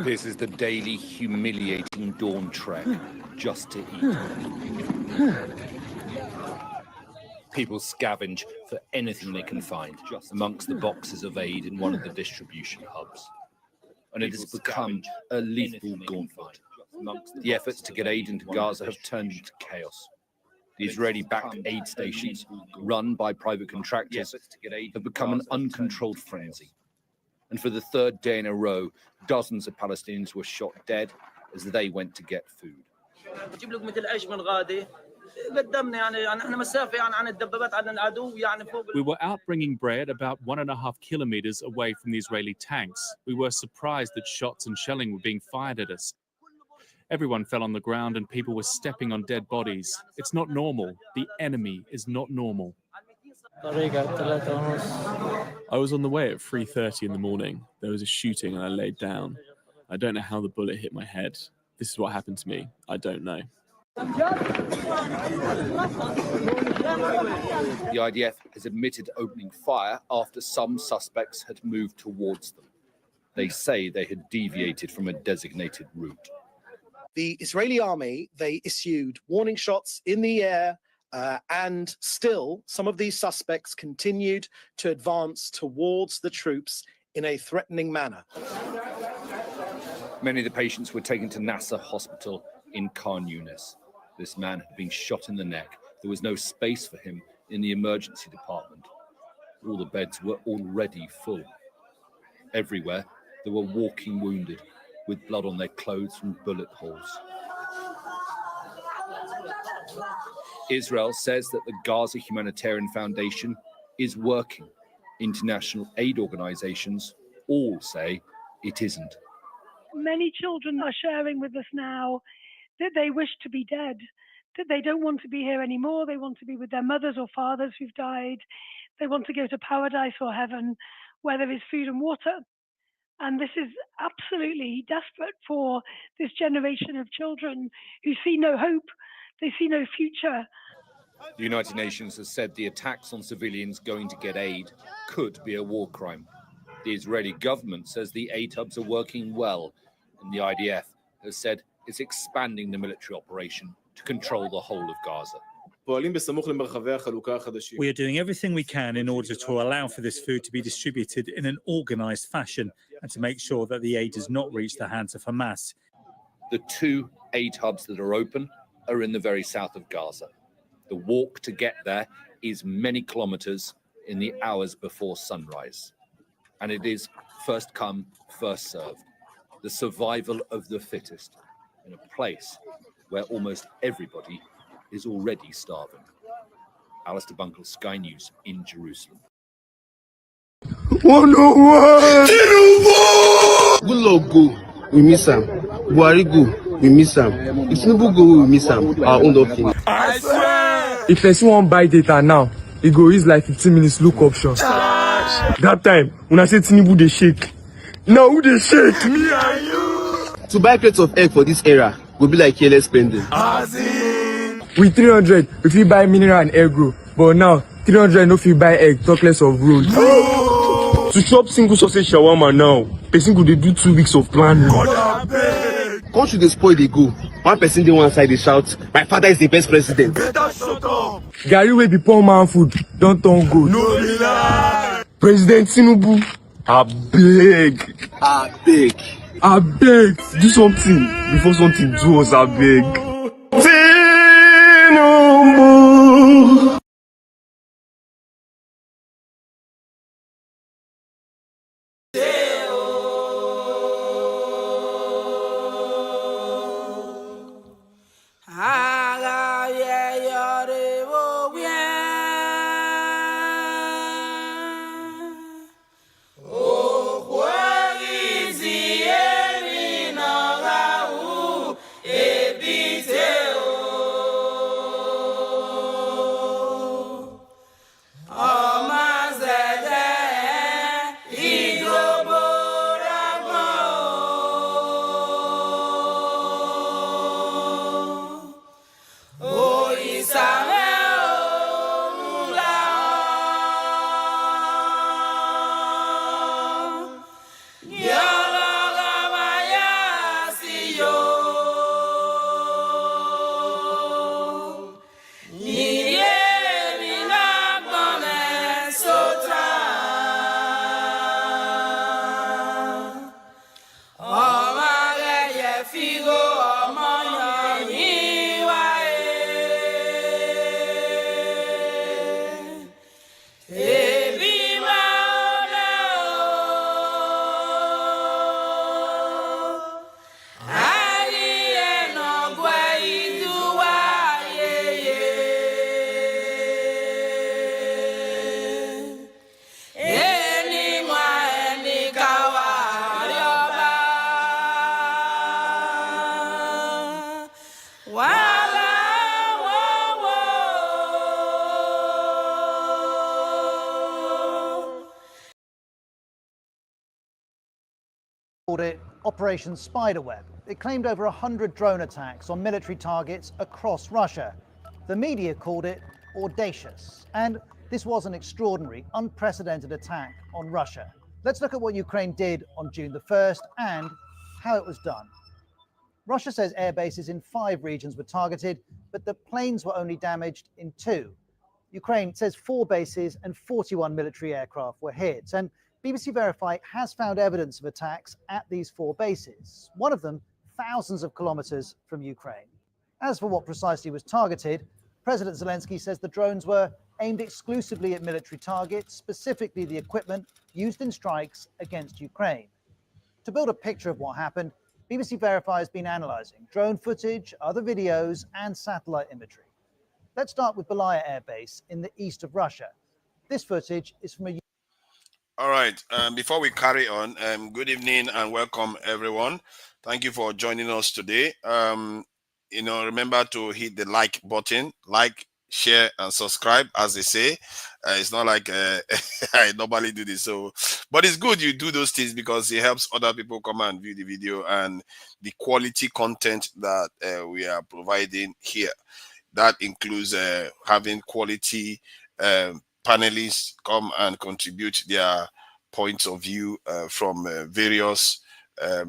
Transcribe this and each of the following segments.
This is the daily humiliating dawn trek, just to eat. People scavenge for anything they can find amongst the boxes of aid in one of the distribution hubs. And it has become a lethal gauntlet. The efforts to get aid into Gaza have turned into chaos. The Israeli-backed aid stations, run by private contractors, have become an uncontrolled frenzy. And for the third day in a row, dozens of Palestinians were shot dead as they went to get food. We were out bringing bread about 1.5 kilometers away from the Israeli tanks. We were surprised that shots and shelling were being fired at us. Everyone fell on the ground and people were stepping on dead bodies. It's not normal. The enemy is not normal. I was on the way at 3:30 in the morning. There was a shooting and I laid down. I don't know how the bullet hit my head. This is what happened to me. I don't know. The IDF has admitted opening fire after some suspects had moved towards them. They say they had deviated from a designated route. The Israeli army, they issued warning shots in the air, and still some of these suspects continued to advance towards the troops in a threatening manner. Many of the patients were taken to Nasser Hospital in Khan Yunis. This man had been shot in the neck. There was no space for him in the emergency department. All the beds were already full. Everywhere, there were walking wounded with blood on their clothes from bullet holes. Israel says that the Gaza Humanitarian Foundation is working. International aid organizations all say it isn't. Many children are sharing with us now that they wish to be dead, that they don't want to be here anymore. They want to be with their mothers or fathers who've died. They want to go to paradise or heaven where there is food and water. And this is absolutely desperate for this generation of children who see no hope, they see no future. The United Nations has said the attacks on civilians going to get aid could be a war crime. The Israeli government says the aid hubs are working well, and the IDF has said it's expanding the military operation to control the whole of Gaza. We are doing everything we can in order to allow for this food to be distributed in an organised fashion and to make sure that the aid does not reach the hands of Hamas. The 2 aid hubs that are open are in the very south of Gaza. The walk to get there is many kilometers in the hours before sunrise. And it is first come, first served. The survival of the fittest in a place where almost everybody is already starving. Alistair Bunkle, Sky News in Jerusalem. Tinubu! Good luck go, we miss him. Buhari go, we miss him. If Tinubu go, we miss him. Our own don't finish. I swear! If person won't buy data now, it go use like 15 minutes look option. That time, when I say Tinubu they shake. Now who they shake? Me and you! To buy crates of egg for this era will be like careless spending. With 300, if you buy mineral and egg grow. But now, 300 no fit buy egg, talk less of road. To chop single sausage shawarma now, person go dey do 2 weeks of planning. Country dey spoil dey go. One person dey one side dey shout, my father is the best president. Better shut up! Gary wey be poor man food, don't turn gold. No be lie! President Tinubu, I beg, do something before something do us, I beg. Tinubu! Ebi called it Operation Spiderweb. It claimed over 100 drone attacks on military targets across Russia. The media called it audacious. And this was an extraordinary, unprecedented attack on Russia. Let's look at what Ukraine did on June the 1st and how it was done. Russia says air bases in 5 regions were targeted, but the planes were only damaged in 2. Ukraine says 4 bases and 41 military aircraft were hit. And BBC Verify has found evidence of attacks at these 4 bases, one of them thousands of kilometers from Ukraine. As for what precisely was targeted, President Zelensky says the drones were aimed exclusively at military targets, specifically the equipment used in strikes against Ukraine. To build a picture of what happened, BBC Verify has been analysing drone footage, other videos and satellite imagery. Let's start with Belaya Air Base in the east of Russia. This footage is from a... All right, before we carry on, good evening and welcome everyone. Thank you for joining us today. Remember to hit the like button, like, share and subscribe, as they say. It's not like I normally do this, but it's good you do those things because it helps other people come and view the video and the quality content that we are providing here. That includes having quality panelists come and contribute their points of view from various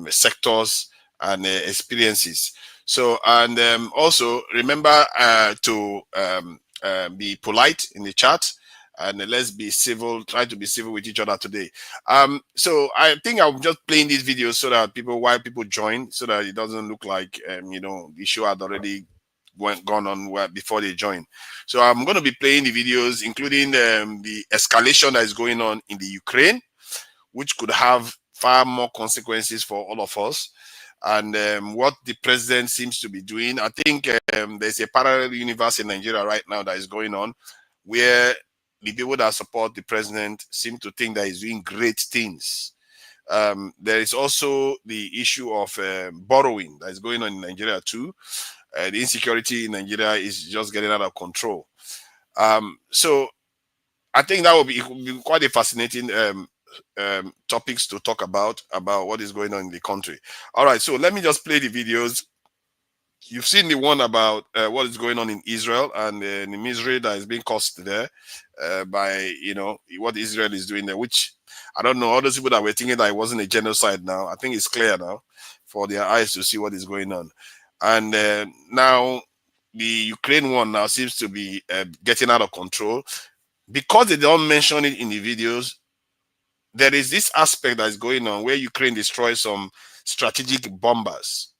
sectors and experiences. So, and also remember to be polite in the chat, and let's be civil, try to be civil with each other today. So I think I'm just playing this video so that while people join, so that it doesn't look like, the show had already gone on before they join. So I'm going to be playing the videos, including the escalation that is going on in the Ukraine, which could have far more consequences for all of us, and what the president seems to be doing. I think there's a parallel universe in Nigeria right now that is going on, where the people that support the president seem to think that he's doing great things. There is also the issue of borrowing that is going on in Nigeria too. The insecurity in Nigeria is just getting out of control. So I think that will be quite a fascinating topics to talk about what is going on in the country. All right, so let me just play the videos. You've seen the one about what is going on in Israel and the misery that is being caused there by what Israel is doing there, which I don't know, all those people that were thinking that it wasn't a genocide now, I think it's clear now for their eyes to see what is going on. And now the Ukraine one now seems to be getting out of control because they don't mention it in the videos. There is this aspect that is going on where Ukraine destroys some strategic bombers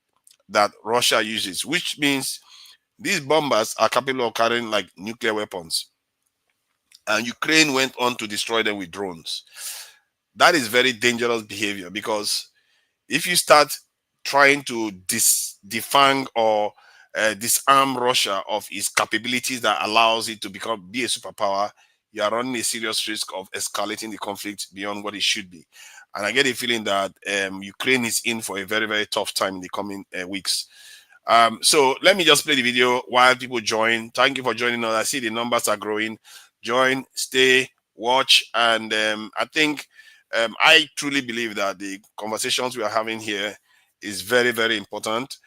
that Russia uses, which means these bombers are capable of carrying like nuclear weapons. And Ukraine went on to destroy them with drones. That is very dangerous behavior, because if you start trying to defang or disarm Russia of its capabilities that allows it to be a superpower, you are running a serious risk of escalating the conflict beyond what it should be. And I get a feeling that Ukraine is in for a very, very tough time in the coming weeks. So let me just play the video while people join. Thank you for joining us. I see the numbers are growing. Join, stay, watch. And I think I truly believe that the conversations we are having here is very, very important,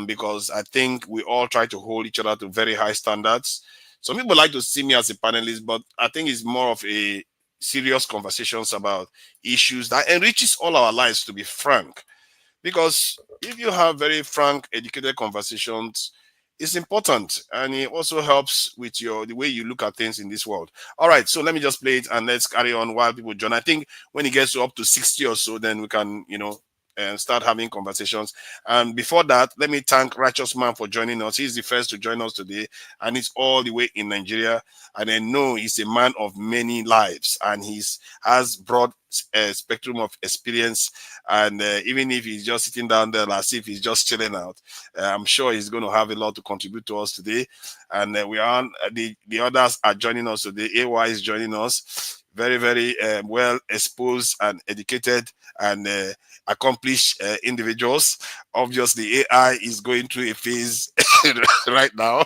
because I think we all try to hold each other to very high standards. Some people like to see me as a panelist, but I think it's more of a serious conversations about issues that enriches all our lives, to be frank. Because if you have very frank, educated conversations, it's important, and it also helps with the way you look at things in this world. All right, so let me just play it and let's carry on while people join. I think when it gets to up to 60 or so, then we can, and start having conversations. And before that, let me thank Righteous Man for joining us. He's the first to join us today, and he's all the way in Nigeria. And I know he's a man of many lives, and has broad spectrum of experience. And even if he's just sitting down there as if he's just chilling out, I'm sure he's going to have a lot to contribute to us today. And we are the others are joining us today. AY is joining us. Very, very well exposed and educated and accomplished individuals. Obviously, AI is going through a phase right now.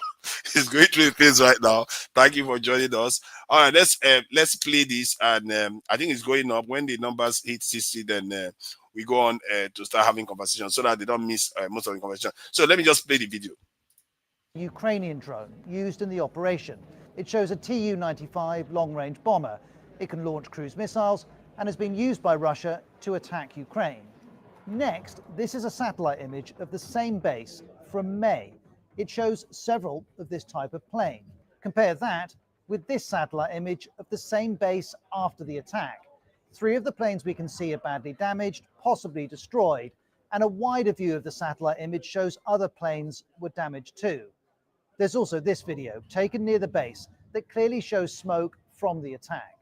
It's going through a phase right now. Thank you for joining us. All right, let's play this, and I think it's going up. When the numbers hit 60, then we go on to start having conversations so that they don't miss most of the conversation. So let me just play the video. Ukrainian drone used in the operation. It shows a Tu-95 long-range bomber. It can launch cruise missiles and has been used by Russia to attack Ukraine. Next, this is a satellite image of the same base from May. It shows several of this type of plane. Compare that with this satellite image of the same base after the attack. 3 of the planes we can see are badly damaged, possibly destroyed, and a wider view of the satellite image shows other planes were damaged too. There's also this video taken near the base that clearly shows smoke from the attack.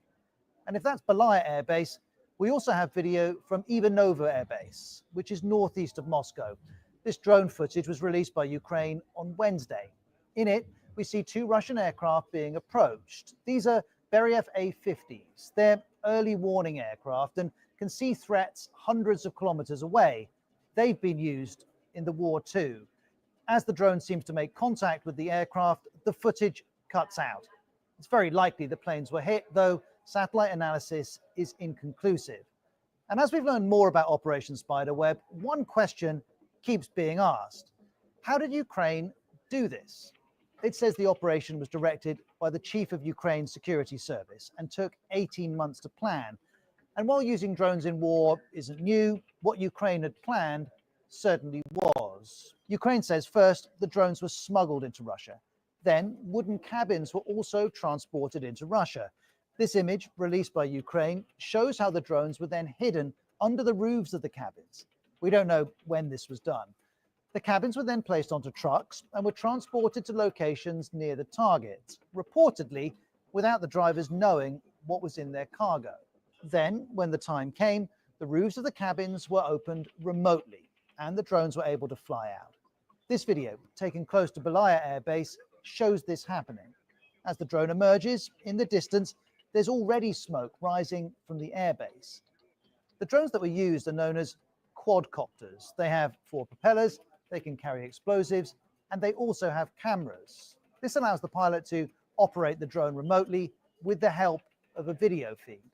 And if that's Belaya Air Base, we also have video from Ivanova Air Base, which is northeast of Moscow. This drone footage was released by Ukraine on Wednesday. In it, we see 2 Russian aircraft being approached. These are Beriev A-50s. They're early warning aircraft and can see threats hundreds of kilometers away. They've been used in the war too. As the drone seems to make contact with the aircraft, the footage cuts out. It's very likely the planes were hit, though satellite analysis is inconclusive. And as we've learned more about Operation Spiderweb, one question keeps being asked. How did Ukraine do this? It says the operation was directed by the chief of Ukraine's security service and took 18 months to plan. And while using drones in war isn't new, what Ukraine had planned certainly was. Ukraine says first the drones were smuggled into Russia. Then wooden cabins were also transported into Russia. This image, released by Ukraine, shows how the drones were then hidden under the roofs of the cabins. We don't know when this was done. The cabins were then placed onto trucks and were transported to locations near the target, reportedly without the drivers knowing what was in their cargo. Then, when the time came, the roofs of the cabins were opened remotely and the drones were able to fly out. This video, taken close to Belaya Air Base, shows this happening. As the drone emerges, in the distance, there's already smoke rising from the airbase. The drones that were used are known as quadcopters. They have 4 propellers, they can carry explosives, and they also have cameras. This allows the pilot to operate the drone remotely with the help of a video feed.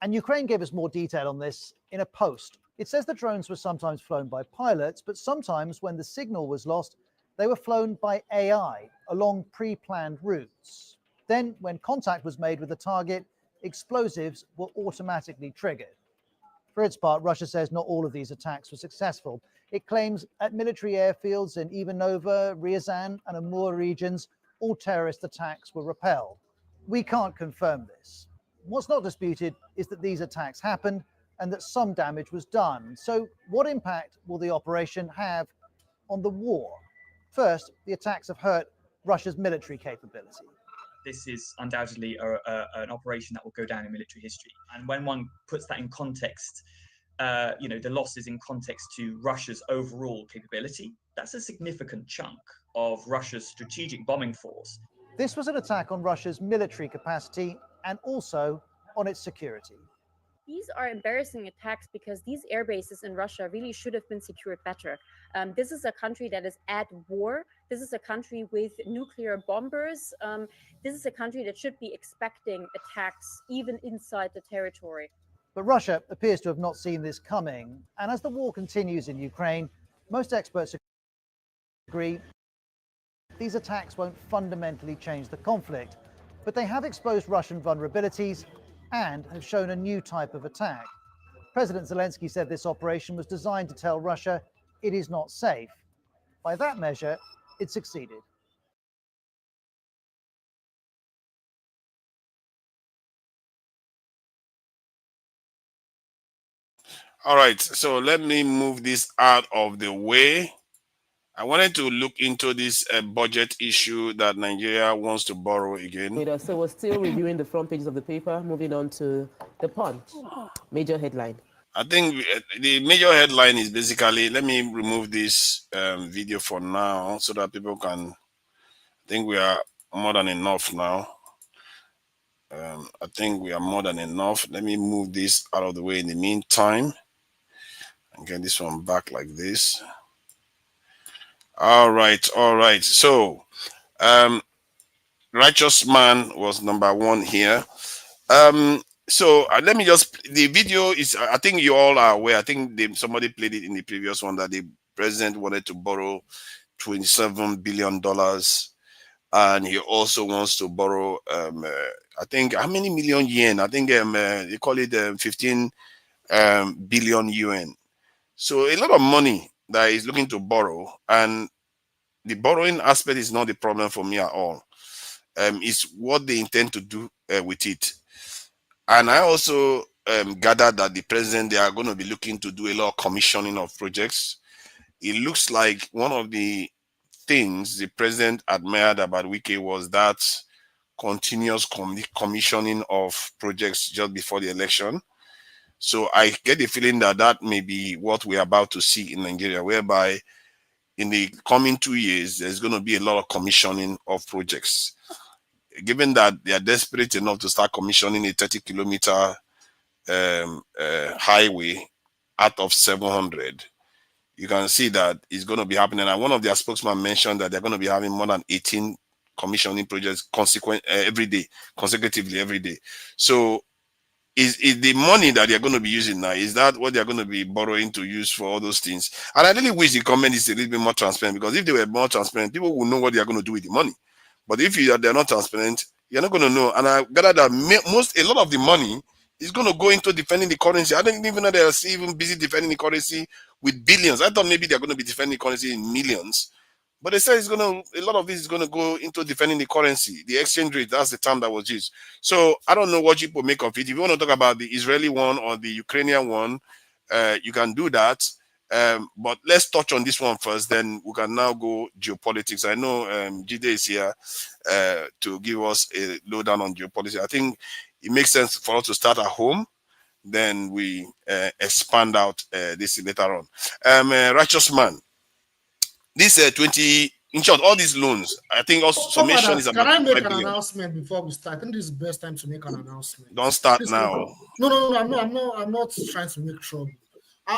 And Ukraine gave us more detail on this in a post. It says the drones were sometimes flown by pilots, but sometimes when the signal was lost, they were flown by AI along pre-planned routes. Then, when contact was made with the target, explosives were automatically triggered. For its part, Russia says not all of these attacks were successful. It claims at military airfields in Ivanova, Ryazan, and Amur regions, all terrorist attacks were repelled. We can't confirm this. What's not disputed is that these attacks happened and that some damage was done. So, what impact will the operation have on the war? First, the attacks have hurt Russia's military capability. This is undoubtedly an operation that will go down in military history. And when one puts that in context, the losses in context to Russia's overall capability, that's a significant chunk of Russia's strategic bombing force. This was an attack on Russia's military capacity and also on its security. These are embarrassing attacks because these air bases in Russia really should have been secured better. This is a country that is at war. This is a country with nuclear bombers. This is a country that should be expecting attacks even inside the territory. But Russia appears to have not seen this coming. And as the war continues in Ukraine, most experts agree these attacks won't fundamentally change the conflict, but they have exposed Russian vulnerabilities and have shown a new type of attack. President Zelensky said this operation was designed to tell Russia it is not safe. By that measure, it succeeded. All right, so let me move this out of the way. I wanted to look into this budget issue that Nigeria wants to borrow again. So we're still reviewing the front pages of the paper, moving on to the Punch. Major headline. I think the major headline is basically, let me remove this video for now so that people can, I think we are more than enough now. I think we are more than enough. Let me move this out of the way in the meantime and get this one back like this. All right. So, Righteous Man was number 1 here. So let me just, the video is, I think you all are aware, I think somebody played it in the previous one, that the president wanted to borrow $27 billion. And he also wants to borrow, I think, how many million yen? I think they call it 15 billion yuan. So a lot of money that he's looking to borrow, and the borrowing aspect is not the problem for me at all. It's what they intend to do with it. And I also gathered that the president, they are going to be looking to do a lot of commissioning of projects. It looks like one of the things the president admired about Wike was that continuous commissioning of projects just before the election. So I get the feeling that that may be what we're about to see in Nigeria, whereby in the coming 2 years, there's going to be a lot of commissioning of projects. Given that they are desperate enough to start commissioning a 30-kilometer highway out of 700, you can see that it's going to be happening. And one of their spokesmen mentioned that they're going to be having more than 18 commissioning projects consecutively every day. So is the money that they're going to be using now, is that what they're going to be borrowing to use for all those things? And I really wish the comment is a little bit more transparent, because if they were more transparent, people will know what they're going to do with the money. But if they're not transparent, you're not going to know. And I gather that a lot of the money is going to go into defending the currency. I didn't even know they're even busy defending the currency with billions. I thought maybe they're going to be defending the currency in millions. But they said a lot of this is going to go into defending the currency, the exchange rate. That's the term that was used. So I don't know what people make of it. If you want to talk about the Israeli one or the Ukrainian one, you can do that. But let's touch on this one first, then we can now go geopolitics. I know Jide is here to give us a lowdown on geopolitics. I think it makes sense for us to start at home, then we expand out this later on. Righteous man, this 20, in short, all these loans, I think also summation is about. Can I make an announcement before we start? I think this is the best time to make an announcement. Don't start now. No, I'm not trying to make trouble.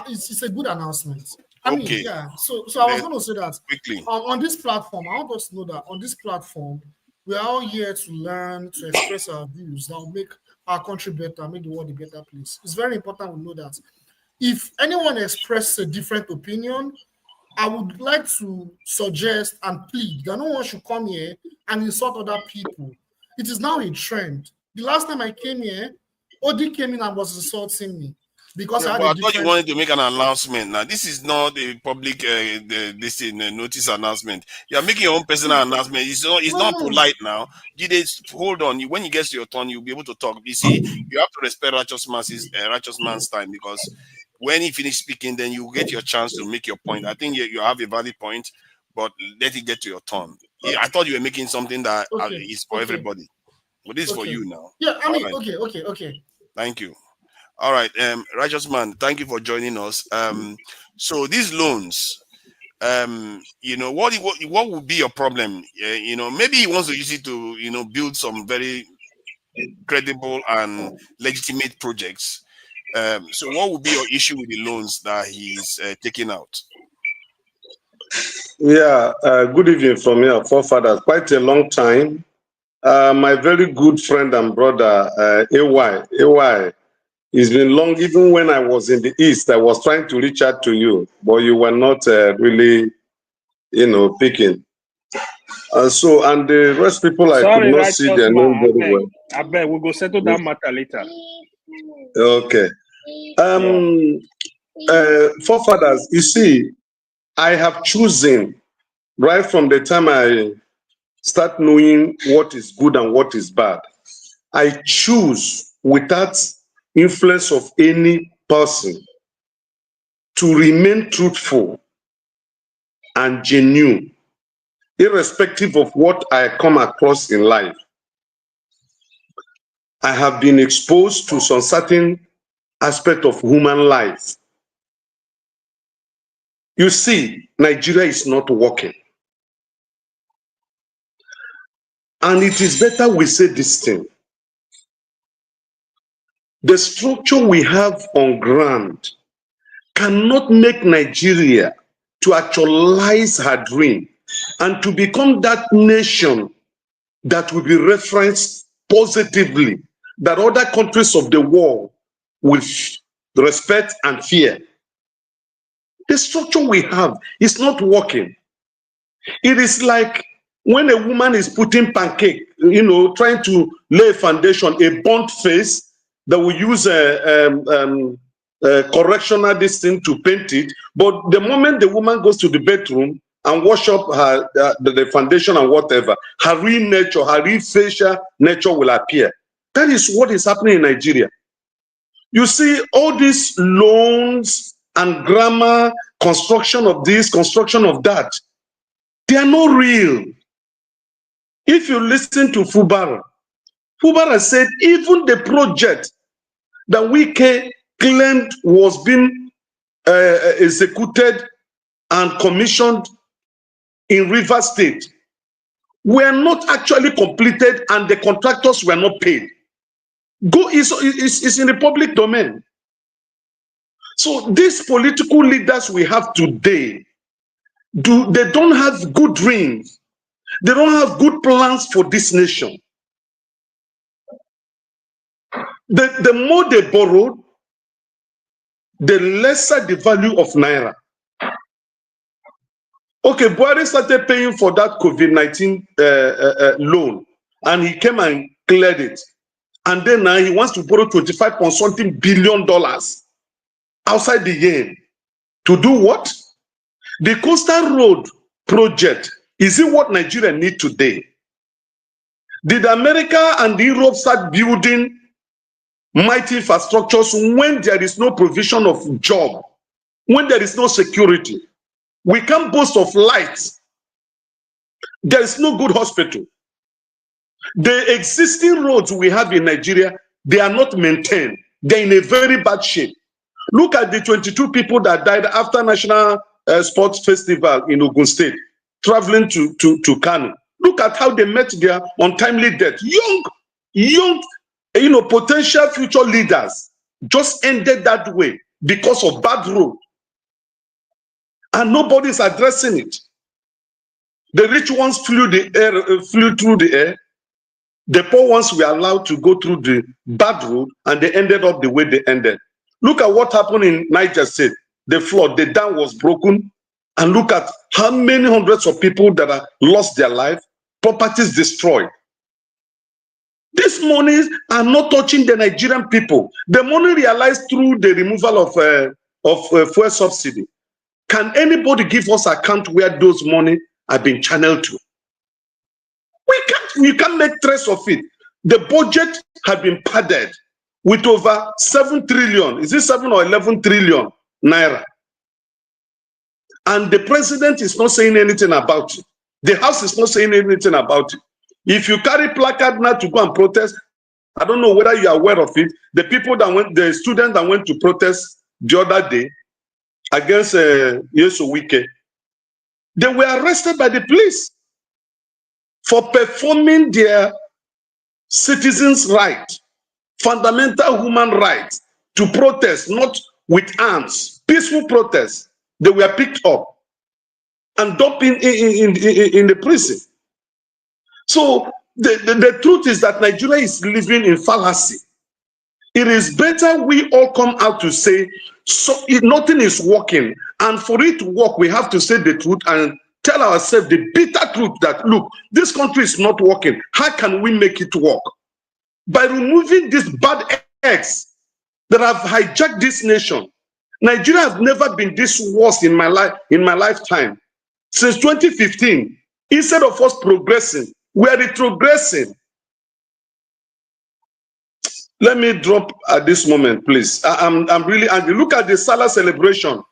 It's a good announcement. I mean, yeah. So I was going to say that quickly on this platform. I want us to know that on this platform, we are all here to learn, to express our views that will make our country better, make the world a better place. It's very important we know that. If anyone expresses a different opinion, I would like to suggest and plead that no one should come here and insult other people. It is now a trend. The last time I came here, Odi came in and was insulting me because I thought you wanted to make an announcement. Now, this is not a public notice announcement. You are making your own personal announcement. It's not polite now. Hold on. When you get to your turn, you'll be able to talk. You see, you have to respect righteous man's time, because when he finishes speaking, then you get your chance to make your point. I think you have a valid point, but let it get to your turn. I thought you were making something that is for everybody, but this is for you now. Yeah, I mean, okay. Thank you. All right, righteous man, thank you for joining us. So these loans, what would be your problem? Maybe he wants to use it to, build some very credible and legitimate projects. So what would be your issue with the loans that he's taking out? Yeah, good evening from here, forefathers. Quite a long time. My very good friend and brother, AY, it's been long. Even when I was in the East, I was trying to reach out to you, but you were not really, picking. And the rest people, I could not see their name very well. I bet we'll go settle that matter later. Okay. Forefathers, you see, I have chosen right from the time I start knowing what is good and what is bad. I choose without influence of any person to remain truthful and genuine, irrespective of what I come across in life. I have been exposed to some certain aspect of human life. You see, Nigeria is not working. And it is better we say this thing. The structure we have on ground cannot make Nigeria to actualize her dream and to become that nation that will be referenced positively that other countries of the world will respect and fear. The structure we have is not working. It is like when a woman is putting pancake, you know, trying to lay a foundation, a burnt face that will use a correctional this thing to paint it. But the moment the woman goes to the bedroom and wash up her the foundation and whatever, her real nature, her real facial nature will appear. That is what is happening in Nigeria. You see, all these loans and grammar, construction of this, construction of that, they are not real. If you listen to Fubara, Fubara said even the project that Wike claimed was being executed and commissioned in Rivers State were not actually completed and the contractors were not paid. It's in the public domain. So these political leaders we have today, they don't have good dreams. They don't have good plans for this nation. The more they borrow, the lesser the value of Naira. Okay, Buhari started paying for that COVID-19 loan, and he came and cleared it. And then now he wants to borrow 25-something billion outside the yen. To do what? The Coastal Road project, is it what Nigeria need today? Did America and Europe start building mighty infrastructures when there is no provision of job, when there is no security? We can't boast of lights. There is no good hospital. The existing roads we have in Nigeria, they are not maintained. They're in a very bad shape. Look at the 22 people that died after National Sports Festival in Ogun State, traveling to Kano. Look at how they met their untimely death. Young, potential future leaders just ended that way because of bad road. And nobody's addressing it. The rich ones flew through the air. The poor ones were allowed to go through the bad road, and they ended up the way they ended. Look at what happened in Niger State. The flood, the dam was broken, and look at how many hundreds of people that have lost their life, properties destroyed. These monies are not touching the Nigerian people. The money realized through the removal of fuel subsidy. Can anybody give us account where those money have been channeled to? We can't make trace of it. The budget has been padded with over 7 trillion. Is it 7 or 11 trillion naira? And the president is not saying anything about it. The House is not saying anything about it. If you carry placard now to go and protest, I don't know whether you are aware of it. The people that went, the students that went to protest the other day against Wike, they were arrested by the police for performing their citizens' right, fundamental human rights, to protest, not with arms, peaceful protest. They were picked up and dumped in the prison. So the truth is that Nigeria is living in fallacy. It is better we all come out to say nothing is working, and for it to work, we have to say the truth and tell ourselves the bitter truth that, look, this country is not working. How can we make it work? By removing these bad eggs that have hijacked this nation. Nigeria has never been this worse in my lifetime. Since 2015, instead of us progressing, we are retrogressing. Let me drop at this moment, please. I'm really angry. Look at the Salah celebration.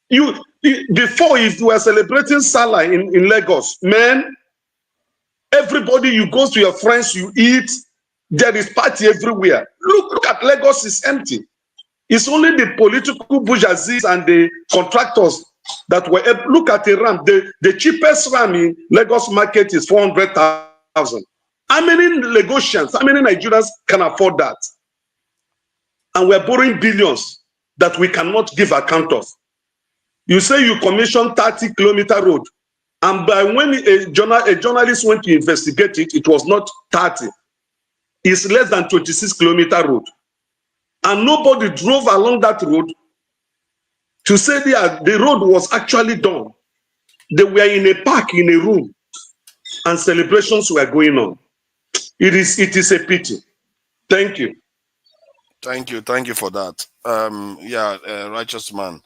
Before, if you were celebrating Salah in Lagos, man, everybody, you go to your friends, you eat, there is party everywhere. Look at Lagos, is empty. It's only the political bourgeoisie and the contractors that were able. Look at the ram. The cheapest ram in Lagos market is 400,000. How many Lagosians, how many Nigerians can afford that? And we're borrowing billions that we cannot give account of. You say you commissioned 30-kilometer road, and by when a journalist went to investigate it, it was not 30. is less than 26-kilometer road. And nobody drove along that road to say the road was actually done. They were in a park, in a room, and celebrations were going on. It is a pity. Thank you. Thank you for that. Righteous man.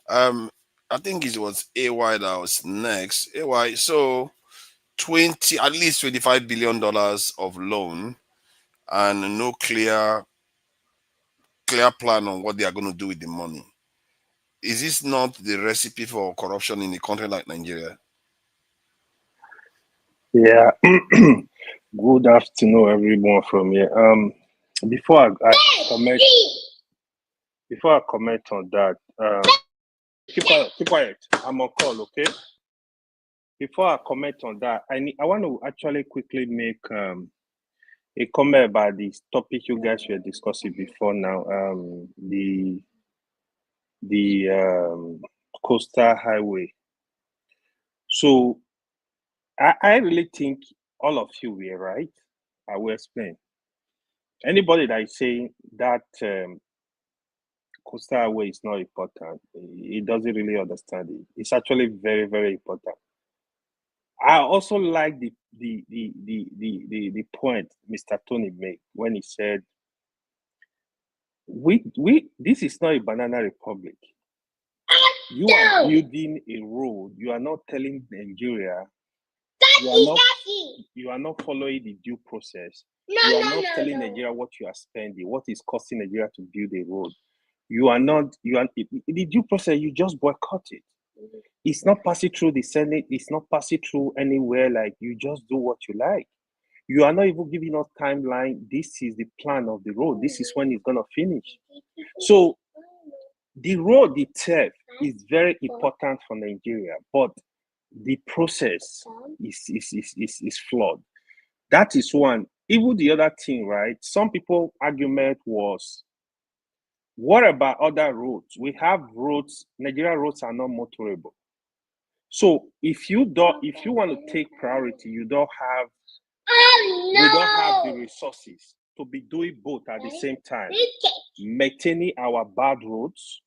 I think it was AY that was next. AY, so at least $25 billion of loan and no clear plan on what they are going to do with the money. Is this not the recipe for corruption in a country like Nigeria? Yeah. Good afternoon, everyone from here. Before I comment on that, keep quiet. I'm on call, okay? Before I comment on that, I want to actually quickly make a comment about this topic you guys were discussing before now. The coastal highway. So I really think all of you were right. I will explain. Anybody that is saying that coastal highway is not important, it doesn't really understand it. It's actually very, very important. I also like the point Mr. Tony made when he said, this is not a banana republic. You are building a road. You are not telling Nigeria. You are not following the due process. You are not telling Nigeria what you are spending, what is costing Nigeria to build a road. The due process, you just boycott it. It's not passing through the Senate. It's not passing through anywhere. Like, you just do what you like. You are not even giving us timeline. This is the plan of the road. This is when it's going to finish. So the road itself is very important for Nigeria, but the process is flawed. That is one. Even the other thing, right? Some people argument was, what about other roads? We have roads. Nigeria roads are not motorable. So if you want to take priority, we don't have the resources to be doing both at the same time, maintaining our bad roads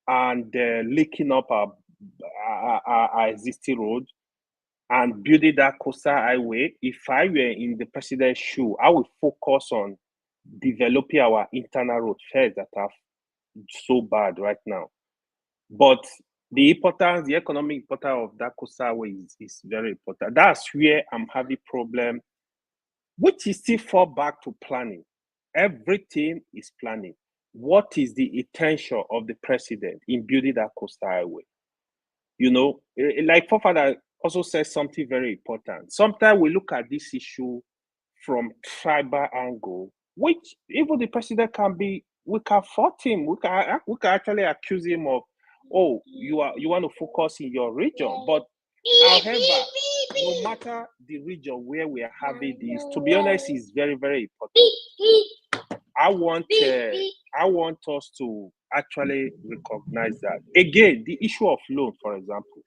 and linking up our existing road and building that coastal highway. If I were in the president's shoe, I would focus on developing our internal road first that are so bad right now. But the economic importance of that coastal highway is very important. That's where I'm having problem, which is still fall back to planning. Everything is planning. What is the intention of the president in building that coastal highway? You know, like Fofana also says something very important. Sometimes we look at this issue from tribal angle, which even the president we can fault him. We can actually accuse him of, oh, you want to focus in your region. But however, no matter the region where we are having this, to be honest, is very, very important. I want us to actually recognize that. Again, the issue of loan, for example.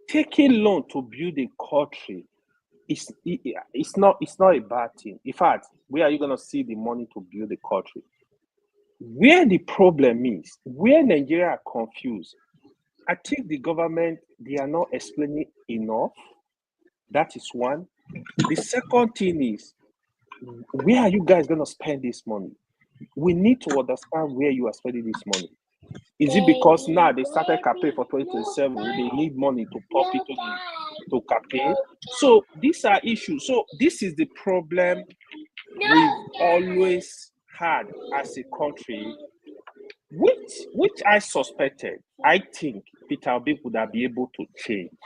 Taking loan to build a country, it's not a bad thing. In fact, where are you going to see the money to build a country? Where the problem is, where Nigeria are confused, I think the government, they are not explaining enough. That is one. The second thing is, where are you guys going to spend this money? We need to understand where you are spending this money. Is it because now they started campaign for 2027, they need money to pump it to campaign? So these are issues. So this is the problem we've always had as a country, which I suspected. I think Peter Obi would have been able to change,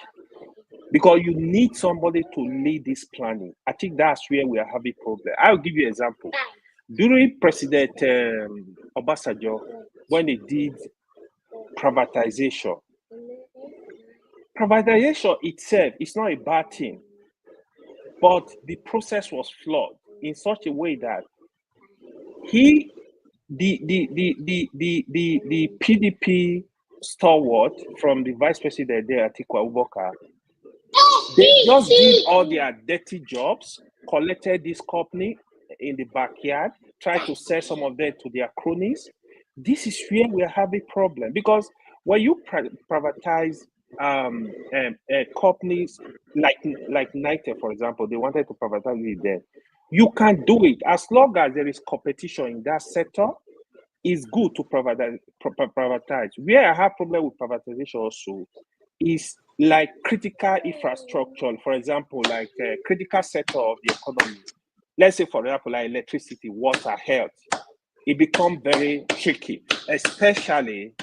because you need somebody to lead this planning. I think that's where we are having problem. I'll give you an example. During President Obasanjo, when they did privatization itself is not a bad thing, but the process was flawed in such a way that the PDP stalwart from the vice president there, Atiku Abubakar, they just did all their dirty jobs collected this company in the backyard, tried to sell some of them to their cronies. This is where we are having problem, because when you privatize companies like Nike, for example, they wanted to privatize it then. You can do it as long as there is competition in that sector. It's good to privatize. Where I have problem with privatization also is like critical infrastructure, for example, like critical sector of the economy. Let's say, for example, like electricity, water, health. It becomes very tricky, especially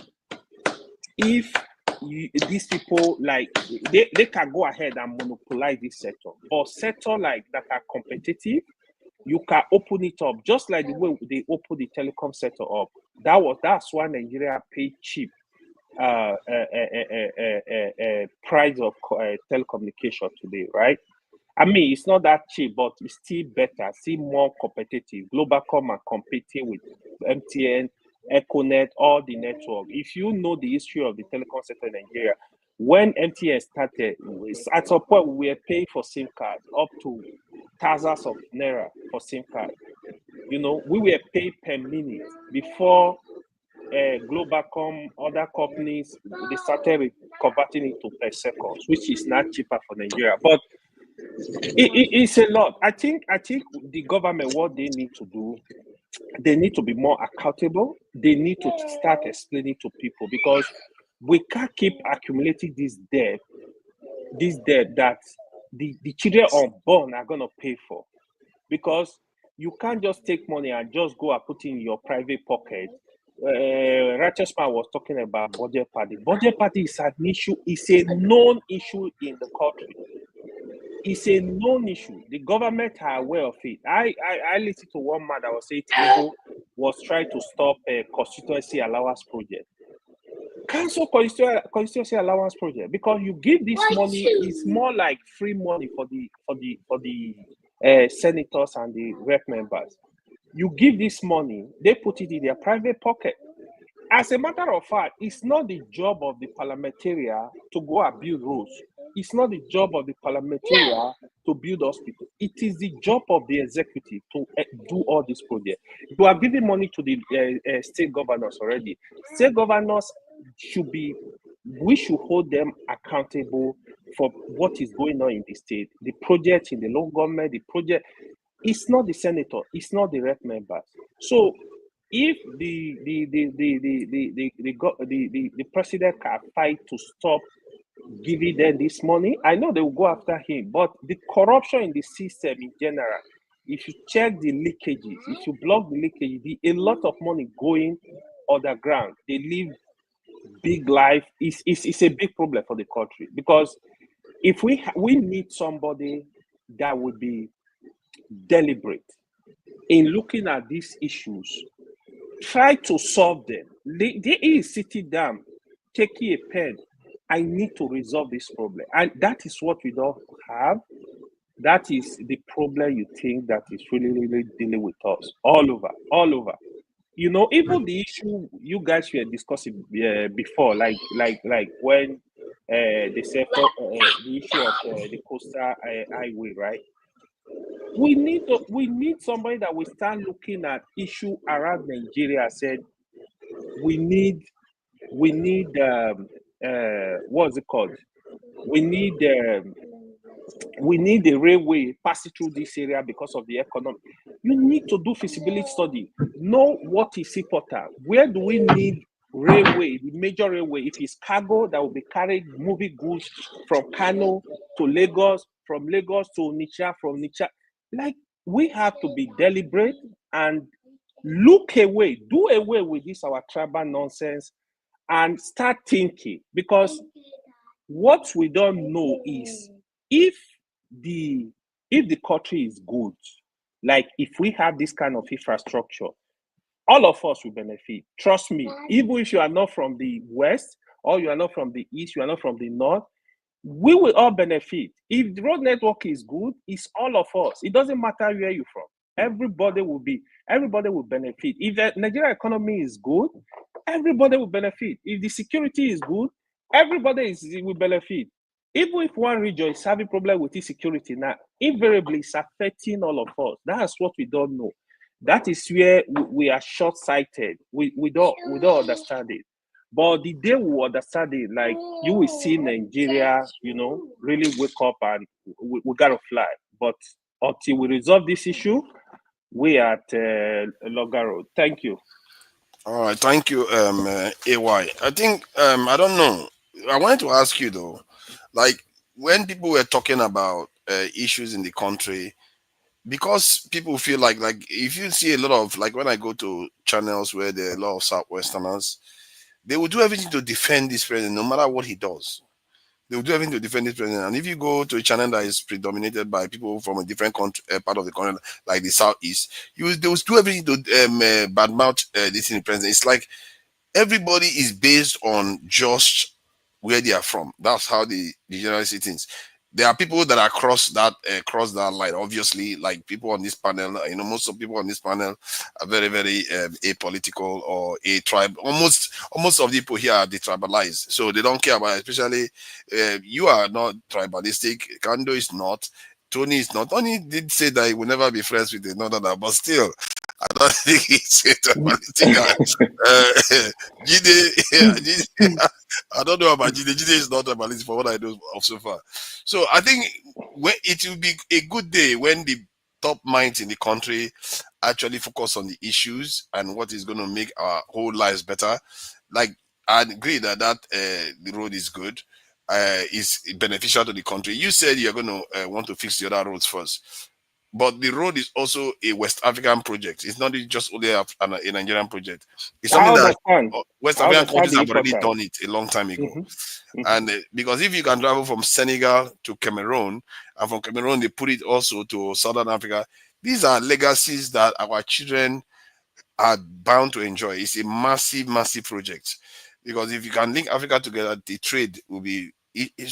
if these people, like, they can go ahead and monopolize this sector. But sector like that are competitive, you can open it up, just like the way they open the telecom sector up. That's why Nigeria paid cheap price of telecommunication today, right? I mean, it's not that cheap, but it's still better, still more competitive. Globacom are competing with MTN, Econet, all the network. If you know the history of the telecom sector in Nigeria, when MTN started, at some point we were paying for SIM cards up to thousands of naira for SIM card. You know, we were paid per minute before Globacom, other companies, they started converting it to per seconds, which is not cheaper for Nigeria. But it's a lot. I think the government, what they need to do, they need to be more accountable. They need to start explaining to people, because we can't keep accumulating this debt that the children unborn are going to pay for. Because you can't just take money and just go and put in your private pocket. Righteous Man was talking about budget party. Budget party is an issue, it's a known issue in the country. It's a known issue. The government are aware of it. I listened to one man that was saying Tinubu was trying to stop a constituency allowance project. Cancel constituency allowance project, because you give this money, it's more like free money for the senators and the rep members. You give this money, they put it in their private pocket. As a matter of fact, it's not the job of the parliamentarian to go and build roads. It's not the job of the parliamentarian to build hospitals. It is the job of the executive to do all these projects. You are giving money to the state governors already. State governors we should hold them accountable for what is going on in the state. The project in the local government, the project, it's not the senator, it's not the rep members. So if the president can fight to stop giving them this money, I know they will go after him. But the corruption in the system in general, if you check the leakages, if you block the leakage, a lot of money going underground. They live big life. It's a big problem for the country, because if we need somebody that would be deliberate in looking at these issues, try to solve them. They is sitting down, taking a pen. I need to resolve this problem, and that is what we don't have. That is the problem you think that is really dealing with us all over. You know, even the issue you guys were discussing before, like when they said the issue of the coastal highway, right? We need somebody that will start looking at issue around Nigeria. Said we need what's it called? We need the railway passing through this area because of the economy. You need to do feasibility study. Know what is important. Where do we need railway, the major railway? If it's cargo that will be carried, moving goods from Kano to Lagos, from Lagos to Onitsha, from Onitsha. Like, we have to be deliberate and do away with this our tribal nonsense and start thinking. Because what we don't know is if the country is good, like if we have this kind of infrastructure, all of us will benefit. Trust me, even if you are not from the west, or you are not from the east, you are not from the north, we will all benefit. If the road network is good, it's all of us. It doesn't matter where you're from. Everybody will benefit. If the Nigerian economy is good, everybody will benefit. If the security is good, everybody will benefit. Even if one region is having problem with insecurity now, invariably it's affecting all of us. That's what we don't know. That is where we are short-sighted. We don't understand it. But the day we understand it, like you will see Nigeria, really wake up and we gotta fly. But until we resolve this issue, we are at Lagos Road. Thank you. All right, thank you, AY. I think I don't know. I wanted to ask you though, like when people were talking about issues in the country, because people feel like if you see a lot of, like, when I go to channels where there are a lot of Southwesterners, they will do everything to defend this president, no matter what he does. They will do everything to defend this president. And if you go to a channel that is predominated by people from a different country, part of the country, like the Southeast, they will do everything to badmouth this president. It's like everybody is based on just where they are from. That's how the general see things. There are people that are cross that line. Obviously, like people on this panel, most of people on this panel are very, very apolitical or a tribe. Almost of the people here are detribalized, so they don't care about it. Especially, you are not tribalistic. Kando is not. Tony is not. Tony did say that he will never be friends with another, but still, I don't think he's a tribalistic. Jide, I don't know about Jide. Jide is not tribalistic for what I know of so far. So I think it will be a good day when the top minds in the country actually focus on the issues and what is going to make our whole lives better. Like, I agree that the road is good, is beneficial to the country. You said you're going to want to fix the other roads first, but the road is also a West African project. It's not just only a Nigerian project. It's something that West African countries have already done it a long time ago. And because if you can travel from Senegal to Cameroon, and from Cameroon they put it also to Southern Africa, these are legacies that our children are bound to enjoy. It's a massive, massive project. Because if you can link Africa together, the trade will be,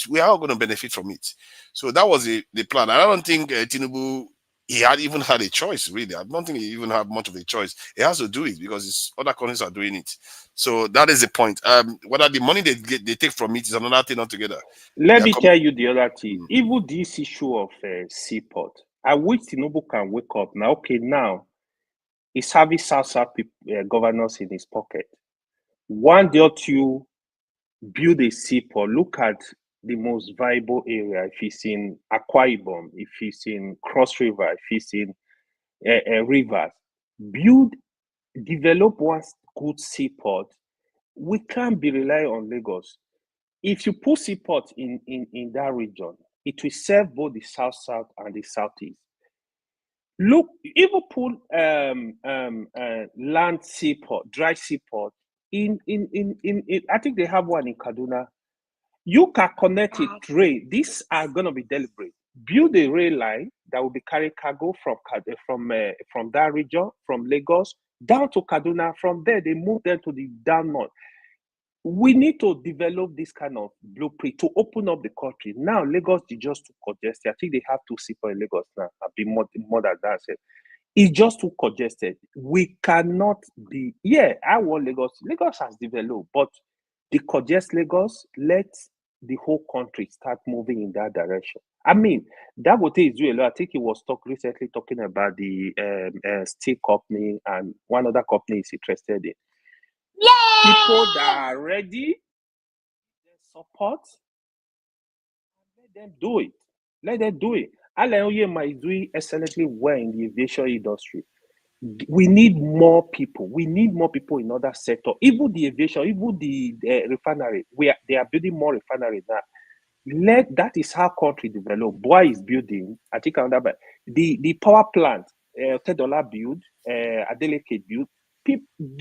we are all going to benefit from it. So that was the plan. I don't think Tinubu, he had even had a choice, really. I don't think he even had much of a choice. He has to do it because other countries are doing it. So that is the point. Whether the money they take from it is another thing altogether. Let me tell you the other thing. Even this issue of seaport, I wish Tinubu can wake up now. Okay, now he's having South governors in his pocket. One day or two, build a seaport. Look at the most viable area. If it's in Akwa Ibom, if it's in Cross River, if it's in rivers, develop one good seaport. We can't be relying on Lagos. If you put seaport in that region, it will serve both the south and the southeast. Look, even put land seaport, dry seaport in I think they have one in Kaduna. You can connect it rail. These are going to be deliberate. Build a rail line that will be carrying cargo from that region, from Lagos down to Kaduna. From there, they move them to the down north. We need to develop this kind of blueprint to open up the country. Now, Lagos is just too congested. I think they have 2 seaports in Lagos now. I've been more than that. It's just too congested. We cannot be. Yeah, I want Lagos. Lagos has developed, but the congest Lagos, let the whole country start moving in that direction. I mean, Dangote is doing a lot. I think he was recently talking about the steel company and one other company is interested in. People that are ready, support, let them do it. Let them do it. Alain Oyema is doing excellently well in the aviation industry. We need more people. We need more people in other sectors. Even the aviation, even the refinery. They are building more refineries now. That is how country develop. Boy is building. I think another the power plant. $10 build. Adeleke build.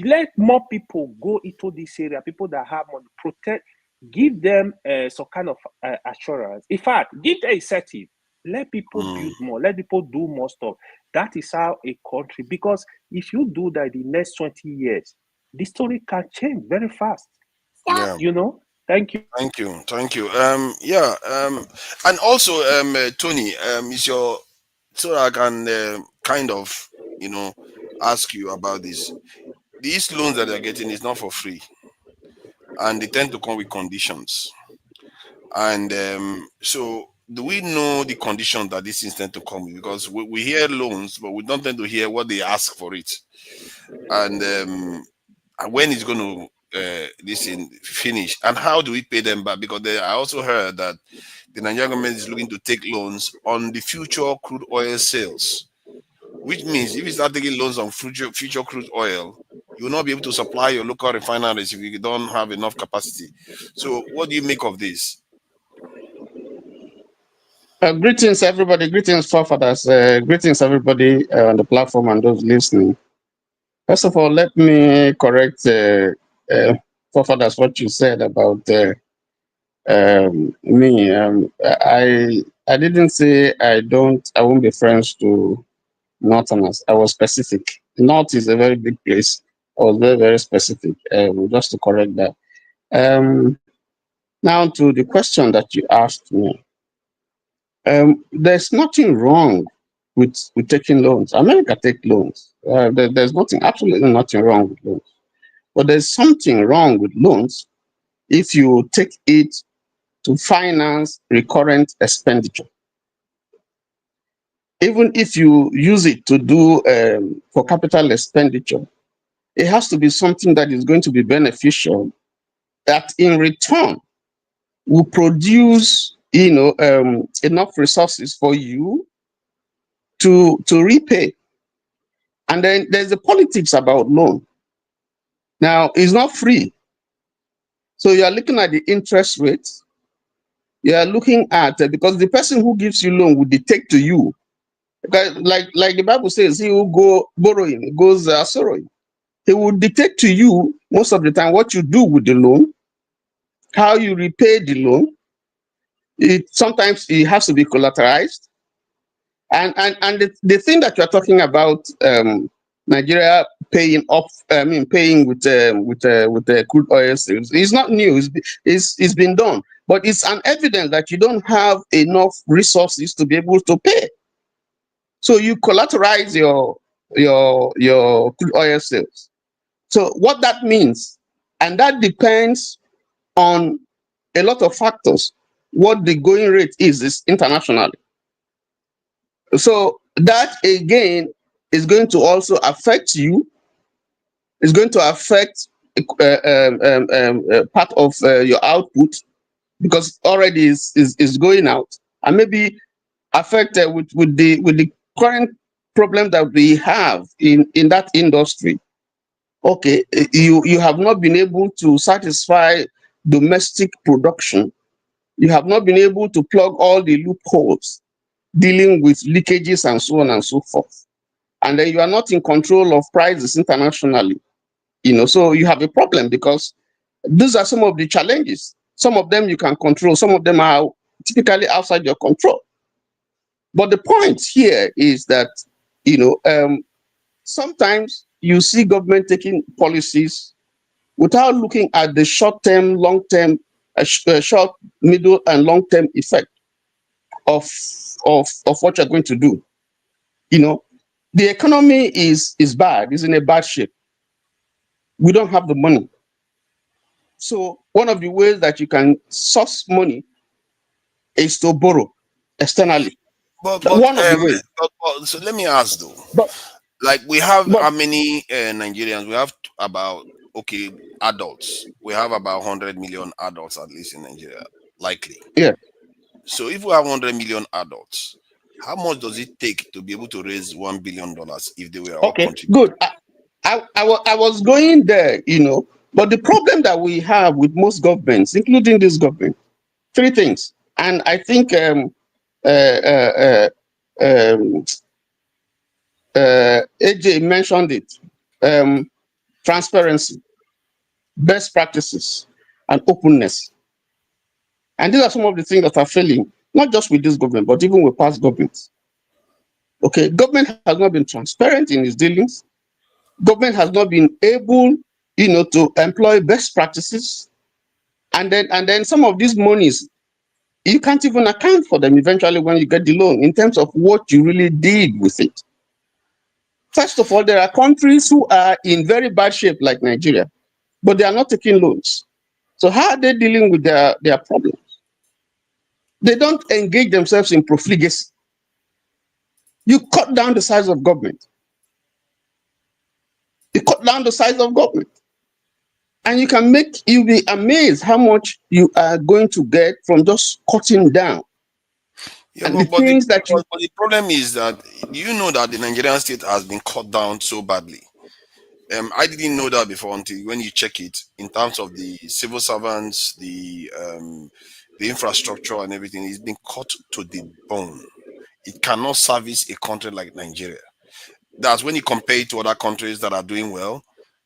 Let more people go into this area. People that have money, protect, give them some kind of assurance. In fact, give them incentive. Let people build more. Let people do more stuff. That is how a country. Because if you do that, the next 20 years, the story can change very fast. Yeah. Thank you. Thank you. And also, Tony, is your so I can kind of ask you about this. These loans that they're getting is not for free, and they tend to come with conditions. And so do we know the conditions that these things tend to come with? Because we hear loans, but we don't tend to hear what they ask for it, and when it's going to this thing finish, and how do we pay them back? Because I also heard that the Nigerian government is looking to take loans on the future crude oil sales, which means if you start taking loans on future crude oil, you will not be able to supply your local refineries if you don't have enough capacity. So what do you make of this? Greetings, everybody. Greetings, forefathers. Greetings, everybody on the platform and those listening. First of all, let me correct forefathers what you said about me. I didn't say I won't be friends to Northerners. I was specific. North is a very big place. I was very, very specific. Just to correct that. Now to the question that you asked me. There's nothing wrong with taking loans. America take loans. There's absolutely nothing wrong with loans. But there's something wrong with loans if you take it to finance recurrent expenditure. Even if you use it to do for capital expenditure, it has to be something that is going to be beneficial, that in return will produce enough resources for you to repay. And then there's the politics about loan. Now, it's not free. So you are looking at the interest rates. You are looking at, because the person who gives you loan will dictate to you. Like the Bible says, he will go borrowing, goes sorrowing. He will dictate to you most of the time what you do with the loan, how you repay the loan. Sometimes it has to be collateralized. And the thing that you're talking about, Nigeria paying with the crude oil sales, is not new. It's been done, but it's an evidence that you don't have enough resources to be able to pay. So you collateralize your crude oil sales. So what that means, and that depends on a lot of factors. What the going rate is internationally. So that again is going to also affect you. It's going to affect part of your output, because already is going out, and maybe affected with the current problem that we have in that industry. Okay, you have not been able to satisfy domestic production. You have not been able to plug all the loopholes dealing with leakages and so on and so forth. And then you are not in control of prices internationally. So you have a problem, because these are some of the challenges. Some of them you can control, some of them are typically outside your control. But the point here is that, sometimes you see government taking policies without looking at the short-term, long-term, short, middle, and long-term effect of what you're going to do. The economy is bad, is in a bad shape. We don't have the money. So one of the ways that you can source money is to borrow externally. But One of the ways. So let me ask though. Like we have how many Nigerians? We have about adults. We have about 100 million adults at least in Nigeria, likely. Yeah. So if we have 100 million adults, how much does it take to be able to raise $1 billion if they were all contributing? Good. I was going there, but the problem that we have with most governments, including this government, three things. And I think AJ mentioned it. Transparency, best practices, and openness. And these are some of the things that are failing, not just with this government, but even with past governments. Okay, government has not been transparent in its dealings. Government has not been able, to employ best practices. And then some of these monies, you can't even account for them eventually when you get the loan in terms of what you really did with it. First of all, there are countries who are in very bad shape like Nigeria, but they are not taking loans. So how are they dealing with their problems? They don't engage themselves in profligacy. You cut down the size of government. You cut down the size of government. And you'll be amazed how much you are going to get from just cutting down. Yeah, and but, the things that you... but the problem is that, you know that the Nigerian state has been cut down so badly. I didn't know that before until when you check it in terms of the civil servants, the infrastructure and everything. It's been cut to the bone. It cannot service a country like Nigeria. That's when you compare it to other countries that are doing well.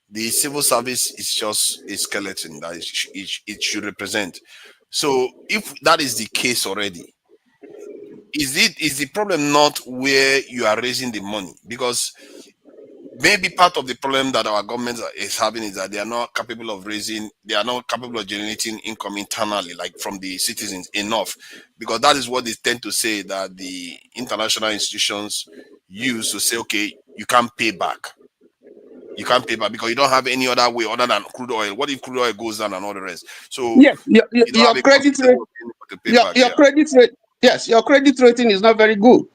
The civil service is just a skeleton that it should represent. So if that is the case already, is the problem not where you are raising the money? Because maybe part of the problem that our government is having is that they are not capable of generating income internally, like from the citizens enough, because that is what they tend to say that the international institutions use to say, okay, you can't pay back. You can't pay back because you don't have any other way other than crude oil. What if crude oil goes down and all the rest? So yes, your credit rate, your credit rate, yes, your credit rating is not very good.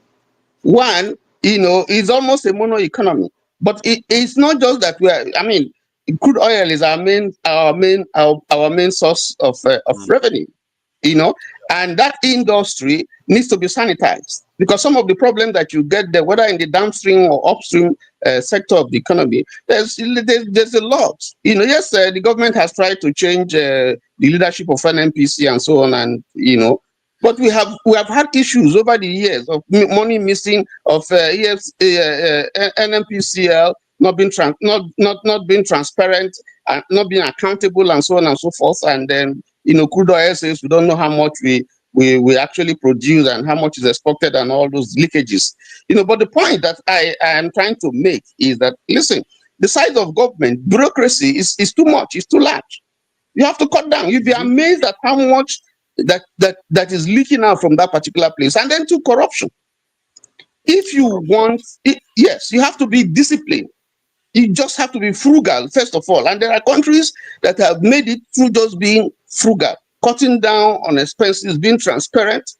One, it's almost a mono economy. But it's not just that crude oil is our main source of revenue, and that industry needs to be sanitized, because some of the problems that you get there, whether in the downstream or upstream sector of the economy, there's a lot. Yes, the government has tried to change the leadership of NNPC and so on, and but we have had issues over the years of money missing, of NNPCL not being transparent, and not being accountable, and so on and so forth. And then crude oil says we don't know how much we actually produce and how much is exported and all those leakages. But the point that I am trying to make is that, listen, the size of government, bureaucracy is too much, it's too large. You have to cut down. You'd be amazed at how much that is leaking out from that particular place. And then to corruption. If you want, yes, you have to be disciplined. You just have to be frugal, first of all. And there are countries that have made it through just being frugal, cutting down on expenses, being transparent.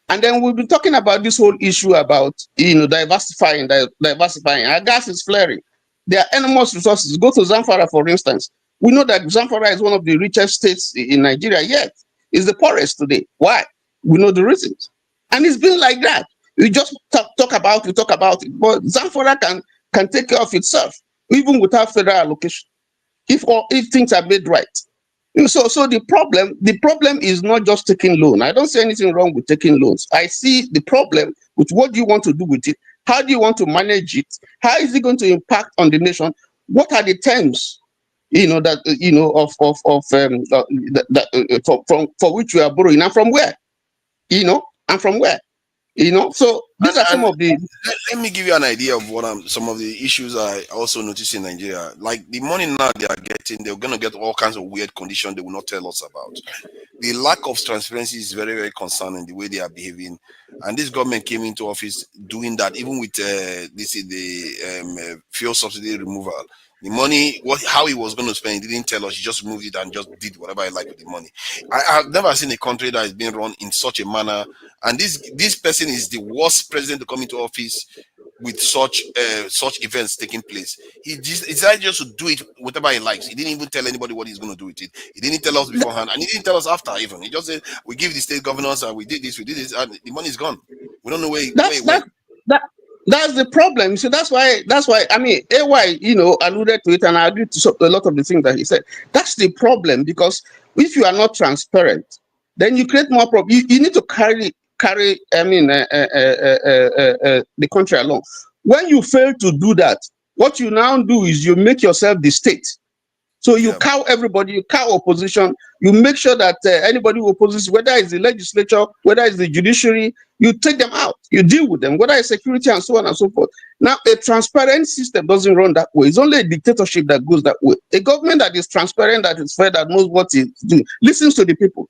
And then we'll be talking about this whole issue about diversifying. Our gas is flaring. There are enormous resources. Go to Zamfara, for instance. We know that Zamfara is one of the richest states in Nigeria, yet it's the poorest today. Why? We know the reasons. And it's been like that. We just talk about it, but Zamfara can take care of itself, even without federal allocation, if things are made right. So the problem is not just taking loan. I don't see anything wrong with taking loans. I see the problem with what do you want to do with it? How do you want to manage it? How is it going to impact on the nation? What are the terms, for which you are borrowing, and from where? So these are some of the... Let me give you an idea of what some of the issues I also notice in Nigeria. Like the money now they are getting, they're going to get all kinds of weird conditions they will not tell us about. The lack of transparency is very, very concerning, the way they are behaving. And this government came into office doing that, even with the fuel subsidy removal. The money, how he was going to spend, he didn't tell us. He just moved it and just did whatever he liked with the money. I have never seen a country that is being run in such a manner. And this person is the worst president to come into office with such events taking place. He decided just to do it whatever he likes. He didn't even tell anybody what he's going to do with it. He didn't tell us beforehand, and he didn't tell us after even. He just said, we give the state governors, and we did this, and the money is gone. We don't know where it went. That's the problem. So that's why AY alluded to it, and I agree to a lot of the things that he said. That's the problem, because if you are not transparent, then you create more problems. You need to carry the country along. When you fail to do that, what you now do is you make yourself the state. So you cow everybody, you cow opposition, you make sure that anybody who opposes, whether it's the legislature, whether it's the judiciary, you take them out, you deal with them, whether it's security and so on and so forth. Now, a transparent system doesn't run that way. It's only a dictatorship that goes that way. A government that is transparent, that is fair, that knows what it's doing, listens to the people,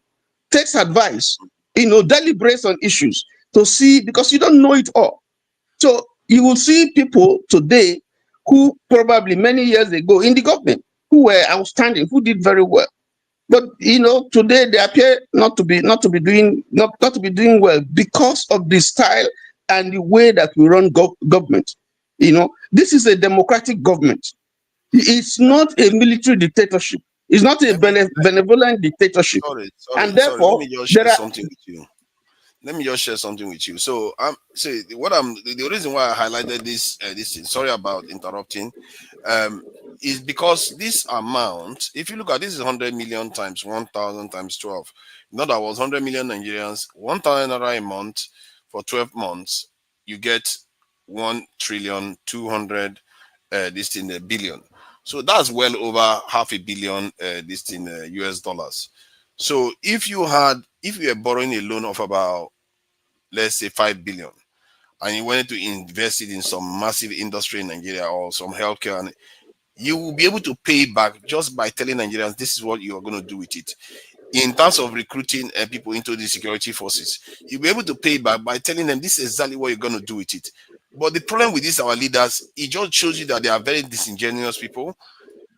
takes advice, deliberates on issues to see, because you don't know it all. So you will see people today who probably many years ago in the government, who were outstanding, who did very well. But today they appear not to be doing well because of the style and the way that we run government. This is a democratic government. It's not a military dictatorship. It's not a benevolent dictatorship. And therefore, Let me just share something with you. Let me just share something with you. So, the reason why I highlighted this thing, sorry about interrupting, is because this amount, if you look at this, is 100 million times 1,000 times 12. In other words, 100 million Nigerians, 1,000 naira a month for 12 months, you get 1,200,000,000,000 billion. So that's well over $500 million US dollars. So if you were borrowing a loan of about, let's say, 5 billion, and you wanted to invest it in some massive industry in Nigeria or some healthcare, and you will be able to pay it back just by telling Nigerians this is what you are going to do with it. In terms of recruiting people into the security forces, you'll be able to pay back by telling them this is exactly what you're going to do with it. But the problem with this, our leaders, it just shows you that they are very disingenuous people.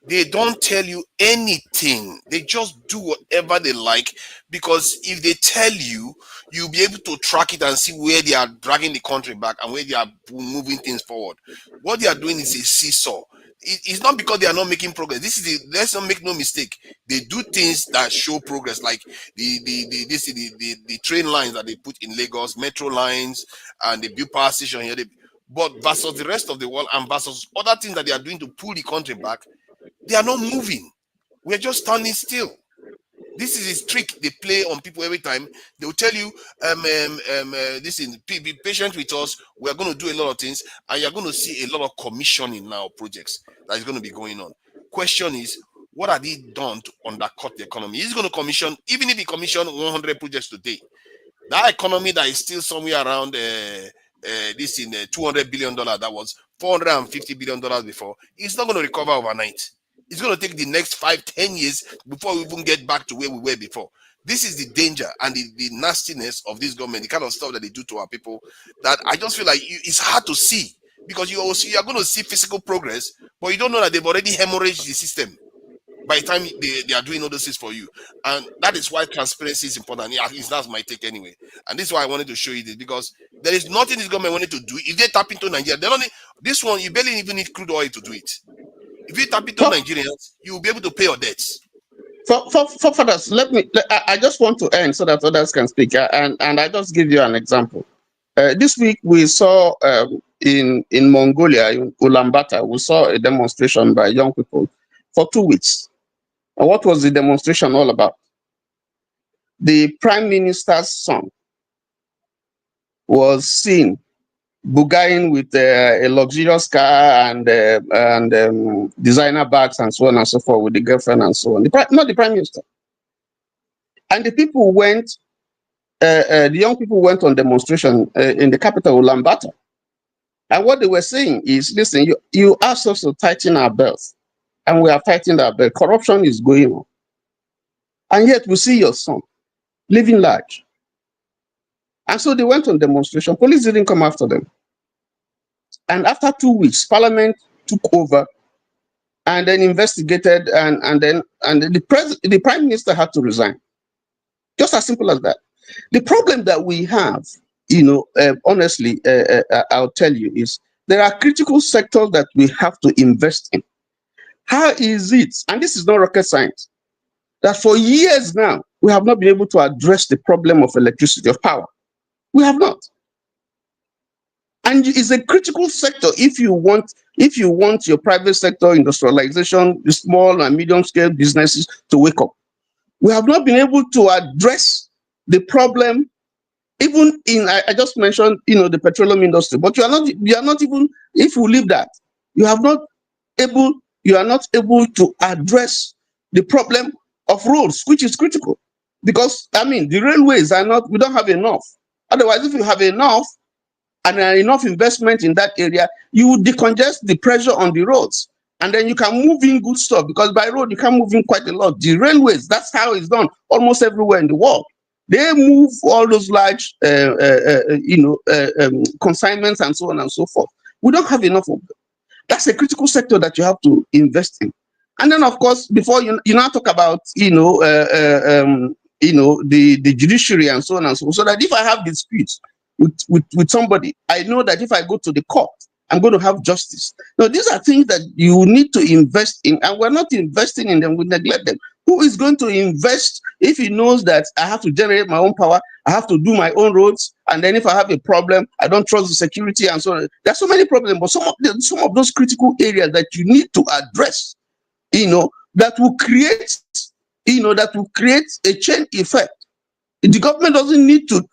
They don't tell you anything. They just do whatever they like, because if they tell you, you'll be able to track it and see where they are dragging the country back and where they are moving things forward. What they are doing is a seesaw. It's not because they are not making progress. Let's not make no mistake. They do things that show progress, like the train lines that they put in Lagos, metro lines, and the build power station here. But versus the rest of the world and versus other things that they are doing to pull the country back, they are not moving. We're just standing still. This is a trick they play on people every time. They will tell you, be patient with us. We are going to do a lot of things, and you're going to see a lot of commissioning now projects that is going to be going on. Question is, what are they done to undercut the economy? He's going to commission, even if he commissioned 100 projects today, that economy that is still somewhere around $200 billion, that was $450 billion before, it's not going to recover overnight. It's going to take the next 5-10 years before we even get back to where we were before. This is the danger and the nastiness of this government, the kind of stuff that they do to our people, that I just feel like it's hard to see, because you are going to see physical progress, but you don't know that they've already hemorrhaged the system by the time they are doing all those things for you. And that is why transparency is important. At least that's my take anyway. And this is why I wanted to show you this, because there is nothing this government wanted to do. If they tap into Nigeria, they don't need, this one, you barely even need crude oil to do it. If you tap into Nigerians, you will be able to pay your debts. For others, I just want to end so that others can speak. And I just give you an example. This week we saw in Mongolia, in Ulaanbaatar, we saw a demonstration by young people for 2 weeks. And what was the demonstration all about? The Prime Minister's son was seen bugaing with a luxurious car and designer bags and so on and so forth with the girlfriend and so on. Not the Prime Minister. And the people went, the young people went on demonstration in the capital, Ulaanbaatar. And what they were saying is, listen, you asked us to tighten our belts, and we are tightening our belt. Corruption is going on. And yet we see your son living large. And so they went on demonstration. Police didn't come after them. And after 2 weeks, Parliament took over and then investigated, and the Prime Minister had to resign. Just as simple as that. The problem that we have, honestly, I'll tell you, is there are critical sectors that we have to invest in. How is it, and this is not rocket science, that for years now, we have not been able to address the problem of electricity, of power? We have not. And it's a critical sector if you want your private sector industrialization, the small and medium scale businesses to wake up. We have not been able to address the problem, even in, I just mentioned, the petroleum industry, but you are not even, if you leave that, you are not able to address the problem of roads, which is critical. Because, the railways we don't have enough. Otherwise, if you have enough, and enough investment in that area, you will decongest the pressure on the roads. And then you can move in good stuff, because by road, you can move in quite a lot. The railways, that's how it's done almost everywhere in the world. They move all those large, consignments and so on and so forth. We don't have enough of them. That's a critical sector that you have to invest in. And then, of course, before you now talk about, the judiciary and so on and so on, so that if I have disputes with somebody, I know that if I go to the court, I'm going to have justice. Now, these are things that you need to invest in, and we're not investing in them, we neglect them. Who is going to invest if he knows that I have to generate my own power, I have to do my own roads, and then if I have a problem, I don't trust the security and so on. There's so many problems, but some of those critical areas that you need to address, that will create, a chain effect. The government doesn't need to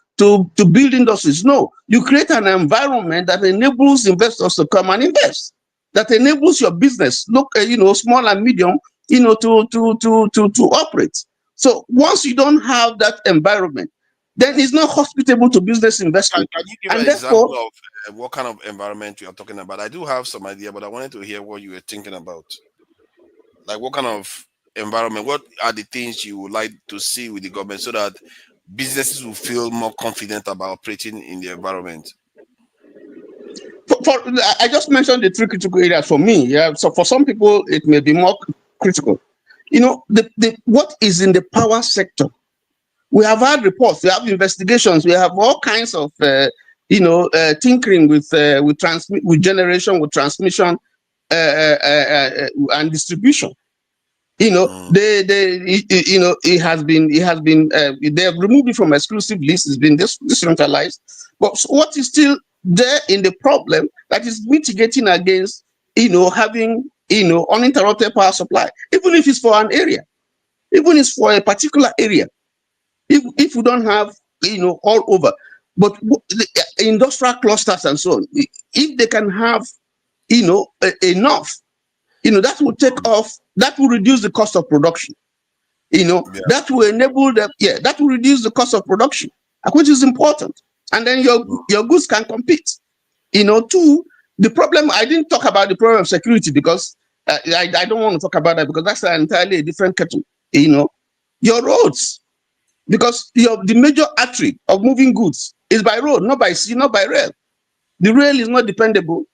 build industries. No, you create an environment that enables investors to come and invest, that enables your business, small and medium, to operate. So once you don't have that environment, then it's not hospitable to business investment. Can you give and an therefore, example of what kind of environment you are talking about? I do have some idea, but I wanted to hear what you were thinking about. Like, what kind of environment? What are the things you would like to see with the government so that businesses will feel more confident about operating in the environment? I just mentioned the three critical areas for me. Yeah. So for some people, it may be more critical. What is in the power sector? We have had reports, we have investigations, we have all kinds of tinkering with generation, with transmission, and distribution. They have removed it from exclusive lists. It's been decentralized. But what is still there in the problem that is mitigating against having uninterrupted power supply, even if it's for an area, even if it's for a particular area. If we don't have all over, but the industrial clusters and so on, if they can have enough, that will take off, that will reduce the cost of production. That will enable them, that will reduce the cost of production, which is important. And then your goods can compete. Two, the problem, I didn't talk about the problem of security because I don't want to talk about that because that's entirely a different kettle. Your roads, because the major artery of moving goods is by road, not by sea, not by rail. The rail is not dependable.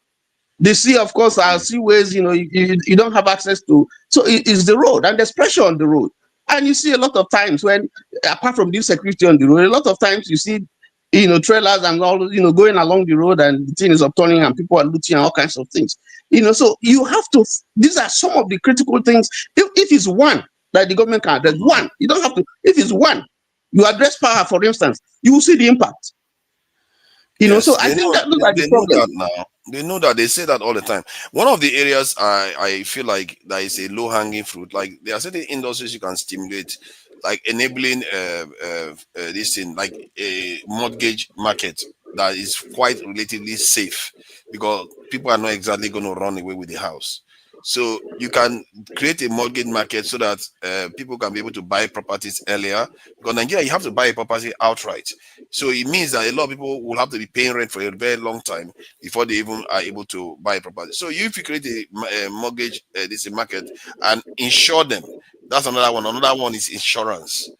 The sea, of course, are seaways, you don't have access to. So it's the road, and there's pressure on the road. And you see a lot of times when, apart from the security on the road, a lot of times you see, trailers and all, going along the road and the thing is upturning and people are looting and all kinds of things. So you have to, these are some of the critical things. If it's one that the government can address, one, you don't have to, if it's one, you address power, for instance, you will see the impact. So I think that those are the problems. Know that now. They know that. They say that all the time. One of the areas I feel like there is a low-hanging fruit, like there are certain industries you can stimulate, like enabling this thing, like a mortgage market that is quite relatively safe because people are not exactly going to run away with the house. So you can create a mortgage market so that people can be able to buy properties earlier. Because in Nigeria, you have to buy a property outright. So it means that a lot of people will have to be paying rent for a very long time before they even are able to buy a property. So if you create a mortgage, this market, and insure them, that's another one. Another one is insurance.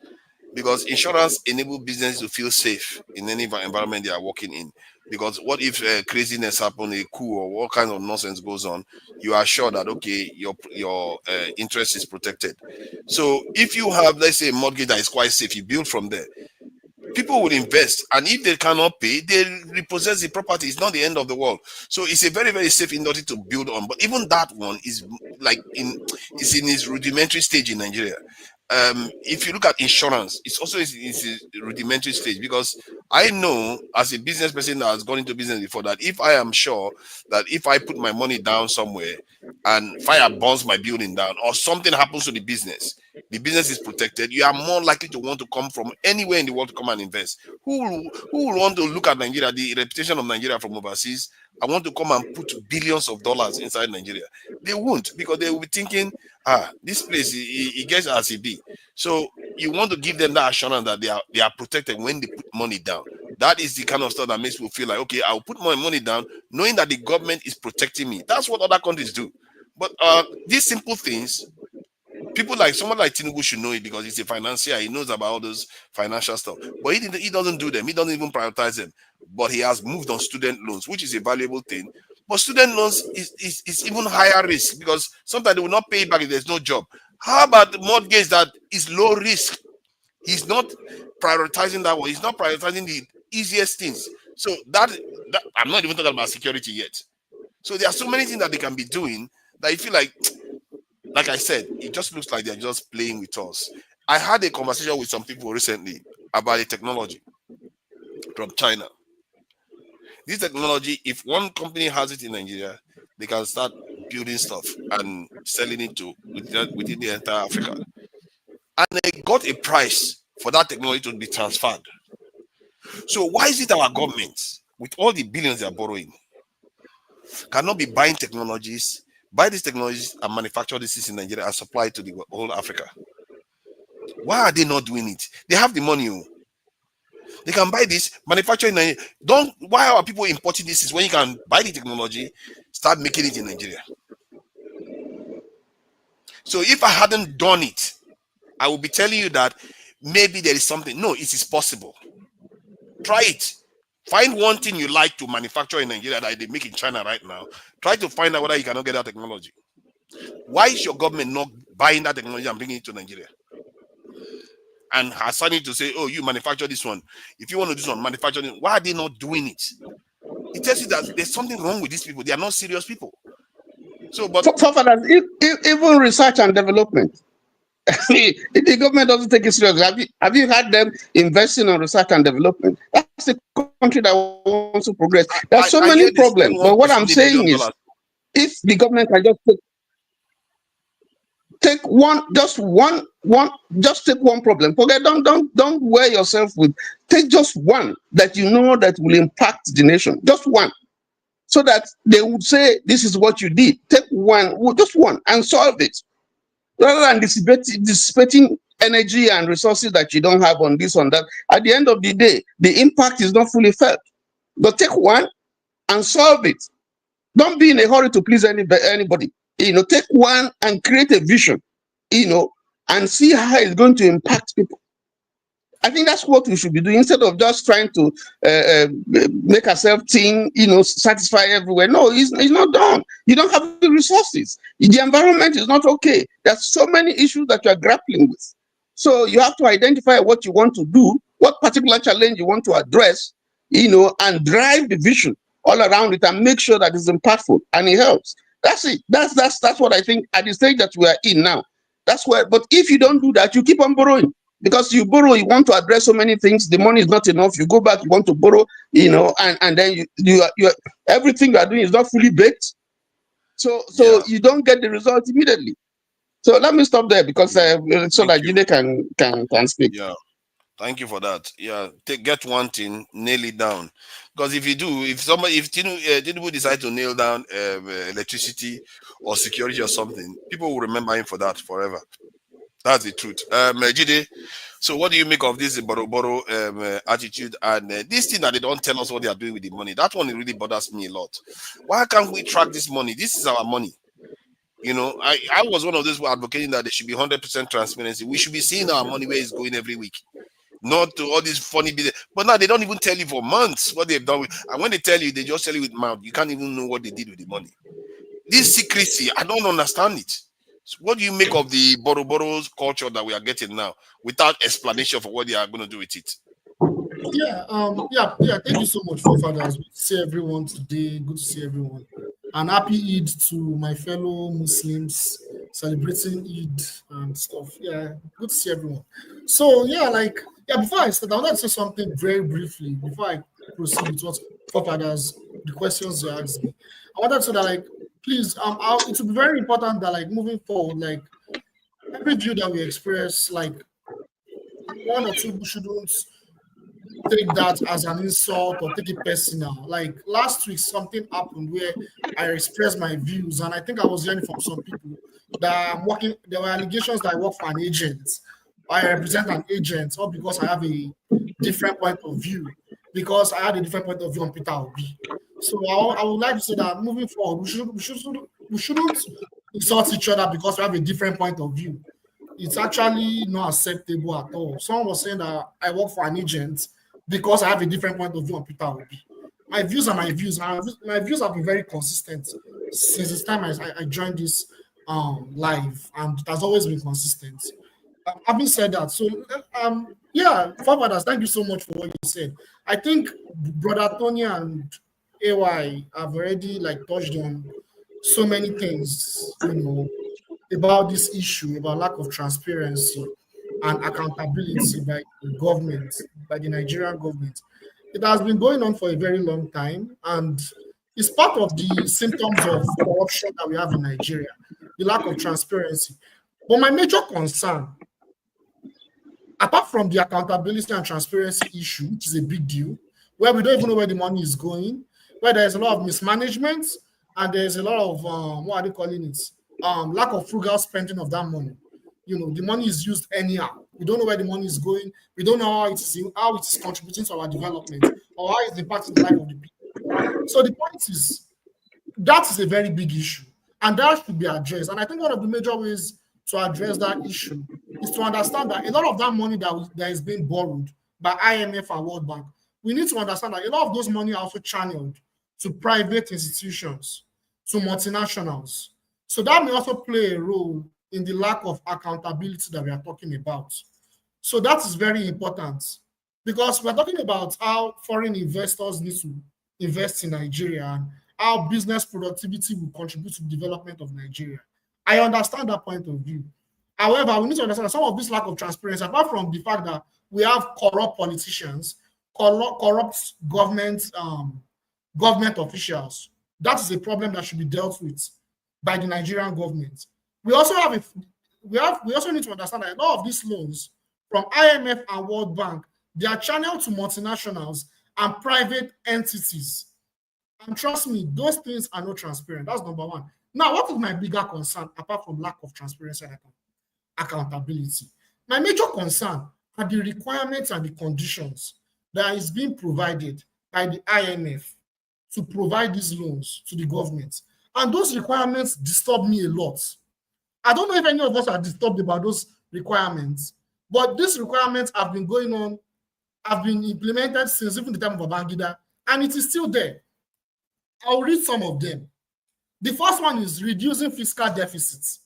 Because insurance enables businesses to feel safe in any environment they are working in. Because what if craziness happens, a coup or what kind of nonsense goes on, you are sure that, okay, your interest is protected. So if you have, let's say, a mortgage that is quite safe, you build from there, people will invest, and if they cannot pay, they repossess the property. It's not the end of the world. So it's a very, very safe industry to build on. But even that one is it's in its rudimentary stage in Nigeria. If you look at insurance, it's also it's a rudimentary stage, because I know as a business person that has gone into business before that if I am sure that if I put my money down somewhere and fire burns my building down or something happens to the business is protected, you are more likely to want to come from anywhere in the world to come and invest. Who will want to look at Nigeria, the reputation of Nigeria from overseas, I want to come and put billions of dollars inside Nigeria? They won't, because they will be thinking, this place, it gets as it be. So you want to give them that assurance that they are protected when they put money down. That is the kind of stuff that makes people feel like, okay, I'll put my money down knowing that the government is protecting me. That's what other countries do. But these simple things, people like someone like Tinubu should know it, because he's a financier. He knows about all those financial stuff. But he doesn't do them. He doesn't even prioritize them. But he has moved on student loans, which is a valuable thing. But student loans is even higher risk because sometimes they will not pay back if there's no job. How about the mortgage that is low risk? He's not prioritizing that one. He's not prioritizing the easiest things. So that I'm not even talking about security yet. So there are so many things that they can be doing that I feel like I said, it just looks like they're just playing with us. I had a conversation with some people recently about a technology from China. This technology, if one company has it in Nigeria, they can start building stuff and selling it to within the entire Africa. And they got a price for that technology to be transferred. So why is it our government, with all the billions they are borrowing, cannot be buying technologies, buy these technologies and manufacture this in Nigeria and supply it to the whole Africa? Why are they not doing it? They have the money. They can buy this, manufacture in Nigeria. Why are people importing this when you can buy the technology, start making it in Nigeria? So if I hadn't done it, I will be telling you that maybe there is something. No, it is possible. Try it. Find one thing you like to manufacture in Nigeria that they make in China right now. Try to find out whether you cannot get that technology. Why is your government not buying that technology and bringing it to Nigeria? And assigning to say, oh, you manufacture this one. If you want to do this one, manufacture it. Why are they not doing it? It tells you that there's something wrong with these people. They are not serious people. So, but even research and development, the government doesn't take it seriously. Have you had them investing on research and development? That's the country that wants to progress. There's so many problems. But what I'm saying is, if the government can just take just take one problem. Forget, don't wear yourself with. Take just one that you know that will impact the nation. Just one, so that they would say this is what you did. Take one, just one, and solve it, rather than dissipating energy and resources that you don't have on this, on that. At the end of the day, the impact is not fully felt. But take one and solve it. Don't be in a hurry to please anybody. Take one and create a vision, and see how it's going to impact people. I think that's what we should be doing instead of just trying to make ourselves think, satisfy everywhere. No, it's not done. You don't have the resources. The environment is not okay. There's so many issues that you are grappling with. So you have to identify what you want to do, what particular challenge you want to address, and drive the vision all around it and make sure that it's impactful and it helps. That's it. That's what I think at the stage that we are in now. That's where. But if you don't do that, you keep on borrowing. Because you borrow, you want to address so many things. The money is not enough. You go back, you want to borrow, and then you everything you are doing is not fully baked. So you don't get the result immediately. So let me stop there because so that Jide can speak. Yeah, thank you for that. Yeah, get one thing, nail it down. Because if Tinubu decides to nail down electricity or security or something, people will remember him for that forever. That's the truth. Jide, so what do you make of this borrow attitude and this thing that they don't tell us what they are doing with the money? That one really bothers me a lot. Why can't we track this money? This is our money. I was one of those who are advocating that there should be 100% transparency. We should be seeing our money where it's going every week, not to all these funny business. But now they don't even tell you for months what they've done with. And when they tell you, they just tell you with mouth. You can't even know what they did with the money. This secrecy, I don't understand it. So what do you make of the borrows culture that we are getting now, without explanation for what they are going to do with it? Yeah. Thank you so much, forefathers. Good to see everyone today. Good to see everyone. And happy Eid to my fellow Muslims celebrating Eid and stuff. Yeah, good to see everyone. So before I start, I wanted to say something very briefly before I proceed with what forefathers, the questions you asked me. I wanted to say that please, it will be very important that moving forward, every view that we express, one or two people shouldn't take that as an insult or take it personal. Last week, something happened where I expressed my views, and I think I was hearing from some people that there were allegations that I work for an agent, I represent an agent, or because I have a different point of view, because I had a different point of view on Peter Obi. So I would like to say that moving forward, we shouldn't insult each other because we have a different point of view. It's actually not acceptable at all. Someone was saying that I work for an agent because I have a different point of view on Peter Obi. My views are my views. My views have been very consistent since the time I joined this live, and it has always been consistent. Having said that, so yeah, forefathers, thank you so much for what you said. I think Brother Tony and AY have already like touched on so many things, you know, about this issue, about lack of transparency and accountability by the government, by the Nigerian government. It has been going on for a very long time, and it's part of the symptoms of corruption that we have in Nigeria, the lack of transparency. But my major concern, apart from the accountability and transparency issue, which is a big deal, where we don't even know where the money is going, where there's a lot of mismanagement, and there's a lot of, what are they calling it? Lack of frugal spending of that money. You know, the money is used anyhow. We don't know where the money is going. We don't know how it is contributing to our development or how it's impacting the life of the people. So the point is, that is a very big issue, and that should be addressed. And I think one of the major ways to address that issue is to understand that a lot of that money that is being borrowed by IMF and World Bank, we need to understand that a lot of those money are also channeled to private institutions, to multinationals. So that may also play a role in the lack of accountability that we are talking about. So that is very important, because we're talking about how foreign investors need to invest in Nigeria and how business productivity will contribute to the development of Nigeria. I understand that point of view. However, we need to understand that some of this lack of transparency, apart from the fact that we have corrupt politicians, corrupt government officials, that is a problem that should be dealt with by the Nigerian government. We also need to understand that a lot of these loans from IMF and World Bank, they are channeled to multinationals and private entities. And trust me, those things are not transparent. That's number one. Now, what is my bigger concern, apart from lack of transparency and accountability? My major concern are the requirements and the conditions that is being provided by the IMF to provide these loans to the government. And those requirements disturb me a lot. I don't know if any of us are disturbed about those requirements, but these requirements have been going on, have been implemented since even the time of Babangida, and it is still there. I'll read some of them. The first one is reducing fiscal deficits,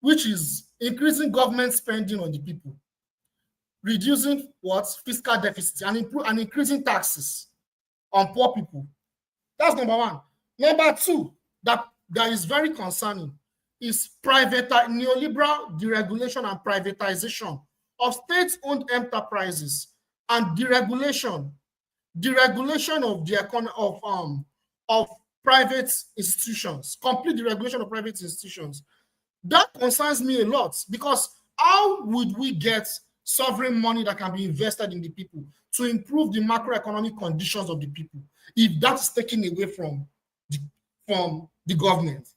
which is increasing government spending on the people. Reducing what? Fiscal deficits and increasing taxes on poor people. That's number one. Number two, that is very concerning, is neoliberal deregulation and privatization of state-owned enterprises and deregulation of the of private institutions, complete deregulation of private institutions. That concerns me a lot, because how would we get sovereign money that can be invested in the people to improve the macroeconomic conditions of the people if that's taken away from the government?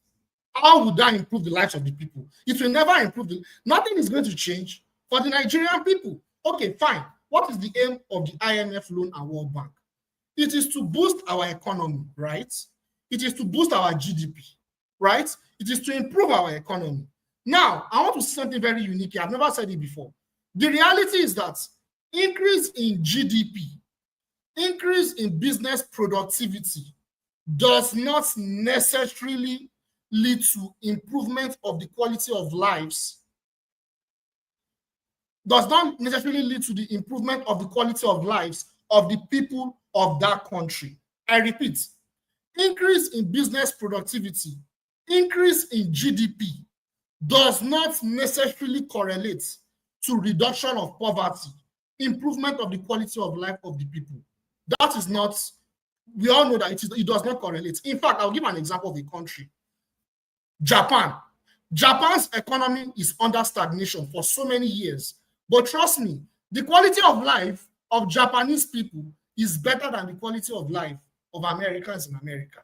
How would that improve the lives of the people? It will never improve. Nothing is going to change for the Nigerian people. Okay, fine. What is the aim of the IMF loan and World Bank? It is to boost our economy, right? It is to boost our GDP, right? It is to improve our economy. Now, I want to say something very unique here. I've never said it before. The reality is that increase in GDP, increase in business productivity does not necessarily lead to improvement of the quality of lives, does not necessarily lead to the improvement of the quality of lives of the people of that country. I repeat, increase in business productivity, increase in GDP does not necessarily correlate to reduction of poverty, improvement of the quality of life of the people. That is not, we all know that it does not correlate. In fact, I'll give an example of a country. Japan. Japan's economy is under stagnation for so many years. But trust me, the quality of life of Japanese people is better than the quality of life of Americans in America.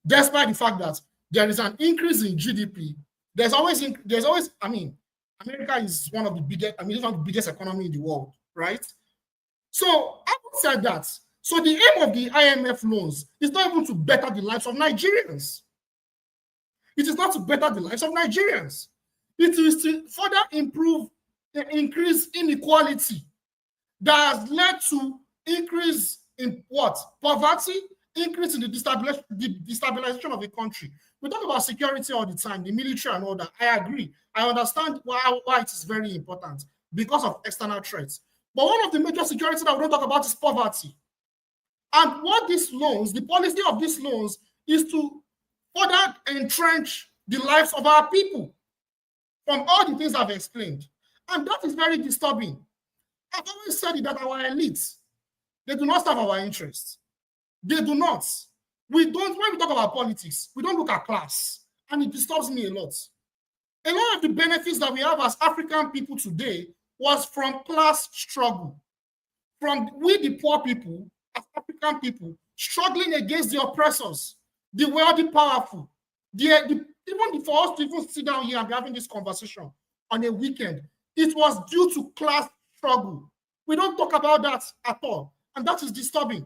Despite the fact that there is an increase in GDP, there's always, I mean, America is one of the biggest, it's one of the biggest economy in the world, right? So having said that, so the aim of the IMF loans is not even to better the lives of Nigerians. It is not to better the lives of Nigerians. It is to further increase inequality that has led to increase in what? Poverty, increase in the destabilization of the country. We talk about security all the time, the military and all that. I agree. I understand why it is very important because of external threats. But one of the major security that we don't talk about is poverty. And what these loans, the policy of these loans is to further entrench the lives of our people from all the things I've explained. And that is very disturbing. I've always said that our elites, they do not serve our interests. They do not. When we talk about politics, we don't look at class. And it disturbs me a lot. A lot of the benefits that we have as African people today was from class struggle. From we, the poor people, as African people, struggling against the oppressors, the wealthy, powerful. Even for us to even sit down here and be having this conversation on a weekend, it was due to class struggle. We don't talk about that at all. And that is disturbing.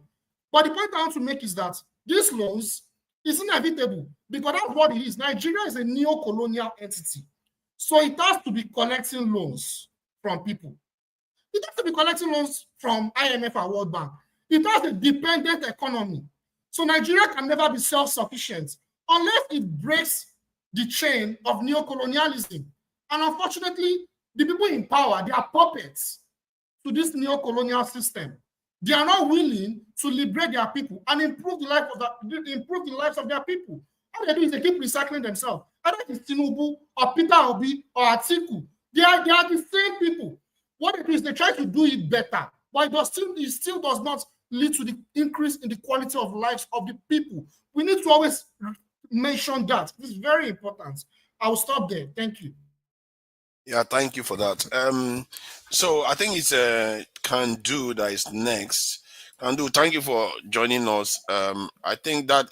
But the point I want to make is that these loans is inevitable because that's what it is. Nigeria is a neo-colonial entity. So it has to be collecting loans from people. It has to be collecting loans from IMF and World Bank. It has a dependent economy. So Nigeria can never be self-sufficient unless it breaks the chain of neo-colonialism. And unfortunately, the people in power, they are puppets to this neo-colonial system. They are not willing to liberate their people and improve the lives of their people. All they do is they keep recycling themselves. Whether it's Tinubu or Peter Obi or Atiku, they are the same people. What they do is they try to do it better, but it still does not lead to the increase in the quality of lives of the people. We need to always mention that. This is very important. I will stop there. Thank you. Yeah, thank you for that. So I think it's Kandu that is next. Kandu, thank you for joining us. I think that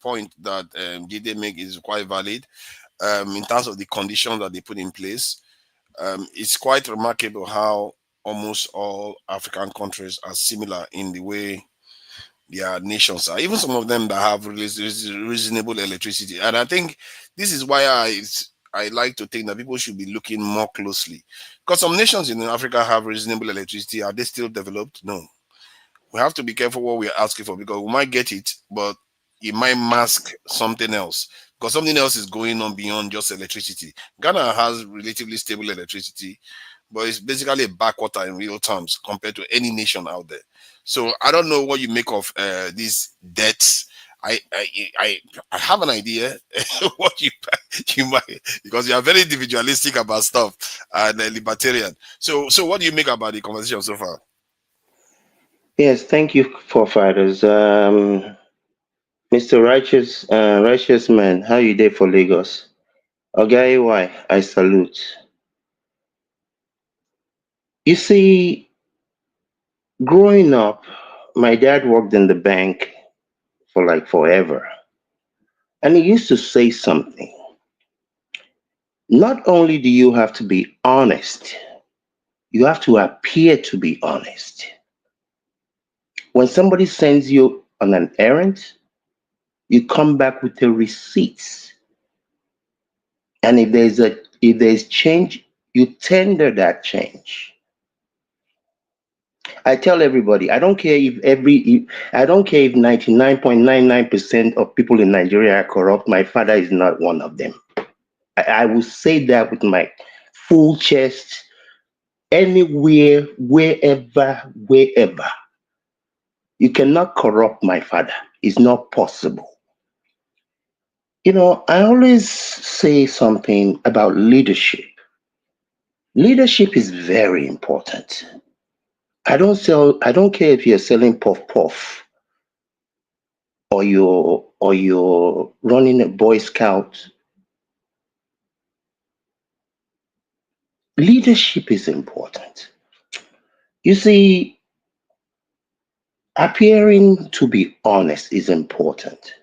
point that Gide make is quite valid in terms of the conditions that they put in place. It's quite remarkable how almost all African countries are similar in the way their nations are. Even some of them that have reasonable electricity. And I think this is why I like to think that people should be looking more closely. Because some nations in Africa have reasonable electricity. Are they still developed? No. We have to be careful what we're asking for because we might get it, but it might mask something else. Because something else is going on beyond just electricity. Ghana has relatively stable electricity, but it's basically a backwater in real terms compared to any nation out there. So I don't know what you make of these debts. I have an idea what you might, because you are very individualistic about stuff and libertarian. So what do you make about the conversation so far? Yes, thank you, forefathers. Mr. Righteous Man, how you there for Lagos? Okay, why? I salute. You see, growing up, my dad worked in the bank for like forever. And he used to say something. Not only do you have to be honest, you have to appear to be honest. When somebody sends you on an errand, you come back with the receipts. And if there's change, you tender that change. I tell everybody, I don't care if 99.99% of people in Nigeria are corrupt. My father is not one of them. I will say that with my full chest, anywhere, wherever. You cannot corrupt my father. It's not possible. You know, I always say something about leadership. Leadership is very important. I don't care if you're selling puff puff or you're running a Boy Scout. Leadership is important. You see, appearing to be honest is important.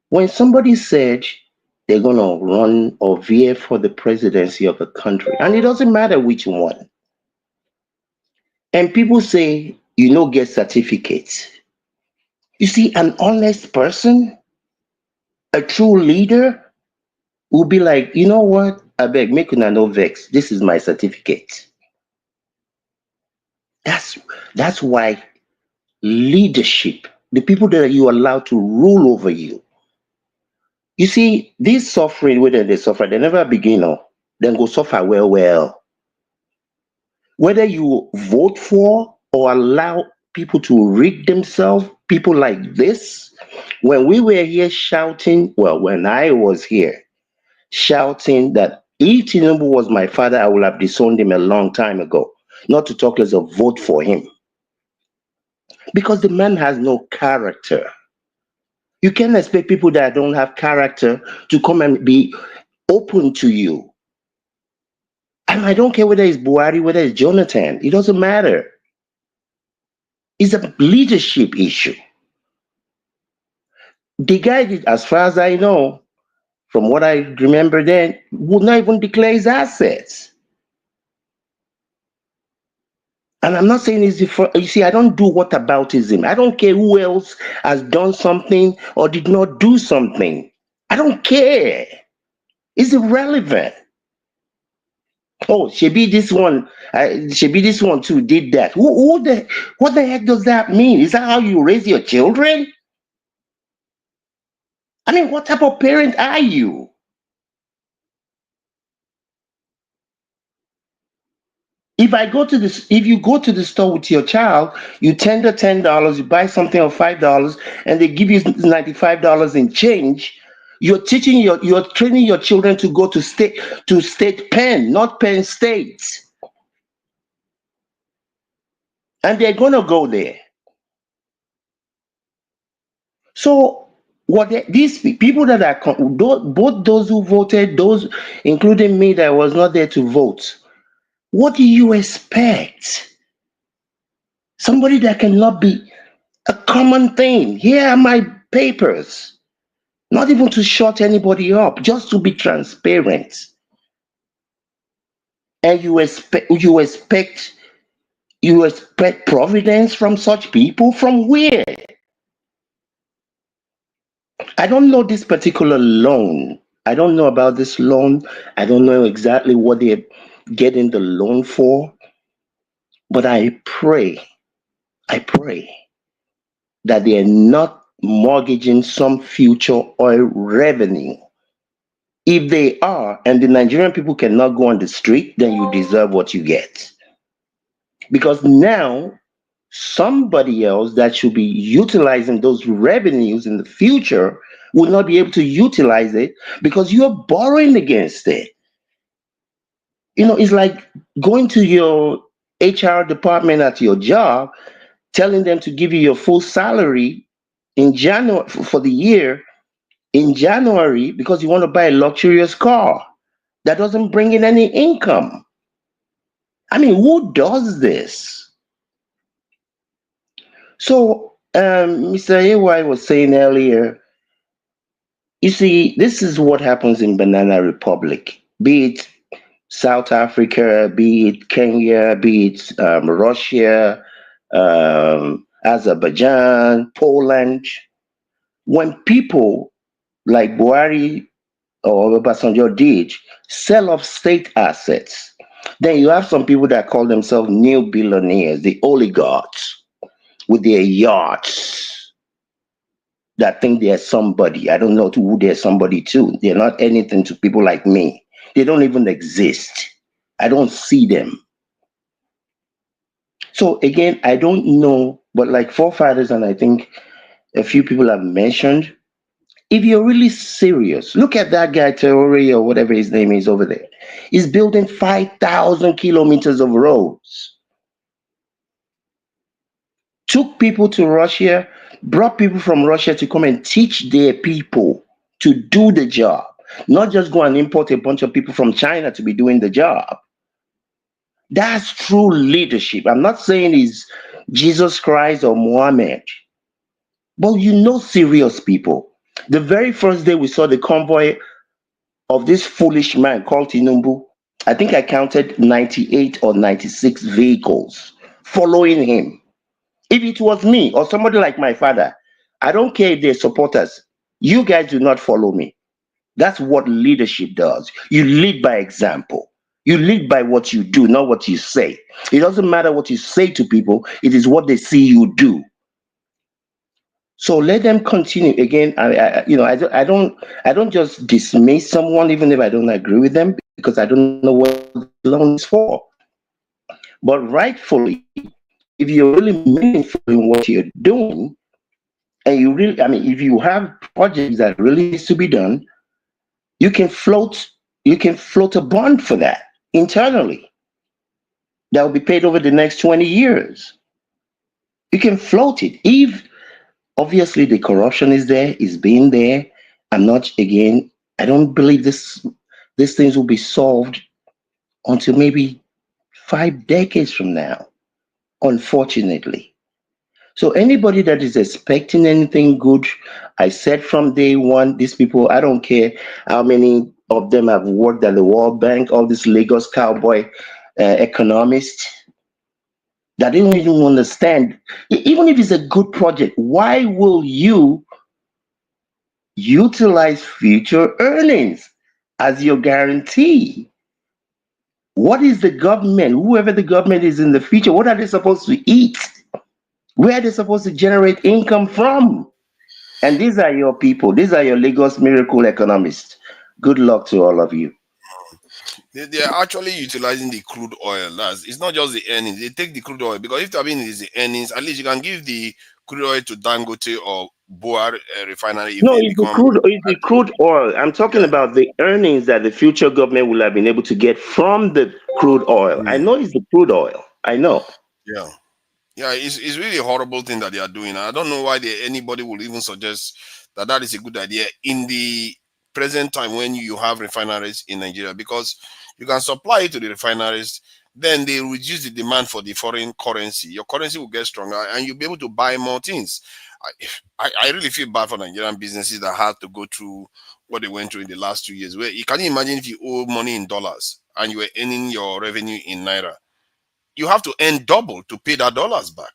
When somebody said they're going to run or veer for the presidency of a country, and it doesn't matter which one, and people say, get certificates. You see, an honest person, a true leader, will be like, you know what? I beg, make una no vex. This is my certificate. That's why leadership, the people that you allow to rule over you. You see, this suffering, whether they suffer, they never begin, then go suffer well. Whether you vote for or allow people to rig themselves, people like this, when we were here shouting, well, when I was here shouting that if Tinubu was my father, I would have disowned him a long time ago, not to talk less of vote for him. Because the man has no character. You can't expect people that don't have character to come and be open to you. And I don't care whether it's Buhari, whether it's Jonathan, it doesn't matter. It's a leadership issue. The guy, as far as I know, from what I remember then, would not even declare his assets. And I'm not saying it's you see, I don't do whataboutism. I don't care who else has done something or did not do something. I don't care. It's irrelevant. Oh, Shebi this one too did that. What the heck does that mean? Is that how you raise your children? I mean, what type of parent are you? If you go to the store with your child, you tender $10, you buy something of $5, and they give you $95 in change. You're training your children to go to state Penn, not Penn State. And they're gonna go there. So these people that are both those who voted, those including me that was not there to vote, what do you expect? Somebody that cannot be a common thing. Here are my papers. Not even to shut anybody up, just to be transparent. And you expect providence from such people? From where? I don't know this particular loan. I don't know about this loan. I don't know exactly what they're getting the loan for. But I pray that they are not mortgaging some future oil revenue. If they are, and the Nigerian people cannot go on the street, then you deserve what you get. Because now, somebody else that should be utilizing those revenues in the future will not be able to utilize it because you're borrowing against it. You know, it's like going to your HR department at your job, telling them to give you your full salary in January for the year in January because you want to buy a luxurious car that doesn't bring in any income. I mean, who does this? So, Mr. AY was saying earlier, you see, this is what happens in Banana Republic, be it South Africa, be it Kenya, be it Russia, Azerbaijan, Poland. When people like Buhari or Obasanjo did sell off state assets, then you have some people that call themselves new billionaires, the oligarchs, with their yachts that think they're somebody. I don't know who they're somebody to. They're not anything to people like me. They don't even exist. I don't see them. So again, I don't know, but like forefathers, and I think a few people have mentioned, if you're really serious, look at that guy, Terori, or whatever his name is over there. He's building 5,000 kilometers of roads. Took people to Russia, brought people from Russia to come and teach their people to do the job, not just go and import a bunch of people from China to be doing the job. That's true leadership. I'm not saying he's Jesus Christ or Muhammad, but you know serious people. The very first day we saw the convoy of this foolish man called Tinubu, I think I counted 98 or 96 vehicles following him. If it was me or somebody like my father, I don't care if they're supporters. You guys do not follow me. That's what leadership does. You lead by example. You lead by what you do, not what you say. It doesn't matter what you say to people. It is what they see you do. So let them continue. Again, I don't just dismiss someone even if I don't agree with them because I don't know what the loan is for. But rightfully, if you're really meaningful in what you're doing, and you really, I mean, if you have projects that really needs to be done, you can float, you can float a bond for that internally. That will be paid over the next 20 years. You can float it. If obviously the corruption is there, is being there. I'm not again, I don't believe these things will be solved until maybe 5 decades from now, unfortunately. So anybody that is expecting anything good, I said from day one, these people, I don't care how many of them have worked at the World Bank, all these Lagos cowboy economists, that they don't even understand. Even if it's a good project, why will you utilize future earnings as your guarantee? What is the government, whoever the government is in the future, what are they supposed to eat? Where are they supposed to generate income from? And these are your people. These are your Lagos miracle economists. Good luck to all of you. They are actually utilizing the crude oil. It's not just the earnings. They take the crude oil because if the is the earnings, at least you can give the crude oil to Dangote or Boer refinery if No, they it's become. the crude oil. I'm talking about the earnings that the future government will have been able to get from the crude oil. I know it's the crude oil. I know. Yeah. Yeah, it's really a horrible thing that they are doing. I don't know why anybody would even suggest that is a good idea in the present time when you have refineries in Nigeria, because you can supply it to the refineries, then they reduce the demand for the foreign currency. Your currency will get stronger and you'll be able to buy more things. I really feel bad for Nigerian businesses that had to go through what they went through in the last 2 years. Where you can imagine if you owe money in dollars and you were earning your revenue in naira, you have to earn double to pay that dollars back.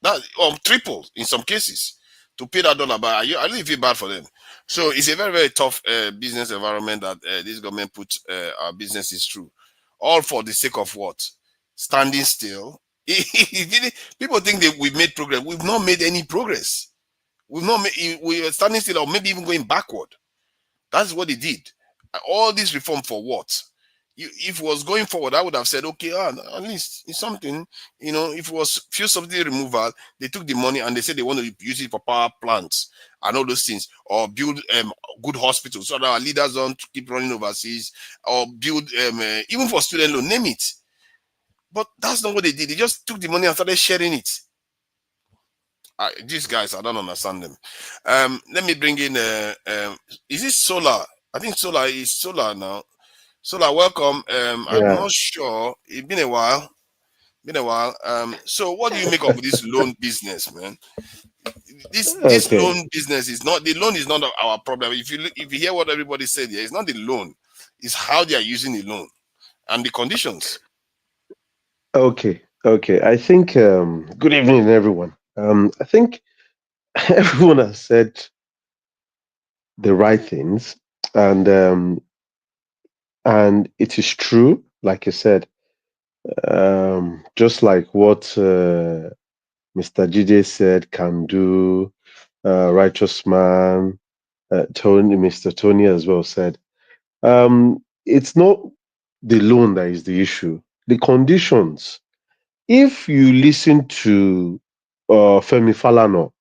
That or triple in some cases to pay that dollar back. I really feel bad for them. So it's a very, very tough business environment that this government puts our businesses through. All for the sake of what? Standing still. People think that we've made progress. We've not made any progress. We've not made, we are standing still or maybe even going backward. That's what they did. All this reform for what? If it was going forward, I would have said, okay, at least it's something, if it was fuel subsidy removal, they took the money and they said they want to use it for power plants and all those things, or build good hospitals so that our leaders don't keep running overseas, or build, even for student loan, name it. But that's not what they did. They just took the money and started sharing it. These guys, I don't understand them. Let me bring in, is this Solar? I think Solar is Solar now. Solar, welcome. I'm not sure. It's been a while. So what do you make of this loan business, man? This loan business is not, the loan is not our problem. If you hear what everybody said here, it's not the loan. It's how they are using the loan and the conditions. Okay. I think good evening, everyone. I think everyone has said the right things, and it is true, like you said, just like what Mr. GJ said, can do, righteous man, Mr. Tony as well said. It's not the loan that is the issue, the conditions. If you listen to Femi Falana,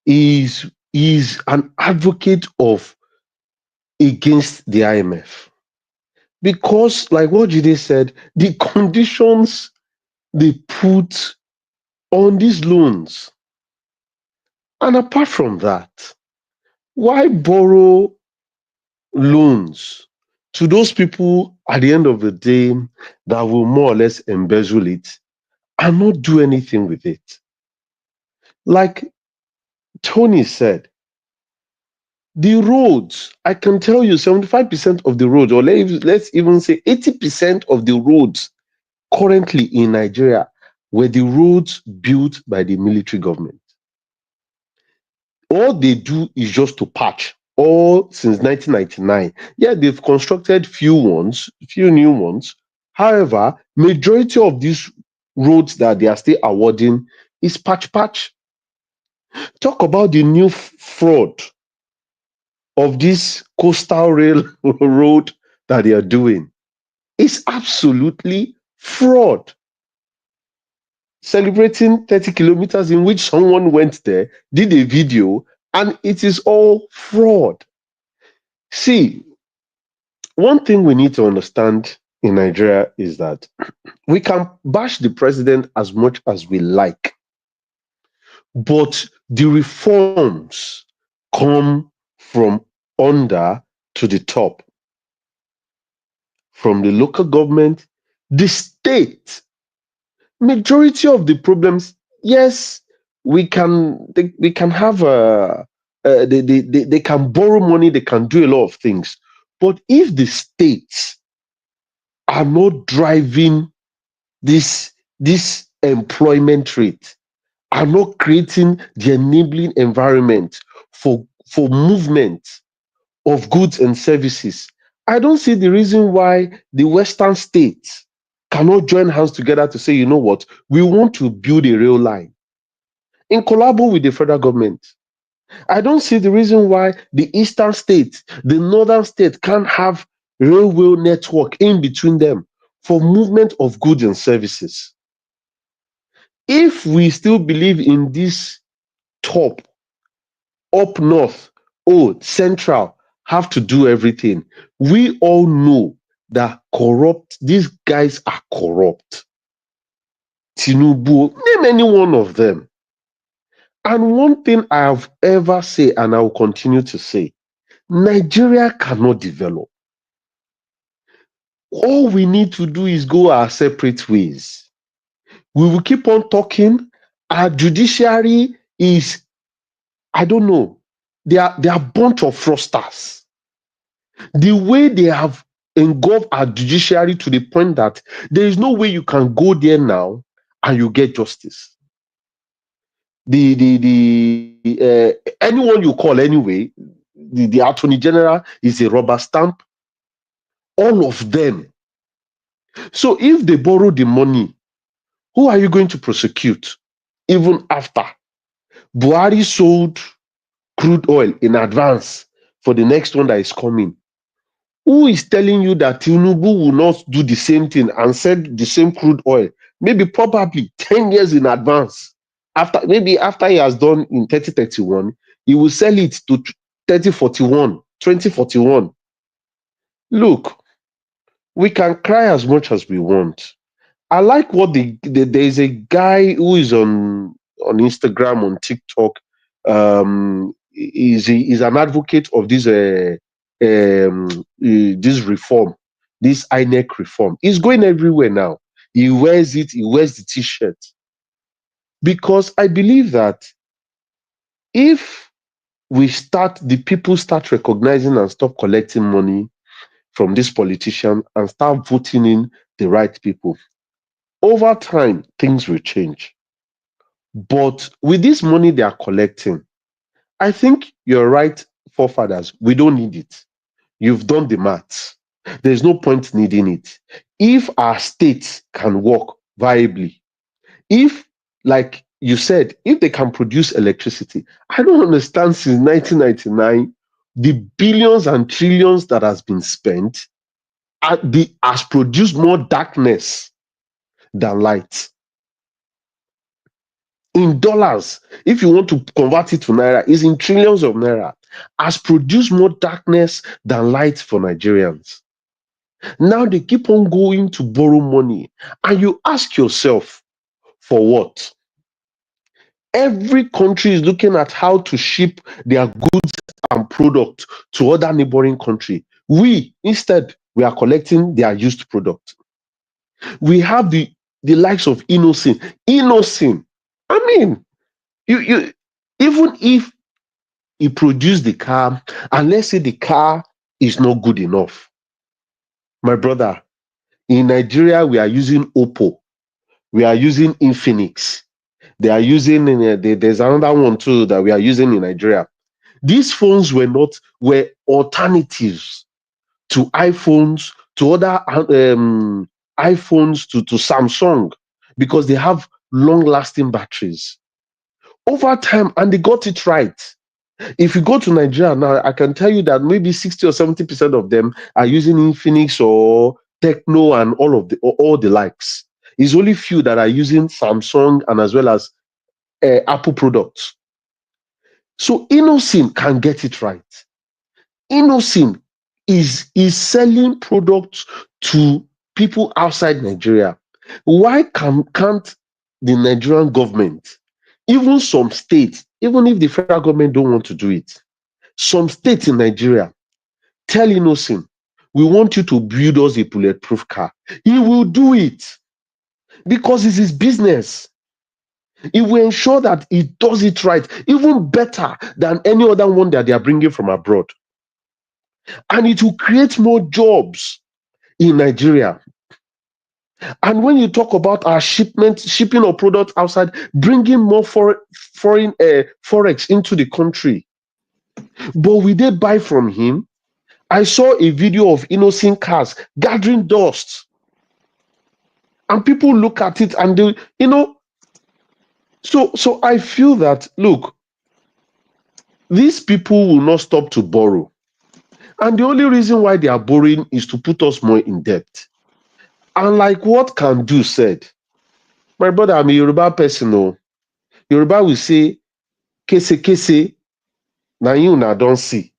is an advocate of against the IMF because, like what Jide said, the conditions they put on these loans, and apart from that, why borrow loans to those people at the end of the day that will more or less embezzle it and not do anything with it? Like Tony said, the roads, I can tell you 75% of the roads, or let's even say 80% of the roads currently in Nigeria were the roads built by the military government. All they do is just to patch, all since 1999. Yeah, they've constructed few new ones. However, majority of these roads that they are still awarding is patch. Talk about the new fraud of this coastal rail road that they are doing. It's absolutely fraud. Celebrating 30 kilometers in which someone went there, did a video, and it is all fraud. See, one thing we need to understand in Nigeria is that we can bash the president as much as we like, but the reforms come from under to the top, from the local government, the state. Majority of the problems, yes, we can have they can borrow money, they can do a lot of things, but if the states are not driving this employment rate, are not creating the enabling environment for movement of goods and services, I don't see the reason why the Western states cannot join hands together to say, you know what, we want to build a rail line in collaboration with the federal government. I don't see the reason why the eastern states, the northern states can't have railway network in between them for movement of goods and services. If we still believe in this top, up north, central have to do everything, we all know that these guys are corrupt. Tinubu, name any one of them. And one thing I have ever said, and I will continue to say, Nigeria cannot develop. All we need to do is go our separate ways. We will keep on talking. Our judiciary is, I don't know, they are a bunch of fraudsters. The way they have engulfed our judiciary to the point that there is no way you can go there now and you get justice. Anyone you call anyway, the attorney general is a rubber stamp. All of them. So if they borrow the money, who are you going to prosecute? Even after Buhari sold crude oil in advance for the next one that is coming. Who is telling you that Tinubu will not do the same thing and sell the same crude oil, maybe probably 10 years in advance? After he has done in 2031, he will sell it to 2041. Look, we can cry as much as we want. I like what there is a guy who is on Instagram, on TikTok. Is an advocate of this reform, this INEC reform. He's going everywhere now. He wears it. He wears the T-shirt because I believe that if the people start recognizing and stop collecting money from this politician and start voting in the right people, over time, things will change. But with this money they are collecting, I think you're right, forefathers. We don't need it. You've done the maths. There's no point needing it. If our states can work viably, if, like you said, if they can produce electricity, I don't understand since 1999, the billions and trillions that has been spent has produced more darkness than light. In dollars, if you want to convert it to naira, is in trillions of naira, has produced more darkness than light for Nigerians. Now they keep on going to borrow money, and you ask yourself, for what? Every country is looking at how to ship their goods and products to other neighboring countries. Instead, we are collecting their used product. We have the likes of Innocent. I mean, you even if he produced the car, and let's say the car is not good enough, my brother, in Nigeria we are using Oppo, we are using Infinix, they are using there's another one too that we are using in Nigeria. These phones were alternatives to iPhones, to other iPhones, to Samsung, because they have long-lasting batteries. over time, and they got it right. If you go to Nigeria now, I can tell you that maybe 60 or 70% of them are using Infinix or Techno and all the likes. It's only few that are using Samsung and as well as Apple products. So Innocent can get it right. Innocent is selling products to people outside Nigeria. Why can't the Nigerian government, even some states, even if the federal government don't want to do it, some states in Nigeria tell Innocent, we want you to build us a bulletproof car. He will do it because it's his business. He will ensure that he does it right, even better than any other one that they are bringing from abroad. And it will create more jobs in Nigeria. And when you talk about our shipping of products outside, bringing more foreign forex into the country, but we did buy from him. I saw a video of Innocent cars gathering dust, and people look at it and they, so I feel that, look, these people will not stop to borrow, and the only reason why they are borrowing is to put us more in debt. And like what Kandu said, my brother, I'm a Yoruba person. Oh, Yoruba will say, "Kese kese, na you na don't see,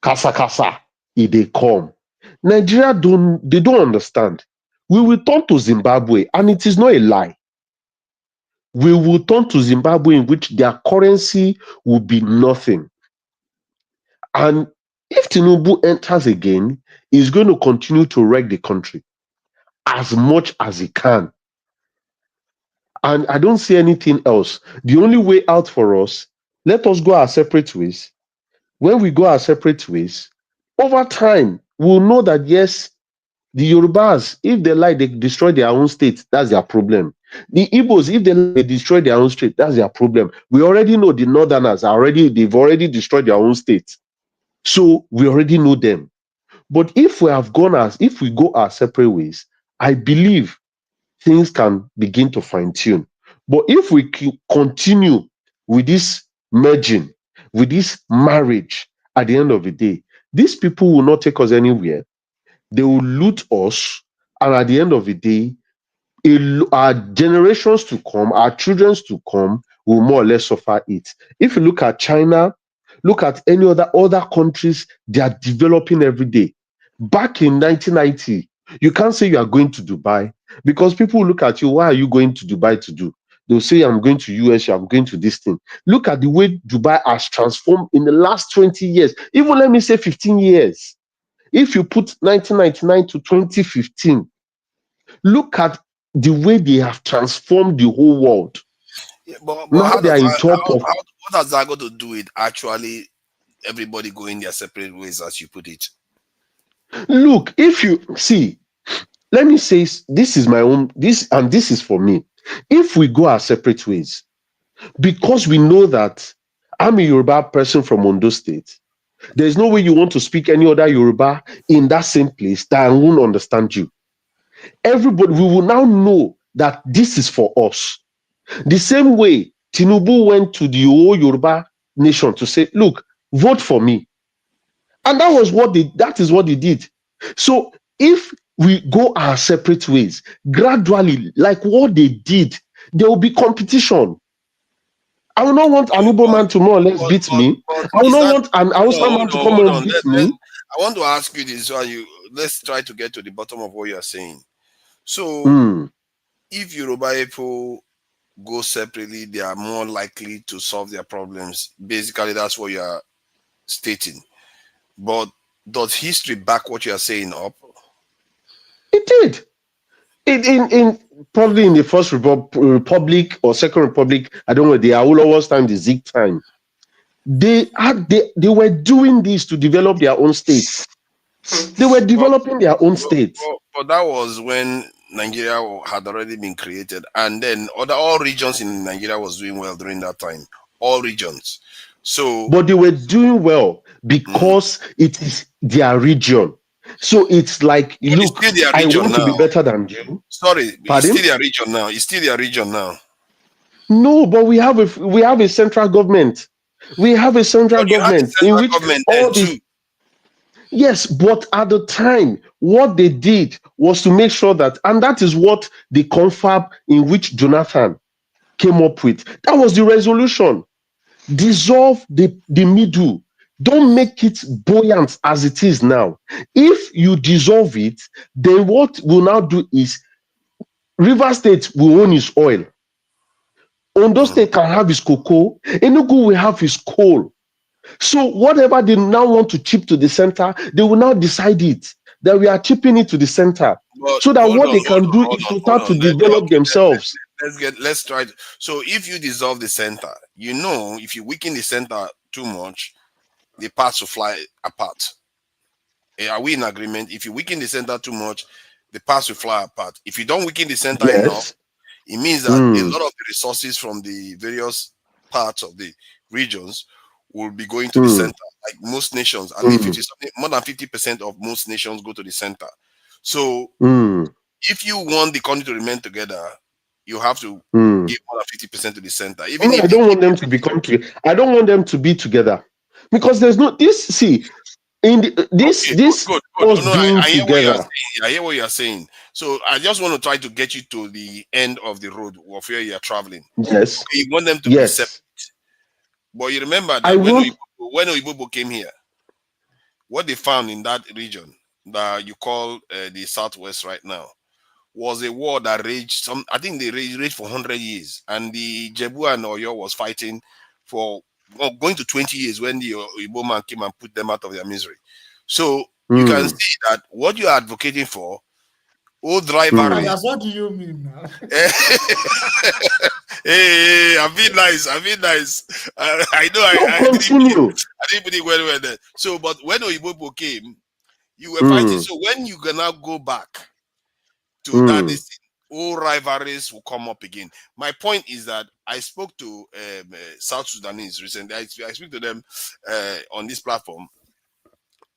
kasa kasa, they come." Nigeria don't understand. We will turn to Zimbabwe, and it is not a lie. We will turn to Zimbabwe, in which their currency will be nothing. And if Tinubu enters again, he's going to continue to wreck the country as much as he can. And I don't see anything else. The only way out for us, let us go our separate ways. When we go our separate ways, over time, we'll know that yes, the Yorubas, if they like, they destroy their own state, that's their problem. The Igbos, if they destroy their own state, that's their problem. We already know the Northerners they've already destroyed their own state. So we already know them. But if we go our separate ways, I believe things can begin to fine-tune. But if we continue with this merging, with this marriage, at the end of the day, these people will not take us anywhere. They will loot us, and at the end of the day, our generations to come, our children to come, will more or less suffer it. If you look at China, look at any other countries, they are developing every day. Back in 1990, you can't say you are going to Dubai because people look at you, why are you going to Dubai to do? They'll say, I'm going to US, I'm going to this thing. Look at the way Dubai has transformed in the last 20 years, even let me say 15 years. If you put 1999 to 2015, look at the way they have transformed the whole world. Yeah, but Now they are in top of. what has that got to do with actually everybody going their separate ways, as you put it? Look, if you see, let me say this is my own, this is for me. If we go our separate ways, because we know that I'm a Yoruba person from Ondo State, there's no way you want to speak any other Yoruba in that same place that I won't understand you. Everybody, we will now know that this is for us. The same way Tinubu went to the whole Yoruba nation to say, look, vote for me. And that is what they did. So if we go our separate ways, gradually, like what they did, there will be competition. I will not want an Igbo man to more or less beat me. I will not want an Hausa man to come and beat me. I want to ask you this, so let's try to get to the bottom of what you are saying. So if Yoruba people go separately, they are more likely to solve their problems. Basically, that's what you are stating. But does history back what you are saying up? It did. In probably in the First Republic or Second Republic, I don't know, the Awolowo's time, the Zeke time, they were doing this to develop their own states. They were developing their own states. But that was when Nigeria had already been created, and then all regions in Nigeria was doing well during that time. All regions. So, but they were doing well because it is their region. So it's like, look, I want to be better than you. Sorry, Pardon? it's still their region now. It's still their region now. No, but we have a central government. We have a central But you have the government in central which government all then these too. yes, but at the time, what they did was to make sure that, and that is what the confab in which Jonathan came up with. That was the resolution. Dissolve the middle. Don't make it buoyant as it is now. If you dissolve it, then what we'll now do is River State will own his oil. Ondo State can have his cocoa. Enugu will have his coal. So whatever they now want to chip to the center, they will now decide it that we are chipping it to the center, But so that hold what on, they can do is to start to develop themselves. Let's try. So if you dissolve the center, you know, if you weaken the center too much, the parts will fly apart. Are we in agreement? If you weaken the center too much, the parts will fly apart. If you don't weaken the center enough, it means that a lot of the resources from the various parts of the regions will be going to the center. Like most nations, at least more than 50% of most nations go to the center. So if you want the country to remain together, you have to give more than 50% to the center. Even if I don't want them to become together. I don't want them to be together, because there's no this. See, in the, this good. us No, being I hear what you're together. saying. I hear what you're saying. So I just want to try to get you to the end of the road of where you're traveling. Yes. Okay, you want them to be separate. But you remember that when Oyibobo came here, what they found in that region that you call the Southwest right now was a war that raged I think they raged for 100 years. And the Jebu and Oyo was fighting for going to 20 years when the Igbo man came and put them out of their misery. So you can see that what you are advocating for, old rivalry. That's what do you mean now? Hey, I've been nice. I know I didn't put it well there. So, but when Oyibobo came, you were fighting. So when you can now go back to that, all rivalries will come up again. My point is that I spoke to South Sudanese recently. I speak to them on this platform.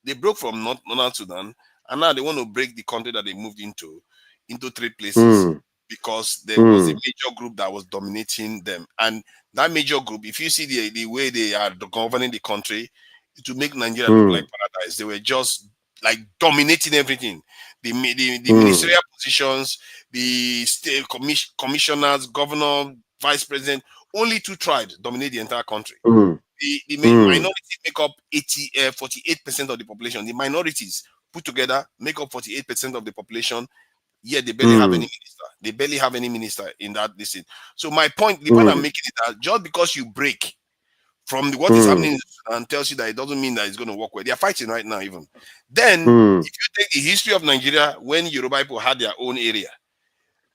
They broke from Northern Sudan, and now they want to break the country that they moved into 3 places because there was a major group that was dominating them. And that major group, if you see the way they are governing the country, to make Nigeria look like paradise, they were just like dominating everything. The ministerial positions, the state commissioners, governor, vice president, only 2 tribes dominate the entire country. The minorities make up 48% of the population. The minorities put together make up 48% of the population. Yet they barely have any minister. They barely have any minister in that district. So my point, the point I'm making is that just because you break from what is happening and tells you that it doesn't mean that it's going to work well. They are fighting right now even. Then if you take the history of Nigeria, when Yoruba people had their own area,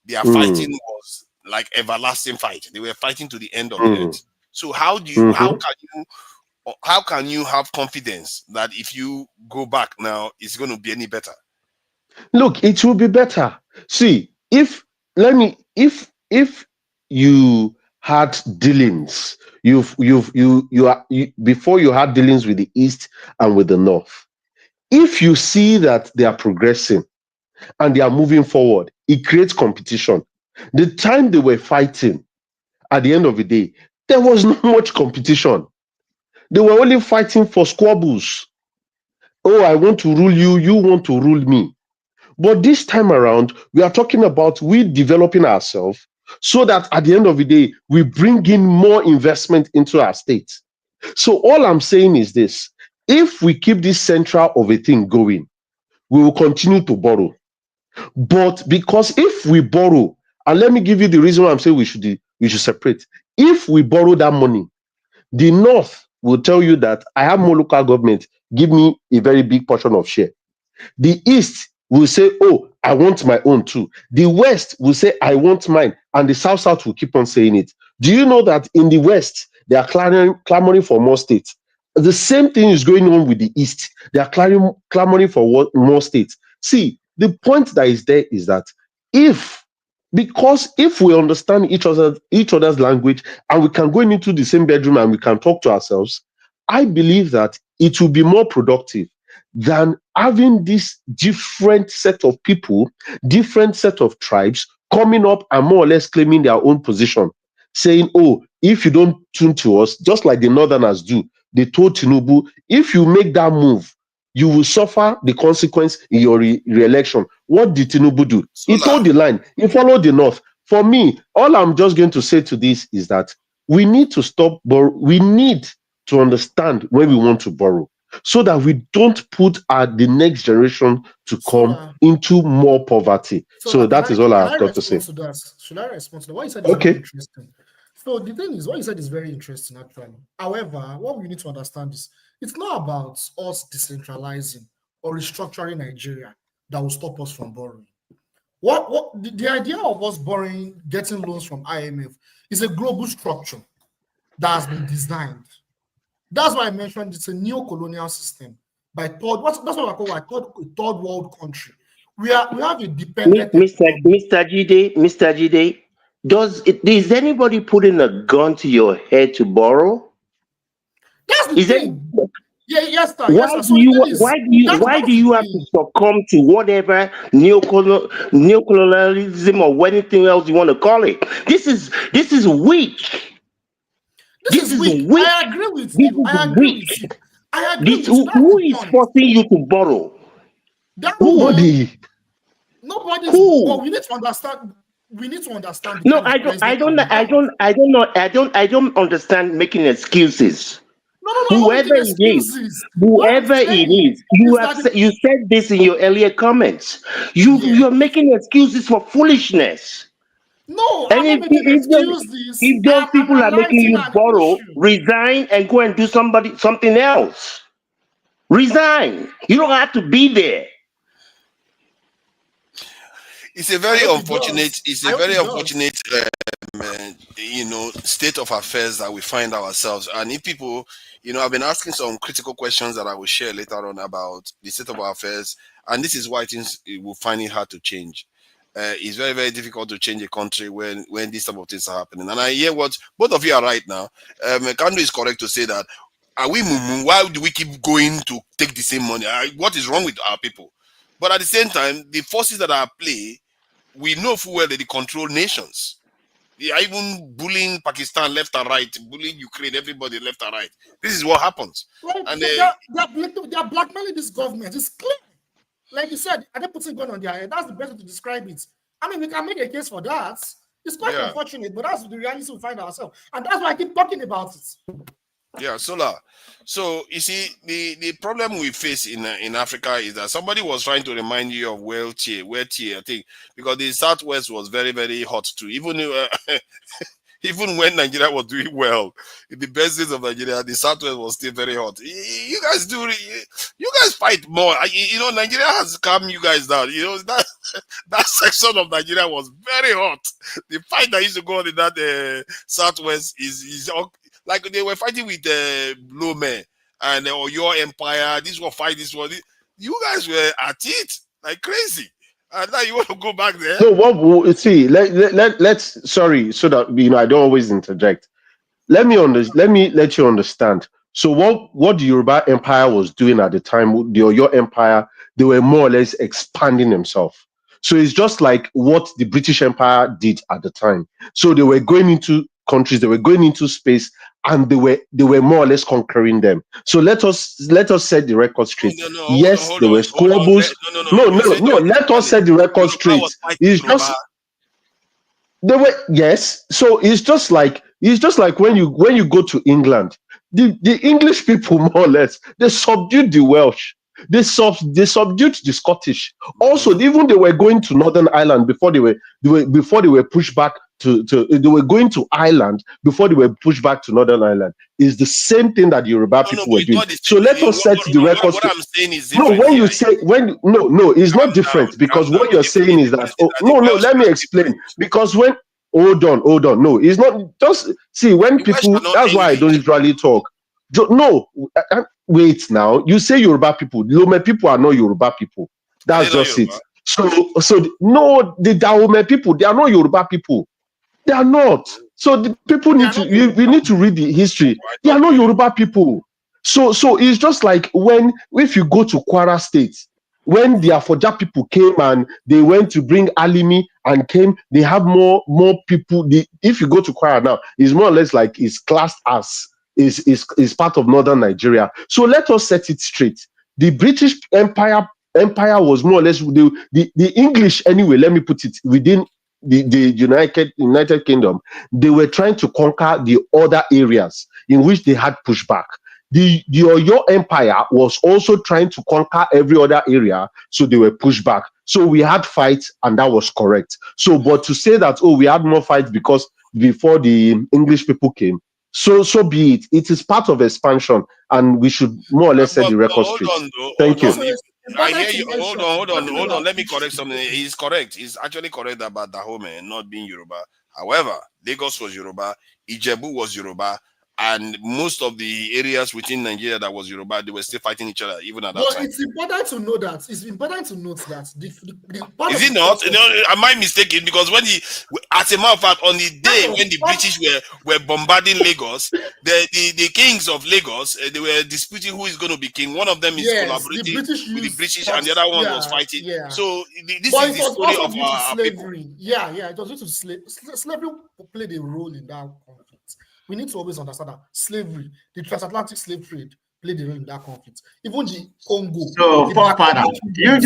their fighting was like everlasting fight. They were fighting to the end of the earth. So how can you have confidence that if you go back now, it's going to be any better? Look, it will be better. See, if you had dealings, before you had dealings with the East and with the North, if you see that they are progressing and they are moving forward, it creates competition. The time they were fighting, at the end of the day, there was not much competition. They were only fighting for squabbles. Oh, I want to rule you, you want to rule me. But this time around, we are talking about we developing ourselves so that at the end of the day, we bring in more investment into our state. So all I'm saying is this: if we keep this central of a thing going, we will continue to borrow. But because if we borrow, and let me give you the reason why I'm saying we should separate. If we borrow that money, the North will tell you that I have more local government, give me a very big portion of share. The East will say, oh, I want my own too. The West will say, I want mine. And the South will keep on saying it. Do you know that in the West, they are clamoring for more states? The same thing is going on with the East. They are clamoring for more states. See, the point that is there is that if we understand each other's language and we can go into the same bedroom and we can talk to ourselves, I believe that it will be more productive than having this different set of people, different set of tribes coming up and more or less claiming their own position. saying, oh, if you don't tune to us, just like the Northerners do, they told Tinubu, if you make that move, you will suffer the consequence in your re-election. What did Tinubu do? He told the line. He followed the North. For me, all I'm just going to say to this is that we need to stop we need to understand when we want to borrow, so that we don't put the next generation to come into more poverty. So that is all I have got to say. Should I respond to that? What you said is very interesting. So the thing is, what you said is very interesting, actually. However, what we need to understand is it's not about us decentralizing or restructuring Nigeria that will stop us from borrowing. The idea of us borrowing, getting loans from IMF is a global structure that has been designed. That's why I mentioned it's a neo-colonial system by that's what I call a third world country. We have a dependent. Mr. Jide, is anybody putting a gun to your head to borrow? That's the thing. Yes, sir. Why do you have to succumb to whatever neocolonialism or anything else you want to call it? This is weak. This is weak. I agree with you. Who is forcing you to borrow? Nobody. Well, we need to understand. No, I don't understand making excuses. Whoever it is, you said this in your earlier comments. You're making excuses for foolishness. No, and if those people are making you borrow, resign and go and do something else. Resign. You don't have to be there. It's a very unfortunate. State of affairs that we find ourselves. And if people, I've been asking some critical questions that I will share later on about the state of our affairs, and this is why things will find it hard to change. It's very, very difficult to change a country when these type of things are happening. And I hear what both of you are right now. Kandu is correct to say that. Why do we keep going to take the same money? What is wrong with our people? But at the same time, the forces that are at play, we know full well that they control nations. They are even bullying Pakistan left and right, bullying Ukraine, everybody left and right. This is what happens. Well, and they are blackmailing this government. It's clear. Like you said, are they putting gun on their head? That's the best way to describe it. I mean, we can make a case for that. It's quite unfortunate, but that's the reality we find ourselves. And that's why I keep talking about it. Yeah, Solar. So you see, the problem we face in Africa is that somebody was trying to remind you of where I think, because the Southwest was very, very hot too. Even when Nigeria was doing well, in the best days of Nigeria, the Southwest was still very hot. You guys fight more. Nigeria has calmed you guys down. That section of Nigeria was very hot. The fight that used to go on in that Southwest is like they were fighting with Lome and your empire. This one fight this one. You guys were at it like crazy. And now you want to go back there? No, let's sorry, so that I don't always interject. Let me let you understand. So what the Yoruba Empire was doing at the time, the Oyo Empire, they were more or less expanding themselves. So it's just like what the British Empire did at the time. So they were going into countries, they were going into space, and they were more or less conquering them. So let us set the record straight. Yes, there were squabbles. No. Let us set the record straight. It's just yes. So it's just like when you go to England, the English people more or less they subdued the Welsh. They subdued the Scottish. Also, even they were going to Northern Ireland before they were pushed back they were going to Ireland before they were pushed back to Northern Ireland. It's the same thing that the Yoruba people were doing. So let us set the record straight. I'm saying is it's not different, because what you're saying is that let me explain. Because when hold on, no, it's not just see when people. That's why I don't usually talk. Wait now. You say Yoruba people. Lome people are not Yoruba people. That's just it. So no, the Dahome people, they are not Yoruba people. They are not. So the people need to. We need to read the history. They are not Yoruba people. So it's just like if you go to Kwara State, when the Afoja people came and they went to bring Alimi and came, they have more people. If you go to Kwara now, it's more or less like it's classed as is part of northern Nigeria. So let us set it straight. The British Empire was more or less the English anyway. Let me put it within the United Kingdom. They were trying to conquer the other areas in which they had pushback. The Oyo Empire was also trying to conquer every other area, so they were pushed back. So we had fights, and that was correct. So, but to say that we had more fights because before the English people came, so be it. It is part of expansion, and we should more or less set the record straight. Thank you. I hear you. Hold on. Let me correct something. He's correct. He's actually correct about Dahomey not being Yoruba. However, Lagos was Yoruba, Ijebu was Yoruba, and most of the areas within Nigeria that was Yoruba, they were still fighting each other even at that time. It's important to know that. It's important to note that. Is it not? Am I mistaken? Because as a matter of fact, on the day when the British were bombarding Lagos, the kings of Lagos, they were disputing who is going to be king. One of them is collaborating with the British, and the other one was fighting. Yeah. So this is the story of our people. Yeah, it was due to slavery played a role in that conflict. We need to always understand that slavery, the transatlantic slave trade, played a role in that conflict. Even the Congo. So, forefather, you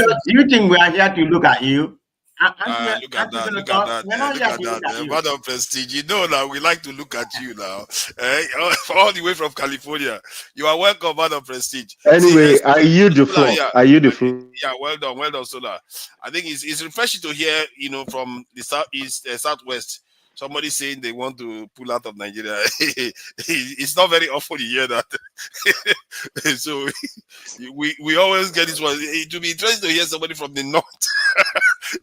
think we are here to look at you? Look at that. Man of prestige. You know now, we like to look at you now. All the way from California. You are welcome, man of prestige. Anyway, I yield the floor. Yeah, well done, Solar. I think it's refreshing to hear, from the southeast, southwest, somebody saying they want to pull out of Nigeria. It's not very often you hear that. So we always get this one. It will be interesting to hear somebody from the north.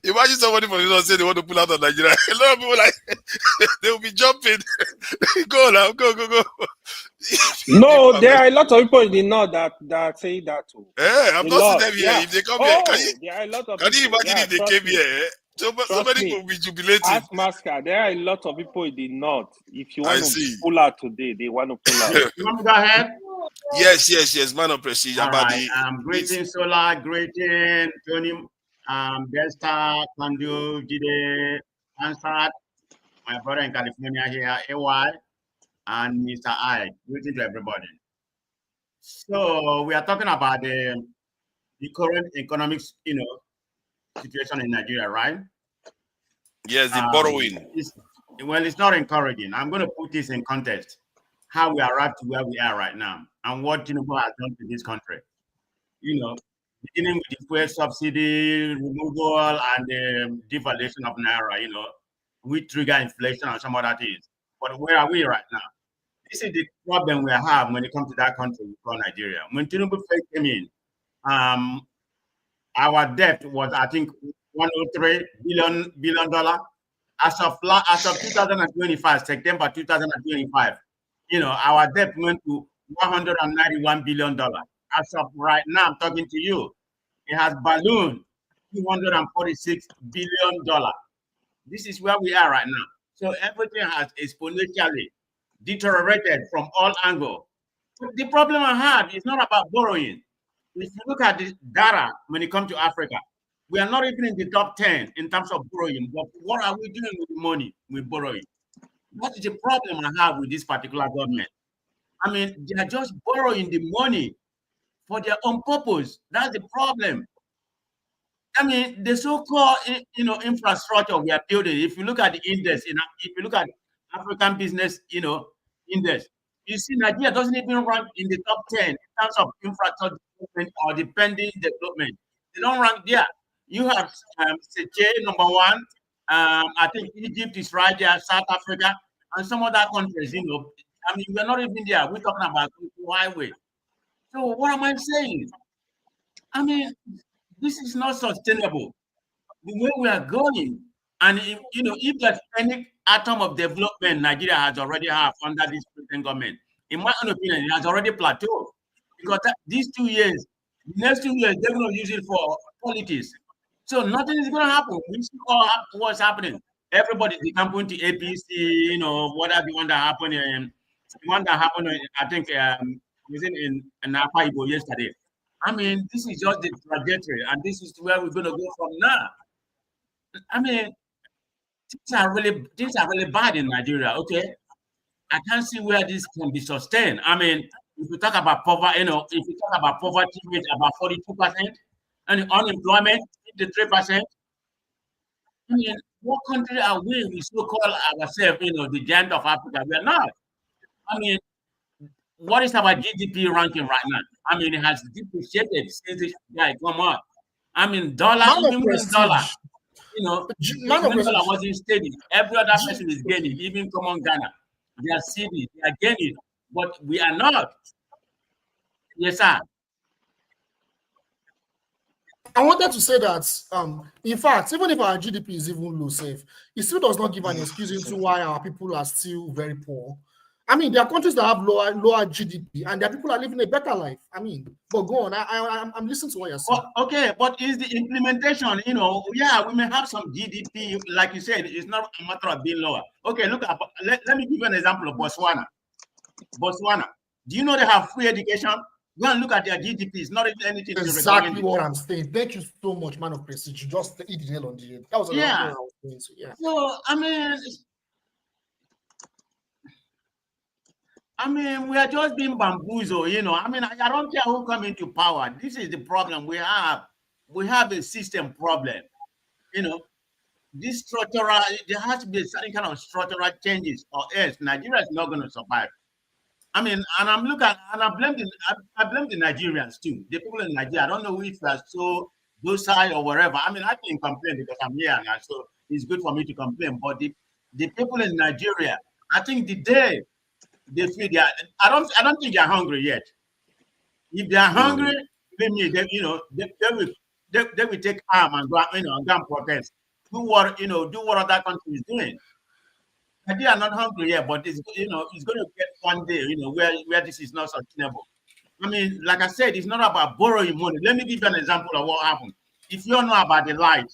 Imagine somebody from the north say they want to pull out of Nigeria. A lot of people they will be jumping. Go now, go. No, there are a lot of people in the north that say that too. I'm not seeing them here. Yeah. If they come here, there are a lot of can you imagine if they came here? Somebody will be jubilating. Ask Masca, there are a lot of people in the north. If you want to pull out today, they want to pull out. You want to go ahead? Yes, man of prestige. Greeting Solar, greeting Tony, Desta, Kandu, Jide, Ansat, my brother in California here, AY, and Mr. I. Greeting to everybody. So we are talking about the current economic, situation in Nigeria, right? Yes, the borrowing. It's not encouraging. I'm going to put this in context, how we arrived to where we are right now and what Tinubu has done to this country. Beginning with the fuel subsidy removal and the devaluation of Naira, we trigger inflation and some other things. But where are we right now? This is the problem we have when it comes to that country called Nigeria. When Tinubu first came in, our debt was, I think, $103 billion. As of 2025, September 2025, our debt went to $191 billion. As of right now, I'm talking to you, it has ballooned $246 billion. This is where we are right now. So everything has exponentially deteriorated from all angles. The problem I have is not about borrowing. If you look at the data when it comes to Africa, we are not even in the top 10 in terms of borrowing. But what are we doing with the money we're borrowing? What is the problem I have with this particular government? I mean, they are just borrowing the money for their own purpose. That's the problem. I mean, the so-called infrastructure we are building. If you look at the index, if you look at African business, index, you see Nigeria doesn't even rank in the top 10 in terms of infrastructure development or depending development. They don't rank there. You have Seme, number one. I think Egypt is right there, South Africa, and some other countries, I mean, we're not even there. We're talking about highway. So what am I saying? I mean, this is not sustainable. The way we are going, and if there's any atom of development Nigeria has already have under this present government, in my own opinion, it has already plateaued. Because these 2 years, the next 2 years, they're going to use it for politics. So nothing is going to happen. We see what's happening. Everybody's decamping to APC, whatever the one that happened, I think, was in Napa Igbo yesterday. I mean, this is just the trajectory, and this is where we're going to go from now. I mean, things are really bad in Nigeria. Okay, I can't see where this can be sustained. I mean, if we talk about poverty, if we talk about poverty rate about 42% and unemployment 53%. I mean, what country are we so-called ourselves, the giant of Africa? We are not. I mean, what is our GDP ranking right now? I mean, it has depreciated since this guy come up. I mean, even when dollar, when dollar wasn't steady, every other person is gaining, even common Ghana. They are steady, they are gaining, but we are not. Yes, sir. I wanted to say that, in fact, even if our GDP is even low, safe, it still does not give an excuse into why our people are still very poor. I mean, there are countries that have lower GDP, and their people are living a better life. I mean, but go on. I'm listening to what you're saying. Okay, but is the implementation? Yeah, we may have some GDP, like you said. It's not a matter of being lower. Okay, look at. Let me give you an example of Botswana. Botswana. Do you know they have free education? Go and look at their GDP. It's not even anything. Exactly what I'm saying. Thank you so much, man of prestige. You just hit the nail on the head. That was yeah. I was going to. Yeah. So I mean, we are just being bamboozled. I mean, I don't care who come into power. This is the problem we have. We have a system problem. This structural. There has to be certain kind of structural changes, or else Nigeria is not going to survive. I mean, and I blame the Nigerians too. The people in Nigeria. I don't know if they're so docile or whatever. I mean, I can complain because I'm here now, so it's good for me to complain. But the people in Nigeria, I think the day they feel I don't think they're hungry yet. If they are hungry, they will take arm and go, and go and protest. Do what other country is doing. They are not hungry yet, but it's going to get one day, where this is not sustainable. I mean, like I said, it's not about borrowing money. Let me give you an example of what happened. If you don't know about the light,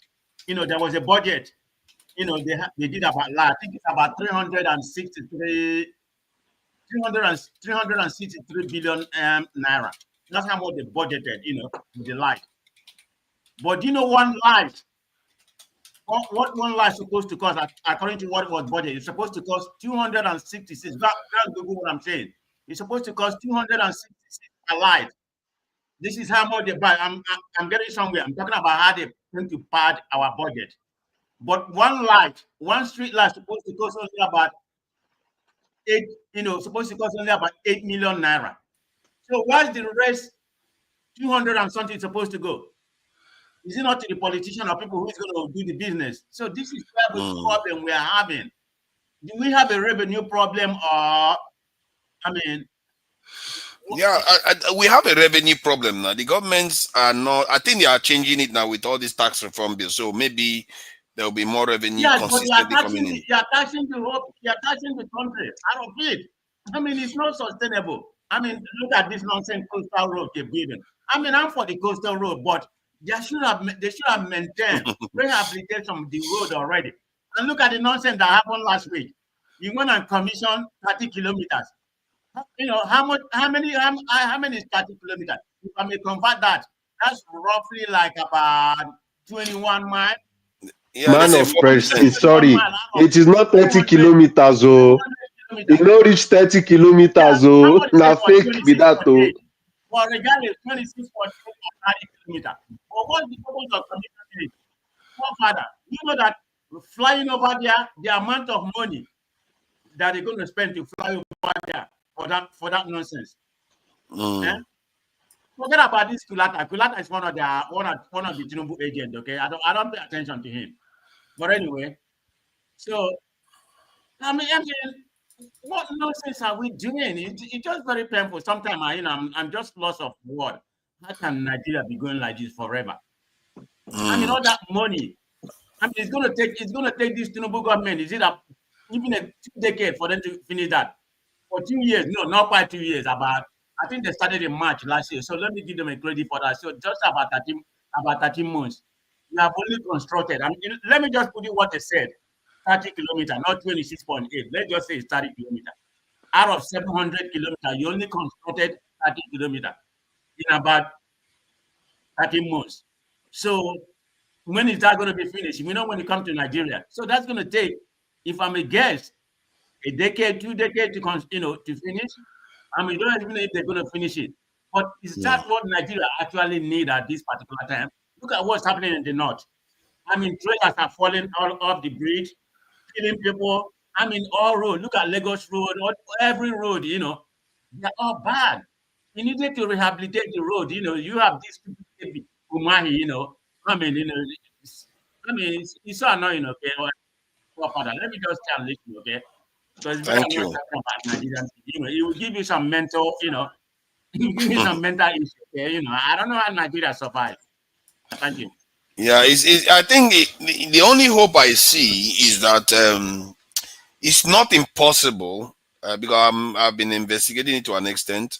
there was a budget. They did about light. I think it's about 363 billion naira. That's how much they budgeted, with the light. But one light? What one light is supposed to cost, according to what was budgeted? It's supposed to cost 266. That's Google what I'm saying. It's supposed to cost 266 a light. This is how much they buy. I'm getting somewhere. I'm talking about how they going to pad our budget. But one street light, supposed to cost only about 8 million naira. So where's the rest 200 and something supposed to go? Is it not to the politician or people who is going to do the business? So this is the problem we are having. Do we have a revenue problem, or yeah, we have a revenue problem now. The governments are not. I think they are changing it now with all these tax reform bills. So maybe there will be more revenue consistently coming in. You are taxing the country out of it. I mean, it's not sustainable. I mean, look at this nonsense coastal road they're building. I mean, I'm for the coastal road, but they should have maintained rehabilitation of the road already. And look at the nonsense that happened last week. You went and commissioned 30 kilometers. How many is 30 kilometers? If I may convert that, that's roughly like about 21 miles. Yeah, man of prestige, sorry, it is not 30 kilometers, oh. You know, reach 30 kilometers, oh. Now fake with that, oh. Well, regardless, 26.8 kilometers. But what's the purpose of commissioning it? Father, you know that flying over there, the amount of money that they're going to spend to fly over there for that nonsense. Yeah? Forget about this Kulata. Kulata is one of the Tinubu agents. Okay, I don't pay attention to him. But anyway, so I mean, what nonsense are we doing? It's just very painful. Sometimes I'm just lost of word. How can Nigeria be going like this forever? I mean, all that money. I mean, it's gonna take this Tinubu government. Is it even a 2 decades for them to finish that? For 2 years? No, not quite 2 years. I think they started in March last year. So let me give them a credit for that. So just about 13 months. We have only constructed. I mean, let me just put it what they said. 30 kilometers, not 26.8. Let's just say it's 30 kilometers. Out of 700 kilometers, you only constructed 30 kilometers in about 13 months. So when is that going to be finished? We know when it comes to Nigeria. So that's going to take, if I'm a guess, a decade, 2 decades to finish. I mean, don't even know if they're going to finish it. But is that what Nigeria actually need at this particular time? Look at what's happening in the north. I mean, trailers are falling all off the bridge, killing people. I mean, all roads. Look at Lagos Road, every road, they're all bad. You needed to rehabilitate the road. You have these people, Umahi, I mean, it's so annoying, okay? Let me just tell you, okay? Because it's very Thank annoying you. talking about Nigerians. It will give you some mental, it will give you some mental issues. Okay? I don't know how Nigeria survives. Thank you. Yeah, I think the only hope I see is that it's not impossible because I've been investigating it to an extent.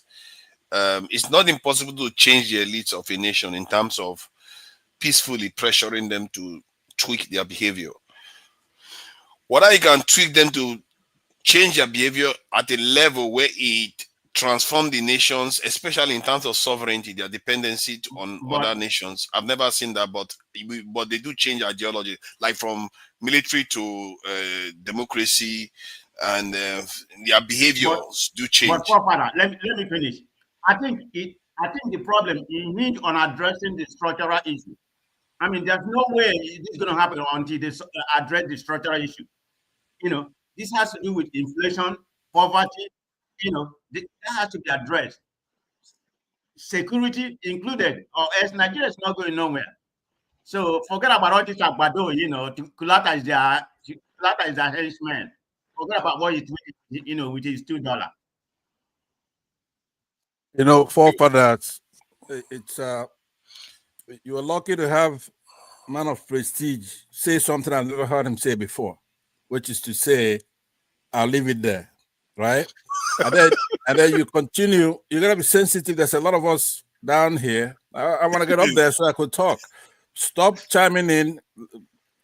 It's not impossible to change the elites of a nation in terms of peacefully pressuring them to tweak their behavior. Whether you can tweak them to change their behavior at a level where it transforms the nations, especially in terms of sovereignty, their dependency on other nations. I've never seen that, but they do change ideology, like from military to democracy, and their behaviors do change. But let me finish. I think the problem is need on addressing the structural issue. I mean, there's no way this is going to happen until they address the structural issue. This has to do with inflation, poverty. That has to be addressed. Security included, or else Nigeria is not going nowhere. So forget about all this Agbado. Kulata is their henchman. Forget about what he's doing, with his $2. Forefathers, it's you are lucky to have a man of prestige say something I've never heard him say before, which is to say, I'll leave it there, right? and then you continue. You're gonna be sensitive. There's a lot of us down here. I want to get up there so I could talk. Stop chiming in.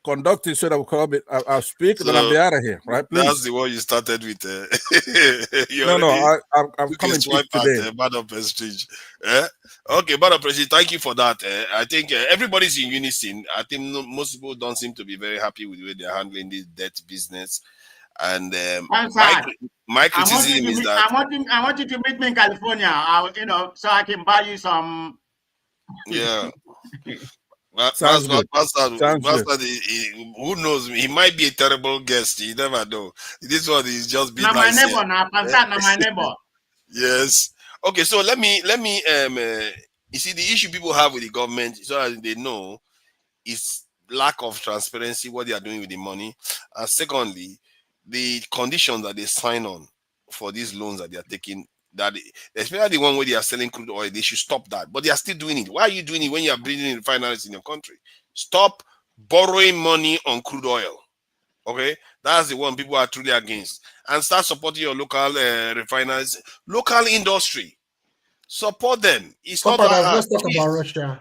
Conduct it so that I'll speak, so, then I'll be out of here, right? Please. That's the one you started with. I'm coming today. Bad of prestige. Okay, bad of prestige. Thank you for that. I think everybody's in unison. I think most people don't seem to be very happy with the way they're handling this debt business. And my criticism is that I want you to meet me in California. So I can buy you some. Yeah. Sounds good. Who knows? He might be a terrible guest. You never know. This one is just being nice. My neighbor. Yes. Okay. So let me. You see, the issue people have with the government, so that they know, is lack of transparency, what they are doing with the money, and secondly, the conditions that they sign on for these loans that they are taking. That especially the one where they are selling crude oil, they should stop that. But they are still doing it. Why are you doing it when you are building refineries in your country? Stop borrowing money on crude oil. Okay, that's the one people are truly against. And start supporting your local refineries, local industry. Support them. It's not that hard. Let's talk about Russia.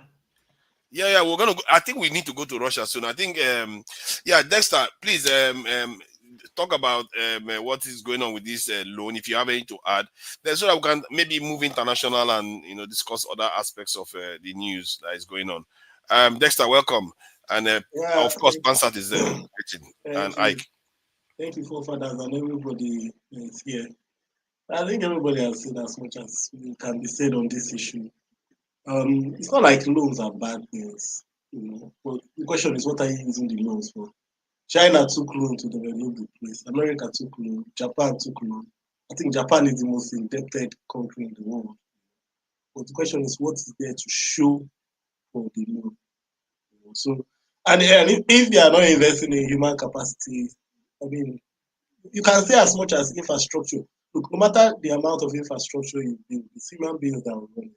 Yeah, we're gonna. I think we need to go to Russia soon. I think, Dexter, please, talk about what is going on with this loan. If you have anything to add, then so that we can maybe move international and discuss other aspects of the news that is going on. Dexter, welcome, and of course, Pansat is there, and Ike. Thank you, forefathers, and everybody is here. I think everybody has said as much as can be said on this issue. It's not like loans are bad things, but the question is, what are you using the loans for? China took loan to develop the place. America took loan. Japan took loan. I think Japan is the most indebted country in the world. But the question is, what is there to show for the loan? So, and if you are not investing in human capacity, I mean, you can say as much as infrastructure. Look, no matter the amount of infrastructure you build, it's human beings that will run it.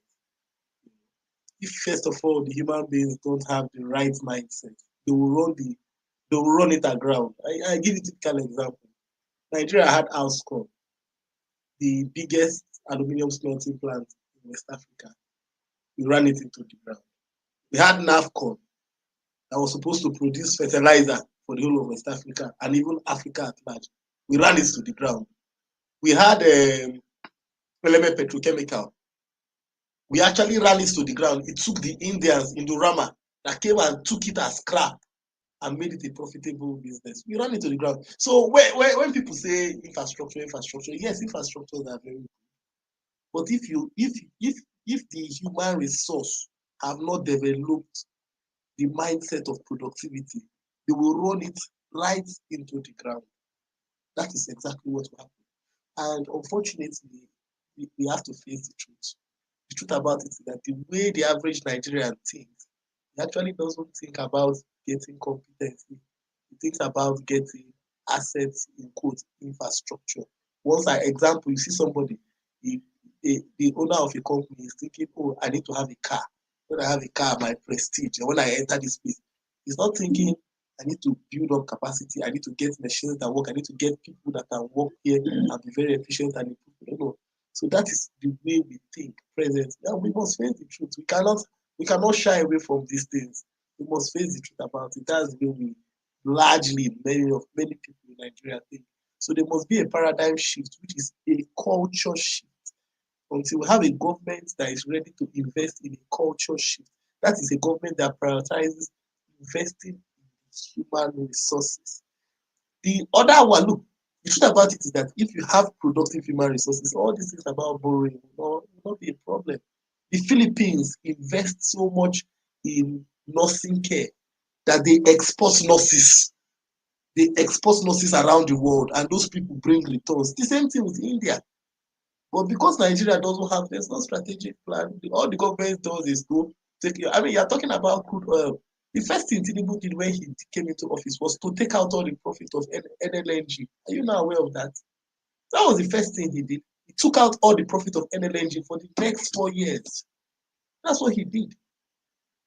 If first of all the human beings don't have the right mindset, they will run it aground. I give you a typical example. Nigeria had Alscom, the biggest aluminium smelting plant in West Africa. We ran it into the ground. We had NAFCON that was supposed to produce fertilizer for the whole of West Africa and even Africa at large. We ran it to the ground. We had Eleme Petrochemical. We actually ran it to the ground. It took the Indians in Durama that came and took it as scrap and made it a profitable business. We ran it to the ground. So when people say infrastructure, yes, infrastructures are very good. But if the human resource have not developed the mindset of productivity, they will run it right into the ground. That is exactly what will happen. And unfortunately, we have to face the truth. The truth about it is that the way the average Nigerian thinks, he actually doesn't think about getting competency. He thinks about getting assets, in quote, infrastructure. Once I example, you see somebody, the owner of a company is thinking, oh, I need to have a car. When I have a car, my prestige. And when I enter this place, he's not thinking, I need to build up capacity. I need to get machines that work. I need to get people that can work here and be very efficient and improve. So that is the way we think presently. And we must face the truth. We cannot shy away from these things. We must face the truth about it. That's the way we largely many people in Nigeria think. So there must be a paradigm shift, which is a culture shift. Until we have a government that is ready to invest in a culture shift. That is a government that prioritizes investing in human resources. The other one, look, the truth about it is that if you have productive human resources, all these things about borrowing will not be a problem. The Philippines invest so much in nursing care that they export nurses. They export nurses around the world, and those people bring returns. The same thing with India. But because Nigeria doesn't have, there's no strategic plan. All the government does is go take. I mean, you're talking about crude oil. The first thing Tinubu did when he came into office was to take out all the profit of NLNG. Are you now aware of that? That was the first thing he did. He took out all the profit of NLNG for the next 4 years. That's what he did.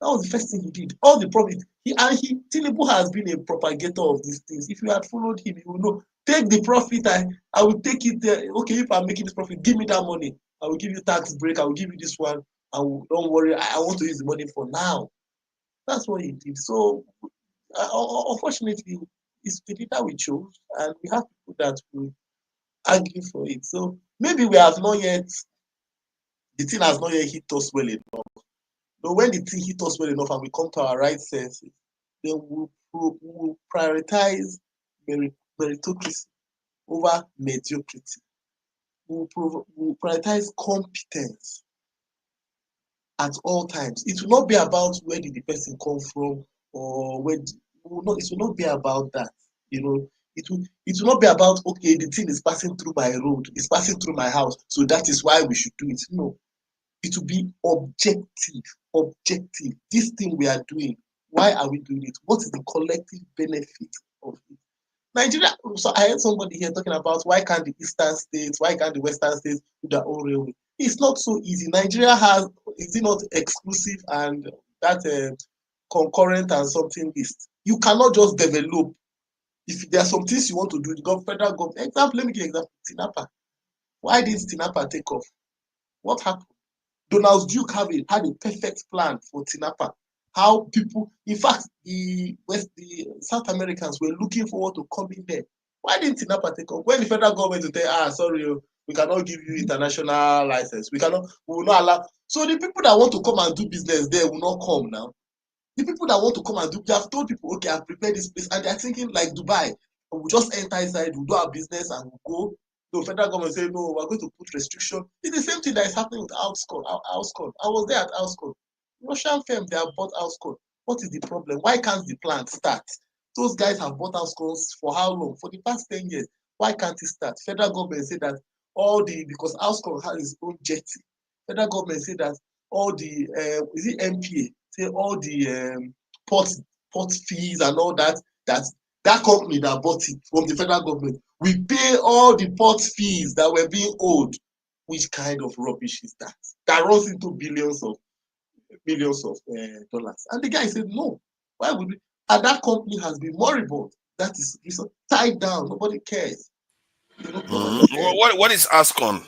That was the first thing he did. All the profit. Tinubu has been a propagator of these things. If you had followed him, you will know. Take the profit. I will take it there. Okay, if I'm making this profit, give me that money. I will give you tax break. I will give you this one. Don't worry. I want to use the money for now. That's what he did. So, unfortunately, it's the leader we chose, and we have people that will argue for it. So maybe we have not yet. The thing has not yet hit us well enough. But when the thing hit us well enough and we come to our right senses, then we'll prioritize meritocracy over mediocrity. We'll prioritize competence at all times. It will not be about where did the person come from or where. It will not be about that. It will not be about, okay, the thing is passing through my road, it's passing through my house, so that is why we should do it. No. It will be objective. This thing we are doing, why are we doing it? What is the collective benefit of it? Nigeria, so I heard somebody here talking about why can't the eastern states, why can't the western states do their own railway? It's not so easy. Nigeria is it not exclusive and that concurrent and something list? You cannot just develop. If there are some things you want to do, the federal government, example, let me give you an example, Tinapa. Why did Tinapa take off? What happened? Donald Duke had a perfect plan for Tinapa. How people, in fact, the South Americans were looking forward to coming there. Why didn't Tinapa take off? When the federal government will say, sorry, we cannot give you international license. We will not allow. So the people that want to come and do business there will not come now. The people that want to come and do, they have told people, okay, I've prepared this place, and they're thinking like Dubai. We'll just enter inside, we'll do our business, and we'll go. The federal government say, no, we're going to put restriction. It's the same thing that is happening with Outscon. I was there at Outscon. Russian firm, they have bought Outscon. What is the problem? Why can't the plant start? Those guys have bought Outscons for how long? For the past 10 years. Why can't it start? Federal government say that because Outscon has its own jetty. Federal government say that all the, is it MPA? Say all the port fees and all that company that bought it from the federal government, we pay all the port fees that were being owed. Which kind of rubbish is that? That runs into billions of dollars. And the guy said, no, why would we? And that company has been moribund. That is tied down. Nobody cares. What is Ascon?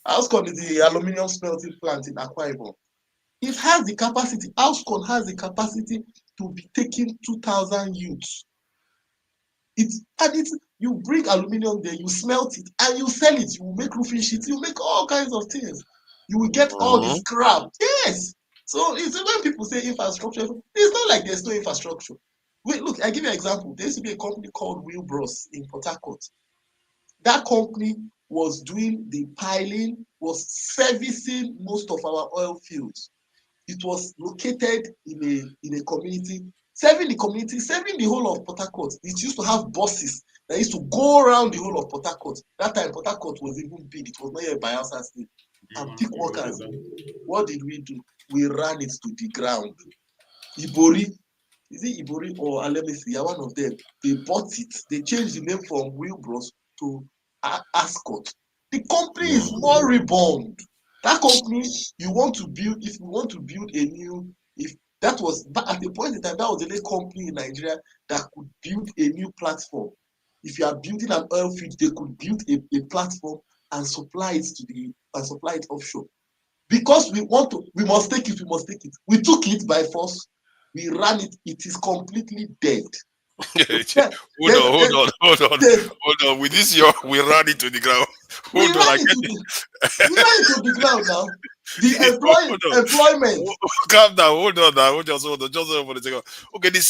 Ascon is the aluminium smelting plant in Akwa Ibom. It has the capacity. Ascon has the capacity to be taking 2,000 youths. You bring aluminium there, you smelt it, and you sell it. You make roofing sheets, you make all kinds of things. You will get all the scrap. Yes. So it's when people say infrastructure, it's not like there's no infrastructure. Wait, look, I give you an example. There used to be a company called Wheelbros in Port Harcourt. That company was doing the piling, was servicing most of our oil fields. It was located in a community, serving the community, serving the whole of Port Harcourt. It used to have buses that used to go around the whole of Port Harcourt. That time, Port Harcourt was even big. It was not yet Bayelsa State. And pick workers. What did we do? We ran it to the ground. Ibori, is it Ibori or Alemisi? Yeah, one of them. They bought it. They changed the name from Wheelbros to Ascot. The company is moribund. That company, you want to build, if you want to build a new, if that was at the point in time, that was the only company in Nigeria that could build a new platform. If you are building an oil field, they could build a platform and supply it offshore. Because we must take it, We took it by force, we ran it, it is completely dead. Hold on. With this, we ran it to the ground. We ran it to the ground now. The employment. Calm down. Hold on. Just hold on for a second. Okay, this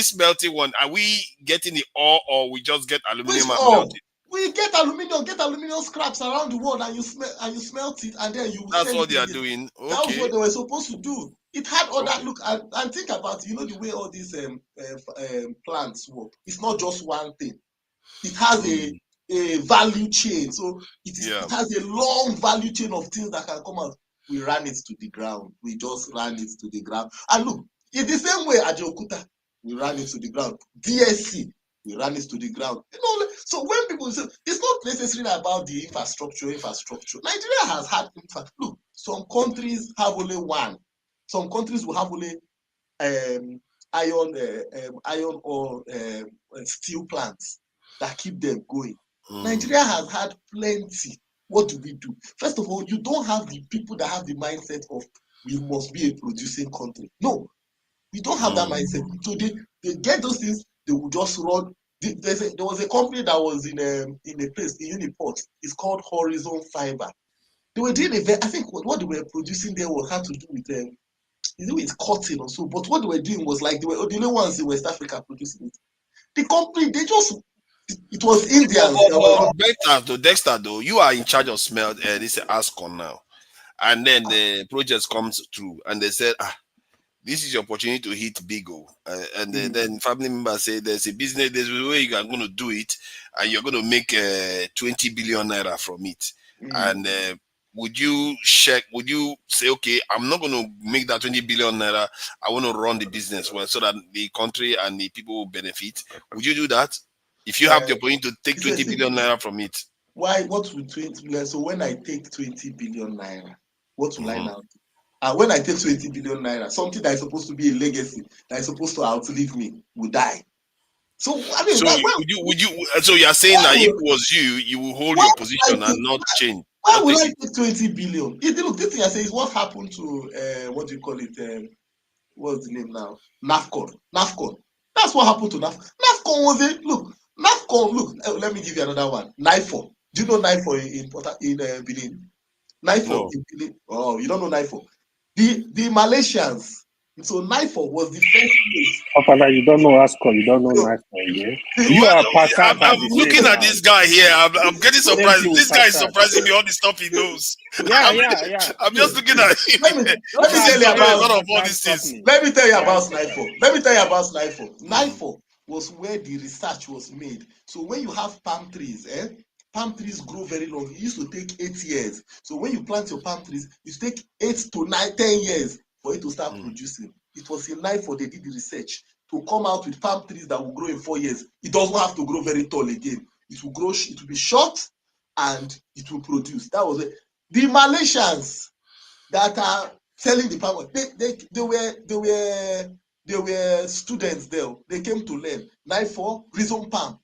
smelting one, are we getting the ore or we just get aluminum and melt it? We get aluminum scraps around the world, and you smelt it, and then you. That's what they are doing. Okay. That was what they were supposed to do. It had other look and think about the way all these plants work. It's not just one thing. It has a value chain, so it has a long value chain of things that can come out. We ran it to the ground. We just ran it to the ground. And look, in the same way, Ajokuta, we ran it to the ground. DSC, we ran it to the ground. So when people say it's not necessarily about the infrastructure. Nigeria has had look. Some countries have only one. Some countries will have only iron or steel plants that keep them going. Nigeria has had plenty. What do we do? First of all, you don't have the people that have the mindset of we must be a producing country. No, we don't have that mindset. So they get those things, they will just run. There was a company that was in a place in Uniport. It's called Horizon Fiber. They were doing I think what they were producing there had to do with cotton or so. But what they were doing was like they were the only ones in West Africa producing it. The company, it was Indians. Dexter, though, you are in charge of smelt. This is ASCON now, and then the project comes through, and they said, this is your opportunity to hit big O. And then family members say there's a business, there's a way you are going to do it, and you're going to make 20 billion naira from it. And would you say, okay, I'm not going to make that 20 billion naira, I want to run the business well so that the country and the people will benefit? Would you do that? If you have the opportunity to take 20 billion naira from it? Why? What will 20 billion? So when I take 20 billion naira, what will I now do? And when I take 20 billion naira, something that is supposed to be a legacy, that is supposed to outlive me, will die. So I mean, so you are saying that if it was you will hold your position and not change? Why would I take 20 billion? Look, this thing I say is what happened to what do you call it? What's the name now? NAFCON. That's what happened to NAFCON. NAFCON was it? Look, NAFCON. Look, let me give you another one. NIFO. Do you know NIFO in Benin? NIFO in Benin. Oh, you don't know NIFO. The Malaysians. So NIFO was the first place. Father, you don't know ASCO, you don't know NIFO, yeah? I'm looking at this guy here. I'm getting surprised. This guy is surprising me, all the stuff he knows. Yeah. I'm just looking at him. Let me tell you about all these things. Let me tell you about NIFO. NIFO was where the research was made. So when you have palm trees, palm trees grow very long. It used to take 8 years. So when you plant your palm trees, it take 8 to 10 years for it to start producing. It was in NIFO they did the research to come out with palm trees that will grow in 4 years. It doesn't have to grow very tall again. It will grow. It will be short, and it will produce. That was it. The Malaysians that are selling the palm, they were students there. They came to learn. NIFO, Rhizome palm.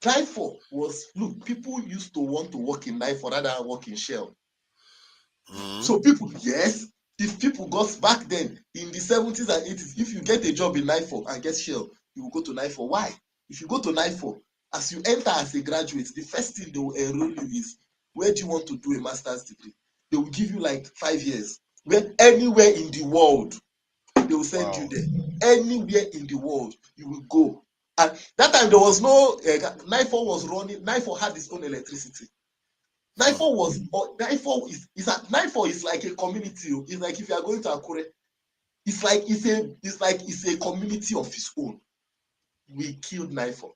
NIFO was, look, people used to want to work in NIFO rather than work in Shell. So people, yes, if people got back then in the 70s and 80s, if you get a job in NIFO and get Shell, you will go to NIFO. Why? If you go to NIFO, as you enter as a graduate, the first thing they will enroll you is where do you want to do a master's degree? They will give you like 5 years. Where anywhere in the world, they will send you there. Anywhere in the world, you will go. And that time there was no NIFO was running. NIFO had its own electricity. NIFO is like a community. It's like if you are going to Akure, it's a community of its own. We killed NIFO.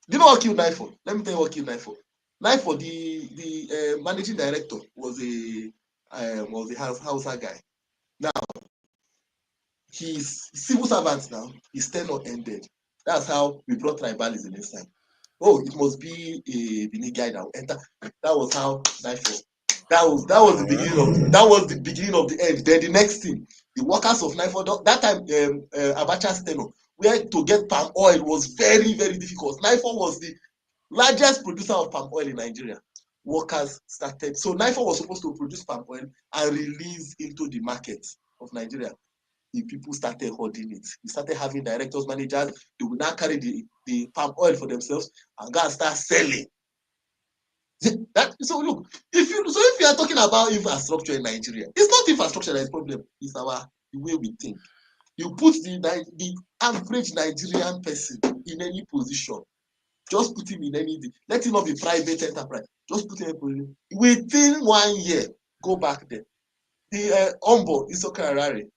Do you know what killed NIFO? Let me tell you what killed NIFO. NIFO, the managing director was a Hausa guy. Now he's civil servant now. His tenure ended. That's how we brought tribalism inside. Oh, it must be a Benin guy that will enter. That was how NIFO. That was the beginning of the end. Then the next thing, the workers of NIFO, that time Abacha's tenure, where to get palm oil was very, very difficult. NIFO was the largest producer of palm oil in Nigeria. Workers started. So NIFO was supposed to produce palm oil and release into the market of Nigeria. The people started hoarding it. We started having directors, managers. They will now carry the palm oil for themselves and go and start selling. So look, if you are talking about infrastructure in Nigeria, it's not infrastructure that is the problem. It's the way we think. You put the average Nigerian person in any position, just put him in anything. Let him not be private enterprise. Just put him in position. Within 1 year, go back there. The Ombo Isoka Harare,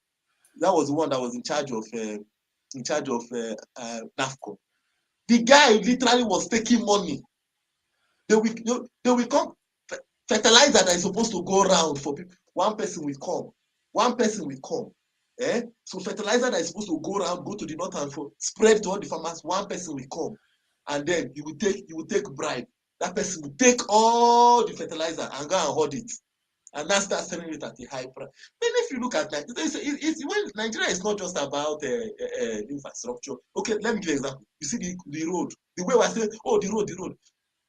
that was the one that was in charge of NAFCO. The guy literally was taking money. They will come. Fertilizer that is supposed to go around for people. One person will come. So fertilizer that is supposed to go around, go to the north and for spread to all the farmers. One person will come, and then you will take bribe. That person will take all the fertilizer and go and hoard it, and now start selling it at a high price. Then if you look at that, when Nigeria is not just about infrastructure. Okay, let me give you an example. You see the road. The way I say, oh, the road.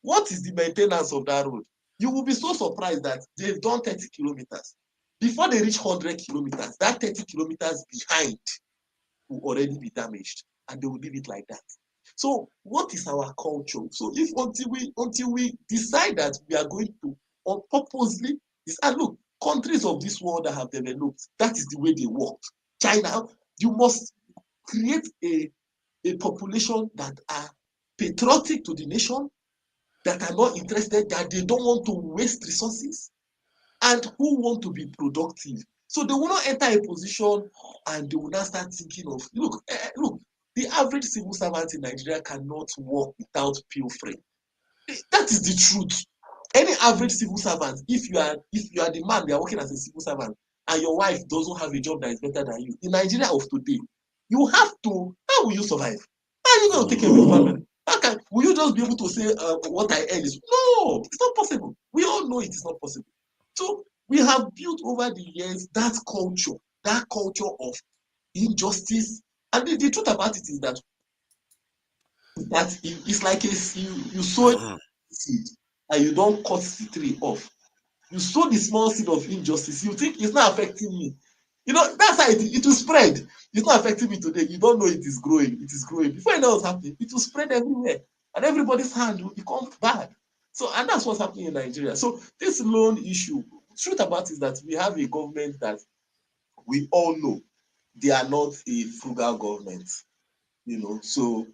What is the maintenance of that road? You will be so surprised that they've done 30 kilometers. Before they reach 100 kilometers, that 30 kilometers behind will already be damaged, and they will leave it like that. So what is our culture? So if until we decide that we are going to purposely, look, countries of this world that have developed, that is the way they work. China, you must create a population that are patriotic to the nation, that are not interested, that they don't want to waste resources, and who want to be productive. So they will not enter a position and they will not start thinking of, look, the average civil servant in Nigeria cannot work without pilfering. That is the truth. Any average civil servant, if you are the man, they are working as a civil servant, and your wife doesn't have a job that is better than you, in Nigeria of today, you have to, how will you survive? How are you going to take care of your family? Will you just be able to say what I earn is? No, it's not possible. We all know it is not possible. So we have built over the years that culture of injustice. And the truth about it is that it's like you sow a seed and you don't cut the tree off. You sow the small seed of injustice. You think it's not affecting me. That's how it will spread. It's not affecting me today. You don't know it is growing. It is growing. Before you know what's happening, it will spread everywhere. And everybody's hand will become bad. So, and that's what's happening in Nigeria. So this loan issue, the truth about it is that we have a government that we all know they are not a frugal government. So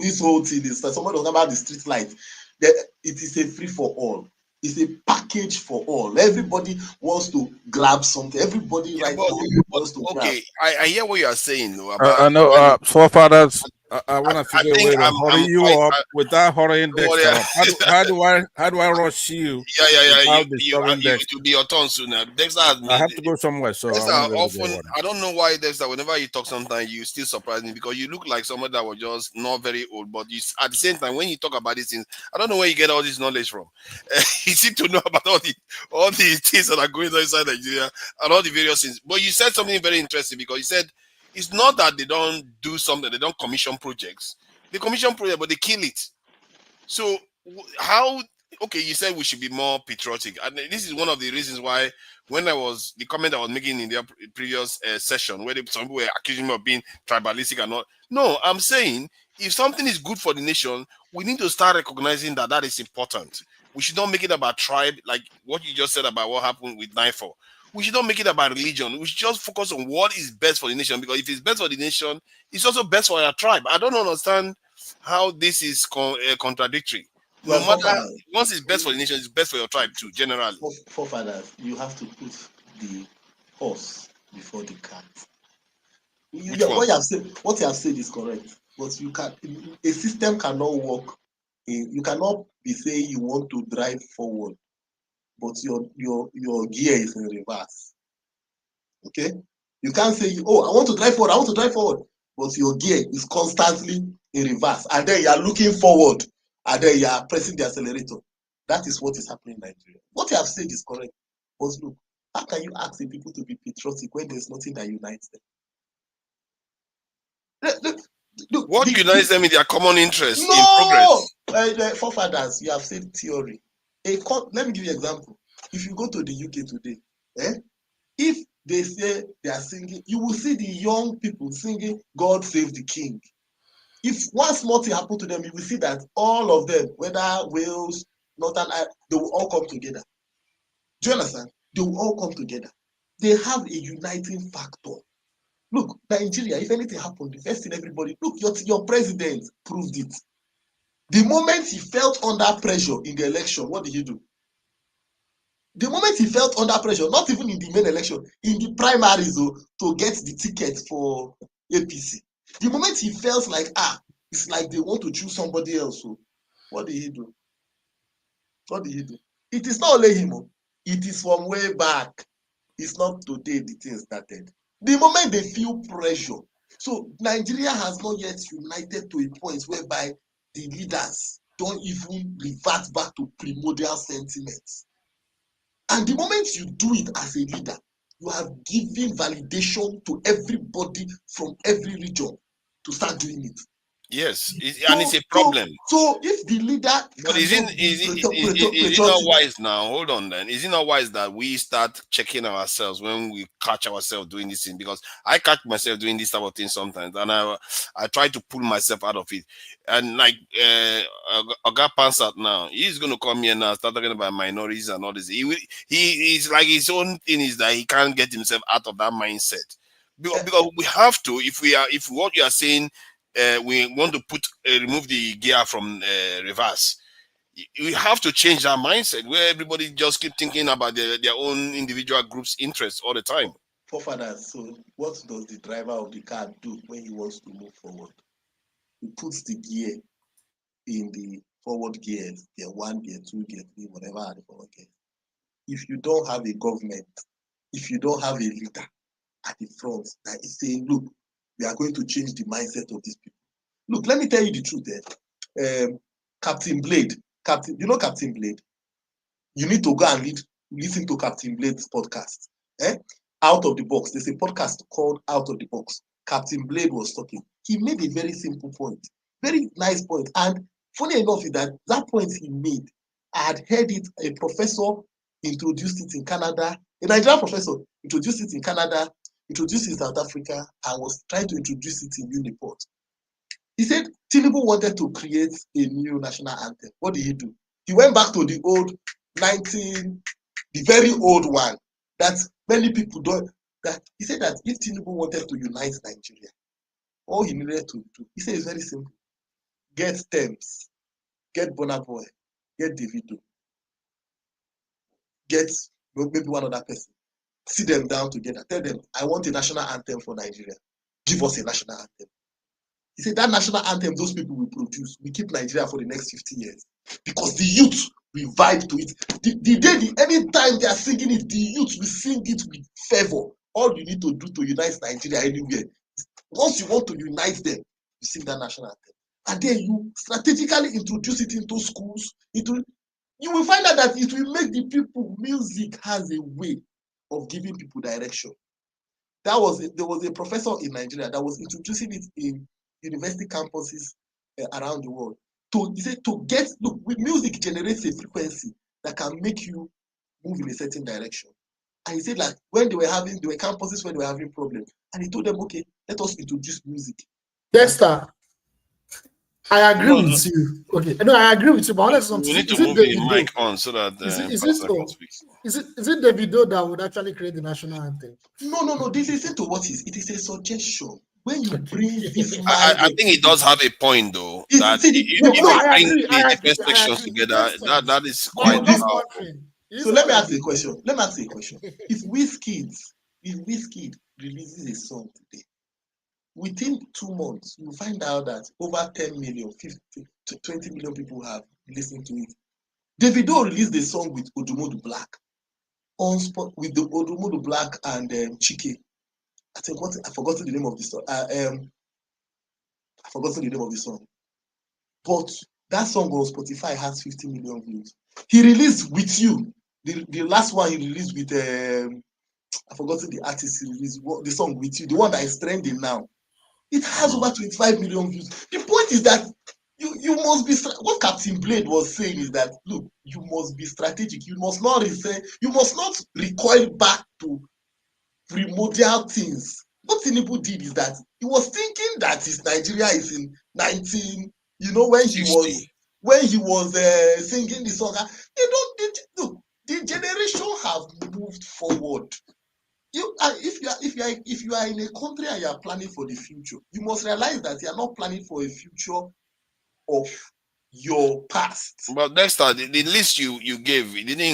this whole thing is that someone talking about the street light. It is a free for all. It's a package for all. Everybody wants to grab something. Everybody wants to grab. Okay, I hear what you are saying. I know, forefathers. I want to figure a way to hurry you up without hurrying Dexter up. How do I rush you? Yeah. It will be your turn soon. Dexter has I have to go somewhere, so I don't know why Dexter. Whenever you talk, sometimes you still surprise me because you look like someone that was just not very old, but you at the same time when you talk about these things, I don't know where you get all this knowledge from. You seem to know about all the things that are going on inside Nigeria and all the various things. But you said something very interesting because you said it's not that they don't do something, they don't commission projects. They commission projects, but they kill it. So how? Okay, you said we should be more patriotic, and this is one of the reasons why when the comment I was making in the previous session, where some people were accusing me of being tribalistic and not. No, I'm saying if something is good for the nation, we need to start recognizing that is important. We should not make it about tribe, like what you just said about what happened with 9/4. We should not make it about religion. We should just focus on what is best for the nation, because if it's best for the nation, it's also best for our tribe. I don't understand how this is contradictory. No matter, once it's best for the nation, it's best for your tribe too, generally. Forefathers, you have to put the horse before the cart. What you have said is correct, but you can a system cannot work. You cannot be saying you want to drive forward, but your gear is in reverse. Okay, you can't say, oh, I want to drive forward, but your gear is constantly in reverse, and then you are looking forward, and then you are pressing the accelerator. That is what is happening in Nigeria. What you have said is correct, but look, how can you ask the people to be patriotic when there's nothing that unites them? Look, what unites them in their common interest in progress? Forefathers, you have said theory. Let me give you an example. If you go to the UK today, if they say they are singing, you will see the young people singing God Save the King. If one small thing happened to them, you will see that all of them, whether Wales, Northern Ireland, they will all come together. Do you understand? They will all come together. They have a uniting factor. Look, Nigeria, if anything happened, the first thing everybody, look, your president proved it. The moment he felt under pressure in the election, what did he do? The moment he felt under pressure, not even in the main election, in the primaries to get the ticket for APC, the moment he felt like, it's like they want to choose somebody else, so what did he do? What did he do? It is not only him, it is from way back. It's not today the thing started. The moment they feel pressure. So Nigeria has not yet united to a point whereby the leaders don't even revert back to primordial sentiments. And the moment you do it as a leader, you have given validation to everybody from every region to start doing it. Yes, and it's a problem. So if the leader, but is it not wise now? Hold on, then. Is it not wise that we start checking ourselves when we catch ourselves doing this thing? Because I catch myself doing this type of thing sometimes, and I try to pull myself out of it. And like Oga Pansat now, he's going to come here now, start talking about minorities and all this. He's like his own thing is that he can't get himself out of that mindset. Because we have to, if what you are saying. We want to remove the gear from reverse. We have to change that mindset where everybody just keep thinking about their own individual group's interests all the time. Forefathers, so what does the driver of the car do when he wants to move forward? He puts the gear in the forward gears, gear 1, gear 2, gear 3, whatever are the forward gears. If you don't have a government, if you don't have a leader at the front that is saying, look, we are going to change the mindset of these people. Look, let me tell you the truth there. Captain Blade, you know Captain Blade? You need to go and listen to Captain Blade's podcast. Out of the Box. There's a podcast called Out of the Box. Captain Blade was talking. He made a very simple point. Very nice point. And funny enough is that point he made, I had heard it, a professor introduced it in Canada, a Nigerian professor introduced it in Canada, introduced it in South Africa, and was trying to introduce it in Uniport. He said Tinubu wanted to create a new national anthem. What did he do? He went back to the old the very old one that many people don't. That he said that if Tinubu wanted to unite Nigeria, all he needed to do, he said it's very simple. Get Thames, get Burna Boy, get Davido, get maybe one other person. Sit them down together. Tell them, I want a national anthem for Nigeria. Give us a national anthem. He said that national anthem those people will produce, we keep Nigeria for the next 50 years. Because the youth will vibe to it. Anytime they are singing it, the youth will sing it with fervor. All you need to do to unite Nigeria anywhere. Once you want to unite them, you sing that national anthem. And then you strategically introduce it into schools. You will find out that it will make the people, music has a way of giving people direction. There was a professor in Nigeria that was introducing it in university campuses around the world. He said with music generates a frequency that can make you move in a certain direction. And he said like when there were campuses where they were having problems, and he told them, okay, let us introduce music. Dexter, I agree No, with you. Okay, no, I agree with you. But honestly, we need to is it move the Davido? mic on so that Pastor can speak. Is it Davido that would actually create the national anthem? No. This isn't to what is. It is a suggestion. When you bring this man, I think he does have a point though. That see, if no, you I bring agree, the different sections together, that is quite powerful. So let me ask you a question. If Wizkid releases a song today, within 2 months, you find out that over 10 million, 50, 20 million people have listened to it. Davido released a song with Odumodu Black on spot with the Odumodu Black and Chike. I've forgotten the name of the song. I've forgotten the name of the song. But that song on Spotify has 50 million views. He released With You. The last one he released with I've forgotten the artist he released the song With You, the one that is trending now. It has over 25 million views. The point is that you must be what Captain Blade was saying is that look, you must be strategic. You must not recoil back to primordial things. What Tinubu did is that he was thinking that his Nigeria is in 19, when he was singing the song. Look, the generation have moved forward. If you are in a country and you are planning for the future, you must realize that you are not planning for a future of your past. But Dexter, the list you gave, did he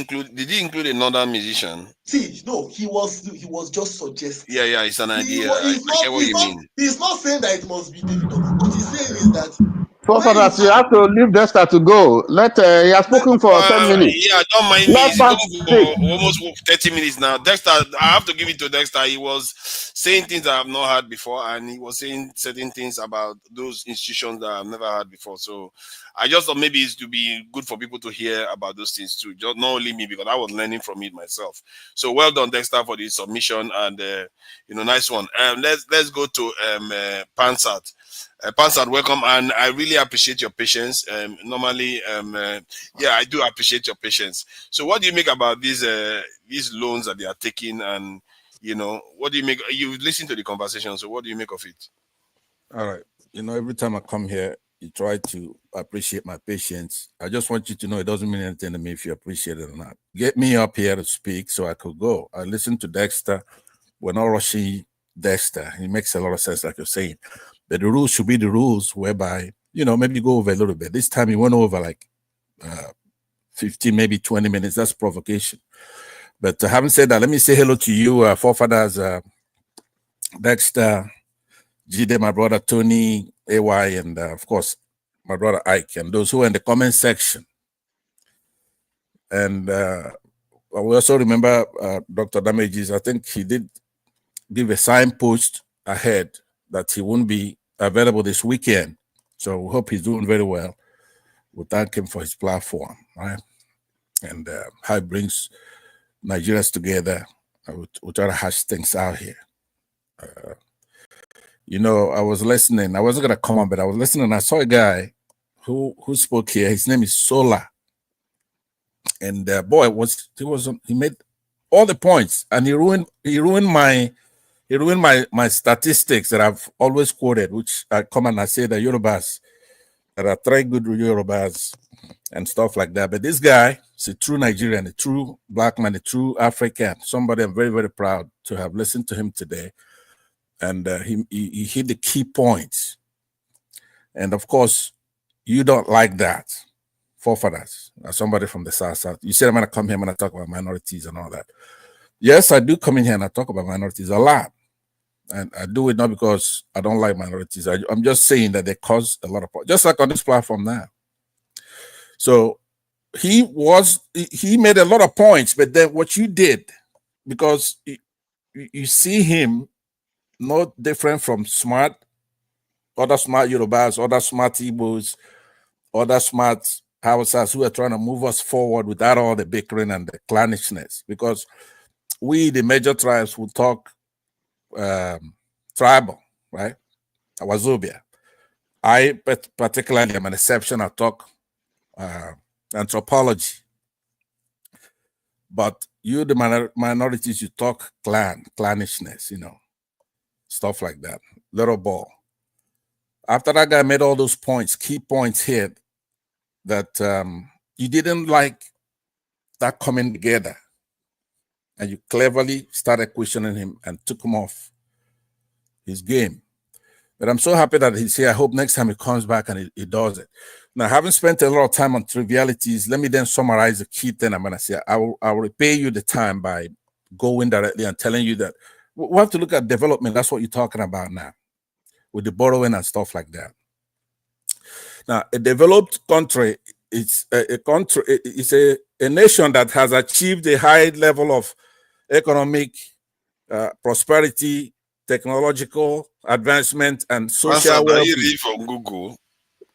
include another musician? See, no, he was just suggesting. Yeah, it's an idea. I get what you mean. He's not saying that it must be Davido. What he's saying is that Forefathers, you have to leave Dexter to go. He has spoken for 10 minutes. Yeah, don't mind me. He's going for almost 30 minutes now. Dexter, I have to give it to Dexter. He was saying things I have not heard before, and he was saying certain things about those institutions that I've never heard before. So I just thought maybe it's to be good for people to hear about those things too. Just not only me, because I was learning from it myself. So well done, Dexter, for the submission, and nice one. Let's go to Pansat. Pansat, welcome, and I really appreciate your patience. Normally, I do appreciate your patience. So, what do you make about these loans that they are taking, and what do you make? You listen to the conversation, so what do you make of it? All right. Every time I come here, you try to appreciate my patience. I just want you to know it doesn't mean anything to me if you appreciate it or not. Get me up here to speak so I could go. I listened to Dexter. We're not rushing Dexter. It makes a lot of sense, like you're saying. But the rules should be the rules whereby, maybe you go over a little bit. This time you went over like 15, maybe 20 minutes. That's provocation. But having said that, let me say hello to you, forefathers, Dexter, Jide, my brother Tony, AY, and of course, my brother Ike, and those who are in the comment section. And we also remember Dr. Damages. I think he did give a signpost ahead that he won't be available this weekend. So we hope he's doing very well. We thank him for his platform, right? And how he brings Nigerians together. We try to hash things out here. I was listening. I wasn't going to come on, but I was listening. And I saw a guy who spoke here. His name is Sola. And he made all the points, and he ruined my statistics that I've always quoted, which I come and I say that Yorubas, there are 3 good Yorubas and stuff like that. But this guy is a true Nigerian, a true black man, a true African, somebody I'm very, very proud to have listened to him today. And he hit the key points. And of course, you don't like that. Forefathers, as somebody from the South. You said I'm going to come here and I talk about minorities and all that. Yes, I do come in here and I talk about minorities a lot. And I do it not because I don't like minorities. I'm just saying that they cause a lot of problems, just like on this platform now. So he made a lot of points, but then what you did, because you see him not different from other smart Yorubas, other smart Igbos, other smart Hausas who are trying to move us forward without all the bickering and the clannishness. Because we, the major tribes, will talk tribal, right? Wazobia. I particularly am an exception. I talk anthropology. But you, the minorities, you talk clannishness, stuff like that. Little ball. after that guy made all those points, key points here, that you didn't like that coming together. And you cleverly started questioning him and took him off his game. But I'm so happy that he's here. I hope next time he comes back and he does it. Now, having spent a lot of time on trivialities, let me then summarize the key thing I'm going to say. I will repay you the time by going directly and telling you that we have to look at development. That's what you're talking about now, with the borrowing and stuff like that. Now, a developed country, it's a nation that has achieved a high level of economic prosperity, technological advancement, and social well-being. You read from Google?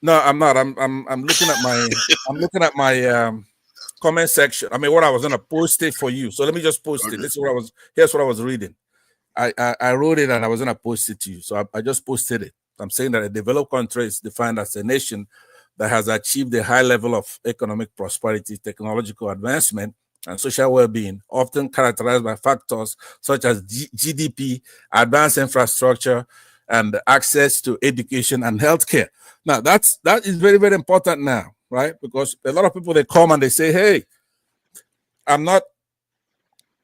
No, I'm not. I'm looking at my comment section. I mean, what I was gonna post it for you. So let me just post it. This is what I was. Here's what I was reading. I wrote it and I was gonna post it to you. So I just posted it. I'm saying that a developed country is defined as a nation that has achieved a high level of economic prosperity, technological advancement, and social well-being, often characterized by factors such as GDP, advanced infrastructure, and access to education and healthcare. Now, that is very, very important now, right? Because a lot of people, they come and they say, hey, I'm not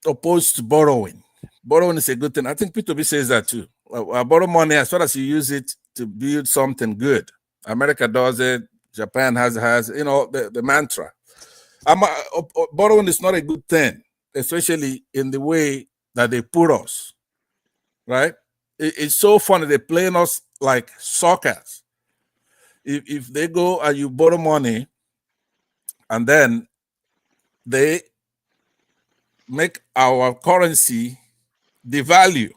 opposed to borrowing. Borrowing is a good thing. I think P2B says that too. I borrow money as far as you use it to build something good. America does it. Japan has the mantra. Borrowing is not a good thing, especially in the way that they put us, right? It's so funny. They're playing us like suckers. If they go and you borrow money and then they make our currency devalue,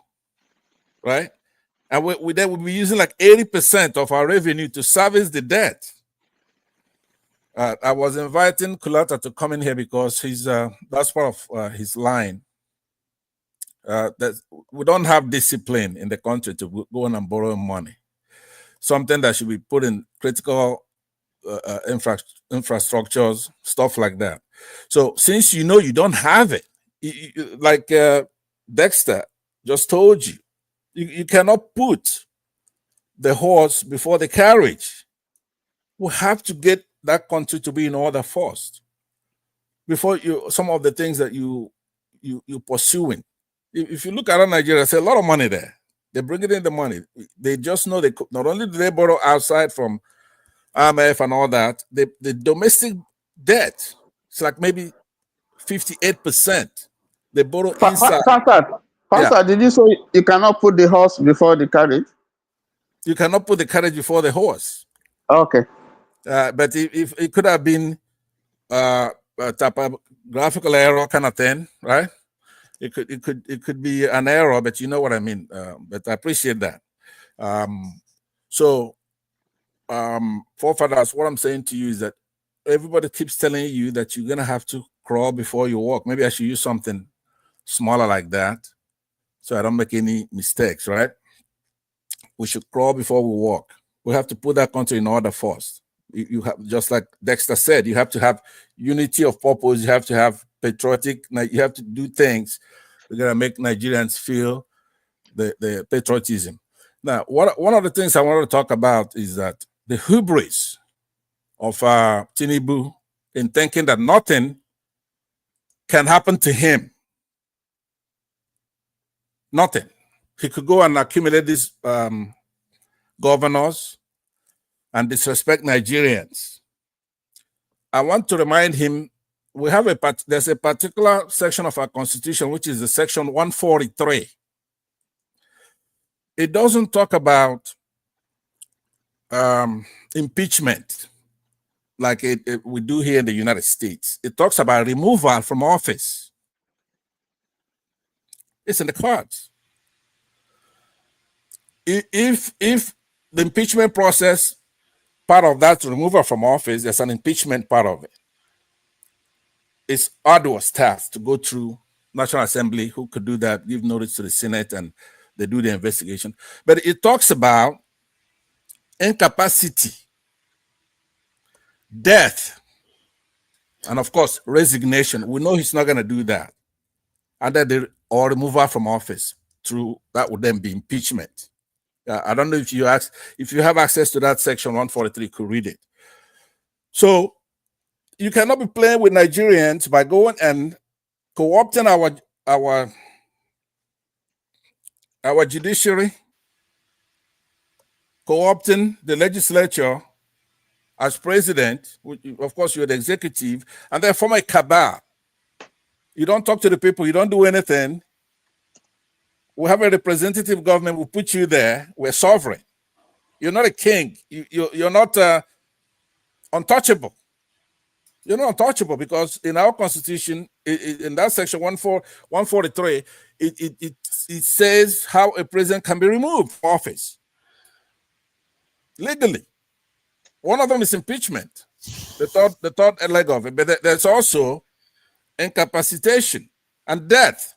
right? And we then will be using like 80% of our revenue to service the debt. I was inviting Kulata to come in here because that's part of his line. That we don't have discipline in the country to go on and borrow money. Something that should be put in critical infrastructures, stuff like that. So since you don't have it, like Dexter just told you, you cannot put the horse before the carriage. We have to get that country to be in order first before some of the things that you're pursuing. If you look around Nigeria, there's a lot of money there. They're bringing in the money. They just know not only do they borrow outside from IMF and all that, the domestic debt, it's like maybe 58%. They borrow inside. Pastor, did you say you cannot put the horse before the carriage? You cannot put the carriage before the horse. Okay. But if it could have been a typographical error kind of thing, right? It could be an error, but you know what I mean. But I appreciate that. Forefathers, what I'm saying to you is that everybody keeps telling you that you're gonna have to crawl before you walk. Maybe I should use something smaller like that, so I don't make any mistakes, right? We should crawl before we walk. We have to put that country in order first. You have, just like Dexter said, you have to have unity of purpose. You have to have patriotic. You have to do things. We're gonna make Nigerians feel the patriotism. Now, one of the things I want to talk about is that the hubris of Tinubu in thinking that nothing can happen to him. Nothing. He could go and accumulate these governors and disrespect Nigerians. I want to remind him, there's a particular section of our constitution, which is the section 143. It doesn't talk about impeachment like we do here in the United States. It talks about removal from office. It's in the cards. If the impeachment process, part of that removal from office, there's an impeachment part of it. It's arduous task to go through National Assembly, who could do that, give notice to the Senate, and they do the investigation. But it talks about incapacity, death, and of course, resignation. We know he's not going to do that. Or removal from office, that would then be impeachment. I don't know if you have access to that section 143, you could read it. So you cannot be playing with Nigerians by going and co-opting our judiciary, co-opting the legislature as president. Of course, you're the executive, and then form a cabal. You don't talk to the people, you don't do anything. We have a representative government, we put you there, we're sovereign. You're not a king, you're not untouchable. You're not untouchable because in our constitution, in that section 143, it says how a president can be removed from office legally. One of them is impeachment, the third leg of it, but there's also incapacitation and death.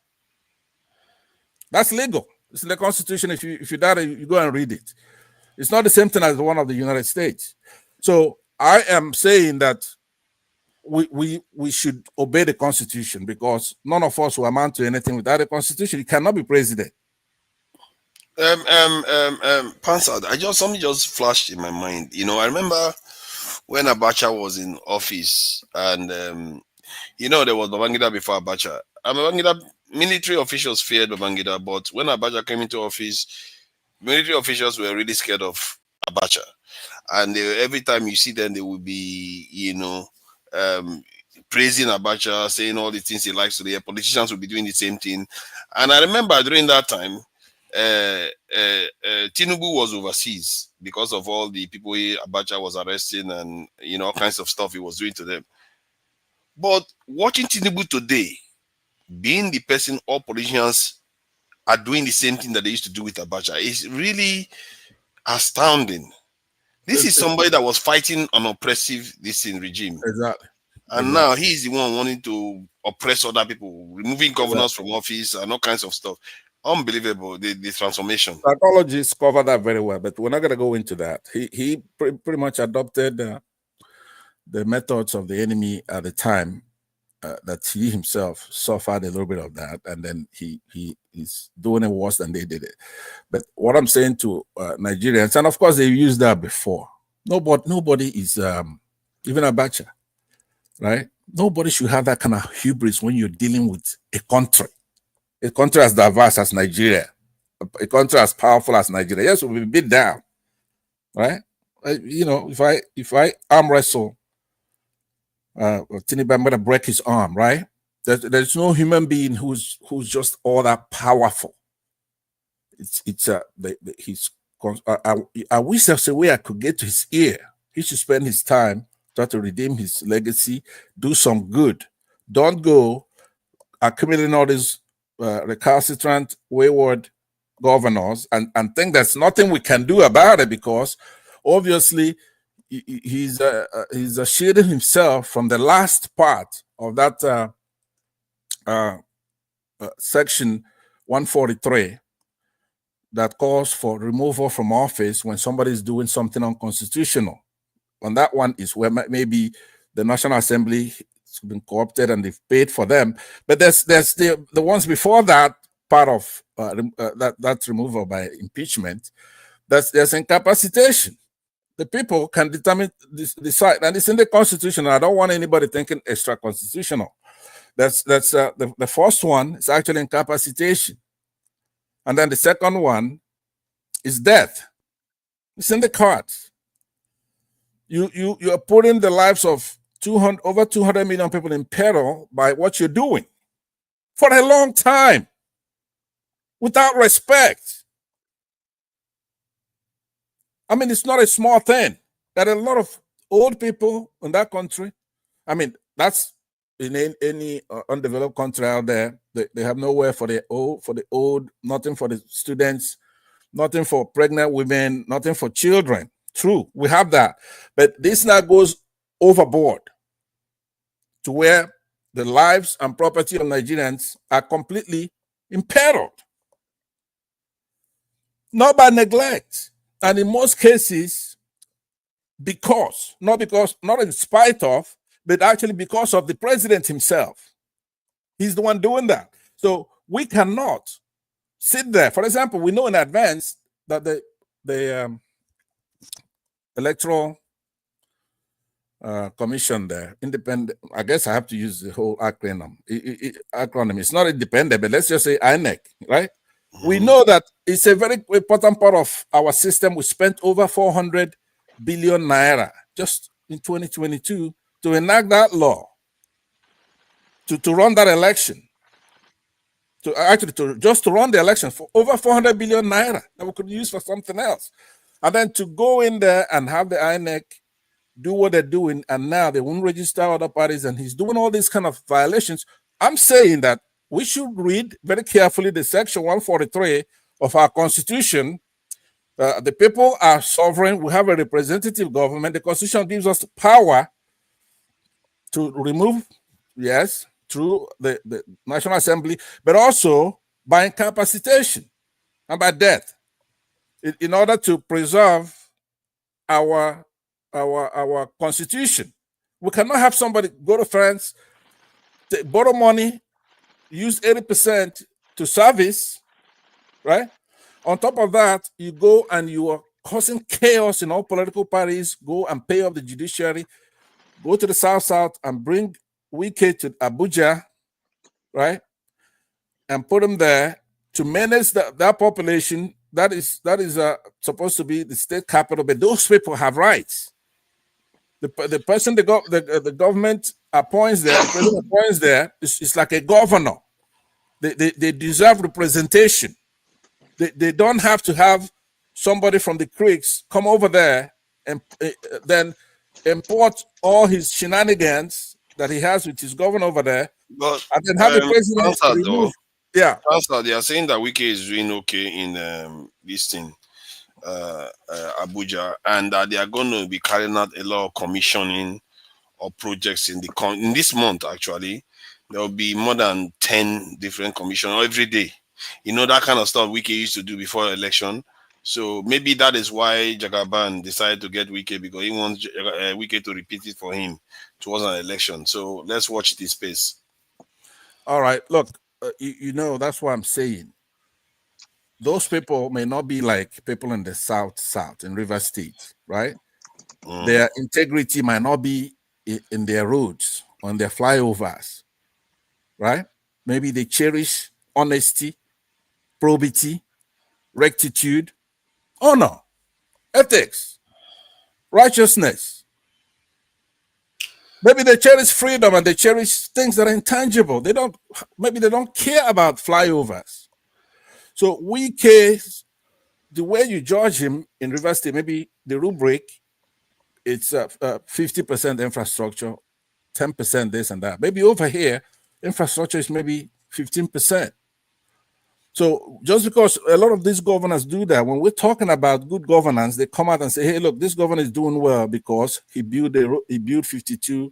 That's legal. It's in the Constitution. If you die, you go and read it. It's not the same thing as the one of the United States. So I am saying that we should obey the Constitution because none of us will amount to anything without the Constitution. You cannot be president. Pansa, something just flashed in my mind. You know, I remember when Abacha was in office, and you know, there was Babangida before Abacha. Babangida, military officials feared Babangida, but when Abacha came into office, military officials were really scared of Abacha, and every time you see them, they will be, you know, praising Abacha, saying all the things he likes to do. Politicians will be doing the same thing, and I remember during that time, Tinubu was overseas because of all the people Abacha was arresting and, you know, all kinds of stuff he was doing to them. But watching Tinubu today, being the person all politicians are doing the same thing that they used to do with Abacha, is really astounding. This is somebody that was fighting an oppressive regime. Exactly. And now he's the one wanting to oppress other people, removing governors from office and all kinds of stuff. Unbelievable, the transformation. Psychologists cover that very well, but we're not going to go into that. He pretty much adopted the methods of the enemy at the time, that he himself suffered a little bit of that, and then he's doing it worse than they did it. But what I'm saying to Nigerians, and of course they used that before, nobody is, even Abacha, right? Nobody should have that kind of hubris when you're dealing with a country as diverse as Nigeria, a country as powerful as Nigeria. Yes, we'll be beat down, right? You know, if I arm wrestle Tinubu, I'm gonna break his arm, right? There's no human being who's just all that powerful. I wish there's a way I could get to his ear. He should spend his time try to redeem his legacy, do some good. Don't go accumulating all these recalcitrant, wayward governors and think there's nothing we can do about it, because obviously he's shielding himself from the last part of that section 143 that calls for removal from office when somebody is doing something unconstitutional. And that one is where maybe the National Assembly been co-opted and they've paid for them, but there's the ones before that part of that's removal by impeachment. There's incapacitation. The people can decide, and it's in the Constitution. I don't want anybody thinking extra constitutional. That's the first one is actually incapacitation, and then the second one is death. It's in the cards. You are putting the lives of over 200 million people in peril by what you're doing for a long time without respect. I mean, it's not a small thing. There are a lot of old people in that country. I mean, that's in any undeveloped country out there. They have nowhere for the old, nothing for the students, nothing for pregnant women, nothing for children. True, we have that. But this now goes overboard to where the lives and property of Nigerians are completely imperiled. Not by neglect. And in most cases, not in spite of, but actually because of the president himself. He's the one doing that. So we cannot sit there. For example, we know in advance that the the electoral commission there, independent. I guess I have to use the whole acronym. Acronym. It's not independent, but let's just say INEC, right? We know that it's a very important part of our system. We spent over 400 billion naira just in 2022 to enact that law, to run that election, to run the election for over 400 billion naira that we could use for something else. And then to go in there and have the INEC do what they're doing, and now they won't register other parties, and he's doing all these kind of violations. I'm saying that we should read very carefully the section 143 of our constitution. The people are sovereign. We have a representative government. The constitution gives us the power to remove, yes, through the National Assembly, but also by incapacitation and by death, in order to preserve our constitution. We cannot have somebody go to France, borrow money, use 80% to service, right? On top of that, you go and you are causing chaos in all political parties, go and pay off the judiciary, go to the South and bring Wike to Abuja, right? And put them there to manage that population. That is supposed to be the state capital, but those people have rights. The person the government appoints there, the president appoints there, is like a governor. They deserve representation. They don't have to have somebody from the creeks come over there and then import all his shenanigans that he has with his governor over there, but and then have the president remove. Yeah, they are saying that Wike is doing okay in this thing. Abuja, and that they are going to be carrying out a lot of commissioning of projects in this month. Actually, there will be more than 10 different commissions every day. You know, that kind of stuff Wike used to do before election. So maybe that is why Jagaban decided to get Wike, because he wants Wike to repeat it for him towards an election. So let's watch this space. All right, look, you know, that's what I'm saying. Those people may not be like people in the south in River State, right? Their integrity might not be in their roads, on their flyovers, right? Maybe they cherish honesty, probity, rectitude, honor, ethics, righteousness. Maybe they cherish freedom and they cherish things that are intangible. Maybe they don't care about flyovers. So Wike, the way you judge him in River State, maybe the rubric, it's 50% infrastructure, 10% this and that. Maybe over here, infrastructure is maybe 15%. So just because a lot of these governors do that, when we're talking about good governance, they come out and say, hey, look, this governor is doing well because he built 52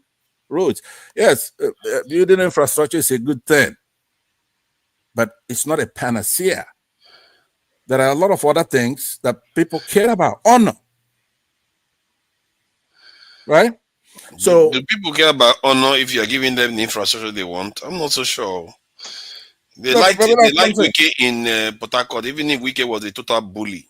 roads. Yes, building infrastructure is a good thing, but it's not a panacea. There are a lot of other things that people care about. Honor. Right? So do people care about honor if you're giving them the infrastructure they want? I'm not so sure. They like Wike in Port Harcourt, even if Wike was a total bully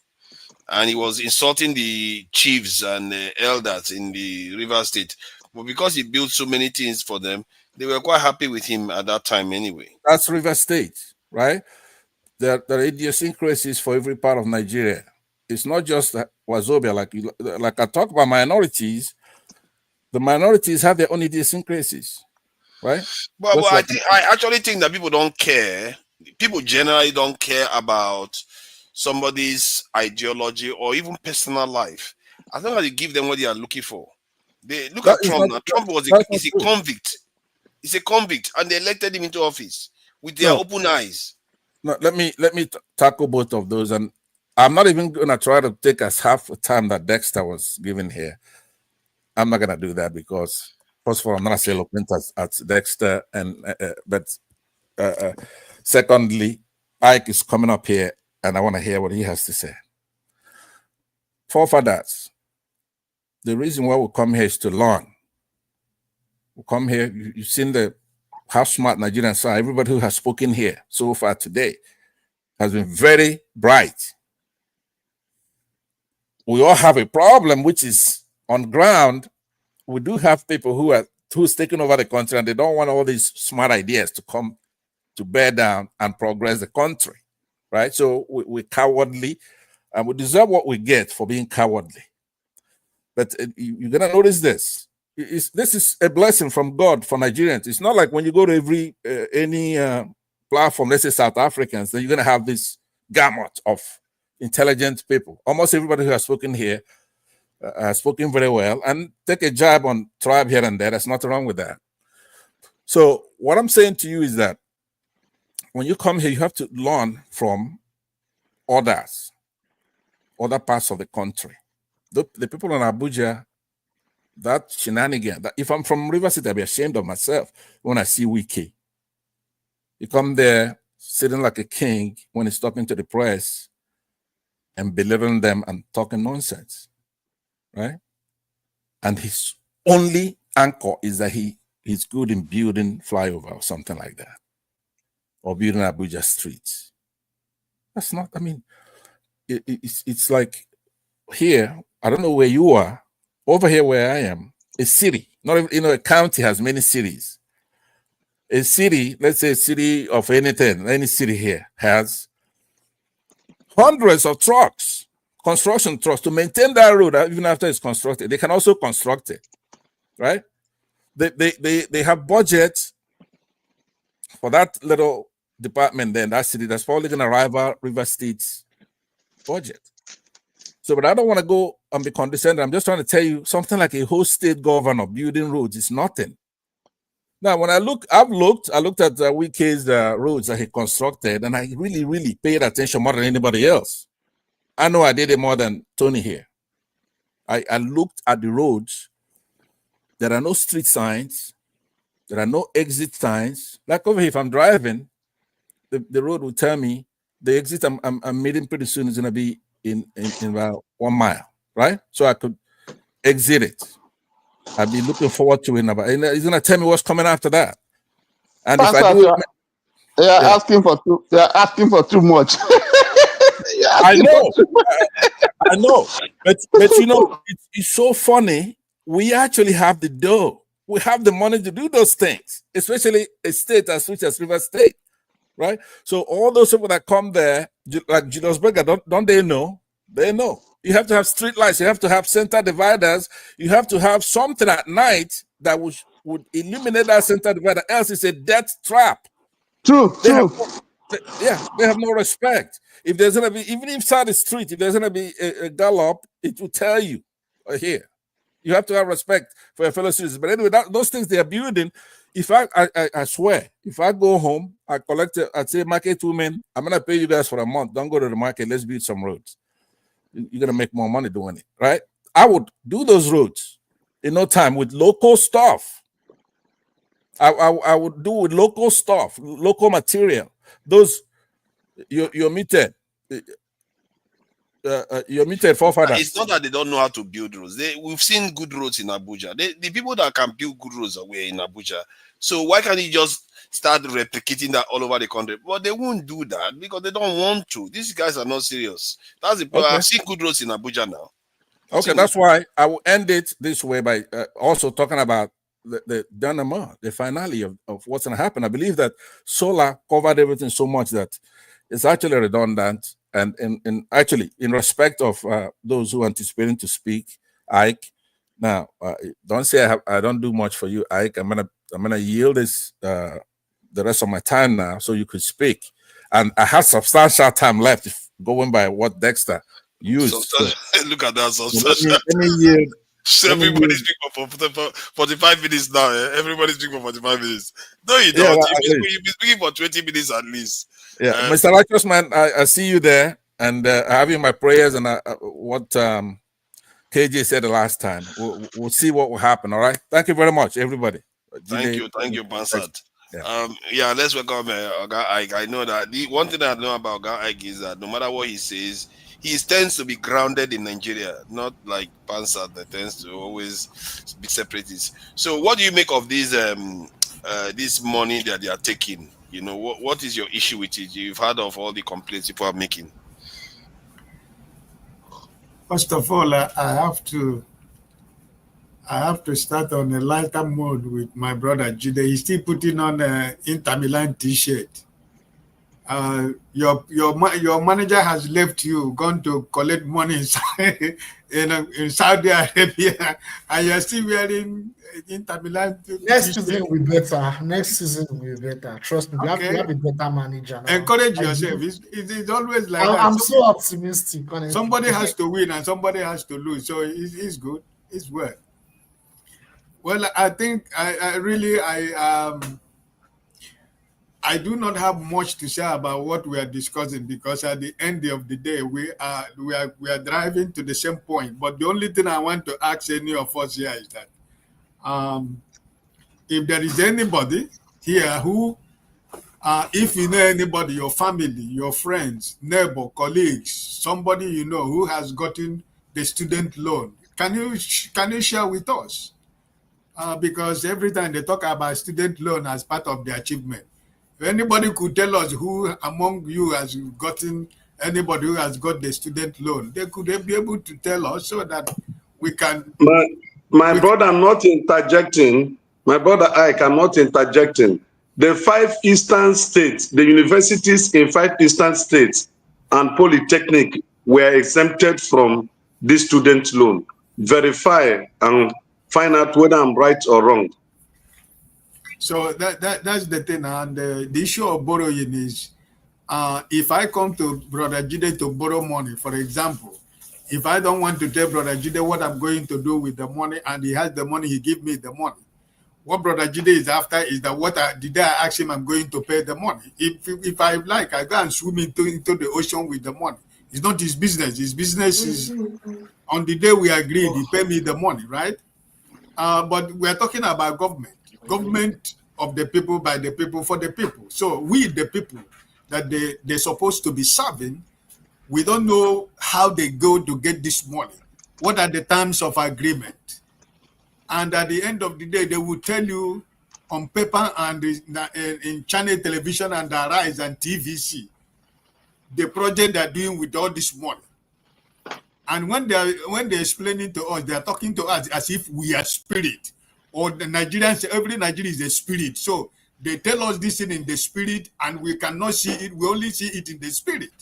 and he was insulting the chiefs and elders in the River State. But because he built so many things for them, they were quite happy with him at that time anyway. That's River State, right? There are idiosyncrasies for every part of Nigeria. It's not just Wazobia. Like I talk about minorities, the minorities have their own idiosyncrasies, right? But I actually think that people don't care. People generally don't care about somebody's ideology or even personal life. As long as you give them what they are looking for. They look at Trump. Trump is a convict. He's a convict, and they elected him into office with their open eyes. No, let me tackle both of those, and I'm not even going to try to take us half the time that Dexter was given here. I'm not going to do that because, first of all, I'm not as eloquent as Dexter, but secondly, Ike is coming up here, and I want to hear what he has to say. Forefathers, the reason why we come here is to learn. We come here, you've seen how smart Nigerians are. Everybody who has spoken here so far today has been very bright. we all have a problem, which is on ground. We do have people who's taking over the country, and they don't want all these smart ideas to come to bear down and progress the country, right? So we're cowardly, and we deserve what we get for being cowardly. But you're gonna notice this. This is a blessing from God for Nigerians. It's not like when you go to any platform, let's say South Africans, then you're gonna have this gamut of intelligent people. Almost everybody who has spoken here has spoken very well, and take a jab on tribe here and there. There's nothing wrong with that. So what I'm saying to you is that when you come here, you have to learn from others, other parts of the country. The people in Abuja, that shenanigan, that if I'm from River City, I'll be ashamed of myself when I see Wike. You come there sitting like a king when he's talking to the press and belittling them and talking nonsense, right? And his only anchor is that he's good in building flyover or something like that, or building Abuja streets. That's not, I mean, it's like here, I don't know where you are, over here where I am, a city, not even, you know, a county has many cities. A city, let's say a city of anything, any city here has hundreds of trucks, construction trucks to maintain that road even after it's constructed. They can also construct it, right? They have budgets for that little department there in that city that's probably going to rival River State's budget. So, but I don't want to go and be condescending. I'm just trying to tell you something like a whole state governor building roads is nothing. Now, when I looked at Wike's roads that he constructed, and I really paid attention more than anybody else. I know I did it more than Tony here. I looked at the roads. There are no street signs. There are no exit signs. Like over here, if I'm driving, the road will tell me the exit I'm meeting pretty soon is going to be in about 1 mile, right? So I could exit it. I'll be looking forward to it. And he's going to tell me what's coming after that. And if I do, they are asking for too much. I know, but you know, it's so funny. We actually have the dough. We have the money to do those things, especially a state as rich as River State, right? So all those people that come there, like Julius Berger, don't they know? They know. You have to have street lights. You have to have center dividers. You have to have something at night that would illuminate that center divider. Else it's a death trap. True. They have no respect. If there's gonna be, even inside the street, if there's gonna be a gallop, it will tell you here. You have to have respect for your fellow citizens. But anyway, those things they are building. If I swear, if I go home, I'd say, market women, I'm gonna pay you guys for a month. Don't go to the market. Let's build some roads. You're gonna make more money doing it, right? I would do those roads in no time with local stuff. I would do with local stuff, local material. Those you're meted. You're meted forefathers. It's not that they don't know how to build roads. We've seen good roads in Abuja. The people that can build good roads are in Abuja. So why can't you just start replicating that all over the country? But they won't do that because they don't want to. These guys are not serious. That's the problem. Okay. I've seen good roads in Abuja now. Okay, that's why I will end it this way by also talking about the denouement, the finale of what's going to happen. I believe that Solar covered everything so much that it's actually redundant. And actually, in respect of those who are anticipating to speak, Ike, now don't say I don't do much for you, Ike. I'm gonna yield this the rest of my time now, so you could speak. And I have substantial time left, going by what Dexter used. Look at that substantial. Everybody's speaking for 45 minutes now. Everybody's speaking for 45 minutes. No, you don't. You've been speaking for 20 minutes at least. Yeah, Mr. Righteous Man, I see you there, and I have you in my prayers. And what KJ said the last time, we'll see what will happen. All right. Thank you very much, everybody. Thank you, Bansat. Yeah, let's welcome Oga Ike. I know that the one thing I know about Oga Ike is that no matter what he says, he tends to be grounded in Nigeria, not like Bansat that tends to always be separatist. So, what do you make of this money that they are taking? You know, what is your issue with it? You've heard of all the complaints people are making. First of all, I have to start on a lighter mode with my brother Jide. He's still putting on an Inter Milan T-shirt. Your manager has left you, gone to collect money in Saudi Arabia, and you're still wearing Inter Milan Next T-shirt. season will be better. Next season will be better. Trust me. We have a better manager now. Encourage yourself. It's always like that. I'm so optimistic. Honestly. Somebody has to win and somebody has to lose. So it's good. It's well. Well, I think I do not have much to say about what we are discussing, because at the end of the day we are driving to the same point. But the only thing I want to ask any of us here is that if there is anybody here who, if you know anybody, your family, your friends, neighbor, colleagues, somebody you know who has gotten the student loan, can you share with us? Because every time they talk about student loan as part of the achievement, if anybody could tell us who among you has gotten, anybody who has got the student loan, they could be able to tell us so that we can. My brother, I'm not interjecting. My brother Ike, I'm not interjecting. The 5 eastern states, the universities in 5 eastern states and polytechnic were exempted from this student loan. Verify and find out whether I'm right or wrong. So that's the thing. And the issue of borrowing is, if I come to Brother Jide to borrow money, for example, if I don't want to tell Brother Jide what I'm going to do with the money, and he has the money, he give me the money. What Brother Jide is after is that did I ask him I'm going to pay the money? If I like, I go and swim into the ocean with the money. It's not his business. His business is on the day we agreed, he pay me the money, right? But we're talking about government of the people, by the people, for the people. So we, the people that they're supposed to be serving, we don't know how they go to get this money. What are the terms of agreement? And at the end of the day, they will tell you on paper and in channel television and Arise and TVC, the project they're doing with all this money. And when they're explaining to us, they're talking to us as if we are spirit, or the Nigerians, every Nigerian is a spirit. So they tell us this thing in the spirit, and we cannot see it. We only see it in the spirit.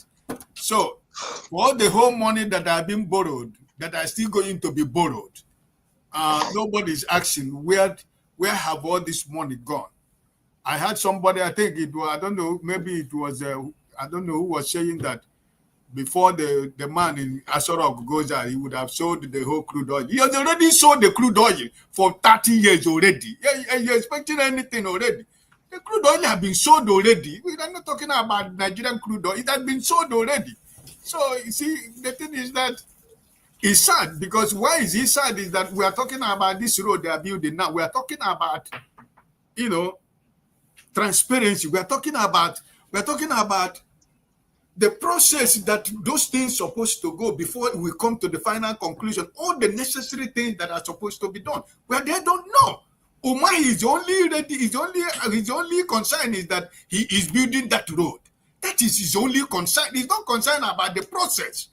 So for all the whole money that are being borrowed, that are still going to be borrowed, nobody's asking where have all this money gone. I had somebody, I think it was, I don't know, maybe it was, I don't know who was saying that before the man in Asorok goes out, he would have sold the whole crude oil. He has already sold the crude oil for 30 years already. You're expecting anything already? The crude oil has been sold already. We are not talking about Nigerian crude oil. It has been sold already. So, you see, the thing is that it's sad, because why is it sad is that we are talking about this road they are building now. We are talking about, transparency. We are talking about the process that those things supposed to go before we come to the final conclusion. All the necessary things that are supposed to be done, but they don't know. Umar is only ready. His only concern is that he is building that road. That is his only concern. He's not concerned about the process.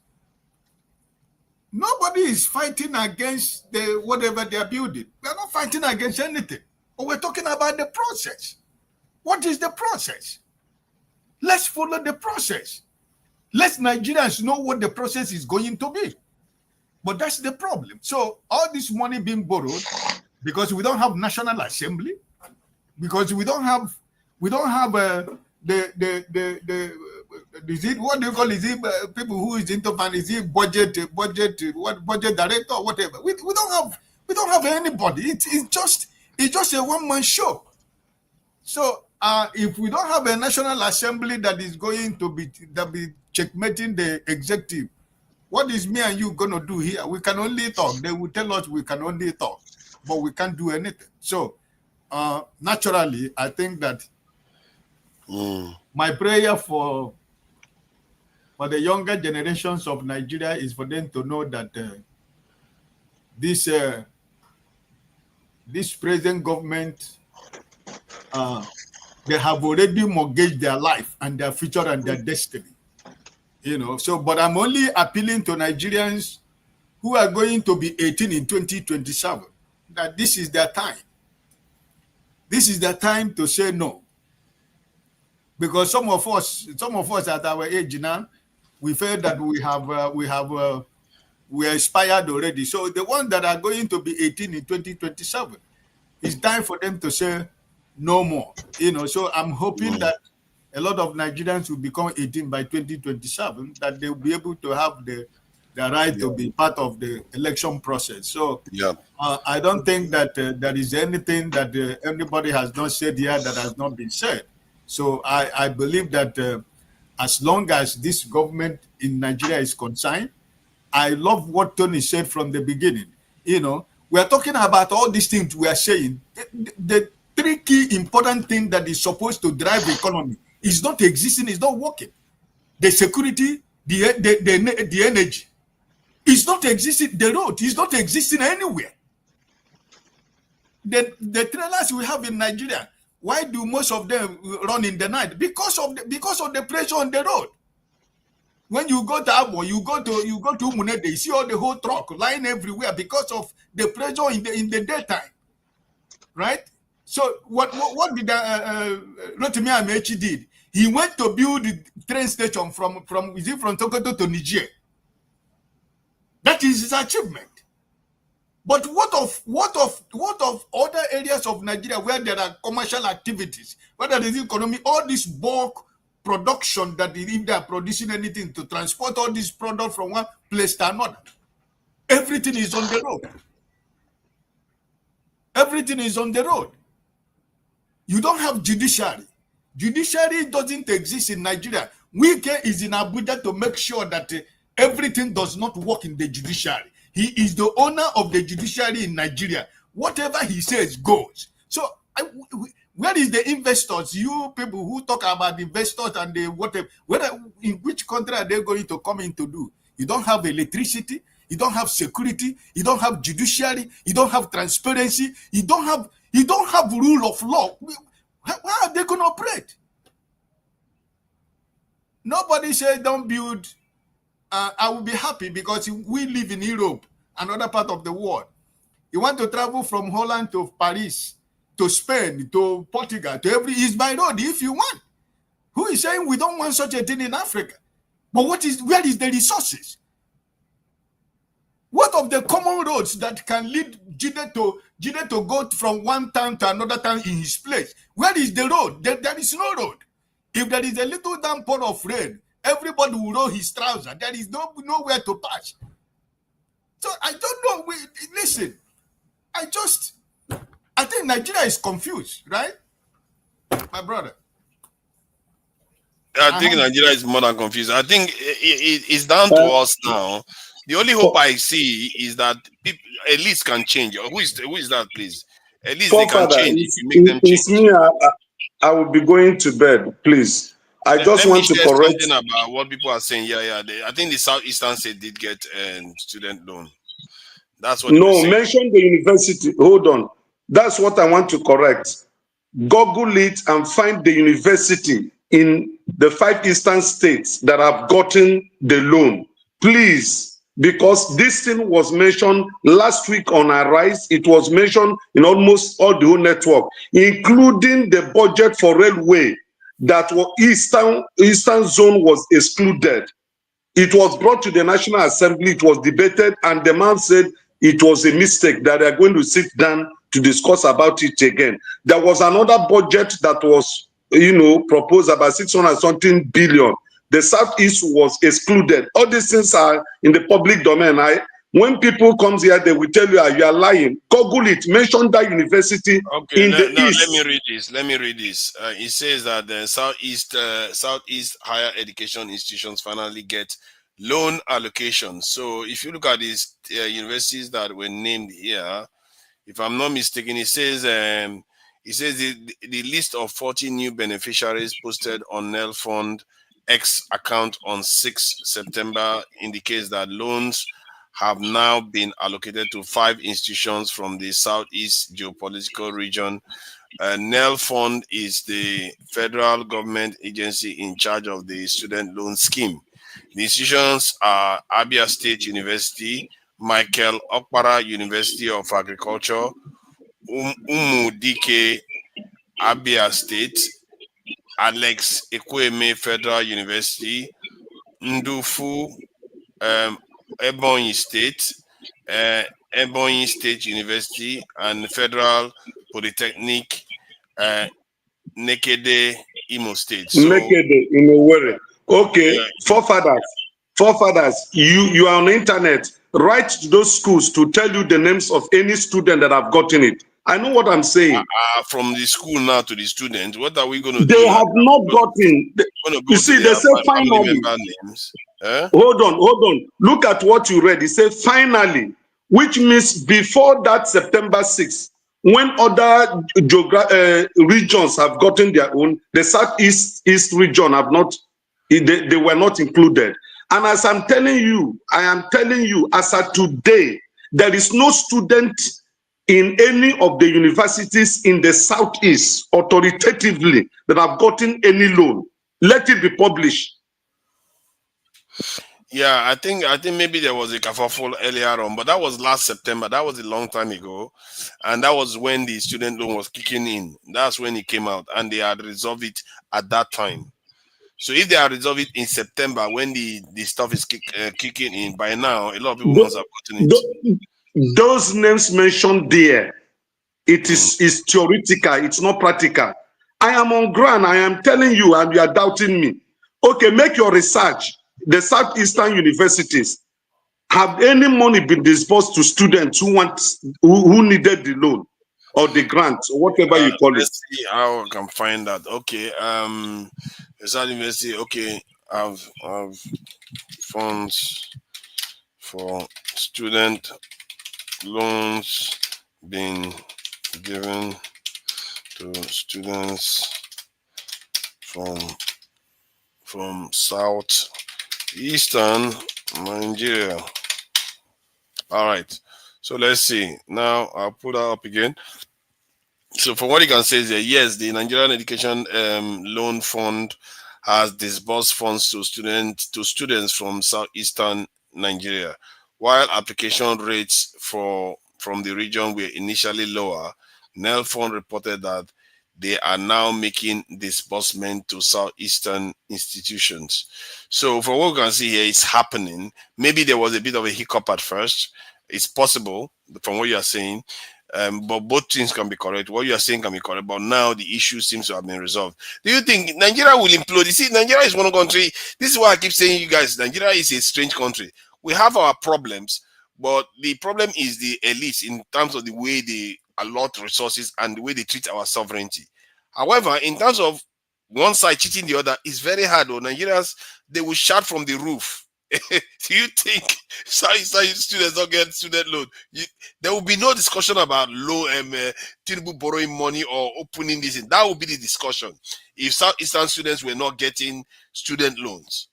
Nobody is fighting against whatever they are building. We are not fighting against anything. But we're talking about the process. What is the process? Let's follow the process. Let Nigerians know what the process is going to be. But that's the problem. So all this money being borrowed, because we don't have National Assembly, because we don't have is it, what do you call it? Is it people who is into finance? Is it budget director or whatever? We don't have anybody. It's just a one-man show. So if we don't have a National Assembly that is going to be checkmating the executive, what is me and you gonna do here? We can only talk. They will tell us we can only talk, but we can't do anything. So naturally, I think that my prayer for the younger generations of Nigeria is for them to know that this present government, they have already mortgaged their life and their future and their destiny. So, but I'm only appealing to Nigerians who are going to be 18 in 2027, that this is their time. This is the time to say no. Because some of us at our age now, we feel that we are expired already. So the ones that are going to be 18 in 2027, it's time for them to say no more. So I'm hoping that a lot of Nigerians will become 18 by 2027, that they will be able to have the right to be part of the election process. So I don't think that there is anything that anybody has not said here that has not been said. So I believe that as long as this government in Nigeria is concerned, I love what Tony said from the beginning. We are talking about all these things we are saying. The three key important things that is supposed to drive the economy is not existing, is not working. The security, the energy. It's not existing. The road is not existing anywhere. The trailers we have in Nigeria, why do most of them run in the night? Because of the pressure on the road. When you go to Abo, you go to Umunede, you see all the whole truck lying everywhere because of the pressure in the daytime, right? So what did Rotimi Amechi did? He went to build the train station from Sokoto to Niger. That is his achievement. But what of other areas of Nigeria where there are commercial activities, whether there is economy, all this bulk production that if they are producing anything to transport all these products from one place to another, everything is on the road. Everything is on the road. You don't have judiciary. Judiciary doesn't exist in Nigeria. Wike is in Abuja to make sure that everything does not work in the judiciary. He is the owner of the judiciary in Nigeria. Whatever he says goes. So where is the investors? You people who talk about investors and the whatever, in which country are they going to come in to do? You don't have electricity, you don't have security, you don't have judiciary, you don't have transparency, you don't have rule of law. How are they going to operate? Nobody said don't build. I will be happy because we live in Europe, another part of the world. You want to travel from Holland to Paris, to Spain, to Portugal, to is by road if you want. Who is saying we don't want such a thing in Africa? But where is the resources? What of the common roads that can lead Jide to go from one town to another town in his place? Where is the road? There is no road. If there is a little downpour of rain, everybody will roll his trousers. There is nowhere to pass. So I don't know. Listen, I think Nigeria is confused, right? My brother. I think Nigeria is more than confused. I think it's down to us now. The only hope I see is that people, elites can change. Who is that, please? At least they can change if you make them change. It's me. I will be going to bed, please. I just want to correct something about what people are saying. I think the Southeastern State did get student loan. That's what. No, mention the university. Hold on. That's what I want to correct. Google it and find the university in the 5 eastern states that have gotten the loan, please. Because this thing was mentioned last week on Arise. It was mentioned in almost all the whole network, including the budget for railway. That was Eastern Zone was excluded. It was brought to the National Assembly, it was debated, and the man said it was a mistake, that they are going to sit down to discuss about it again. There was another budget that was, proposed about 600 something billion. The Southeast was excluded. All these things are in the public domain. When people come here, they will tell you, you are lying. Google it. Mention that university in the East. Let me read this. It says that the Southeast higher education institutions finally get loan allocation. So if you look at these universities that were named here, if I'm not mistaken, it says the list of 40 new beneficiaries posted on NEL Fund X account on 6 September indicates that loans have now been allocated to 5 institutions from the Southeast geopolitical region. NEL Fund is the federal government agency in charge of the student loan scheme. The institutions are Abia State University, Michael Okpara University of Agriculture, Umudike Abia State, Alex Ekweme Federal University, Ndufu Ebonyi State, Ebonyi State University, and Federal Polytechnic Nekede Imo State. So, Nekede in Owerri. Okay, forefathers, you are on the internet. Write to those schools to tell you the names of any student that have gotten it. I know what I'm saying. From the school now to the students, what are we going to do? They have not gotten. You see, they say finally. Names. Hold on. Look at what you read. It says finally, which means before that September 6th, when other regions have gotten their own, the Southeast region have not. They were not included. And as I am telling you, as of today, there is no student in any of the universities in the Southeast authoritatively that have gotten any loan. Let it be published. Yeah, I think maybe there was a kerfuffle earlier on, but that was last September. That was a long time ago, and that was when the student loan was kicking in. That's when it came out, and they had resolved it at that time. So if they had resolved it in September, when the stuff is kicking in, by now a lot of people must have gotten it. Those names mentioned there, it is theoretical. It's not practical. I am on ground. I am telling you, and you are doubting me. Okay, make your research. The Southeastern universities, have any money been disbursed to students who needed the loan or the grant or whatever you call it? Let's see how I can find that. Okay, the South University. Okay, I've funds for student loans being given to students from Southeastern Nigeria. All right, so let's see. Now I'll put that up again. So from what you can say is that yes, the Nigerian Education Loan Fund has disbursed funds to students from Southeastern Nigeria. While application rates from the region were initially lower, NEL Fund reported that they are now making disbursement to Southeastern institutions. So from what we can see here, it's happening. Maybe there was a bit of a hiccup at first. It's possible from what you are saying. But both things can be correct. What you are saying can be correct, but now the issue seems to have been resolved. Do you think Nigeria will implode? You see, Nigeria is one country. This is why I keep saying, you guys, Nigeria is a strange country. We have our problems, but the problem is the elites in terms of the way they allot resources and the way they treat our sovereignty. However, in terms of one side cheating the other, it's very hard. Nigerians, they will shout from the roof. Do you think students don't get student loan? There will be no discussion about Tinubu borrowing money or opening this. That will be the discussion if Southeastern students were not getting student loans.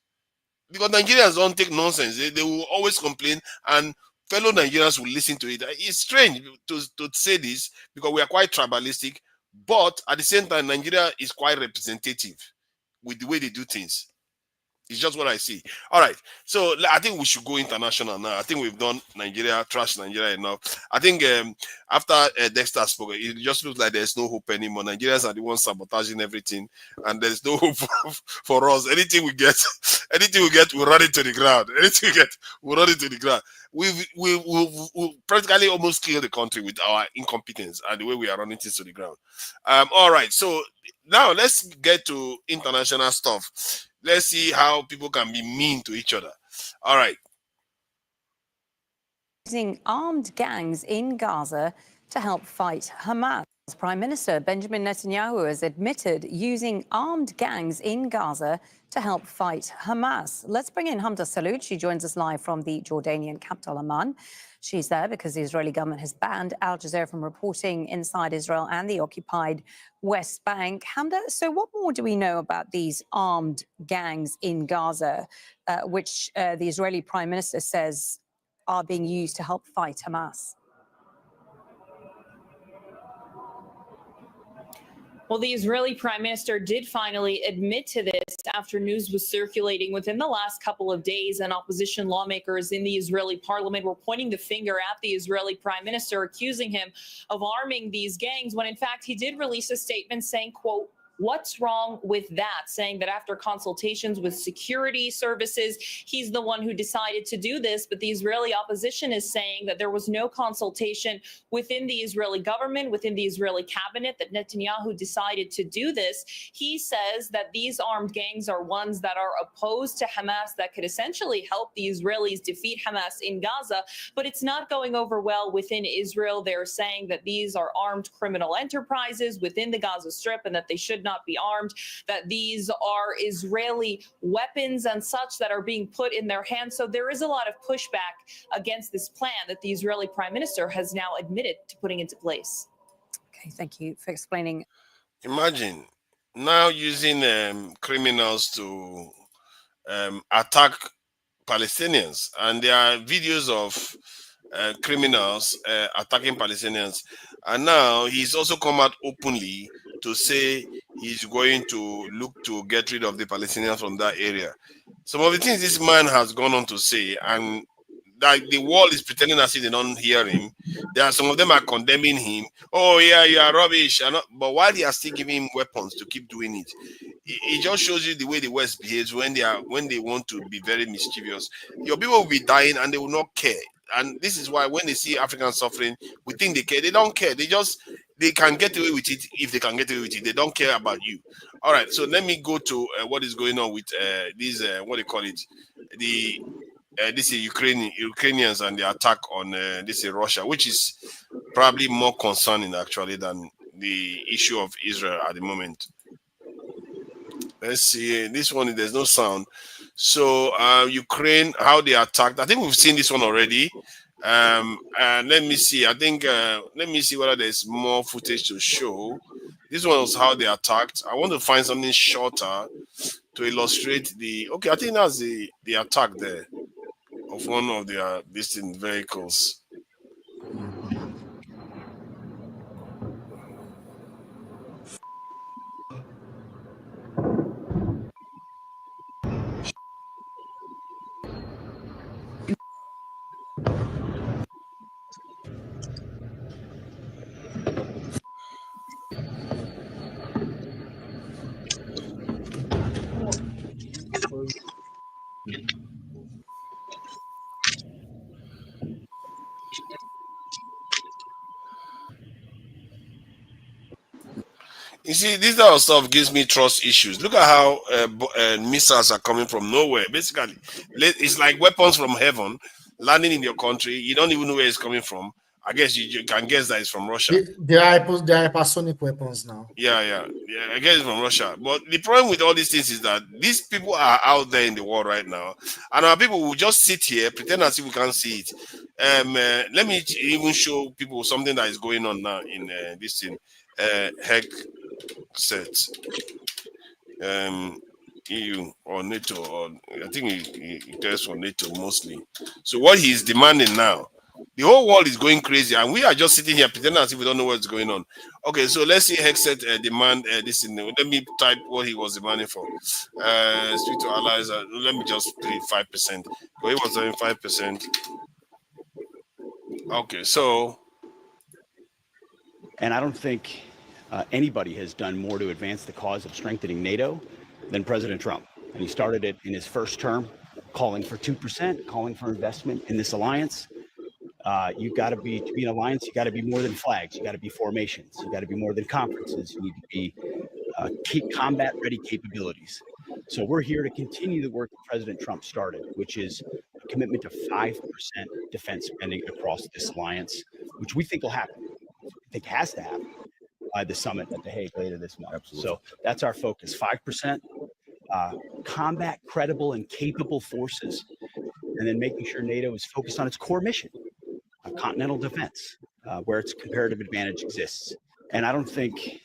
Because Nigerians don't take nonsense. They will always complain, and fellow Nigerians will listen to it. It's strange to say this because we are quite tribalistic, but at the same time, Nigeria is quite representative with the way they do things. It's just what I see. All right. So I think we should go international now. I think we've done Nigeria, trash Nigeria enough. I think after Dexter spoke, it just looks like there's no hope anymore. Nigerians are the ones sabotaging everything, and there's no hope for us. Anything we get, we'll run it to the ground. Anything we get, we'll run it to the ground. We'll practically almost kill the country with our incompetence and the way we are running things to the ground. All right. So now let's get to international stuff. Let's see how people can be mean to each other. All right. Using armed gangs in Gaza to help fight Hamas. Prime Minister Benjamin Netanyahu has admitted using armed gangs in Gaza to help fight Hamas. Let's bring in Hamda Salud. She joins us live from the Jordanian capital, Amman. She's there because the Israeli government has banned Al Jazeera from reporting inside Israel and the occupied West Bank. Hamda, so what more do we know about these armed gangs in Gaza, which the Israeli Prime Minister says are being used to help fight Hamas? Well, the Israeli prime minister did finally admit to this after news was circulating within the last couple of days, and opposition lawmakers in the Israeli parliament were pointing the finger at the Israeli prime minister, accusing him of arming these gangs, when in fact he did release a statement saying, quote, "What's wrong with that?" Saying that after consultations with security services, he's the one who decided to do this. But the Israeli opposition is saying that there was no consultation within the Israeli government, within the Israeli cabinet, that Netanyahu decided to do this. He says that these armed gangs are ones that are opposed to Hamas, that could essentially help the Israelis defeat Hamas in Gaza. But it's not going over well within Israel. They're saying that these are armed criminal enterprises within the Gaza Strip and that they should not be armed, that these are Israeli weapons and such that are being put in their hands. So there is a lot of pushback against this plan that the Israeli prime minister has now admitted to putting into place. Okay, thank you for explaining. Imagine now using criminals to attack Palestinians, and there are videos of criminals attacking Palestinians, and now he's also come out openly to say he's going to look to get rid of the Palestinians from that area. Some of the things this man has gone on to say, and like the world is pretending as if they don't hear him. There are some of them are condemning him. Oh yeah, you are rubbish. But while they are still giving him weapons to keep doing it, it just shows you the way the West behaves when they want to be very mischievous. Your people will be dying and they will not care. And this is why when they see Africans suffering, we think they care. They don't care. They can get away with it if they can get away with it. They don't care about you. All right. So let me go to what is going on with these what do you call it? This is Ukrainians and the attack on this is Russia, which is probably more concerning actually than the issue of Israel at the moment. Let's see. This one, there's no sound. So Ukraine, how they attacked. I think we've seen this one already. And let me see. I think let me see whether there's more footage to show. This one was how they attacked. I want to find something shorter to illustrate the. Okay, I think that's the attack there of one of their distant vehicles. You see, this type of stuff gives me trust issues. Look at how missiles are coming from nowhere. Basically, it's like weapons from heaven landing in your country. You don't even know where it's coming from. I guess you can guess that it's from Russia. They are hypersonic weapons now. Yeah. I guess it's from Russia. But the problem with all these things is that these people are out there in the world right now, and our people will just sit here, pretend as if we can't see it. Let me even show people something that is going on now in this thing. Heck set EU or NATO, or I think he cares for NATO mostly. So what he's demanding now, the whole world is going crazy, and we are just sitting here pretending as if we don't know what's going on. Okay, so let's see Hexet demand this in. Let me type what he was demanding for. Speak to allies. Let me just put 5%. But he was doing 5%. Okay, so. And I don't think anybody has done more to advance the cause of strengthening NATO than President Trump. And he started it in his first term, calling for 2%, calling for investment in this alliance. You got to be an alliance. You got to be more than flags. You got to be formations. You got to be more than conferences. You need to be combat-ready capabilities. So we're here to continue the work that President Trump started, which is a commitment to 5% defense spending across this alliance, which we think will happen. We think has to happen by the summit at The Hague later this month. Absolutely. So that's our focus: 5%, combat credible and capable forces, and then making sure NATO is focused on its core mission, continental defense, where its comparative advantage exists. And I don't think.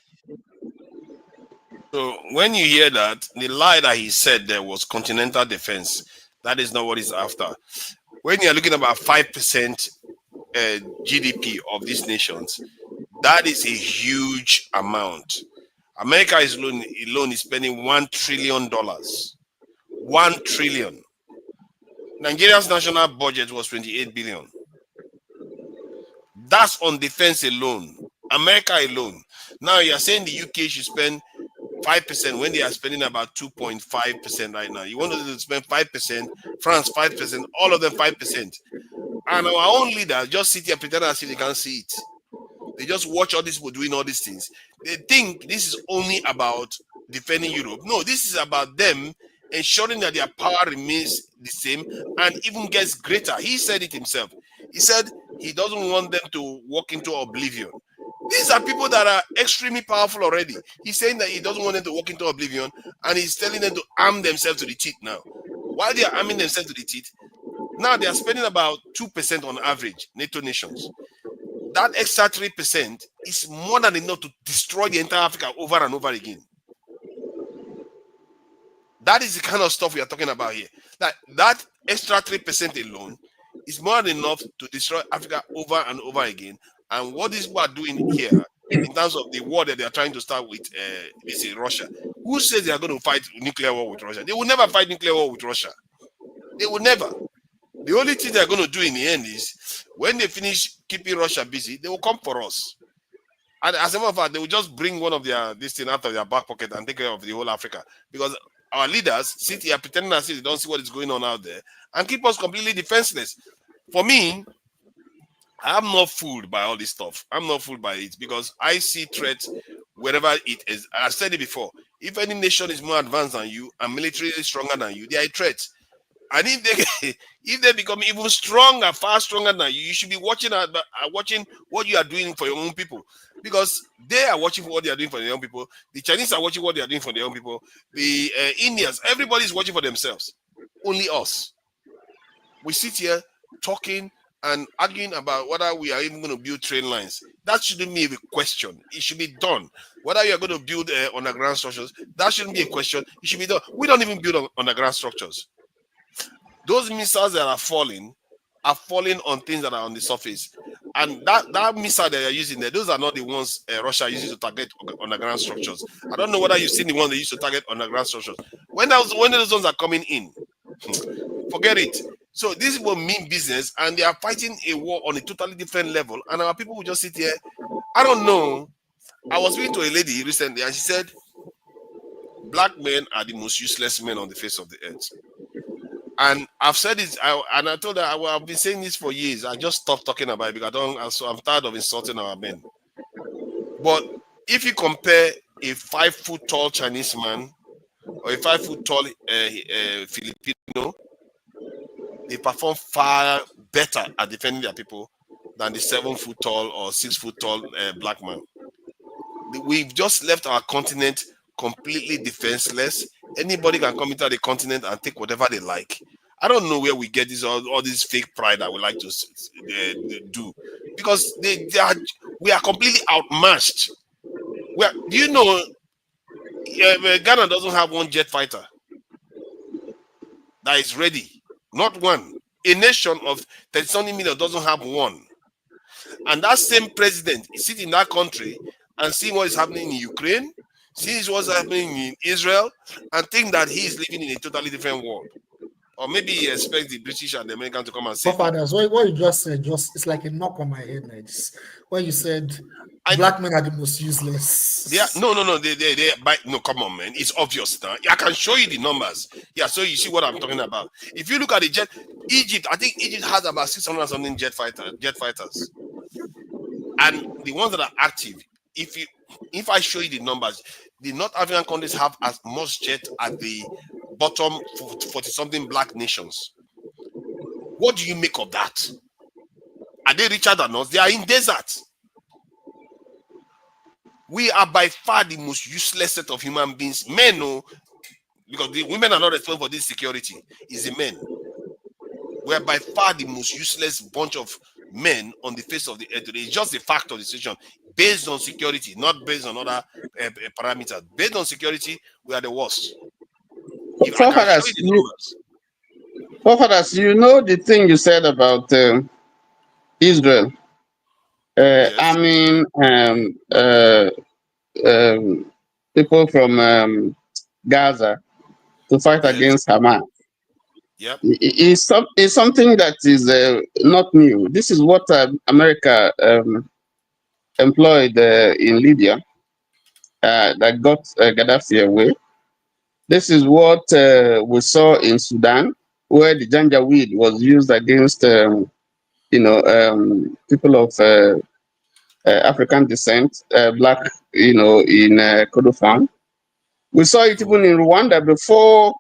So when you hear that, the lie that he said there was continental defense. That is not what he's after. When you're looking at about 5% GDP of these nations, that is a huge amount. America is alone is spending $1 trillion. $1 trillion. Nigeria's national budget was 28 billion. That's on defense alone. America alone. Now you're saying the UK should spend 5% when they are spending about 2.5% right now. You want them to spend 5%, France 5%, all of them 5%. And our own leaders just sit here pretend as if they can't see it. They just watch all these people doing all these things. They think this is only about defending Europe. No, this is about them ensuring that their power remains the same and even gets greater. He said it himself. He said he doesn't want them to walk into oblivion. These are people that are extremely powerful already. He's saying that he doesn't want them to walk into oblivion, and he's telling them to arm themselves to the teeth now. While they are arming themselves to the teeth, now they are spending about 2% on average, NATO nations. That extra 3% is more than enough to destroy the entire Africa over and over again. That is the kind of stuff we are talking about here. That extra 3% alone is more than enough to destroy Africa over and over again. And what these people are doing here, in terms of the war that they are trying to start with, Russia. Who says they are going to fight nuclear war with Russia? They will never fight nuclear war with Russia. They will never. The only thing they are going to do in the end is, when they finish keeping Russia busy, they will come for us. And as a matter of fact, they will just bring one of their this thing out of their back pocket and take care of the whole Africa. Because our leaders sit here pretending as if they don't see what is going on out there and keep us completely defenseless. For me, I'm not fooled by all this stuff. I'm not fooled by it because I see threats wherever it is. I've said it before. If any nation is more advanced than you and militarily stronger than you, they are a threat. And if they become even stronger, far stronger than you, you should be watching what you are doing for your own people, because they are watching what they are doing for their own people. The Chinese are watching what they are doing for their own people. The Indians, everybody is watching for themselves. Only us. We sit here talking and arguing about whether we are even going to build train lines. That shouldn't be a question. It should be done. Whether you are going to build underground structures, that shouldn't be a question. It should be done. We don't even build underground structures. Those missiles that are falling on things that are on the surface. And that missile that they are using there, those are not the ones Russia uses to target underground structures. I don't know whether you've seen the ones they use to target underground structures. When those ones are coming in, forget it. So these people mean business, and they are fighting a war on a totally different level. And our people will just sit here. I don't know. I was speaking to a lady recently, and she said, black men are the most useless men on the face of the earth. And I've said this, and I told her I've been saying this for years. I just stopped talking about it because I'm tired of insulting our men. But if you compare a 5-foot tall Chinese man or a 5-foot tall Filipino, they perform far better at defending their people than the 7-foot tall or 6-foot tall black man. We've just left our continent completely defenseless. Anybody can come into the continent and take whatever they like. I don't know where we get all this fake pride that we like to do, because we are completely outmatched. Do you know Ghana doesn't have one jet fighter that is ready? Not one. A nation of 30 million doesn't have one. And that same president is sitting in that country and seeing what is happening in Ukraine, seeing what's happening in Israel, and think that he is living in a totally different world. Or maybe he expects the British and the Americans to come and say, Fathers, what you just said, it's like a knock on my head. When you said black men are the most useless. No, come on, man. It's obvious now. I can show you the numbers. Yeah, so you see what I'm talking about. If you look at the jet, Egypt, I think Egypt has about 600 something jet fighters. And the ones that are active, if I show you the numbers, the North African countries have as much jet at the bottom 40-something black nations. What do you make of that? Are they richer than us? They are in deserts. We are by far the most useless set of human beings. Men, no, because the women are not responsible for this security. It's the men. We are by far the most useless bunch of men on the face of the earth today. It's just a fact of the situation. Based on security, not based on other parameters. Based on security, we are the worst. Forefathers, you know the thing you said about Israel. Yes. I mean, people from Gaza to fight Yes. against Hamas. Yep. It's something that is not new. This is what America employed in Libya that got Gaddafi away. This is what we saw in Sudan, where the Janjaweed was used against, people of African descent, black, in Kordofan. We saw it even in Rwanda before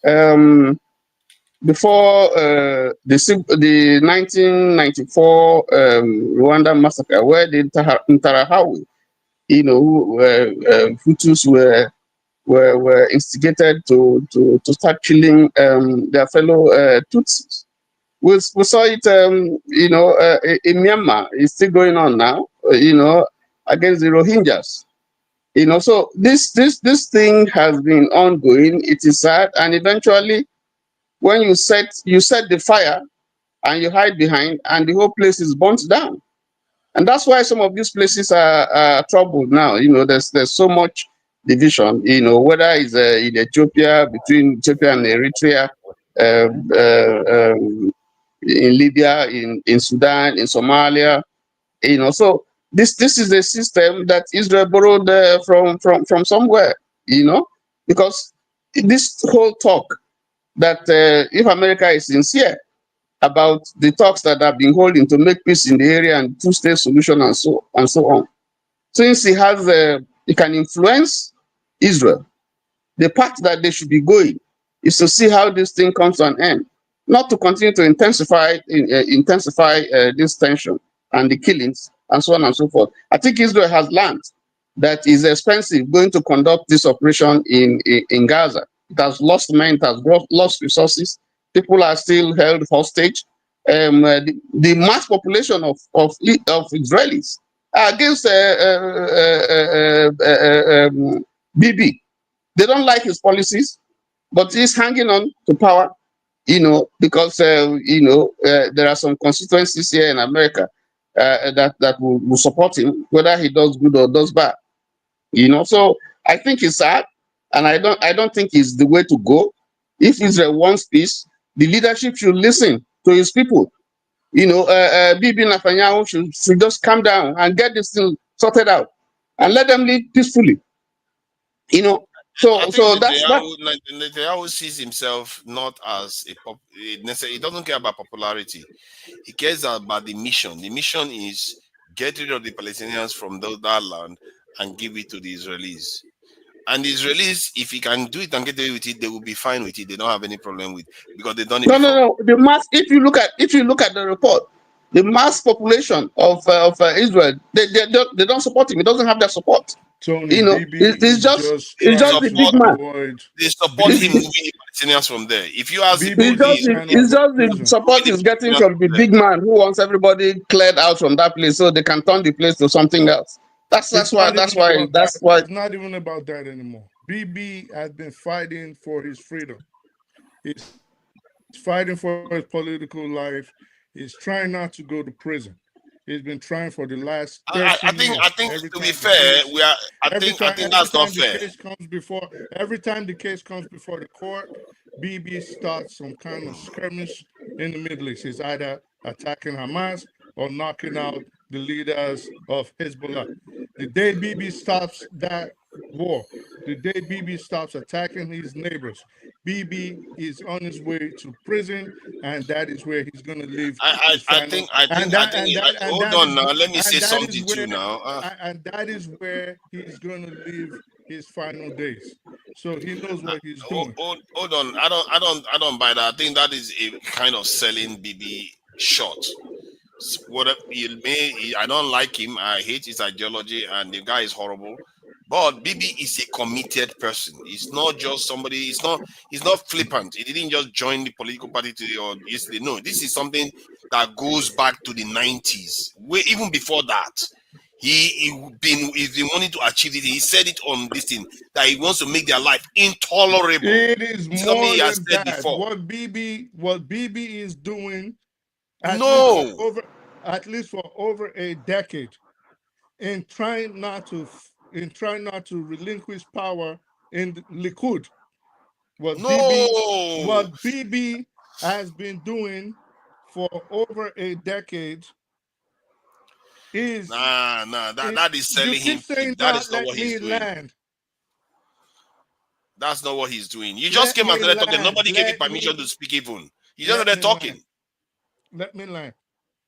the 1994 Rwanda massacre, where the Interahamwe, Hutus were instigated to start killing their fellow Tutsis. We saw it, in Myanmar. It's still going on now, against the Rohingyas. So this thing has been ongoing. It is sad, and eventually, when you set the fire and you hide behind, and the whole place is burnt down. And that's why some of these places are troubled now. There's so much division. Whether it's in Ethiopia, between Ethiopia and Eritrea, in Libya, in Sudan, in Somalia. So this is a system that Israel borrowed from somewhere. Because this whole talk that if America is sincere about the talks that have been holding to make peace in the area and two-state solution and so on, since he can influence Israel, the path that they should be going is to see how this thing comes to an end, not to continue to intensify this tension and the killings and so on and so forth. I think Israel has learned that it's expensive going to conduct this operation in Gaza. It has lost men, it has lost resources. People are still held hostage. The mass population of Israelis against Bibi. They don't like his policies, but he's hanging on to power, because there are some constituencies here in America that will support him, whether he does good or does bad. So I think it's sad, and I don't think it's the way to go. If Israel wants peace, the leadership should listen to his people. Bibi Netanyahu should just calm down and get this thing sorted out, and let them live peacefully. So that's Netanyahu sees himself not as he doesn't care about popularity. He cares about the mission. The mission is get rid of the Palestinians from that land and give it to the Israelis. And the Israelis, if he can do it and get away with it, they will be fine with it. They don't have any problem with it because they've done it before. No. The mass. If you look at the report, the mass population of Israel, they don't support him. He doesn't have their support. Tony, it's just the big man. They support him moving the Palestinians from there. If you ask it's just the support he's getting from the big man who wants everybody cleared out from that place so they can turn the place to something else. That's why. It's not even about that anymore. BB has been fighting for his freedom. He's fighting for his political life. He's trying not to go to prison. He's been trying for the last 30 years. I think to be fair, I think that's not fair. Every time the case comes before the court, BB starts some kind of skirmish in the Middle East. He's either attacking Hamas or knocking out the leaders of Hezbollah. The day BB stops that war, the day BB stops attacking his neighbors, BB is on his way to prison, and that is where he's going to live. Hold on now. Let me say something to you now. And that is where he's going to live his final days. So he knows what he's doing. Hold on. I don't buy that. I think that is a kind of selling BB short. I don't like him. I hate his ideology, and the guy is horrible. But Bibi is a committed person. He's not just somebody. He's not flippant. He didn't just join the political party yesterday. No, this is something that goes back to the 90s. Even before that, he's been wanting to achieve it. He said it on this thing that he wants to make their life intolerable. It is more than that. Before. What BB is doing, at least for over a decade, in trying not to in trying not to relinquish power in the Likud. What No. BB has been doing for over a decade is that is you selling him keep saying cheap. That not is not let what he's me doing. land. That's not what he's doing. You just came and started talking. Nobody gave you permission to speak even. You just started talking. Let me land.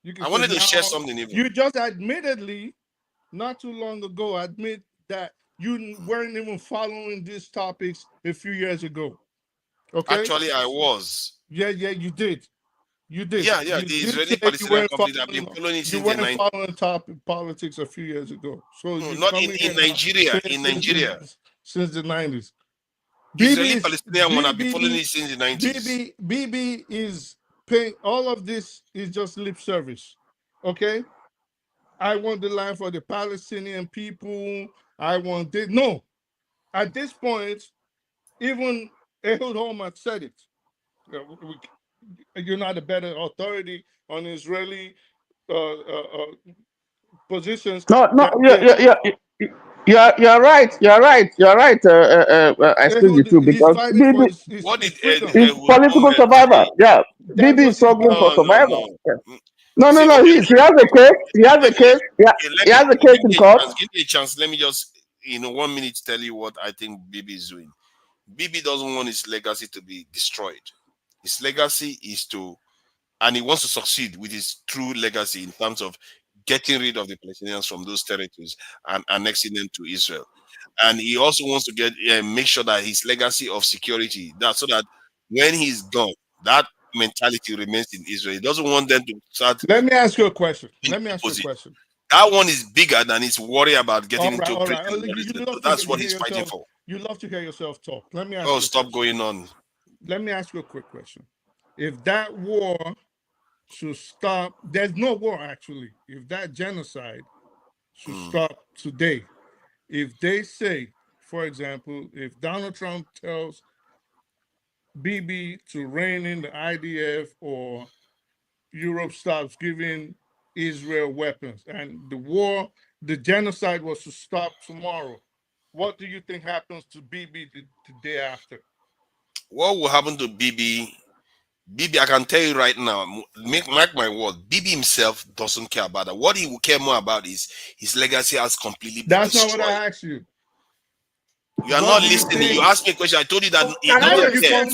You can I wanted say to share now, something even. you just admittedly, not too long ago, admit that you weren't even following these topics a few years ago. Okay? Actually, I was. Yeah, you did. You did. Yeah. You The did Israeli say Palestinian conflict, I've been following it you since the weren't 90s. following politics a few years ago. So No, you not come in Nigeria. In Nigeria. since the 90s. Israeli Palestinian one, I've been following it since the 90s. BB is paying, all of this is just lip service. Okay? I want the land for the Palestinian people. I want this. No. At this point, even Ehud Olmert said it. You're not a better authority on Israeli positions. No, you're right. You're right. I speak the truth He's because fighting for his freedom. he's political survivor. Yeah, That's BB what is struggling for survival. No. Yeah. No, See, he has a case. He has a case. Yeah, he has a case in court. Give me a chance. Let me just, 1 minute, tell you what I think Bibi is doing. Bibi doesn't want his legacy to be destroyed. His legacy is to, and he wants to succeed with his true legacy in terms of getting rid of the Palestinians from those territories and annexing them to Israel. And he also wants to make sure that his legacy of security, that so that when he's gone, that mentality remains in Israel. He doesn't want them to start. Let me ask you a question. That one is bigger than his worry about getting into all right. prison. That's what he's fighting for. You love to hear yourself talk. Let me ask Oh, you stop going on. Let me ask you a quick question. If that war should stop, there's no war actually. If that genocide should stop today, if they say, for example, if Donald Trump tells BB to rein in the IDF or Europe stops giving Israel weapons and the genocide was to stop tomorrow, what do you think happens to BB the day after? What will happen to BB? BB, I can tell you right now, mark my word, BB himself doesn't care about that. What he will care more about is his legacy has completely been destroyed. That's not what I asked you. You are not listening. You asked me a question. I told you that he doesn't care.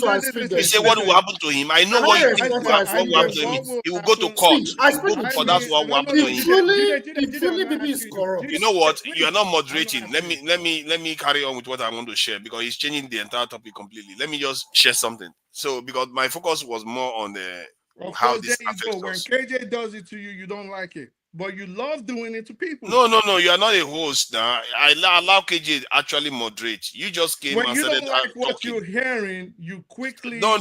You say what will happen to him. I know what you think will happen to him. He will go to court. For that's what will happen to him. BB is corrupt. You know what? You are not moderating. Let me carry on with what I want to share because he's changing the entire topic completely. Let me just share something. So because my focus was more on how this affects us. When KJ does it to you, you don't like it. But you love doing it to people. No. You are not a host now. I allow KJ actually moderate. You just came and you started don't like what talking. You're hearing, you quickly. No. I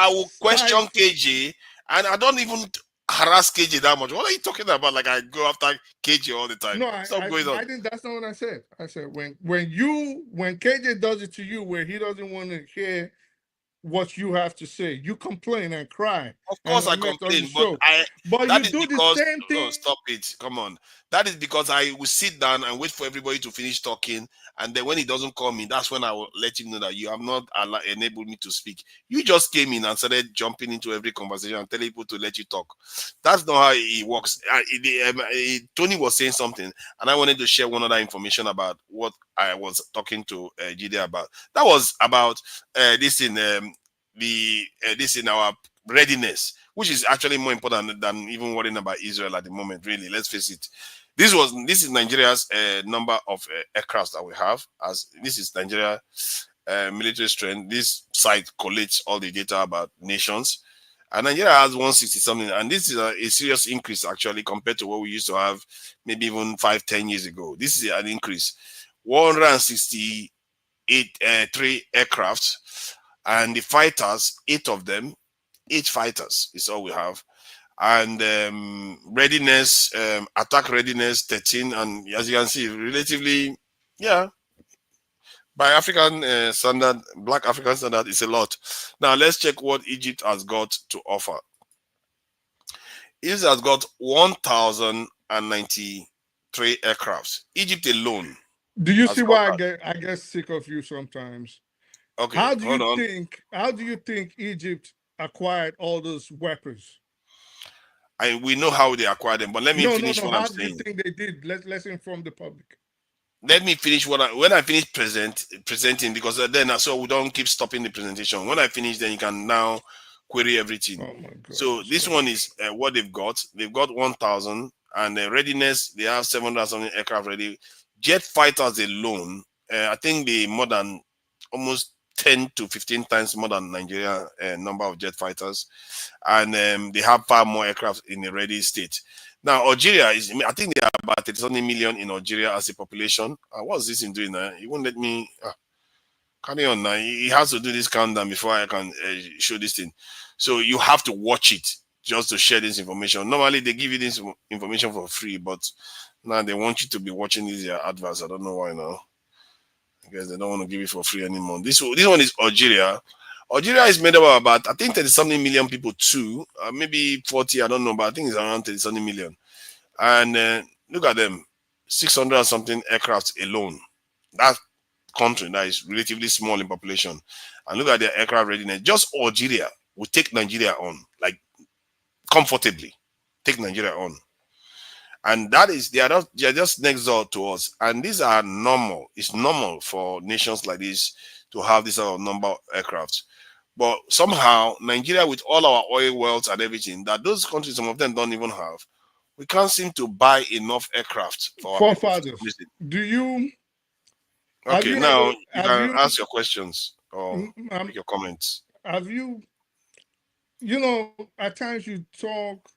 will question KJ, and I don't even harass KJ that much. What are you talking about? Like I go after KJ all the time. No, Stop going on. I think that's not what I said. I said when KJ does it to you, where he doesn't want to hear what you have to say, you complain and cry. Of course, I complain, but you do the same thing. No, stop it! Come on, that is because I will sit down and wait for everybody to finish talking, and then when he doesn't call me, that's when I will let him know that you have not enabled me to speak. You just came in and started jumping into every conversation and telling people to let you talk. That's not how it works. Tony was saying something, and I wanted to share one other information about what I was talking to Jide about. That was about this in our readiness, which is actually more important than even worrying about Israel at the moment. Really, let's face it. This is Nigeria's number of aircrafts that we have. As this is Nigeria military strength. This site collates all the data about nations, and Nigeria has 160 something, and this is a serious increase actually compared to what we used to have maybe even 5-10 years ago. This is an increase, 168 aircrafts. And the fighters, 8 of them, 8 fighters is all we have. And readiness, attack readiness, 13. And as you can see, relatively, by African standard, Black African standard, it's a lot. Now, let's check what Egypt has got to offer. Egypt has got 1,093 3 aircrafts. Egypt alone. Do you has see why covered. I get sick of you sometimes? Okay, How do hold you on. think? How do you think Egypt acquired all those weapons? We know how they acquired them, but let me No, no, finish no. what I'm How do you saying. think they did? Let's inform the public. Let me finish when I finish presenting, because then so we don't keep stopping the presentation. When I finish, then you can now query everything. Oh my God. So this one is what they've got. They've got 1,000, and readiness. They have 700 something aircraft ready. Jet fighters alone, I think they more than almost 10 to 15 times more than Nigeria number of jet fighters, and they have far more aircraft in a ready state. Now, Algeria is, I think they are about 30 million in Algeria as a population. What's this in doing now? He won't let me carry on now. He has to do this countdown before I can show this thing. So you have to watch it just to share this information. Normally, they give you this information for free, but now they want you to be watching these adverts. I don't know why now. I guess they don't want to give it for free anymore. This one is Algeria. Algeria is made up of about, I think, 30 something million people too. Maybe 40, I don't know, but I think it's around 30 something million. And look at them, 600 something aircrafts alone. That country that is relatively small in population. And look at their aircraft readiness. Just Algeria will take Nigeria on, like comfortably. Take Nigeria on. And that is, they are just next door to us. And these are normal. It's normal for nations like this to have this sort of number of aircrafts. But somehow, Nigeria, with all our oil wells and everything, that those countries, some of them don't even have, we can't seem to buy enough aircraft for our people. Forefathers, do you? Okay, you now ever, you can ask your questions or make your comments. Have you? At times you talk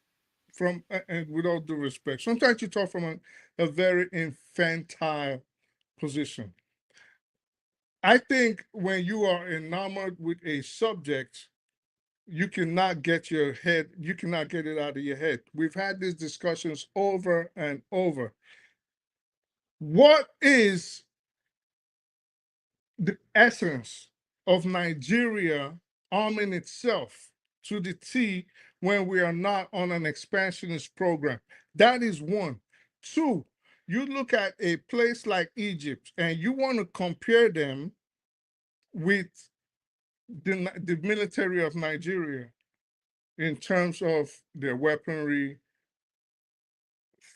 from, and with all due respect, sometimes you talk from a very infantile position. I think when you are enamored with a subject, you cannot get you cannot get it out of your head. We've had these discussions over and over. What is the essence of Nigeria arming itself to the T when we are not on an expansionist program? That is one. Two, you look at a place like Egypt and you want to compare them with the military of Nigeria in terms of their weaponry,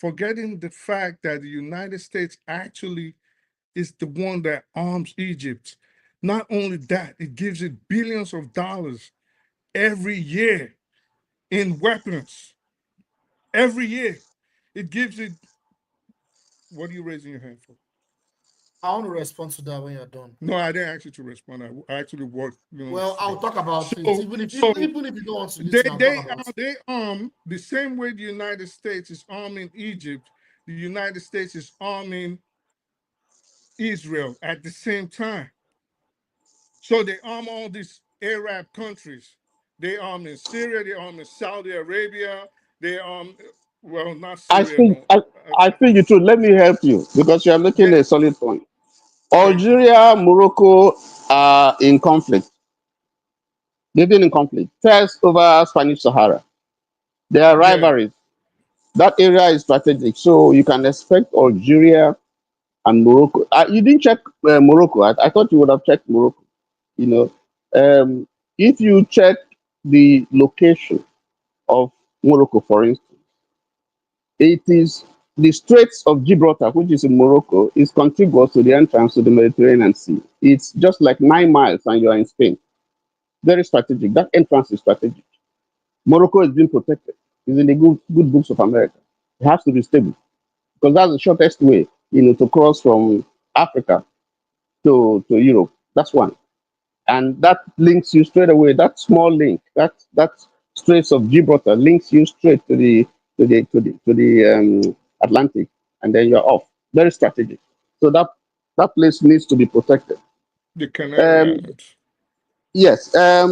forgetting the fact that the United States actually is the one that arms Egypt. Not only that, it gives it billions of dollars every year in weapons. Every year. It gives it. What are you raising your hand for? I want to respond to that when you're done. No, I didn't ask you to respond. I actually worked. Well, I'll talk about it. Even if you don't want to listen, they arm the same way the United States is arming Egypt. The United States is arming Israel at the same time. So they arm all these Arab countries. They arm in Syria. They arm in Saudi Arabia. They arm, well, not Syria. I think you too. Let me help you because you are making a solid point. Algeria, Morocco are in conflict. They've been in conflict. First over Spanish Sahara. There are rivalries. That area is strategic. So you can expect Algeria and Morocco. You didn't check Morocco. I thought you would have checked Morocco. If you check the location of Morocco, for instance, it is the Straits of Gibraltar, which is in Morocco, is contiguous to the entrance to the Mediterranean Sea. It's just like 9 miles and you are in Spain. Very strategic. That entrance is strategic. Morocco is being protected. It's in the good books of America. It has to be stable because that's the shortest way, to cross from Africa to Europe. That's one. And that links you straight away. That small link, that Straits of Gibraltar links you straight to the Atlantic, and then you're off. Very strategic. So that place needs to be protected. The Canary Islands. Yes. I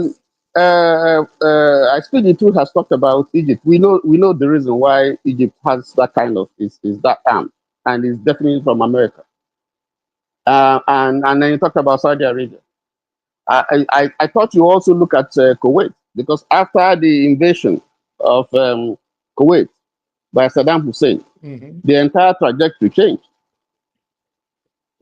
speak the truth has talked about Egypt. We know the reason why Egypt has that kind of is that arm, and it's definitely from America. And then you talked about Saudi Arabia. I thought you also look at Kuwait, because after the invasion of Kuwait, by Saddam Hussein, Mm-hmm. the entire trajectory changed.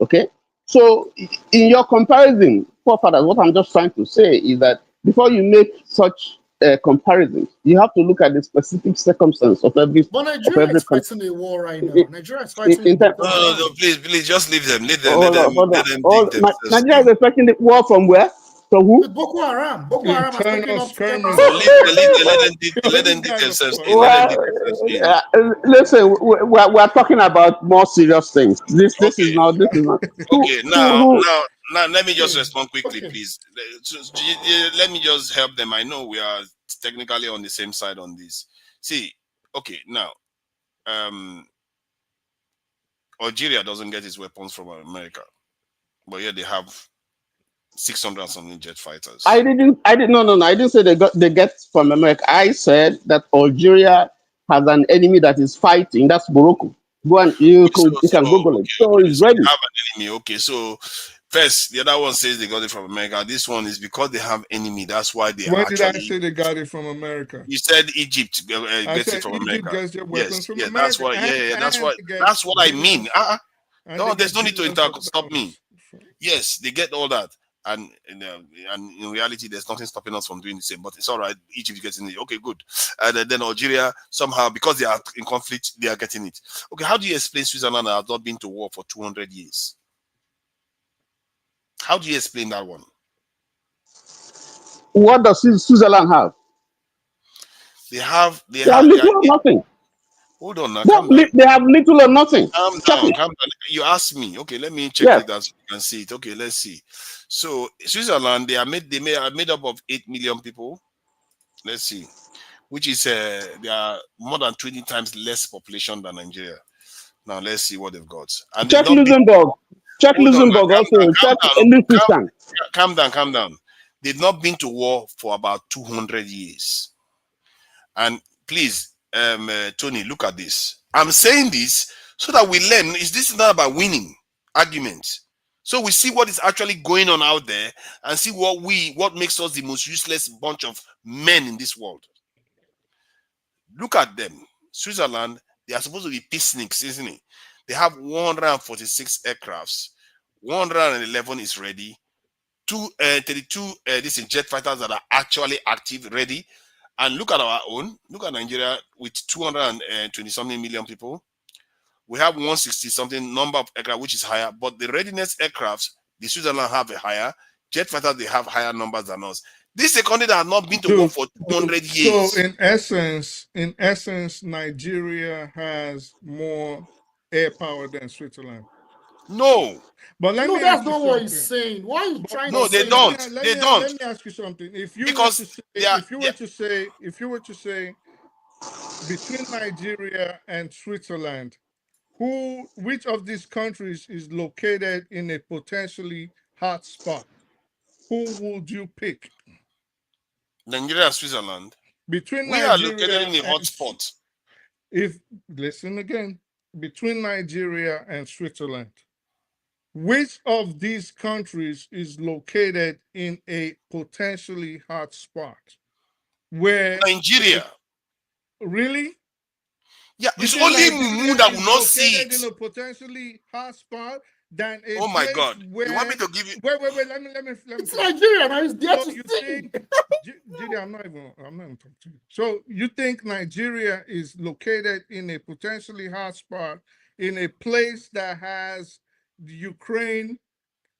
Okay? So, in your comparison, forefathers, what I'm just trying to say is that before you make such comparisons, you have to look at the specific circumstance of every But Nigeria is country. fighting a war right now. Nigeria is fighting In Boko terms, Haram. No, please, just leave them. hold on, hold Let on. them dig themselves Nigeria is in. expecting the war from where? From who? With Boko Haram. Boko Haram has taken Internal up to 10% skirmish. of Leave the them, country. let These them dig guys are themselves funny. in. Let them Well, dig themselves in. listen, we're talking about more serious things. This Okay. is not. This is not. Okay, Who? now, let me just respond quickly, please. Let me just help them. I know we are technically on the same side on this. See, okay, now, Algeria doesn't get its weapons from America, but yeah, they have 600 something jet fighters. I didn't. No. I didn't say they get from America. I said that Algeria has an enemy that is fighting. That's Morocco. Go and you can Google it. So it's So ready. they have an enemy. Okay, so first, the other one says they got it from America. This one is because they have enemy. That's why they When did I actually. say they got it from America? You said Egypt I gets said it from Egypt America. gets their weapons from America. That's what. That's what I mean. No, there's no need to stop me. Yes, they get all that, and in reality, there's nothing stopping us from doing the same. But it's all right. Egypt getting it. Okay, good. And then Algeria somehow, because they are in conflict, they are getting it. Okay, how do you explain Switzerland has not been to war for 200 years? How do you explain that one? What does Switzerland have? They have little or nothing. Hold on now, calm down. They have little or nothing. Calm down. You asked me. Okay, let me check it out so you can see it. Okay, let's see. So Switzerland, they are made up of 8 million people. Let's see, which is they are more than 20 times less population than Nigeria. Now let's see what they've got. And Check Luxembourg. Check Luxembourg also. Check Liechtenstein. Calm down. They've not been to war for about 200 years. And please, Tony, look at this. I'm saying this so that we learn. This is not about winning arguments. So we see what is actually going on out there and see what makes us the most useless bunch of men in this world. Look at them. Switzerland, they are supposed to be peaceniks, isn't it? They have 146 aircrafts. 111 is ready. 32 these jet fighters that are actually active, ready. And look at our own. Look at Nigeria with 220 something million people. We have 160 something number of aircraft, which is higher. But the readiness aircrafts, the Switzerland have a higher. Jet fighters, they have higher numbers than us. This is a country that has not been to war for 200 years. So in essence, Nigeria has more air power than Switzerland. No. But let me that's ask you not what something. he's saying. Why are you trying No, to they say don't. that? They don't. Let me ask you something. If you were to say between Nigeria and Switzerland, which of these countries is located in a potentially hot spot? Who would you pick? Nigeria and Switzerland. Between we Nigeria are located in a hot spot. Listen again, between Nigeria and Switzerland, which of these countries is located in a potentially hot spot? Where Nigeria. Really? Yeah, it's only Mumu that will not see it. In a potentially hot spot than a oh my place God! Where, you want me to give you? Wait. Let me. It's Nigeria now. It's there so to you see. think, Judy, I'm not even talking to you. So you think Nigeria is located in a potentially hot spot in a place that has Ukraine,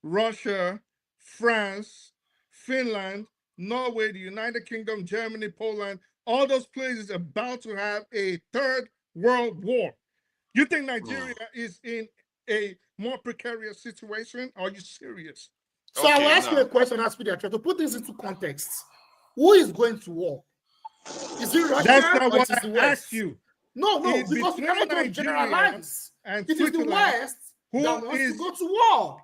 Russia, France, Finland, Norway, the United Kingdom, Germany, Poland, all those places about to have a third world war. You think Nigeria is in a more precarious situation? Are you serious? So I will ask you a question, to put this into context. Who is going to war? Is it Russia? That's not or what is it the I West? asked you. No, because we cannot just generalize. It is the West that wants to go to war.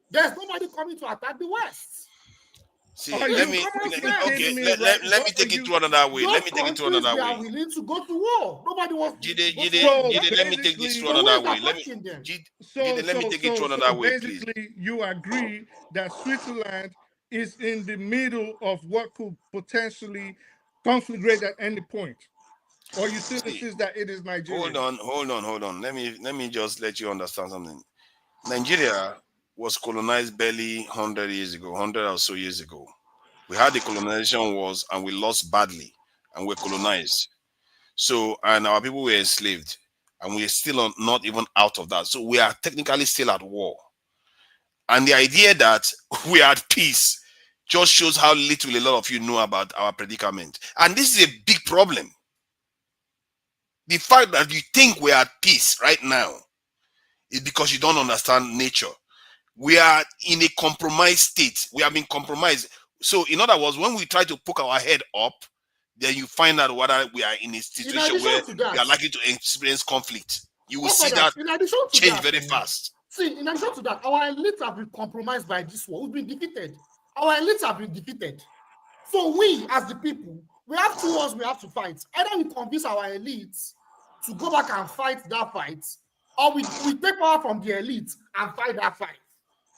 There's nobody coming to attack the West. See, let me take it to another way. Let me take it to another way. They are willing to go to war. Nobody wants to go to war. Let me take this to another way. Let me take it to another way, please. Basically, you agree that Switzerland is in the middle of what could potentially conflagrate at any point. Or you still insist that it is Nigeria? Hold on. Let me just let you understand something. Nigeria was colonized barely 100 years ago, 100 or so years ago. We had the colonization wars and we lost badly and we're colonized. So, and our people were enslaved and we're still not even out of that. So we are technically still at war. And the idea that we are at peace just shows how little a lot of you know about our predicament. And this is a big problem. The fact that you think we are at peace right now is because you don't understand nature. We are in a compromised state. We have been compromised. So, in other words, when we try to poke our head up, then you find out whether we are in a situation where we are likely to experience conflict. You will see that change very fast. See, in addition to that, our elites have been compromised by this war. We've been defeated. Our elites have been defeated. So we, as the people, we have two wars we have to fight. Either we convince our elites to go back and fight that fight, or we take power from the elites and fight that fight.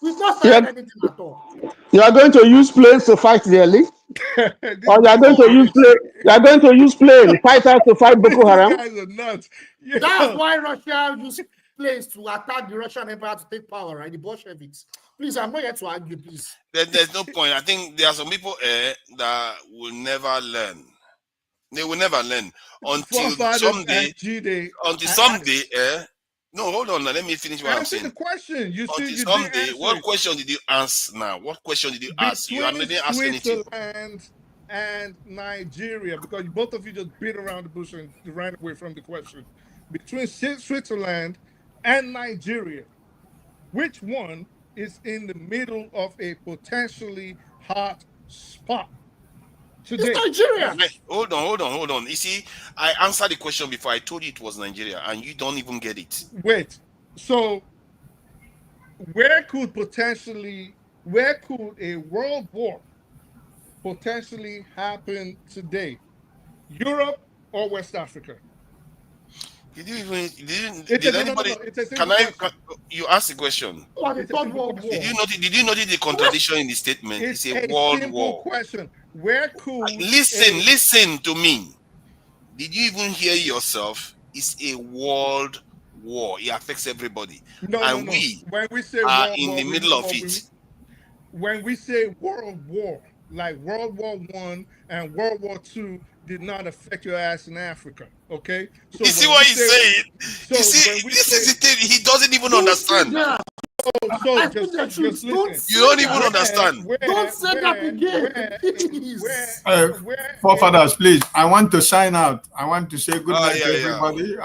We've not started anything at all. You are going to use planes to fight the elite? Or you are going to use plane? You are going to use plane fighters to fight Boko Haram? These guys are nuts. Yeah. That's why Russia used planes to attack the Russian Empire to take power, right? The Bolsheviks. Please, I'm not here to argue, please. There's no point. I think there are some people that will never learn. They will never learn until someday. No, hold on. Let me finish what I'm saying. The question. You see, someday. What question did you ask now? What question did you ask? You haven't asked anything. Switzerland and Nigeria, because both of you just beat around the bush and ran away from the question. Between Switzerland and Nigeria, which one is in the middle of a potentially hot spot today? It's Nigeria. Hold on. You see, I answered the question before. I told you it was Nigeria, and you don't even get it. Wait. So, where could a world war potentially happen today? Europe or West Africa? You asked the question. Did you notice the contradiction in the statement? It's a world war. Question. Where could listen to me? Did you even hear yourself? It's a world war. It affects everybody. No. We when we say are in the middle of it. When we say world war, like World War I and World War II did not affect your ass in Africa, okay? So you see what he's saying? So you see, this is the thing. He doesn't even understand. Just listen. You don't even understand. Don't say that again. Forefathers, please. I want to sign out. I want to say good night to everybody.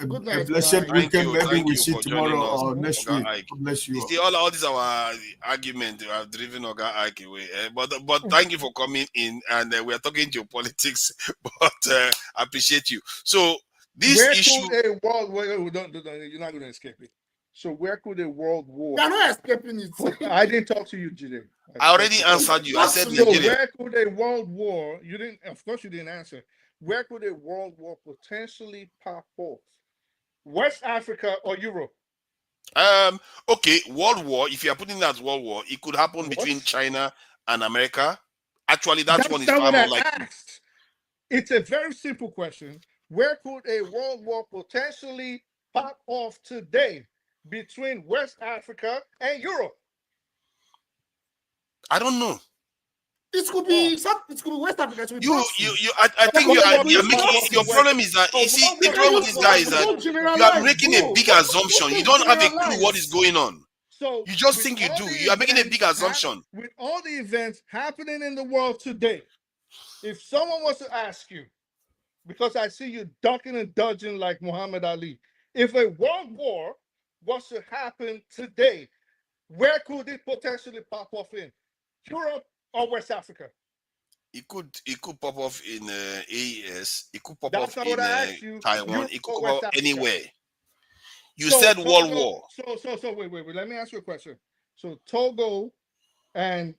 Good night, a blessed weekend. Maybe we see tomorrow or next week. Bless you. You see, all these our arguments have driven Oga Ike away. But thank you for coming in, and we are talking geopolitics. But I appreciate you. So this issue. Could a world war? You're not going to escape it. So where could a world war? You're not escaping it. I didn't talk to you, Jide. I already answered you. I said Nigeria. So where could a world war? You didn't. Of course, you didn't answer. Where could a world war potentially pop off? West Africa or Europe? Okay, world war. If you are putting that as world war, it could happen between China and America. Actually, that's one is far more likely. It's a very simple question. Where could a world war potentially pop off today between West Africa and Europe? I don't know. It could be West Africa. I think you're making, your problem is that you see the problem with this guy is that you are making a big assumption. You don't have a clue what is going on. So you just think you do. You are making a big assumption. With all the events happening in the world today, if someone was to ask you, because I see you ducking and dodging like Muhammad Ali, if a world war was to happen today, where could it potentially pop off in? Europe or West Africa? It could pop off in AES. It could pop That's off in Taiwan. It could pop off anywhere. You So said Togo, world war. So wait. Let me ask you a question. So Togo and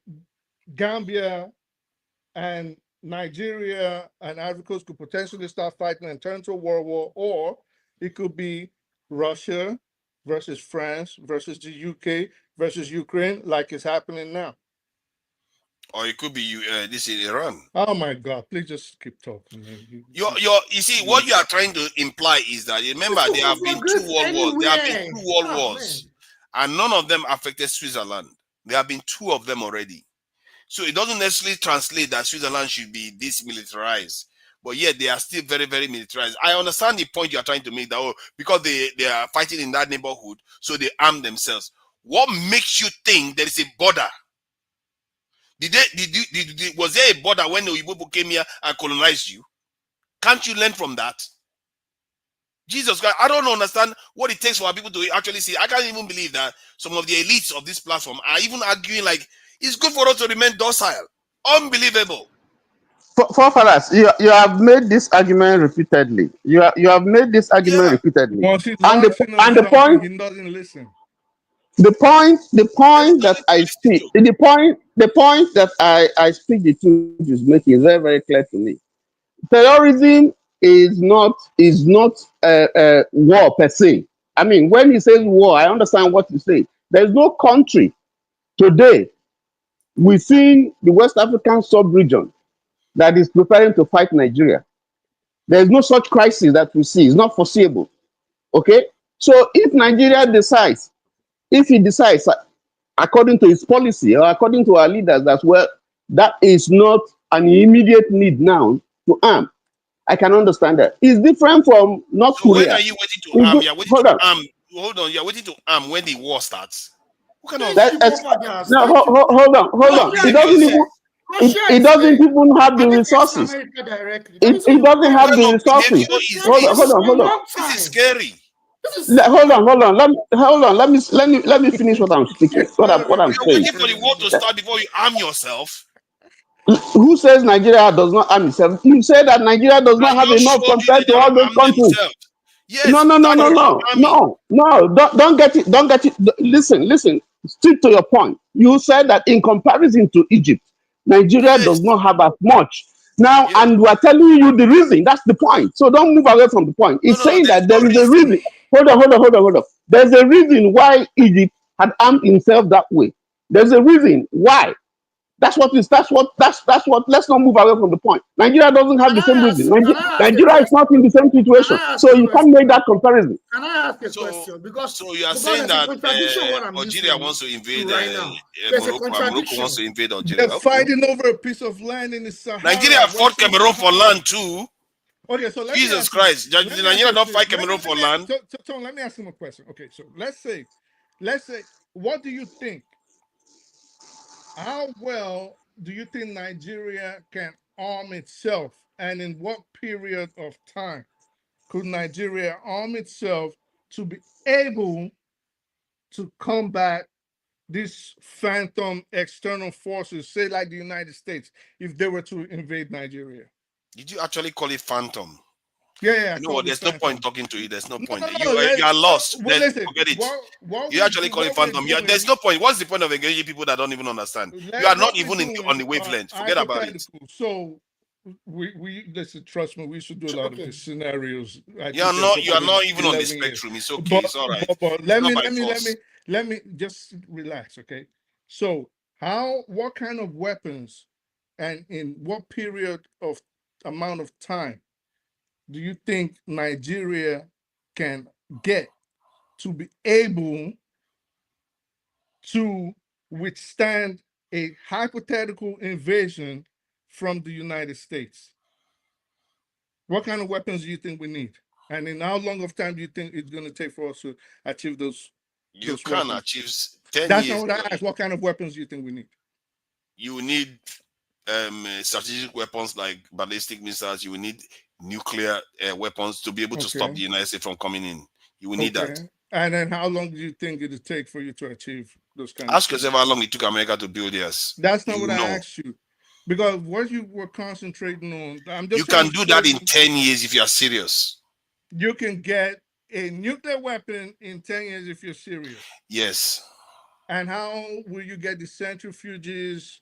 Gambia and Nigeria and Ivory Coast could potentially start fighting and turn to a world war, or it could be Russia versus France versus the UK versus Ukraine, like it's happening now. Or it could be this is Iran. Oh my God! Please just keep talking, man. You see, what you are trying to imply is that, remember, there have been 2 world wars. There have been 2 world wars, and none of them affected Switzerland. There have been 2 of them already. So it doesn't necessarily translate that Switzerland should be dismilitarized, but yet they are still very, very militarized. I understand the point you are trying to make, that because they are fighting in that neighborhood, so they arm themselves. What makes you think there is a border? Was there a border when the Oyibo came here and colonized you? Can't you learn from that? Jesus Christ, I don't understand what it takes for our people to actually see. I can't even believe that some of the elites of this platform are even arguing like it's good for us to remain docile. Unbelievable. Forefathers, you have made this argument repeatedly. You have made this argument repeatedly. Once he And locks in on the something, point he doesn't listen. the point that I speak, the point that I speak the truth is making is very, very clear to me. Terrorism is not war per se. I mean, when he says war, I understand what he says. There's no country today within the West African sub-region that is preparing to fight Nigeria. There's no such crisis that we see. It's not foreseeable. Okay? So if Nigeria decides, according to its policy or according to our leaders as well, that is not an immediate need now to arm, I can understand that. It's different from North Korea. When are you waiting to arm? You're waiting to arm. Hold on. You're waiting to arm when the war starts. What kind of hold on. It doesn't even have the resources. It doesn't have the resources. Hold on. This is scary. Hold on. Let me finish what I'm speaking. What I'm saying. You're waiting for the war to start before you arm yourself. Who says Nigeria does not arm itself? You say that Nigeria does not have enough compared to all those countries. Yes, No. Don't get it. Listen. Stick to your point. You said that in comparison to Egypt, Nigeria does not have as much. Now, and we are telling you the reason. That's the point. So don't move away from the point. It's saying that there is a reason. Hold on. There's a reason why Egypt had armed himself that way. There's a reason why. That's what. Let's not move away from the point. Nigeria doesn't have the same reason. Nigeria is not in the same situation. So you can't make that comparison. Can I ask a question? Because you are saying that Algeria wants to invade Morocco wants to invade Algeria. They're fighting over a piece of land in the Sahara. Nigeria fought Cameroon for land too. Okay, so Jesus Christ, did Nigeria not fight Cameroon for land? So let me ask him a question. Okay, so let's say, what do you think? How well do you think Nigeria can arm itself, and in what period of time could Nigeria arm itself to be able to combat these phantom external forces, say like the United States, if they were to invade Nigeria? Did you actually call it phantom? Yeah. You know what? There's no point talking to you. There's no point. You are lost. Forget it. You actually call it phantom. There's no point. What's the point of engaging people that don't even understand? You are not even on the wavelength. Forget about it. So we listen. Trust me. We should do a lot of these scenarios. You are not even on the spectrum. It's okay. It's all right. But let me just relax. Okay. So what kind of weapons and in what period of amount of time do you think Nigeria can get to be able to withstand a hypothetical invasion from the United States? What kind of weapons do you think we need? And in how long of time do you think it's going to take for us to achieve those? You can achieve 10 That's years. not what I asked. What kind of weapons do you think we need? You need strategic weapons like ballistic missiles. You will need nuclear weapons to be able to stop the United States from coming in. You will need that. And then how long do you think it would take for you to achieve those kinds Ask yourself how long it took America to build theirs. That's not what I asked you. Because what you were concentrating on, you can do that in 10 years if you are serious. You can get a nuclear weapon in 10 years if you're serious. Yes. And how will you get the centrifuges?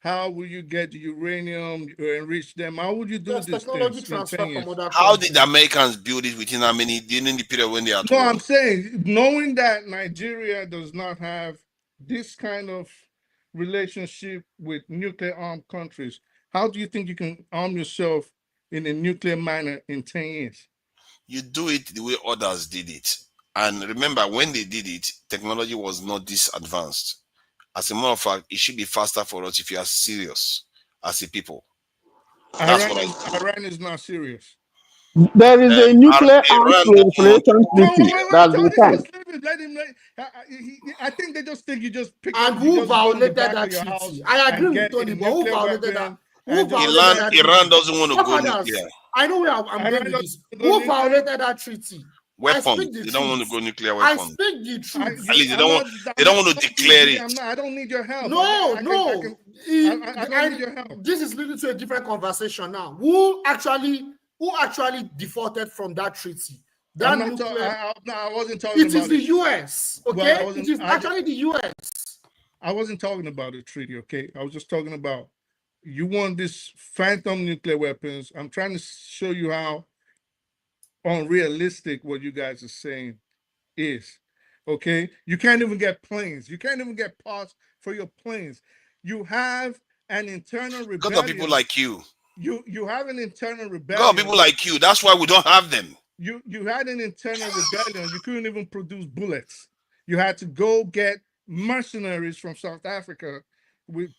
How will you get the uranium, enrich them? How would you do this? Technology transfer from other How did the Americans build it within how many, during the period when they are? No, I'm saying, knowing that Nigeria does not have this kind of relationship with nuclear armed countries. How do you think you can arm yourself in a nuclear manner in 10 years? You do it the way others did it. And remember, when they did it, technology was not this advanced. As a matter of fact, it should be faster for us if you are serious as a people. That's what Iran is not serious. There is a nuclear arms Iran doesn't want proliferation treaty that's been signed. I think they just think you just pick And up, you who just go to the violated back that of your treaty? house I agree and with get a Tony, but who nuclear violated that? weapon. Who violated that treaty? Iran doesn't want to go Forefathers, nuclear. I know where I'm going with this. Who violated that treaty? Weapons. They don't want to go nuclear I weapons. speak the truth. At least they don't want to declare it. I don't need your help. No, I no. don't need your help. This is leading to a different conversation now. Who actually defaulted from that treaty? That I wasn't talking about it. It is the US, okay? It is actually the US. I wasn't talking about a treaty, okay? I was just talking about you want this phantom nuclear weapons. I'm trying to show you how unrealistic what you guys are saying is. Okay, you can't even get planes. You can't even get parts for your planes. You have an internal rebellion. Because of people like you. You have an internal rebellion. Because of people like you. That's why we don't have them. You had an internal rebellion. You couldn't even produce bullets. You had to go get mercenaries from South Africa with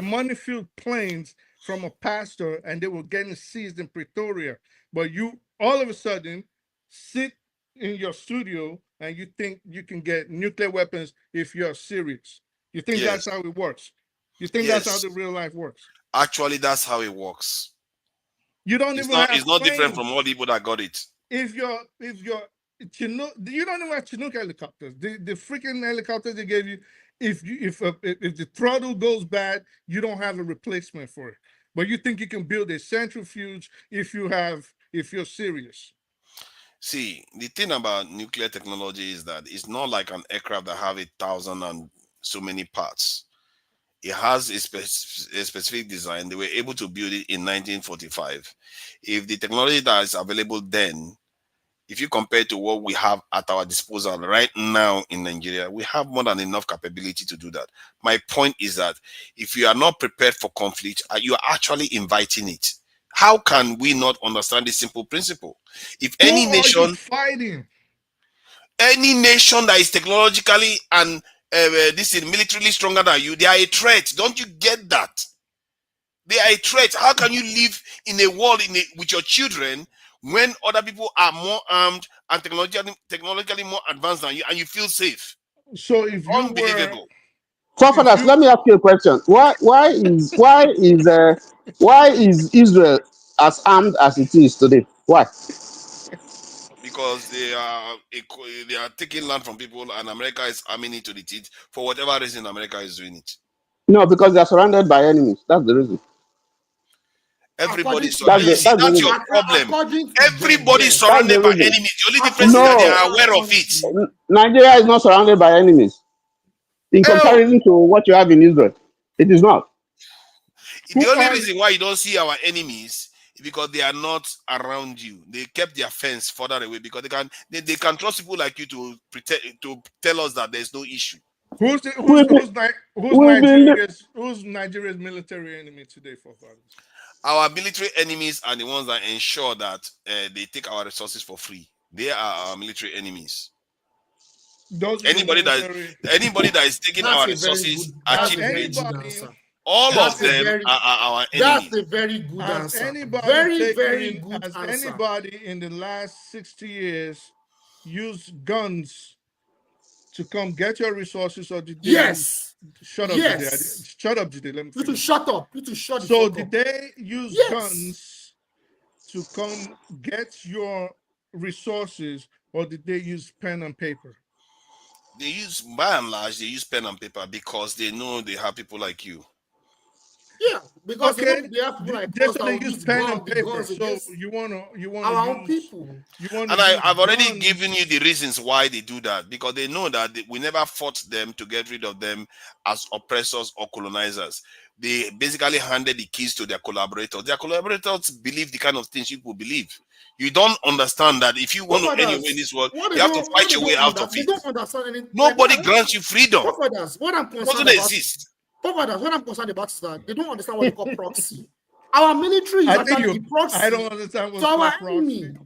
money-filled planes from a pastor, and they were getting seized in Pretoria. But you all of a sudden sit in your studio and you think you can get nuclear weapons if you're serious. You think that's how it works? You think that's how the real life works? Actually, that's how it works. You don't even have it's not planes. different from all the people that got it. If you're Chinook, you don't even have Chinook helicopters. The freaking helicopters they gave you, if the throttle goes bad, you don't have a replacement for it. But you think you can build a centrifuge if you're serious. See, the thing about nuclear technology is that it's not like an aircraft that have 1,000 and so many parts. It has a specific design. They were able to build it in 1945. If the technology that is available then, if you compare to what we have at our disposal right now in Nigeria, we have more than enough capability to do that. My point is that if you are not prepared for conflict, you are actually inviting it. How can we not understand this simple principle? If any nation that is technologically and this is militarily stronger than you, they are a threat. Don't you get that? They are a threat. How can you live in a world with your children when other people are more armed and technologically more advanced than you, and you feel safe? So if you unbelievable. Forefathers, let me ask you a question. Why is Israel as armed as it is today? Why? Because they are taking land from people, and America is arming it to the teeth. For whatever reason, America is doing it. No, because they are surrounded by enemies. That's the reason. Everybody's surrounded. That's your problem. Everybody's surrounded by enemies. The only difference is that they are aware of it. Nigeria is not surrounded by enemies. In comparison to what you have in Israel, it is not. The only reason why you don't see our enemies is because they are not around you. They kept their fence further away because they can trust people like you to tell us that there's no issue. Who's Nigeria's military enemy today, forefathers? Our military enemies are the ones that ensure that they take our resources for free. They are our military enemies. Anybody that is taking our resources are cheap. All of them are our enemies. That's a very good answer. Very good answer. Has anybody in the last 60 years used guns to come get your resources, or did they shut up, yes. Shut up, Jide. Let me finish. Shut up. You to shut the So fuck did up. they use guns to come get your resources, or did they use pen and paper? They use, by and large, they use pen and paper because they know they have people like you. Yeah, because Okay, they have people like they're us that gonna will use use pen and the paper. guns So against you wanna our own use people. And I've already given you the reasons why they do that, because they know that we never fought them to get rid of them as oppressors or colonizers. They basically handed the keys to their collaborators. Their collaborators believe the kind of things people believe. You don't understand that if you want to anywhere in this world, you have to fight your way out of They it. don't understand anything. Nobody grants you freedom. What I'm It concerned doesn't about, exist. what I'm concerned about is that they don't understand what they call proxy. Our military is I think actually the proxy I don't understand what's to our called enemy. proxy.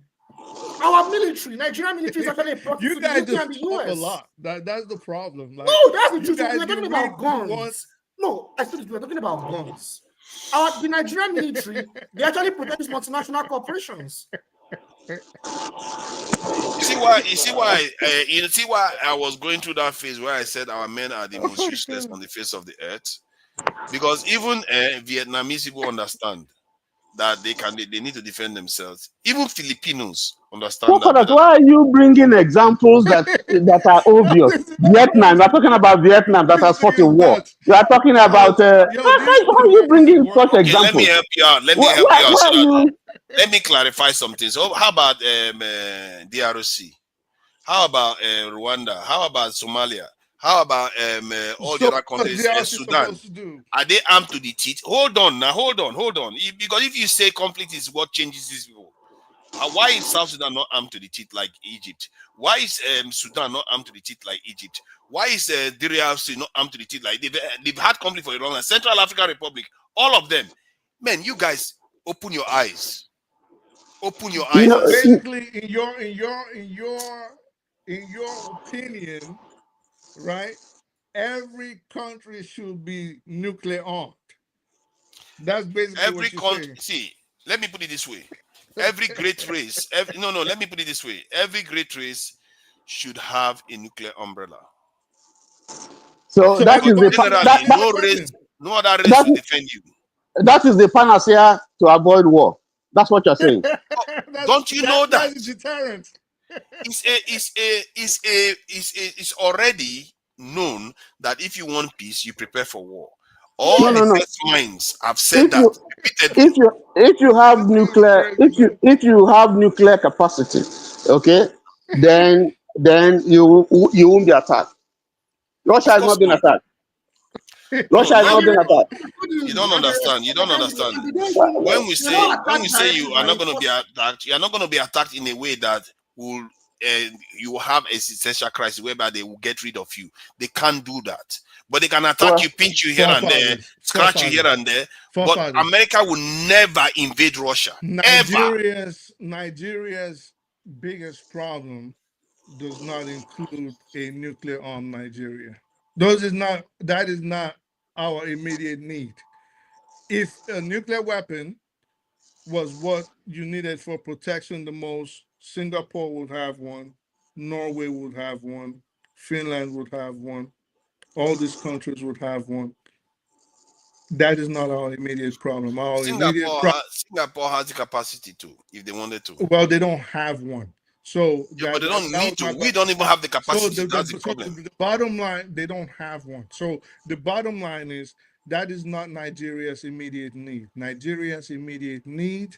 Our military, Nigerian military, is actually a proxy You to the guys UK just and the talk a US. lot. That's the problem. Like, No, that's the you truth. guys, We're talking you about really guns. want- No, I said we're talking about guns. The Nigerian military, they actually protect these multinational corporations. You see why I was going through that phase where I said our men are the most useless on the face of the earth, because even Vietnamese people understand that they need to defend themselves. Even Filipinos understand that. Why are you bringing examples that are obvious? Vietnam, we're talking about Vietnam that has fought a war. You are talking about how are you bringing such Okay, let me examples? help you out. Let me help you out. So that, let me clarify something. So, how about DRC? How about Rwanda? How about Somalia? How about all the other countries? Sudan. Are they armed to the teeth? Hold on now. Hold on. Because if you say conflict is what changes these people, why is South Sudan not armed to the teeth like Egypt? Why is Sudan not armed to the teeth like Egypt? Why is DRC not armed to the teeth like they've had conflict for a long time? Central African Republic, all of them. Man, you guys open your eyes. Open your eyes. So basically, in your opinion, right? Every country should be nuclear armed. That's basically what you're saying. See, let me put it this way. Every great race, let me put it this way. Every great race should have a nuclear umbrella. So that is no other race will defend you. That is the panacea to avoid war. That's what you're saying. Don't you know that? That's a deterrent. It's already known that if you want peace, you prepare for war. All the best minds have said that. If you have nuclear capacity, okay, then you won't be attacked. Russia has not been attacked. Russia has not been attacked. You don't understand. When we say you are not going to be attacked, you are not going to be attacked in a way that will you will have a existential crisis whereby they will get rid of you. They can't do that. But they can attack you, pinch you here and there, scratch you here and there. But America will never invade Russia. Nigeria's biggest problem does not include a nuclear armed Nigeria. That is not our immediate need. If a nuclear weapon was what you needed for protection the most, Singapore would have one, Norway would have one, Finland would have one, all these countries would have one. That is not our immediate problem. Singapore has the capacity to, if they wanted to. Well, they don't have one. So but they don't need to. We don't even have the capacity. So that's the problem. The bottom line, they don't have one. So the bottom line is that is not Nigeria's immediate need. Nigeria's immediate need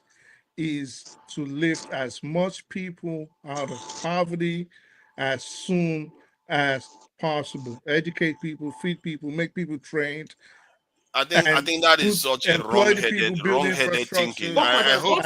is to lift as much people out of poverty as soon as possible. Educate people, feed people, make people trained. I think that is such a wrong-headed thinking. I hope.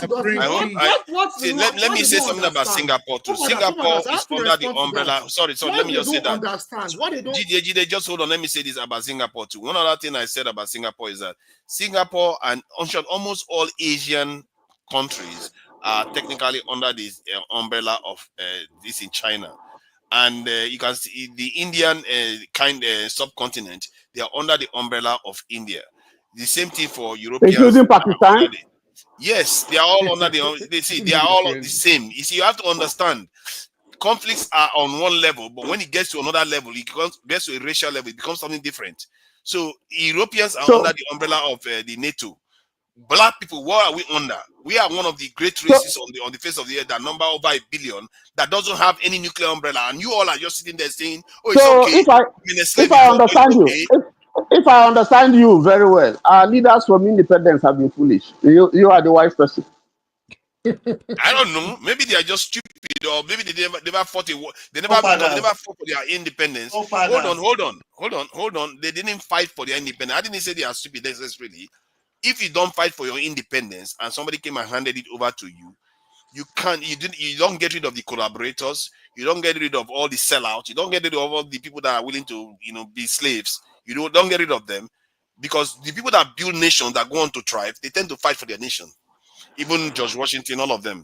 Let me say something about Singapore too. Singapore is under the umbrella. Sorry. Let me just say that. Jide, just hold on. Let me say this about Singapore too. One other thing I said about Singapore is that Singapore and almost all Asian countries are technically under this umbrella of this in China. And you can see the Indian subcontinent, they are under the umbrella of India. The same thing for Europeans. Including Pakistan? Yes, they are all under they are all the same. You see, you have to understand, conflicts are on one level, but when it gets to another level, gets to a racial level, it becomes something different. So Europeans are under the umbrella of the NATO. Black people, what are we under? We are one of the great races on the face of the earth that number over 1 billion that doesn't have any nuclear umbrella, and you all are just sitting there saying, "Oh, it's okay." If I understand you, if I understand you very well, our leaders from independence have been foolish. You are the wise person. I don't know. Maybe they are just stupid, or maybe they never fought a war. They never because they never Forefathers, fought for their independence. forefathers. Hold on. They didn't fight for their independence. I didn't say they are stupid necessarily. If you don't fight for your independence and somebody came and handed it over to you, you don't get rid of the collaborators, you don't get rid of all the sellouts, you don't get rid of all the people that are willing to, be slaves. You don't get rid of them, because the people that build nations that go on to thrive, they tend to fight for their nation. Even George Washington, all of them.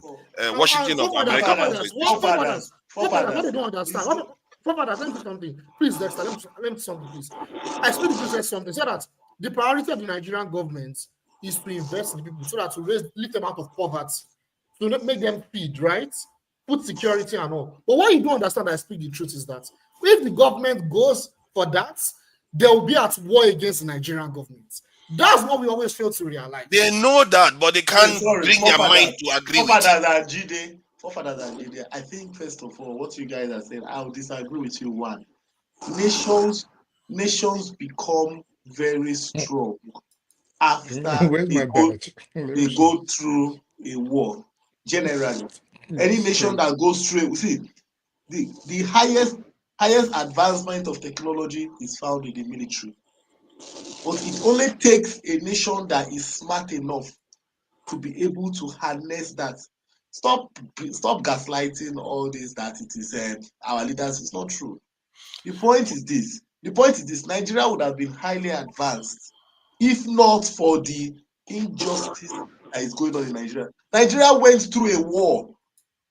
Washington of America. Forefathers, what they don't understand. Forefathers, let me do something. Please, Dexter, let me do something, please. I explain the business something, so that the priority of the Nigerian government is to invest in the people so that to lift them out of poverty, to not make them feed, right? Put security and all. But what you don't understand, I speak the truth, is that if the government goes for that, they will be at war against the Nigerian government. That's what we always fail to realize. They know that, but they can't bring their mind to agree with it. Forefathers are Jide. I think, first of all, what you guys are saying, I'll disagree with you. One, nations become very strong after Where's my badge? they go through a war. Generally, any nation that goes through, the highest advancement of technology is found in the military. But it only takes a nation that is smart enough to be able to harness that. Stop gaslighting all this that it is our leaders. It's not true. The point is this. Nigeria would have been highly advanced if not for the injustice that is going on in Nigeria. Nigeria went through a war.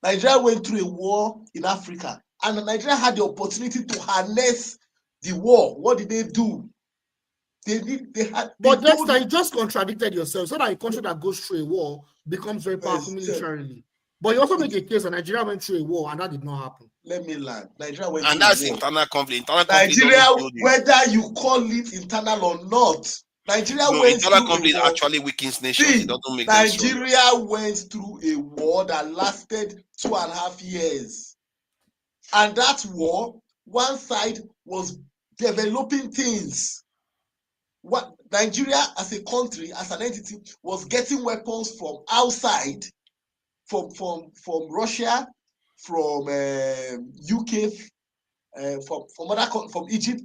In Africa, and Nigeria had the opportunity to harness the war. What did they do? But Dexter, you just contradicted yourself. So that a country that goes through a war becomes very powerful militarily. But you also make a case that Nigeria went through a war and that did not happen. Let me land. Nigeria went and through that's a war. internal conflict. Nigeria, whether you call it internal or not, internal conflict actually weakens nations. It doesn't make them stronger. Nigeria went through a war that lasted 2.5 years. And that war, one side was developing things. What Nigeria as a country, as an entity, was getting weapons from outside, from Russia, from UK, from Egypt.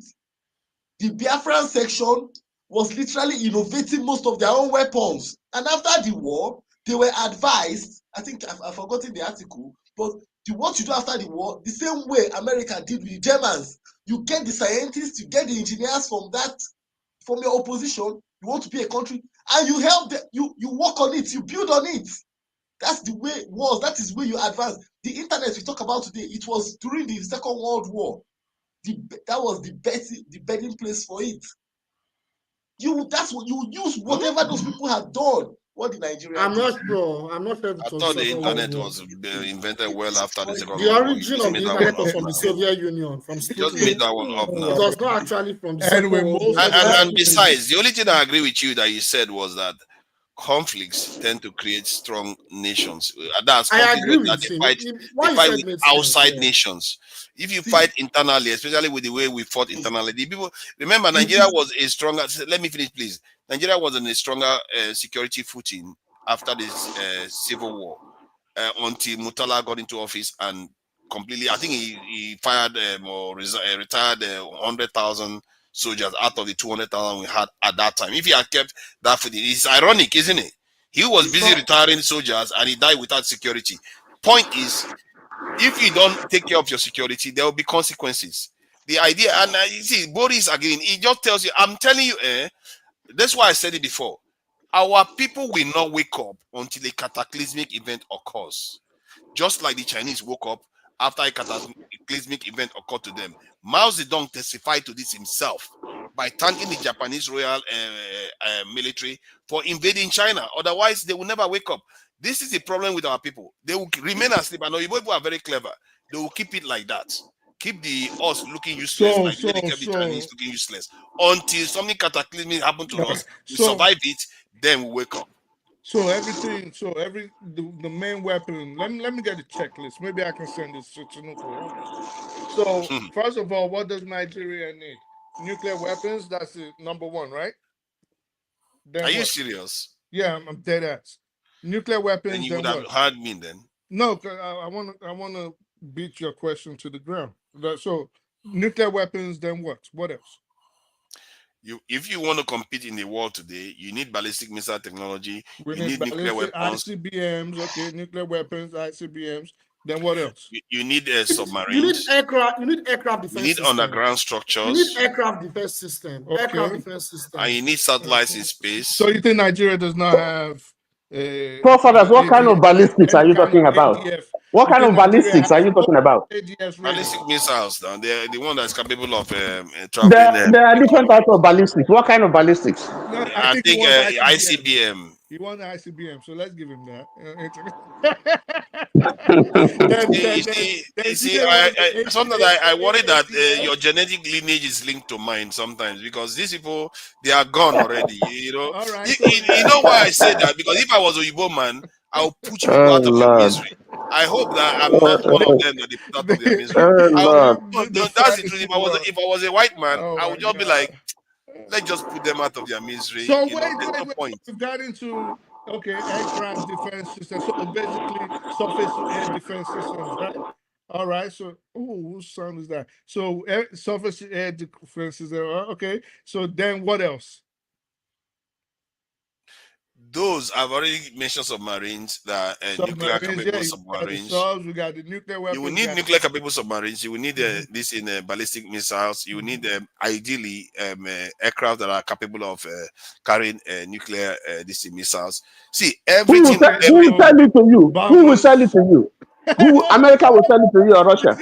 The Biafran section was literally innovating most of their own weapons. And after the war, they were advised, I think I've forgotten the article, but what you do after the war, the same way America did with the Germans. You get the scientists, you get the engineers from your opposition. You want to be a country, and you help them, you work on it, you build on it. That's the way it was. That is where you advance. The internet we talk about today, it was during the Second World War. That was the bedding place for it. That's what you use, whatever those people have done. What the Nigerians I'm not sure. I thought the internet was invented well after the Second World War. War. The origin of the internet was from the Soviet Union. From just made that one up now. It was not actually from the Second World War. And besides, the only thing I agree with you that you said was that conflicts tend to create strong nations. That's I agree that with they him. fight with outside nations. If you fight internally, especially with the way we fought internally, the people remember Nigeria was a stronger. Let me finish, please. Nigeria was in a stronger security footing after this civil war until Murtala got into office and completely. I think he fired or retired 100,000 soldiers out of the 200,000 we had at that time. If he had kept that footing, it's ironic, isn't it? He was busy retiring soldiers and he died without security. Point is, if you don't take care of your security, there will be consequences. The idea, and you see, Boris again, he just tells you, I'm telling you, that's why I said it before. Our people will not wake up until a cataclysmic event occurs. Just like the Chinese woke up after a cataclysmic event occurred to them. Mao Zedong testified to this himself by thanking the Japanese Royal military for invading China. Otherwise, they will never wake up. This is the problem with our people. They will remain asleep. I know you people are very clever. They will keep it like that. Keep us looking useless, like they kept the Chinese looking useless. Until something cataclysmic happened to us, we survive it, then we wake up. So everything, the main weapon. Let me get a checklist. Maybe I can send this to Tinubu. So first of all, what does Nigeria need? nuclear weapons. That's the number one, right? Then Are you what? serious? Yeah, I'm dead ass. Nuclear weapons. Then you Then would have what? heard me then. No, 'cause I want to beat your question to the ground. So nuclear weapons. Then what? What else? If you want to compete in the world today, you need ballistic missile technology. We You need need nuclear ballistic weapons. ICBMs. Okay, nuclear weapons, ICBMs. Then what else? You need You need submarines. aircraft. You need aircraft You defense need system. underground You need structures. aircraft defense system. Okay. Aircraft defense system. And you need satellites in space. So you think Nigeria does not have Forefathers, what kind of ballistics are you talking about? ADF? What kind of ballistics are you talking about? ADS Ballistic missiles, now they're the one that's capable of traveling. There are different types of ballistics. What kind of ballistics? No, I think think he wants ICBM. He won the ICBM, so let's give him that. Sometimes I worry that your genetic lineage is linked to mine sometimes, because these people, they are gone already. You know, All right, you know why I say that? Because if I was a Igbo man, I'll put you Oh out of your Lord. misery. I hope that I'm not one of them that they put out of their misery. Oh Lord. That's the truth. If I was a white man, Oh I would just be like, let's just put them out of their misery. So You know, there's no point. We've got into aircraft defense systems. So basically, surface to air defense systems, right? All right. So, whose sound is that? So, surface to air defense systems. Okay. So then, what else? Those I've already mentioned submarines, that nuclear capable submarines. We got the nuclear weapons. You will need nuclear capable submarines. You will need this in ballistic missiles. You will need ideally aircraft that are capable of carrying nuclear missiles. See, everything. Who will sell it to you? Who will sell it to you? America will sell it to you, or Russia?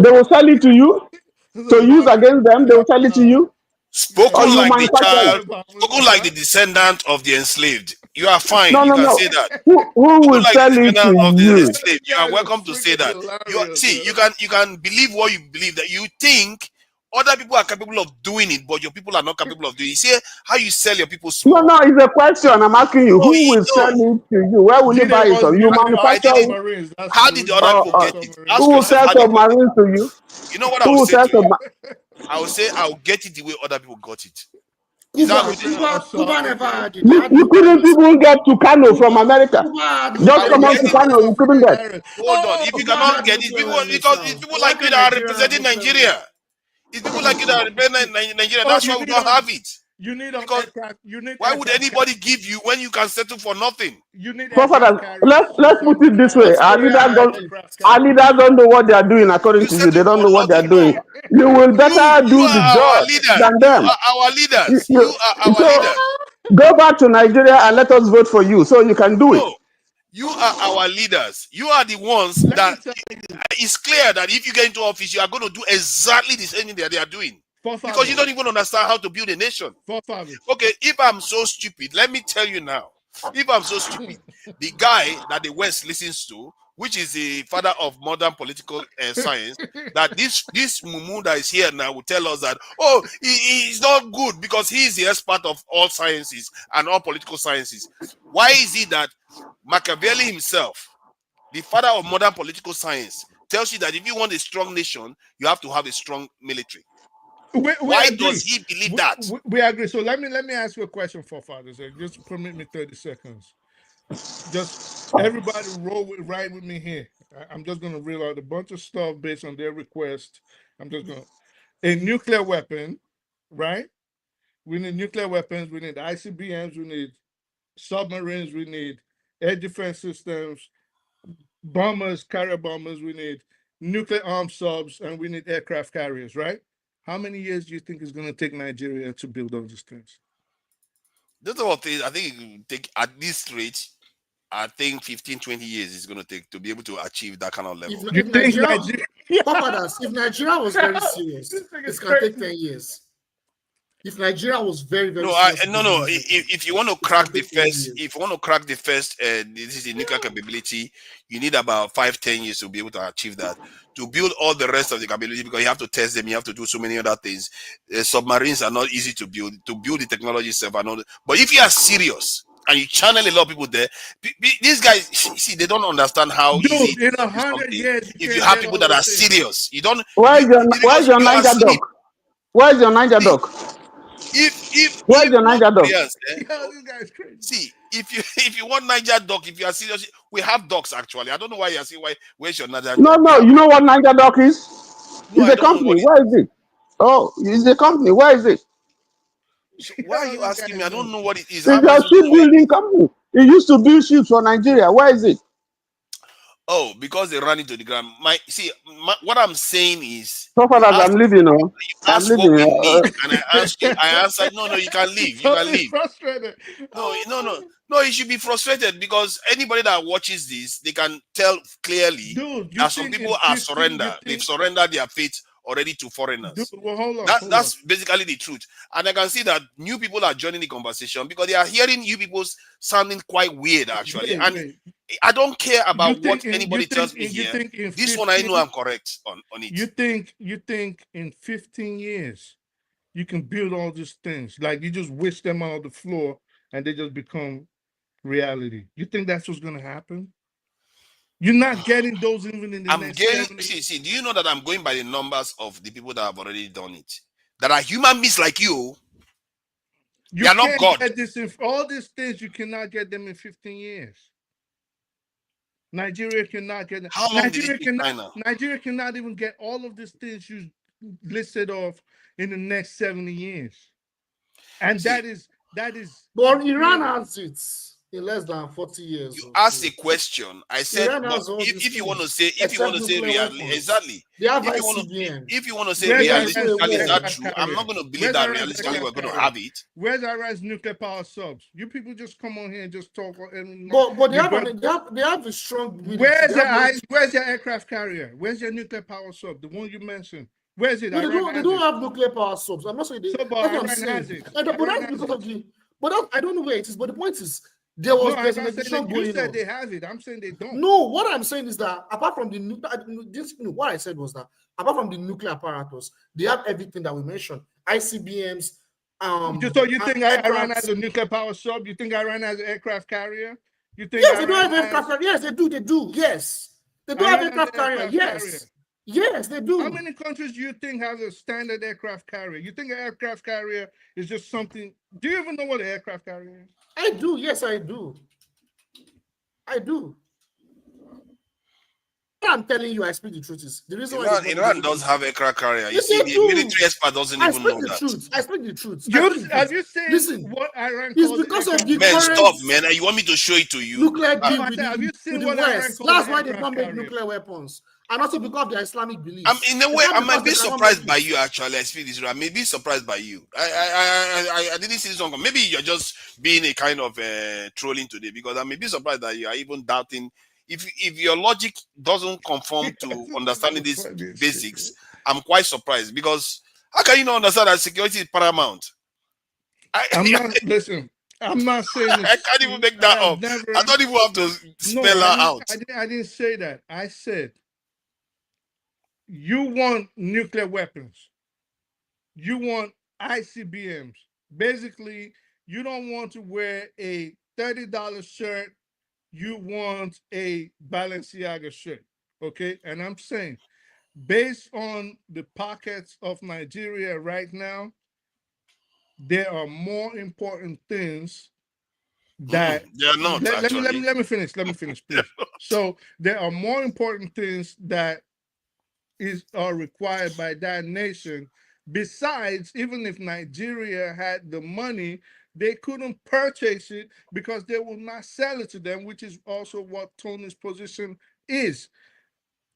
They will sell it to you to use against them. They will sell it to you. Spoken like the child, spoken like the descendant of the enslaved. You are fine. No, you no, can no. say that. Who will like sell the it descendant to of the you? enslaved. You are welcome to say that. You can believe what you believe, that you think other people are capable of doing it, but your people are not capable of doing it. You see how you sell your people small? No, it's a question. I'm asking you. Who will sell it to you? Where will you buy it from? You manufacture it. How did the other people get it? Ask Who will yourself sell how they got submarines to you? it. You know what I Who will will say sell to you? submarines? I will say I'll get it the way other people got it. Cuba never had it. You couldn't even get to Kano from America. Just come on to Kano, you couldn't get. Hold on. If you cannot get it, because it's people like you that are representing Nigeria. It's people like you that are representing Nigeria. That's why we don't have it. You need because why would anybody give you when you can settle for nothing? You need let's put it this way. Our leaders don't know what they are doing according to you. They don't know what they are doing. You will better do the job than them. You are our leaders. You are our leaders. Go back to Nigeria and let us vote for you so you can do it. You are our leaders. You are the ones that it's clear that if you get into office, you are going to do exactly the same thing that they are doing. Because you don't even understand how to build a nation. Okay, if I'm so stupid, let me tell you now. If I'm so stupid, the guy that the West listens to, which is the father of modern political science, that this mumu that is here now will tell us that, he's not good because he is the expert of all sciences and all political sciences. Why is it that Machiavelli himself, the father of modern political science, tells you that if you want a strong nation, you have to have a strong military? Why does he believe that? We agree. So let me ask you a question, forefathers. Just permit me 30 seconds. Just everybody right with me here. I'm just going to reel out a bunch of stuff based on their request. I'm just going to... A nuclear weapon, right? We need nuclear weapons. We need ICBMs. We need submarines. We need air defense systems, bombers, carrier bombers. We need nuclear armed subs, and we need aircraft carriers, right? How many years do you think it's going to take Nigeria to build all these things? Those are all things I think it will take at this rate. I think 15, 20 years is going to take to be able to achieve that kind of level. If Nigeria was very serious, it's going to take 10 years. If Nigeria was very serious, if you want to crack the first, this is the nuclear capability, you need about 5-10 years to be able to achieve that. To build all the rest of the capability, because you have to test them, you have to do so many other things. Submarines are not easy to build. To build the technology itself, but if you are serious, and you channel a lot of people there. These guys, see, they don't understand how easy Dude, in it is to do 100 something years, if you have people that are serious. You don't. Where's your Because you are Niger asleep. dog? Where's your Niger dog? Where's your Niger dog? Yo, this guy's crazy. See, if you want Niger dog, if you are serious, we have dogs actually. I don't know why you're saying where's your Niger No, dog? no. You know what Niger dog is? No, It's I a don't know company. what Where is it? Oh, it's a company. Where is it? So why are you asking me? I don't know what it is. It's How am I a supposed to know what it shipbuilding company. It used to build ships for Nigeria. Where is it? Oh, because they ran into the ground. What I'm saying is, So far as I'm leaving, you I'm asked what leaving. we need, and I answered, no, you can leave. You can Totally leave. frustrated. No, you should be frustrated because anybody that watches this, they can tell clearly that some people are surrendered. They've surrendered their faith already to foreigners. Dude, well, hold on. That's basically the truth. And I can see that new people are joining the conversation because they are hearing you people sounding quite weird, actually. Wait. I don't care about what You anybody tells me here. This one I know I'm correct on it. You think in 15 years you can build all these things, like you just wish them on the floor and they just become reality? You think that's what's going to happen? You're not getting those even in the next 7 years. See, do you know that I'm going by the numbers of the people that have already done it? That are human beings like you. You They are not God. Get this all these things, you cannot get them in 15 years. Nigeria cannot get them. How long did it take China? Nigeria cannot even get all of these things you listed off in the next 70 years. And that is. But Iran has it in less than 40 years. You asked a question. I said, if you want to say reality, exactly. They have if you want to say realistically, is that true? I'm not going to believe that realistically we're going to have it. Where's Iran's nuclear power subs? You people just come on here and just talk. But they have a strong. Where's your aircraft carrier? Where's your nuclear power sub? The one you mentioned. Where's it? No, they don't have nuclear power subs. I'm not saying they. That's what I'm saying. But that's because of the. But I don't know where it is. But the point is, there's an edition going on. You said they have it. I'm saying they don't. No, what I'm saying is that apart from what I said was that apart from the nuclear apparatus, they have everything that we mentioned: ICBMs. So you think Iran has a nuclear power sub? You think Iran has an aircraft carrier? You think? Yes, they do have aircraft carrier. Yes, they do. Yes, they do have aircraft carrier. Yes. Yes, they do. How many countries do you think have a standard aircraft carrier? You think an aircraft carrier is just something? Do you even know what an aircraft carrier is? I do. Yes, I do. What I'm telling you, I speak the truth. Is the reason why Iran does have aircraft carrier. You see, the military expert doesn't even know that. I speak the truth. Have you seen what Iran calls it's because of the man, current stop, man. You want me to show it to you? Nuclear deal with have you seen the what West. Iran That's why they don't make nuclear weapons. And also because of their Islamic beliefs. In a way, I might be surprised by you. Actually, I speak this. I may be surprised by you. I didn't see this one. Maybe you're just being a kind of trolling today, because I may be surprised that you are even doubting. If your logic doesn't conform to understanding these basics, I'm quite surprised, because how can you not understand that security is paramount? I'm not saying I can't even make that up. I don't even have to spell that out. I didn't say that. I said you want nuclear weapons. You want ICBMs. Basically, you don't want to wear a $30 shirt. You want a Balenciaga shirt. Okay? And I'm saying, based on the pockets of Nigeria right now, there are more important things that they're not. Let me finish, please. So there are more important things that are required by that nation. Besides, even if Nigeria had the money, they couldn't purchase it because they will not sell it to them, which is also what Tony's position is.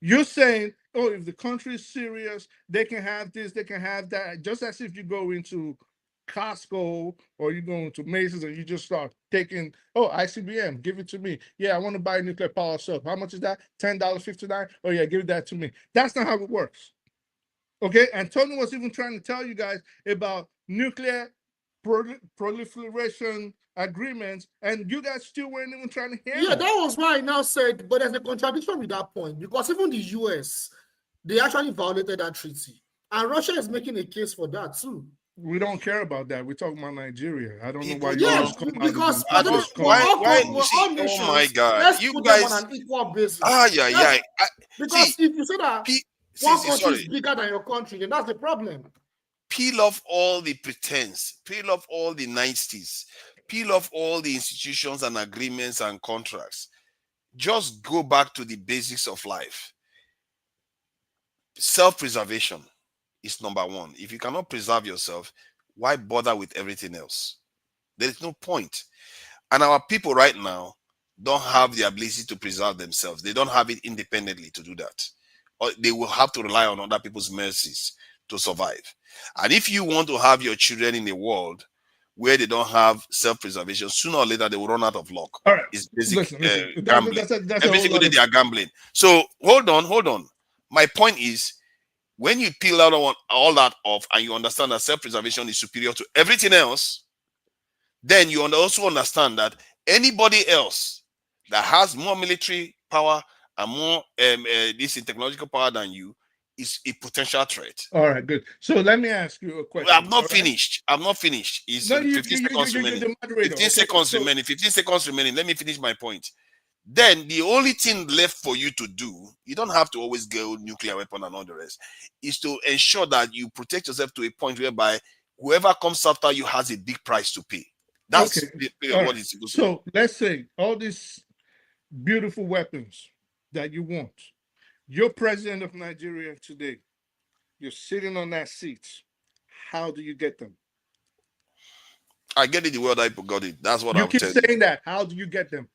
You're saying, oh, if the country is serious, they can have this, they can have that. Just as if you go into Costco or you go into Macy's and you just start taking, oh, ICBM, give it to me. Yeah, I want to buy a nuclear power sub. How much is that? $10, $59? Oh, yeah, give that to me. That's not how it works. Okay, and Tony was even trying to tell you guys about nuclear proliferation agreements, and you guys still weren't even trying to hear that was why I now said, but there's a contradiction with that point, because even the US, they actually violated that treaty, and Russia is making a case for that too. We don't care about that. We're talking about Nigeria. I don't know why People you Yes, always come out because of this why we're see, all oh my nations. god, Let's you put them on guys, an equal basis. yeah, Let's, see, because if you say that one country sorry, is bigger than your country, then that's the problem. peel off all the pretense, peel off all the niceties, peel off all the institutions and agreements and contracts. Just go back to the basics of life. Self-preservation is number one. If you cannot preserve yourself, why bother with everything else? There is no point. And our people right now don't have the ability to preserve themselves. They don't have it independently to do that. Or they will have to rely on other people's mercies to survive. And if you want to have your children in a world where they don't have self-preservation, sooner or later they will run out of luck. All right. It's basic Listen. gambling. That's Every single day they are gambling. So hold on. My point is, when you peel out all that off and you understand that self-preservation is superior to everything else, then you also understand that anybody else that has more military power and more this technological power than you is a potential threat. All right, good. So let me ask you a question. I'm not finished. It's No, 15 seconds remaining. the moderator. 15 seconds remaining. 15 seconds remaining. Let me finish my point. Then the only thing left for you to do, you don't have to always go nuclear weapon and all the rest, is to ensure that you protect yourself to a point whereby whoever comes after you has a big price to pay. That's what it's supposed to So let's say all these beautiful weapons that you want. You're president of Nigeria today. You're sitting on that seat. How do you get them? I get it the way other people got it. That's what you I'm keep telling saying that. How do you get them?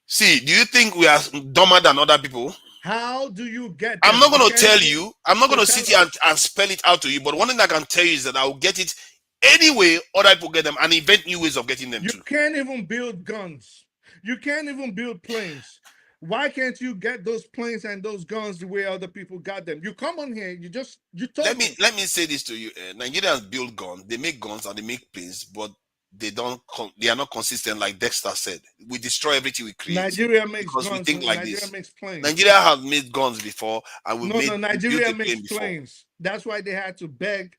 See, do you think we are dumber than other people? How do you get them? I'm not going to tell you. I'm not going to sit here and spell it out to you. But one thing I can tell you is that I will get it anyway other people get them and invent new ways of getting them too. You can't even build guns. You can't even build planes. Why can't you get those planes and those guns the way other people got them? You come on here, you talk. Let me say this to you. Nigerians build guns, they make guns and they make planes, but they are not consistent, like Dexter said. We destroy everything we create. Nigeria makes because guns. we think like Nigeria this. makes planes. Nigeria has made guns before, and Nigeria makes planes. That's why they had to beg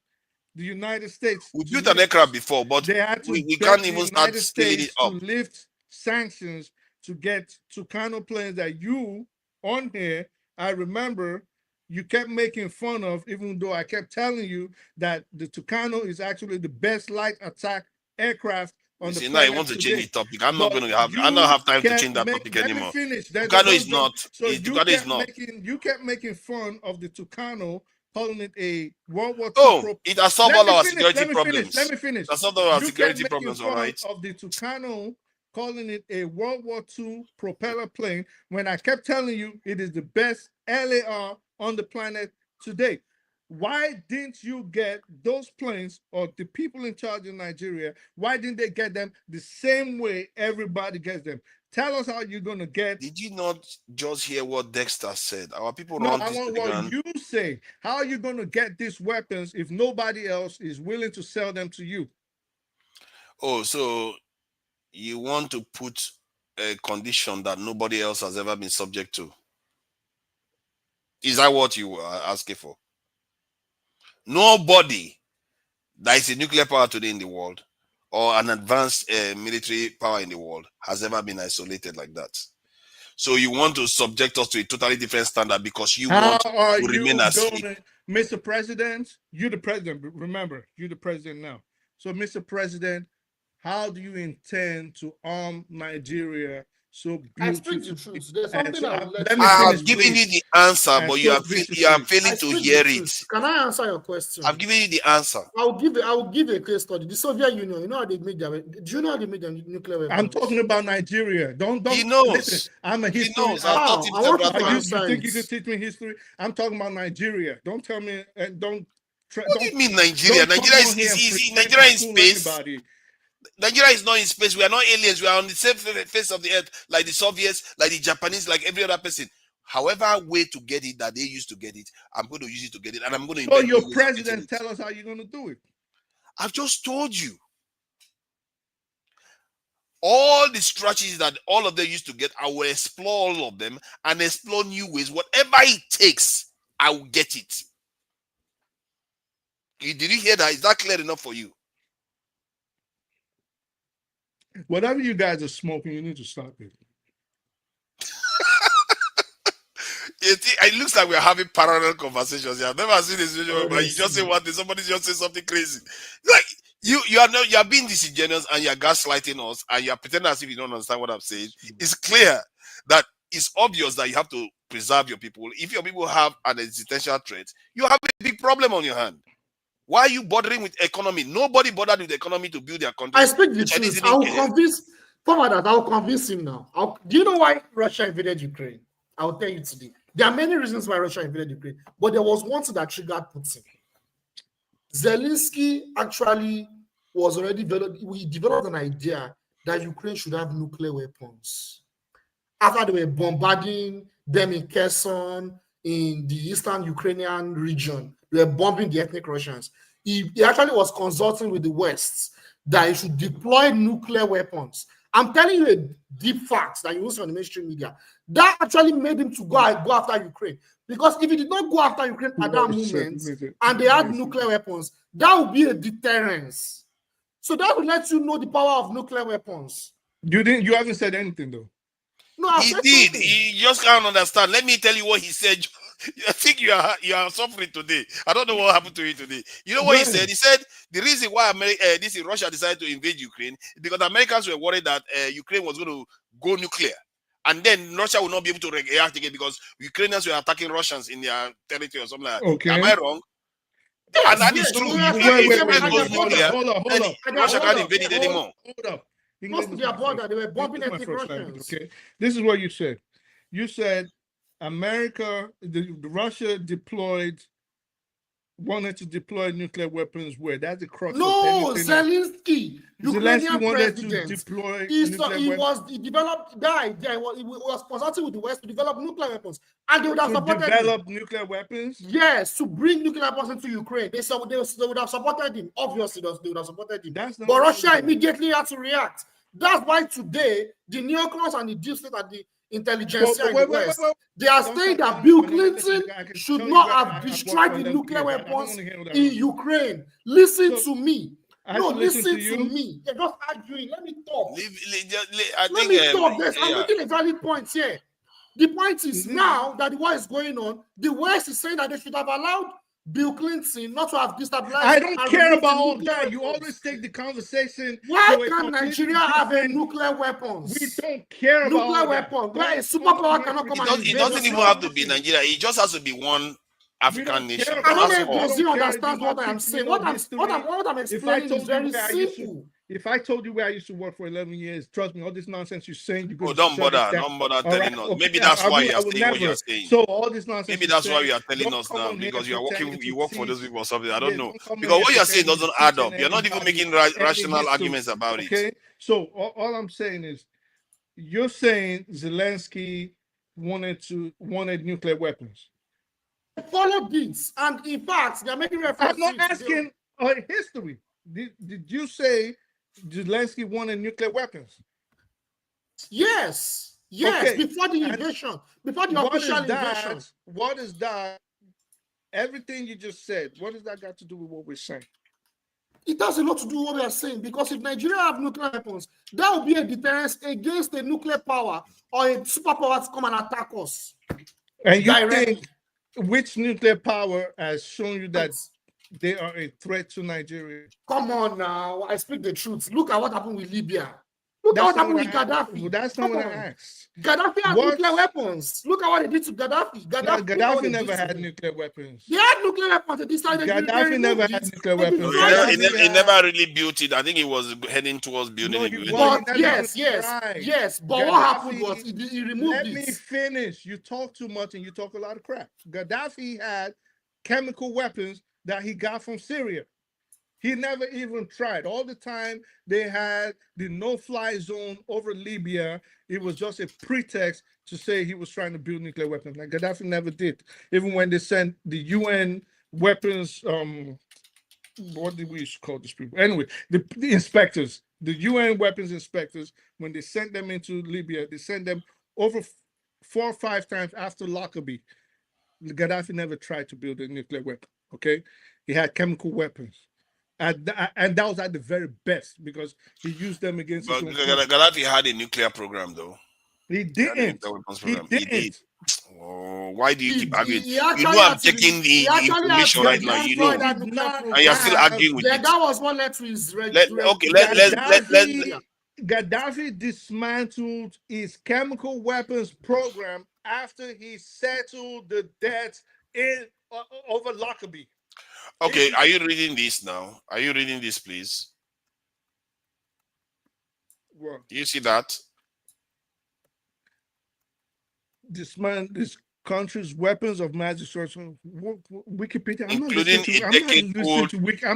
the United States. We built an aircraft before, but they had to we can't even start scaling it up. To lift sanctions to get Tucano planes that you on here. I remember you kept making fun of, even though I kept telling you that the Tucano is actually the best light attack aircraft on the planet. Now you want to change the topic. I don't have time to change that topic anymore. Tucano is not. Tucano is not. You kept making fun of the Tucano, calling it a World War II. Oh, it has solved all our security problems. Let me finish. It has solved all our security problems, all right. Of the Tucano, calling it a World War II propeller plane, when I kept telling you it is the best LAR on the planet today. Why didn't you get those planes, or the people in charge in Nigeria, why didn't they get them the same way everybody gets them? Tell us how you're going to get. Did you not just hear what Dexter said? Our people No, run I want what you say. How are you going to get these weapons if nobody else is willing to sell them to you? Oh, so you want to put a condition that nobody else has ever been subject to? Is that what you are asking for? Nobody that is a nuclear power today in the world, or an advanced military power in the world, has ever been isolated like that. So you want to subject us to a totally different standard because you want to remain as Mr. President, you're the president. Remember, you're the president now. So, Mr. President, how do you intend to arm Nigeria so beautifully? I've given you the answer, but you are failing to hear it. Can I answer your question? I've given you the answer. I will give a case study. The Soviet Union, you know how they made their. Do you know how they made their nuclear weapons? I'm talking about Nigeria. Don't. He knows. Listen, I'm a history. He knows. I want you to answer. You think you can teach me history? I'm talking about Nigeria. Don't tell me. Don't. What do you mean Nigeria? Nigeria is easy. Nigeria is in space. Everybody. Nigeria is not in space. We are not aliens. We are on the same face of the earth, like the Soviets, like the Japanese, like every other person. However way to get it that they used to get it, I'm going to use it to get it, and I'm going to. So your president, tell us how you're going to do it. I've just told you. All the strategies that all of them used to get, I will explore all of them and explore new ways. Whatever it takes, I will get it. Did you hear that? Is that clear enough for you? Whatever you guys are smoking, you need to stop it. It looks like we're having parallel conversations. I've never seen this video, but you just say one thing, somebody just say something crazy. Like you are being disingenuous and you're gaslighting us and you're pretending as if you don't understand what I'm saying. It's clear that it's obvious that you have to preserve your people. If your people have an existential threat, you have a big problem on your hand. Why are you bothering with economy? Nobody bothered with the economy to build their country. I speak the truth. I will convince Fubara. I will convince him now. Do you know why Russia invaded Ukraine? I will tell you today. There are many reasons why Russia invaded Ukraine, but there was one thing that triggered Putin. Zelensky actually was already developed. We developed an idea that Ukraine should have nuclear weapons. After they were bombarding them in Kherson, in the eastern Ukrainian region, they were bombing the ethnic Russians. He actually was consulting with the West that he should deploy nuclear weapons. I'm telling you a deep fact that you will see on the mainstream media. That actually made him to go after Ukraine. Because if he did not go after Ukraine at that moment and they had nuclear weapons, that would be a deterrence. So that would let you know the power of nuclear weapons. You haven't said anything though. No, he did. He just can't understand. Let me tell you what he said. I think you are suffering today. I don't know what happened to you today. You know what he said? He said the reason why Russia decided to invade Ukraine is because the Americans were worried that Ukraine was going to go nuclear. And then Russia will not be able to react again because Ukrainians were attacking Russians in their territory or something like that. Okay. Am I wrong? Yes, and that is true. Hold up. Russia can't invade it anymore. Hold up. Close to their border, they were bombing ethnic Russians. Okay, this is what you said. You said America, Russia wanted to deploy nuclear weapons where? That's the crux of anything. Zelensky, Ukrainian wanted president, to deploy he developed the idea. He was consulting with the West to develop nuclear weapons, and they would have supported develop nuclear weapons. Yes, to bring nuclear weapons into Ukraine. They would have supported him. Obviously, they would have supported him. But Russia immediately had to react. That's why today the neocons and the deep state and the intelligentsia in the West, they are saying that Bill Clinton should not have destroyed the nuclear weapons in Ukraine. Listen to me. No, listen to me. You're just arguing. Let me talk. Let me talk. I'm making a valid point here. The point is now that the war is going on, the West is saying that they should have allowed Bill Clinton not to have destabilized. I don't care about all that. You always take the conversation. Why can Nigeria have a nuclear weapons? We don't care about nuclear weapons. Why a superpower cannot come and invade? It doesn't even have to be Nigeria. It just has to be one African nation. I don't know if Brazil understands what I'm saying. What I'm explaining is very simple. If I told you where I used to work for 11 years, trust me, all this nonsense you're saying. Don't bother telling us. Maybe that's why you are saying what you are saying. So all this nonsense. Maybe that's why you are telling us now because you are working. You work for those people or something. I don't know because what you are saying doesn't add up. You're not even making rational arguments about it. Okay. So all I'm saying is, you're saying Zelensky wanted nuclear weapons. Follow this, and in fact, they are making reference. I'm not asking history. Did you say Zelensky wanted nuclear weapons? Yes. Okay. Before the invasion, before the official invasion. What is that? Everything you just said, what does that got to do with what we're saying? It has a lot to do with what we are saying, because if Nigeria have nuclear weapons, that will be a deterrence against a nuclear power or a superpower to come and attack us. And you think which nuclear power has shown you that they are a threat to Nigeria? Come on now, I speak the truth. Look at what happened with Libya. Look at what happened with Gaddafi. Well, that's not what I asked. Gaddafi had nuclear weapons. Look at what they did to Gaddafi. Gaddafi never had nuclear weapons. He had nuclear weapons. They decided Gaddafi never had nuclear weapons. He never really built it. I think he was heading towards building it. But yes. But what happened was he removed it. Let me finish. You talk too much and you talk a lot of crap. Gaddafi had chemical weapons that he got from Syria. He never even tried. All the time they had the no-fly zone over Libya. It was just a pretext to say he was trying to build nuclear weapons. Like Gaddafi never did. Even when they sent the UN weapons, what did we used to call these people? Anyway, the inspectors, the UN weapons inspectors, when they sent them into Libya, they sent them over 4 or 5 times after Lockerbie. Gaddafi never tried to build a nuclear weapon, okay? he had chemical weapons. And that was at the very best because he used them against his But own people. Gaddafi had a nuclear program, though. He didn't. He did. Oh, why do you keep arguing? He You know I'm taking the information right now. You know, and you're still arguing with it. That was what led to his Gaddafi dismantled his chemical weapons program after he settled the debts over Lockerbie. Okay, are you reading this now? Are you reading this, please? What? Do you see that? Dismantle this country's weapons of mass destruction. Wikipedia. I'm Including not listening to nuclear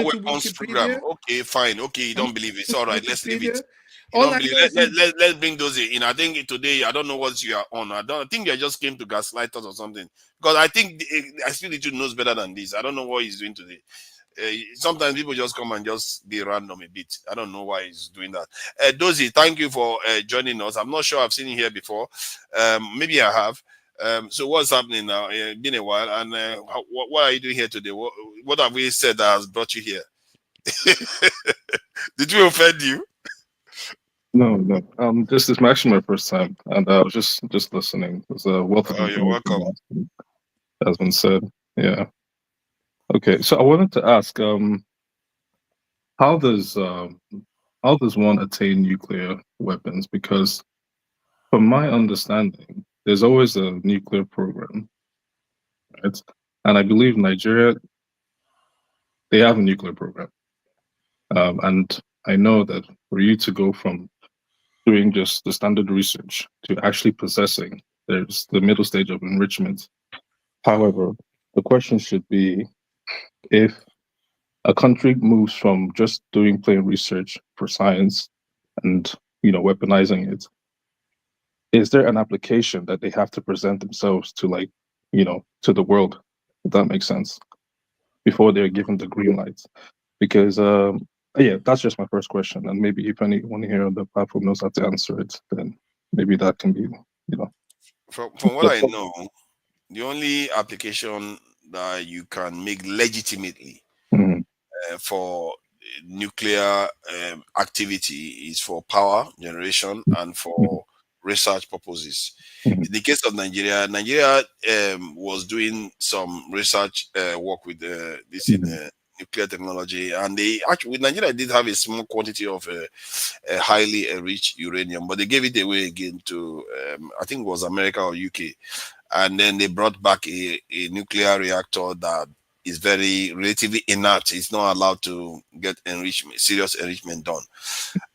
weapons Wikipedia. program. Okay, fine. Okay, you don't believe it. It's all right. Let's leave it. Let's bring those in. I think today, I don't know what you are on. I think you just came to gaslight us or something. Because I think Espiritu knows better than this. I don't know what he's doing today. Sometimes people just come and just be random a bit. I don't know why he's doing that. Dozie, thank you for joining us. I'm not sure I've seen you here before. Maybe I have. So what's happening now? It's been a while. And what are you doing here today? What have we said that has brought you here? Did we offend you? No. This is actually my first time, and I was just listening. There's a wealth of you're welcome. Has been said. Yeah. Okay, so I wanted to ask, how does one attain nuclear weapons? Because, from my understanding, there's always a nuclear program, right? And I believe Nigeria, they have a nuclear program, and I know that for you to go from doing just the standard research to actually possessing, there's the middle stage of enrichment. However, the question should be, if a country moves from just doing plain research for science and weaponizing it, is there an application that they have to present themselves to, like, to the world, if that makes sense, before they're given the green light? Because yeah, that's just my first question, and maybe if anyone here on the platform knows how to answer it, then maybe that can be From what I know, the only application that you can make legitimately for nuclear activity is for power generation and for research purposes. In the case of Nigeria was doing some research work with this in nuclear technology, and they actually, with Nigeria, did have a small quantity of highly enriched uranium, but they gave it away again to I think it was America or UK, and then they brought back a nuclear reactor that is very relatively inert. It's not allowed to get serious enrichment done.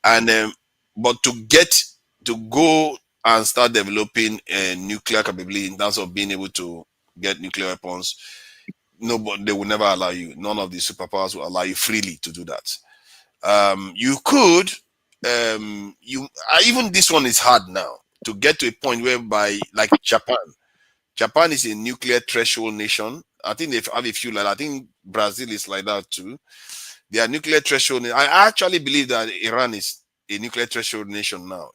And but to go and start developing a nuclear capability in terms of being able to get nuclear weapons, they will never allow you. None of the superpowers will allow you freely to do that. You could, even this one is hard now to get to a point whereby, like Japan is a nuclear threshold nation. I think they have a few like that. I think Brazil is like that too. They are nuclear threshold. I actually believe that Iran is a nuclear threshold nation now.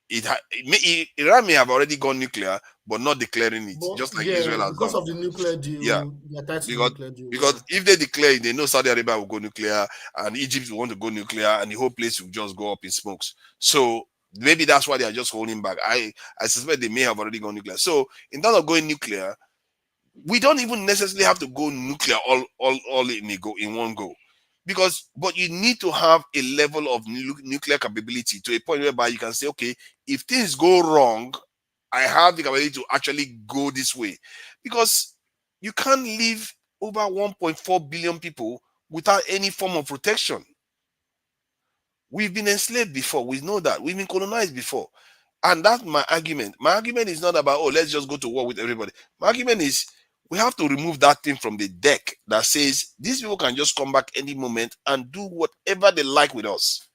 Iran may have already gone nuclear, but not declaring it, just like Israel has because done. of the nuclear deal. Yeah, because if they declare it, they know Saudi Arabia will go nuclear, and Egypt will want to go nuclear, and the whole place will just go up in smokes. So maybe that's why they are just holding back. I suspect they may have already gone nuclear. So in terms of going nuclear, we don't even necessarily have to go nuclear all in one go. But you need to have a level of nuclear capability to a point whereby you can say, okay, if things go wrong, I have the capability to actually go this way. Because you can't live over 1.4 billion people without any form of protection. We've been enslaved before. We know that. We've been colonized before. And that's my argument. My argument is not about, let's just go to war with everybody. My argument is, we have to remove that thing from the deck that says these people can just come back any moment and do whatever they like with us.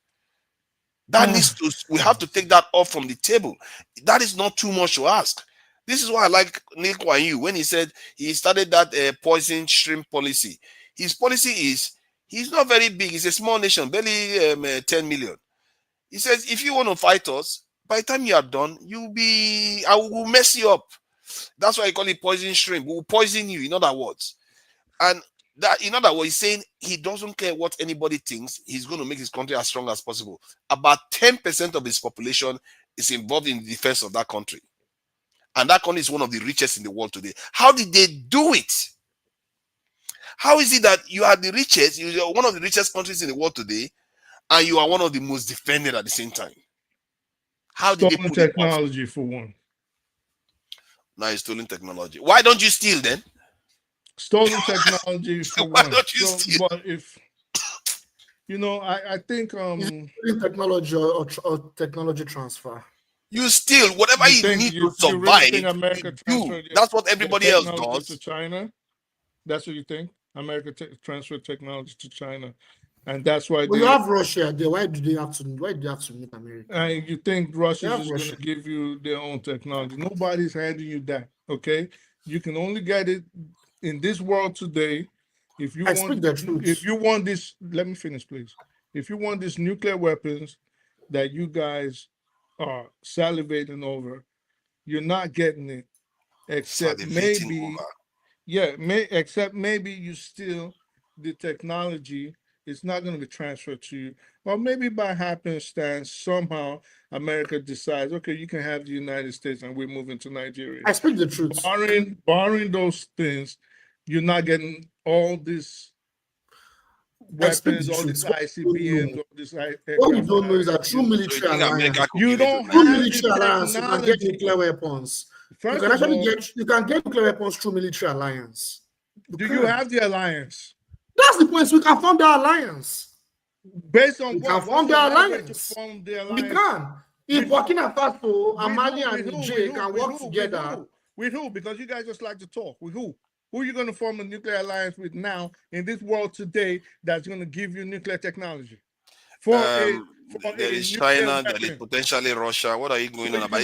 We have to take that off from the table. That is not too much to ask. This is why I like Neil Kuan Yew when he said he started that poison shrimp policy. His policy is, he's not very big. He's a small nation, barely 10 million. He says, if you want to fight us, by the time you are done, I will mess you up. That's why I call it poison shrimp. We'll poison you, in other words. And That, in other words, he's saying he doesn't care what anybody thinks. He's going to make his country as strong as possible. About 10% of his population is involved in the defense of that country. And that country is one of the richest in the world today. How did they do it? How is it that you are the richest, you are one of the richest countries in the world today, and you are one of the most defended at the same time? How did they Stolen pull it off? technology for one. Now it's stolen technology. Why don't you steal then? Stolen technology for Why one. don't you steal? But if I think technology or technology transfer. You steal whatever you need to survive. Really think America transferred That's what everybody else technology does. to China? That's what you think? America transferred technology to China, and that's why you have Russia there. Why do they have to meet America? And you think Russia's just going to give you their own technology? Nobody's handing you that. Okay, you can only get it in this world today. If you want this, let me finish, please. If you want these nuclear weapons that you guys are salivating over, you're not getting it, except maybe you steal the technology. It's not going to be transferred to you. Or maybe by happenstance, somehow America decides, okay, you can have the United States and we're moving to Nigeria. I speak the truth. Barring those things, you're not getting all this weapons, all these ICBMs, all this. What we don't know is that true military alliance. You don't true have military the alliance. You can get technology. nuclear weapons. First You can of all, you can get nuclear weapons through military alliance. Do you have the alliance? That's the point. We can form the alliance. Based on we what? can form the alliance. We can. If Burkina Faso, Mali, and Niger can work together. With who? Because you guys just like to talk. With who? Who are you going to form a nuclear alliance with now in this world today that's going to give you nuclear technology? There is China, there is potentially Russia. What are you going on about?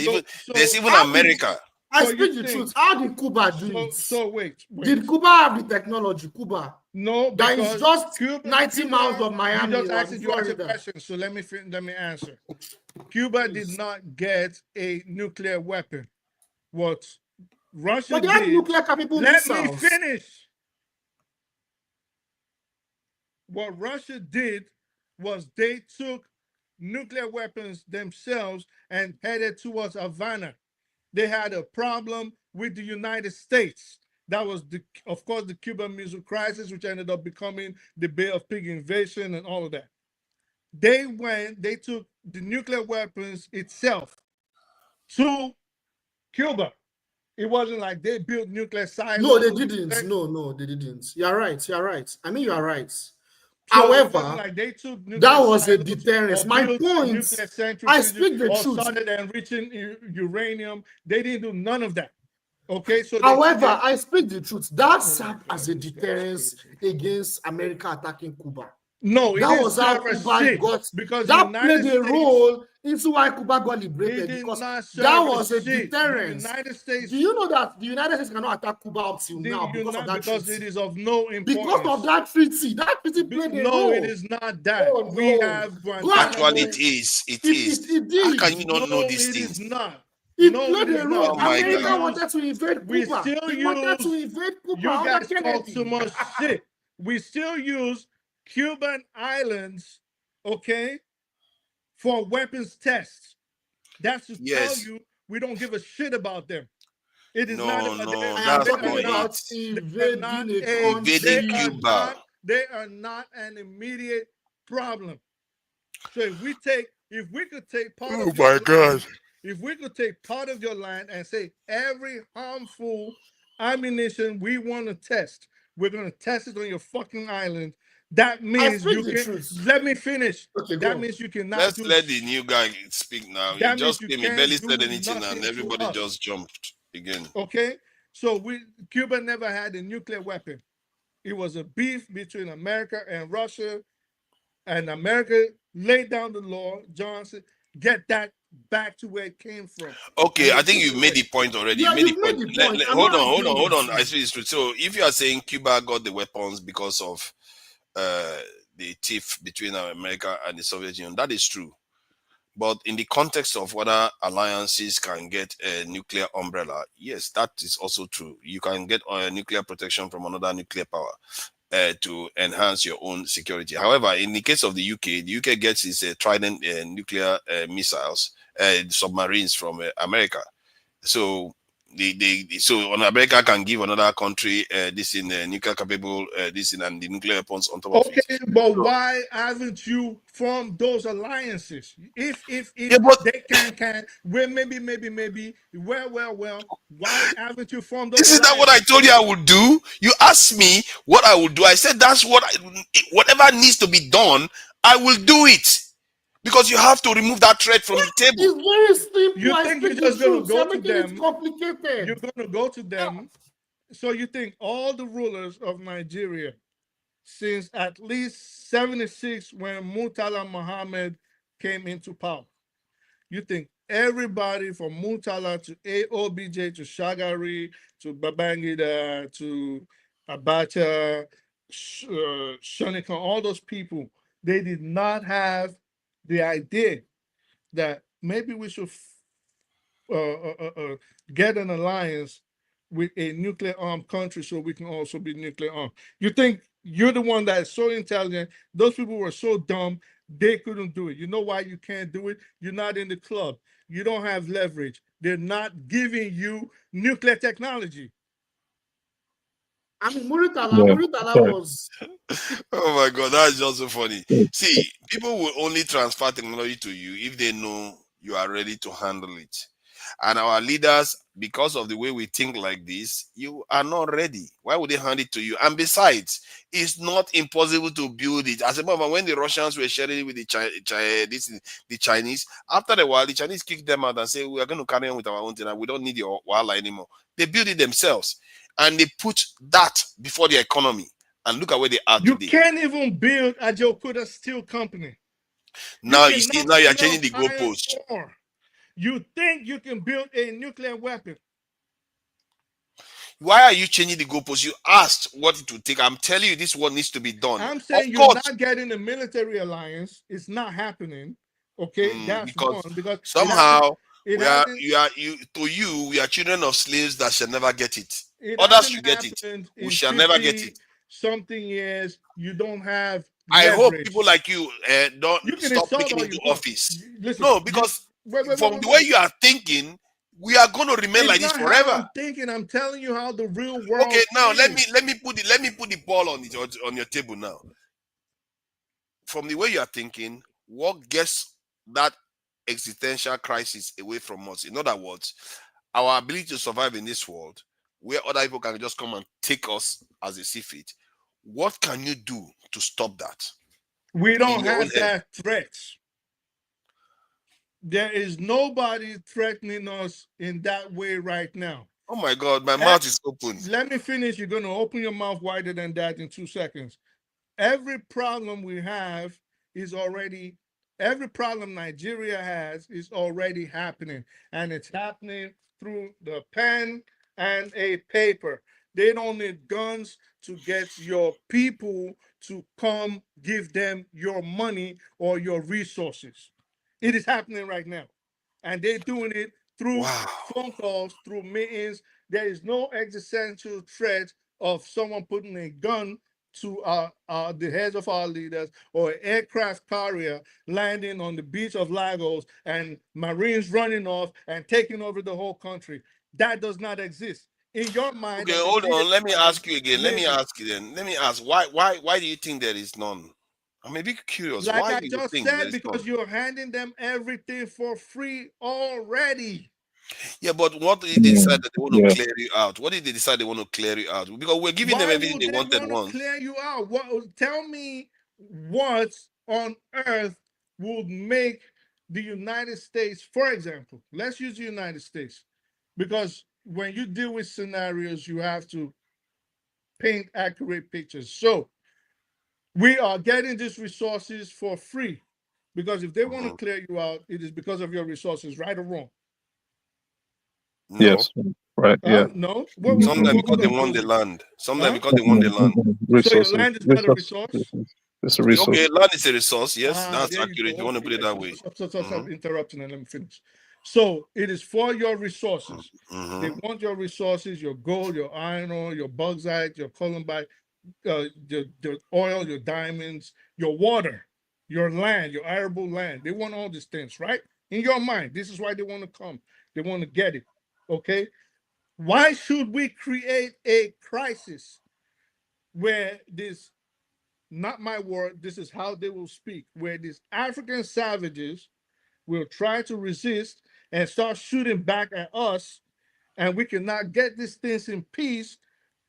There's even America. I speak the truth. How did Cuba do it? So wait. Did Cuba have the technology? Cuba. No, that is just Cuba, 90 miles of Miami. You just asked a question, so let me answer. Cuba did not get a nuclear weapon. What Russia did? Had nuclear capable let missiles. Me finish. What Russia did was they took nuclear weapons themselves and headed towards Havana. They had a problem with the United States. That was, of course, the Cuban Missile Crisis, which ended up becoming the Bay of Pig invasion and all of that. They took the nuclear weapons itself to Cuba. It wasn't like they built nuclear silos. No, they didn't. No, they didn't. You're right. I mean, you are right. So however, like they took that was a deterrence. My point, I speak the truth. Started enriching uranium. They didn't do none of that. Okay, so however, I speak the truth. That served as a deterrence against America attacking Cuba. No, that was how Cuba got, because that played a role into why Cuba got liberated, because that was a deterrence. Do you know that the United States cannot attack Cuba up till now because of that treaty? It is of no importance. Because of that treaty. That treaty played a role. No, it is not that. Oh, no. We have actually it is. It is. How can you not know these things? It is not. It played a role. America wanted to invade Cuba. We still wanted to invade Cuba. You guys talk too much shit. We still use Cuban islands, okay, for weapons tests. That's to tell you we don't give a shit about them. It is not about invading Cuba. They are not an immediate problem. So if we could take part of your land, if we could take part of your land and say every harmful ammunition we want to test, we're going to test it on your fucking island. That means you can. Let me finish. Okay, that means you cannot. Let's let the new guy speak now. He just came, he barely said anything, and everybody just jumped again. Okay, so Cuba never had a nuclear weapon. It was a beef between America and Russia, and America laid down the law. Johnson, get that back to where it came from. Okay, I think you made the point already. Yeah, you made the point. Hold on. I see it's true. So if you are saying Cuba got the weapons because of the tiff between America and the Soviet Union, that is true. But in the context of whether alliances can get a nuclear umbrella, yes, that is also true. You can get nuclear protection from another nuclear power. to enhance your own security. However, in the case of the UK gets its Trident nuclear missiles, submarines from America. So so America can give another country this in nuclear capable this in and the nuclear weapons on top of it. Okay, but why haven't you formed those alliances? If they can, well, maybe, well, why haven't you formed those? Isn't that what I told you I would do? You asked me what I would do. I said that's whatever needs to be done, I will do it. Because you have to remove that threat from the table. It's very simple. You think you're just going to go to them? It's complicated. You're going to go to them. So you think all the rulers of Nigeria, since at least 76, when Murtala Muhammad came into power, you think everybody from Murtala to AOBJ to Shagari to Babangida to Abacha, Shonika, all those people, they did not have the idea that maybe we should get an alliance with a nuclear armed country so we can also be nuclear armed. You think you're the one that is so intelligent? Those people were so dumb, they couldn't do it. You know why you can't do it? You're not in the club. You don't have leverage. They're not giving you nuclear technology. I mean, Muritala was. Oh my God, that's just so funny. See, people will only transfer technology to you if they know you are ready to handle it. And our leaders, because of the way we think like this, you are not ready. Why would they hand it to you? And besides, it's not impossible to build it. As a moment, when the Russians were sharing it with the Chinese, after a while, the Chinese kicked them out and said, we are going to carry on with our own thing and we don't need your wala anymore. They built it themselves. And they put that before the economy. And look at where they are today. You can't even build a Jokuda steel company. Now you see, now you're changing the goalpost. You think you can build a nuclear weapon? Why are you changing the goalpost? You asked what it would take. I'm telling you, this one needs to be done. I'm saying you're not getting a military alliance. It's not happening. Okay, that's because one. Because somehow we are children of slaves that shall never get it. Others should get it. We shall never get it. Something years you don't have. I hope leverage. people like you don't stop picking into office. Listen, no, because from the way you are thinking, we are going to remain like this forever. I'm thinking. I'm telling you how the real world. Okay, now is. let me put the ball on your table now. From the way you are thinking, what gets that existential crisis away from us? In other words, our ability to survive in this world, where other people can just come and take us as they see fit. What can you do to stop that? We don't have that threat. There is nobody threatening us in that way right now. Oh my God, my mouth is open. Let me finish. You're going to open your mouth wider than that in 2 seconds. Every problem we have is already, every problem Nigeria has is already happening. And it's happening through the pen and a paper. They don't need guns to get your people to come give them your money or your resources. It is happening right now. And they're doing it through phone calls, through meetings. There is no existential threat of someone putting a gun to the heads of our leaders or an aircraft carrier landing on the beach of Lagos and Marines running off and taking over the whole country. That does not exist. In your mind. Okay, hold on. Let me ask you again. Let me ask you then. Let me ask why do you think there is none? I'm a bit curious. Like why I do you just think said, there is because none? you're handing them everything for free already. Yeah, but what if they decide that they want to clear you out? What if they decide they want to clear you out? Because we're giving them everything they wanted once. Clear you out. Tell me what on earth would make the United States, for example, let's use the United States, because when you deal with scenarios, you have to paint accurate pictures. So we are getting these resources for free, because if they want to clear you out, it is because of your resources, right or wrong? No. Yes, right. Yeah. No. Sometimes because they want the land. Sometimes because they want the land. Resources. So your land is not a resource? It's a resource. Okay, land is a resource. Yes, that's there accurate. You want to put it that way. Stop interrupting and let me finish. So it is for your resources. They want your resources, your gold, your iron ore, your bauxite, your columbite, the oil, your diamonds, your water, your land, your arable land. They want all these things, right? In your mind, this is why they want to come. They want to get it, okay? Why should we create a crisis where this, not my word, this is how they will speak, where these African savages will try to resist and start shooting back at us, and we cannot get these things in peace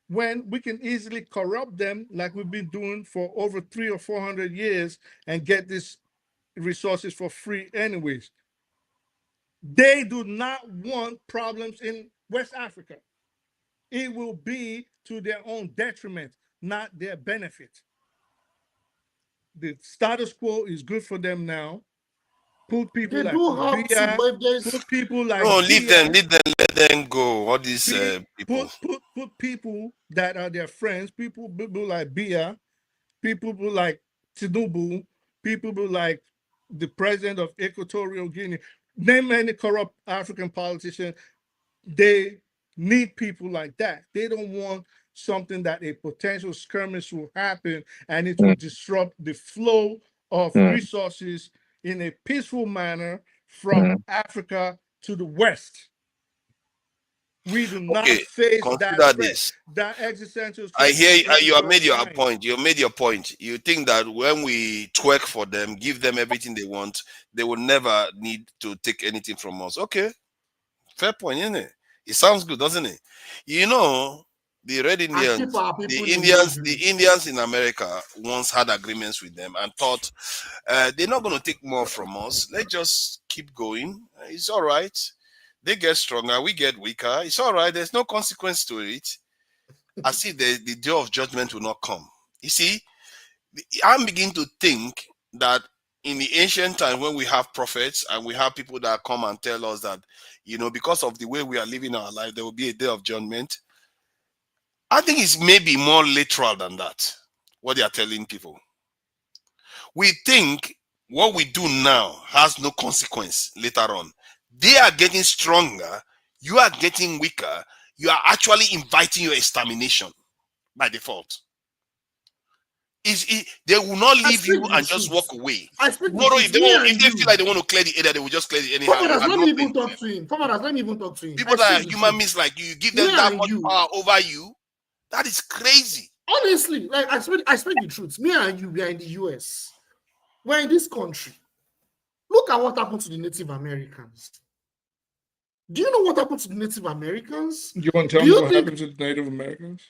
when we can easily corrupt them like we've been doing for over 300 or 400 years and get these resources for free anyways. They do not want problems in West Africa. It will be to their own detriment, not their benefit. The status quo is good for them now. Put people They like do have to, Bia, but there's put people like No, leave Bia, them, let them go. All these people. put people that are their friends, people like Bia, people like Tinubu, people like the president of Equatorial Guinea. Name any corrupt African politician. They need people like that. They don't want something that a potential skirmish will happen and it will disrupt the flow of resources in a peaceful manner from Africa to the West. We do not face that Consider threat, this. that existential I threat. hear you, is you have your made your mind. point. You made your point. You think that when we twerk for them, give them everything they want, they will never need to take anything from us. Okay. Fair point, isn't it? It sounds good, doesn't it? You know, the Red and Indians, keep our people in the Indians in America once had agreements with them and thought they're not going to take more from us. Let's just keep going. It's all right. They get stronger, we get weaker. It's all right. There's no consequence to it. I see the day of judgment will not come. You see, I'm beginning to think that in the ancient time when we have prophets and we have people that come and tell us that, you know, because of the way we are living our life, there will be a day of judgment. I think it's maybe more literal than that, what they are telling people. We think what we do now has no consequence later on. They are getting stronger. You are getting weaker. You are actually inviting your extermination by default. They will not leave you and just walk away. Tomorrow, if they feel like they want to clear the area, they will just clear the anyhow. Comrades, let me even talk to him. Comrades, let me even talk to him. People that are human beings like you give them that much power over you. That is crazy. Honestly, like I speak the truth. Me and you, we are in the US. We're in this country. Look at what happened to the Native Americans. Do you know what happened to the Native Americans? You want to tell me what happened to the Native Americans?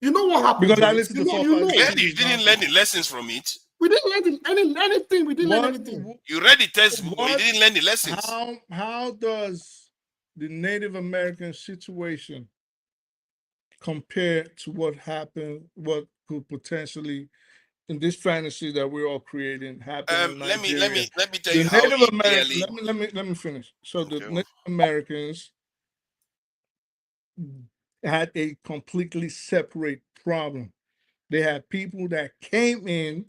You know what happened? Because I listened to Clearly, you didn't learn the lessons from it. We didn't learn anything. We didn't learn anything. You read the textbook, but you didn't learn the lessons. How does the Native American situation compare to what happened, what could potentially, in this fantasy that we're all creating, happen in Nigeria? Let me tell you how Native clearly. Let me finish. So the Native Americans had a completely separate problem. They had people that came in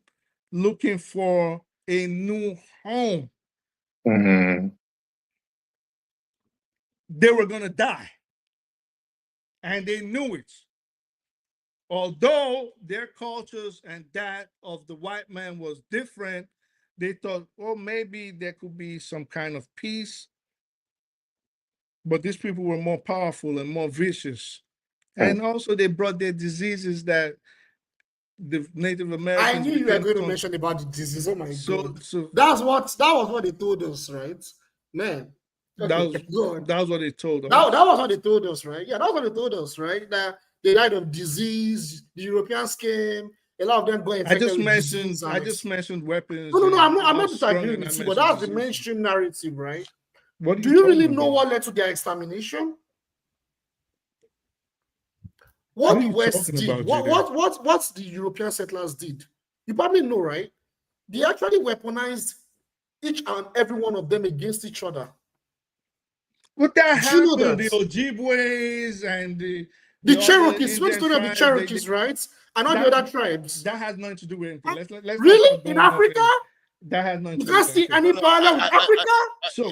looking for a new home. They were going to die. And they knew it. Although their cultures and that of the white man was different, they thought, well, maybe there could be some kind of peace. But these people were more powerful and more vicious. And also they brought their diseases that the Native Americans. I knew you were going to mention about the disease. Oh my God. That was what they told us, right? Man. Okay, that was what they told us. That was what they told us, right? Yeah, that was what they told us, right? That they died of disease, the Europeans came, a lot of them got infected I just mentioned weapons. No, I'm not disagreeing with you, but that's the mainstream narrative, right? Do you really know what led to their extermination? What the West did, what the European settlers did, you probably know, right? They actually weaponized each and every one of them against each other. But that happened, the Ojibways and the Cherokees, what's the story of the Cherokees, right? And all the other tribes. That has nothing to do with anything. Let's really? In Africa? That has nothing to do with anything. You can't see any parallel with Africa? So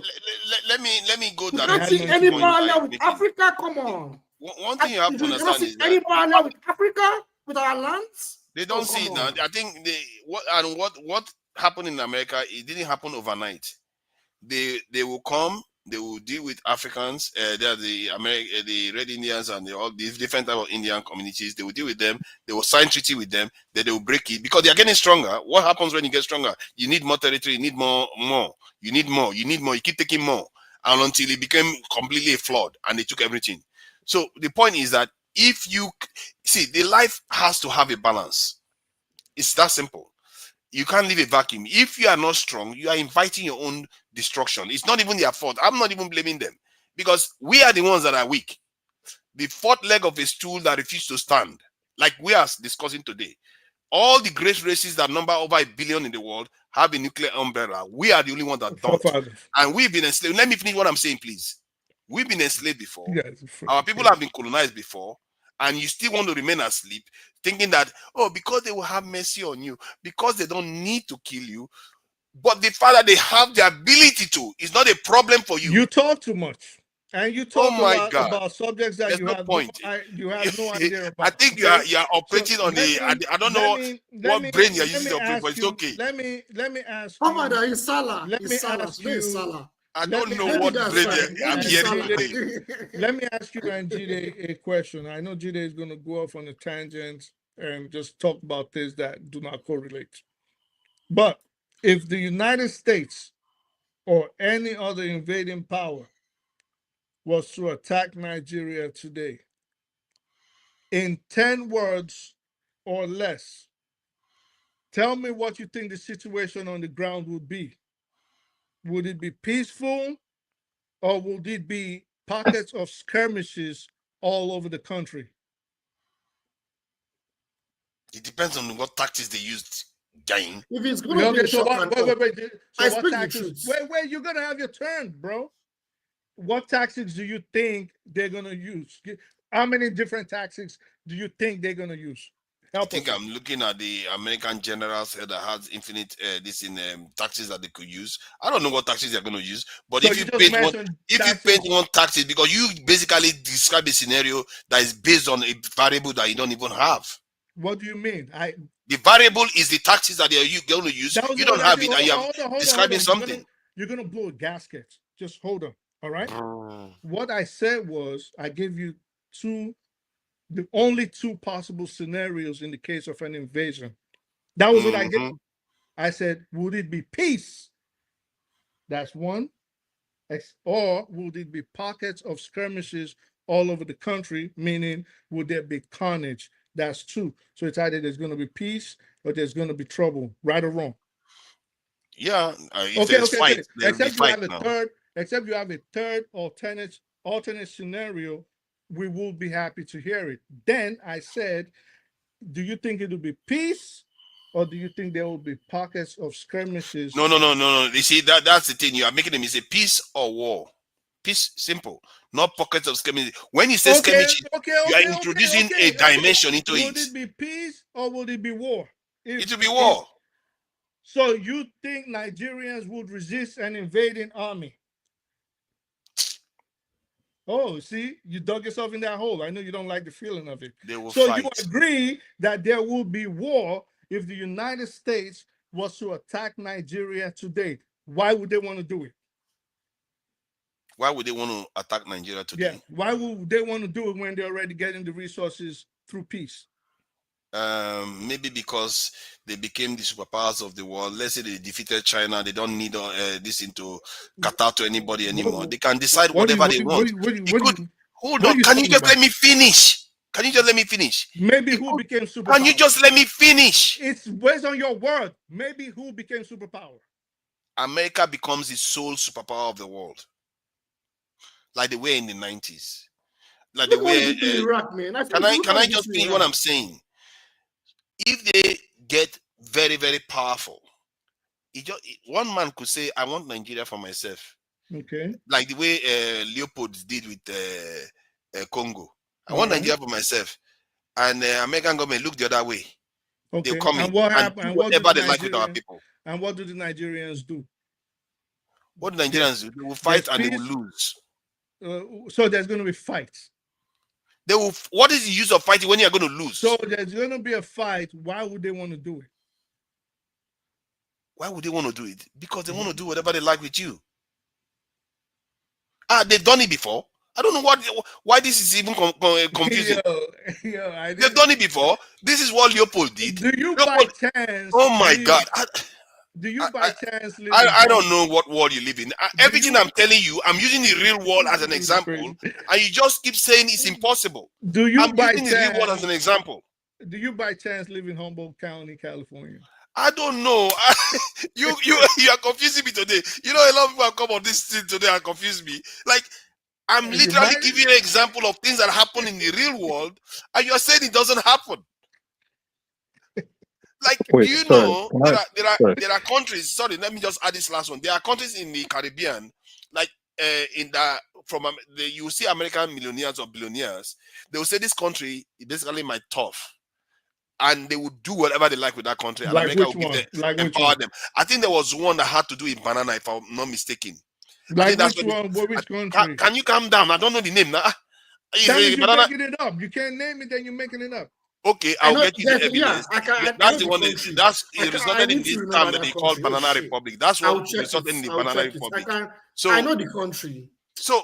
let me go down. You can't see any parallel with Africa? Come on. One thing you have to understand is that any parallel with Africa? with our lands? They don't Oh, see it come now. on. I think what happened in America, it didn't happen overnight. They will come, they will deal with Africans, they are the Red Indians and all these different type of Indian communities. They will deal with them, they will sign treaty with them, then they will break it because they are getting stronger. What happens when you get stronger? You need more territory, you need more, you need more, you keep taking more, and until it became completely a flood and they took everything. So the point is that if you see, the life has to have a balance. It's that simple. You can't leave a vacuum. If you are not strong, you are inviting your own destruction. It's not even their fault. I'm not even blaming them because we are the ones that are weak. The fourth leg of a stool that refused to stand, like we are discussing today. All the great races that number over 1 billion in the world have a nuclear umbrella. We are the only ones that don't. And we've been enslaved. Let me finish what I'm saying, please. We've been enslaved before. Our people have been colonized before. And you still want to remain asleep, thinking that, oh, because they will have mercy on you, because they don't need to kill you. But the fact that they have the ability to is not a problem for you. You talk too much. And you talk Oh a my lot God. about subjects that There's you no have point. you have no idea about. I think okay? you are operating on I don't know what brain you're using to operate, but it's okay. Let me ask How you. about that? It's Salah. Let It's me Salah. ask Today is you. Salah. I don't know Maybe what that's brain right. I'm Maybe hearing Salah. today. Let me ask you and Jide a question. I know Jide is going to go off on a tangent and just talk about things that do not correlate. But if the United States or any other invading power was to attack Nigeria today, in 10 words or less, tell me what you think the situation on the ground would be. Would it be peaceful or would it be pockets of skirmishes all over the country? It depends on what tactics they used, gang. If it's going to be a so shock what, and awe, wait. So I what speak the tactics? truth. Wait, you're gonna have your turn, bro. What tactics do you think they're gonna use? How many different tactics do you think they're gonna use? I think I'm looking at the American generals that has infinite tactics that they could use. I don't know what tactics they're going to use, but So if you paint one tactic, because you basically describe a scenario that is based on a variable that you don't even have. What do you mean? The variable is the tactics that you're going to use. You don't have it, and you're describing something. You're gonna blow a gasket. Just hold on. All right. What I said was I gave you the only two possible scenarios in the case of an invasion. That was what I gave. I said, would it be peace? That's one. Or would it be pockets of skirmishes all over the country? Meaning, would there be carnage? That's two. So it's either there's going to be peace or there's going to be trouble, right or wrong. Yeah. If there's fight, there will be fight now. Except you have a third alternate scenario, we will be happy to hear it. Then I said, do you think it will be peace or do you think there will be pockets of skirmishes? No. You see, that's the thing. You are making them. Is a peace or war? Peace, simple. Not pockets of skirmishes. When you say skirmishes, you are introducing a dimension into it. Would it be peace or would it be war? It will be war. So you think Nigerians would resist an invading army? Oh, see, you dug yourself in that hole. I know you don't like the feeling of it. They will so fight. You agree that there will be war if the United States was to attack Nigeria today. Why would they want to do it? Why would they want to attack Nigeria today? Yeah. Why would they want to do it when they're already getting the resources through peace? Maybe because they became the superpowers of the world. Let's say they defeated China. They don't need this into Qatar to anybody anymore. They can decide whatever they want. Hold on. Can you just let me finish? Can you just let me finish? Maybe who became superpower? Can you just let me finish? It's based on your word. Maybe who became superpower? America becomes the sole superpower of the world. Like the way in the 90s. Like the way Iraq, man. Can I just finish what I'm saying? If they get very, very powerful, one man could say, I want Nigeria for myself. Okay. Like the way Leopold did with Congo. I want Nigeria for myself. And American government look the other way. Okay. They'll come and in what happened? and do whatever they like with our people. And what do the Nigerians do? What do Nigerians do? They will fight and they will lose. So there's going to be fights. They will. What is the use of fighting when you are going to lose? So there's going to be a fight. Why would they want to do it? Why would they want to do it? Because they want to do whatever they like with you. They've done it before. I don't know why this is even confusing. They've done it before. This is what Leopold did. Do you Leopold, by chance? oh my God. Do you by chance live I don't know what world you live in. Everything I'm telling you, I'm using the real world as an example, and you just keep saying it's impossible. Do you I'm by using chance, the real world as an example. Do you by chance live in Humboldt County, California? I don't know. You are confusing me today. You know, a lot of people have come on this thing today and confused me. Like, I'm literally giving you an example of things that happen in the real world, and you're saying it doesn't happen. Like, wait, do you sorry, know there are countries? Sorry, let me just add this last one. There are countries in the Caribbean, like you see American millionaires or billionaires. They will say this country is basically my turf, and they would do whatever they like with that country. And Like America which will one? Like which empower one? them. I think there was one that had to do with banana, if I'm not mistaken. Like which one? Which country? Can you calm down? I don't know the name now. That means you're making it up. You can't name it, then you're making it up. Okay, I'll get you the evidence. That's the one. It resulted in this term that they call Banana Republic. That's what resulted in the Banana Republic. So I know the country. So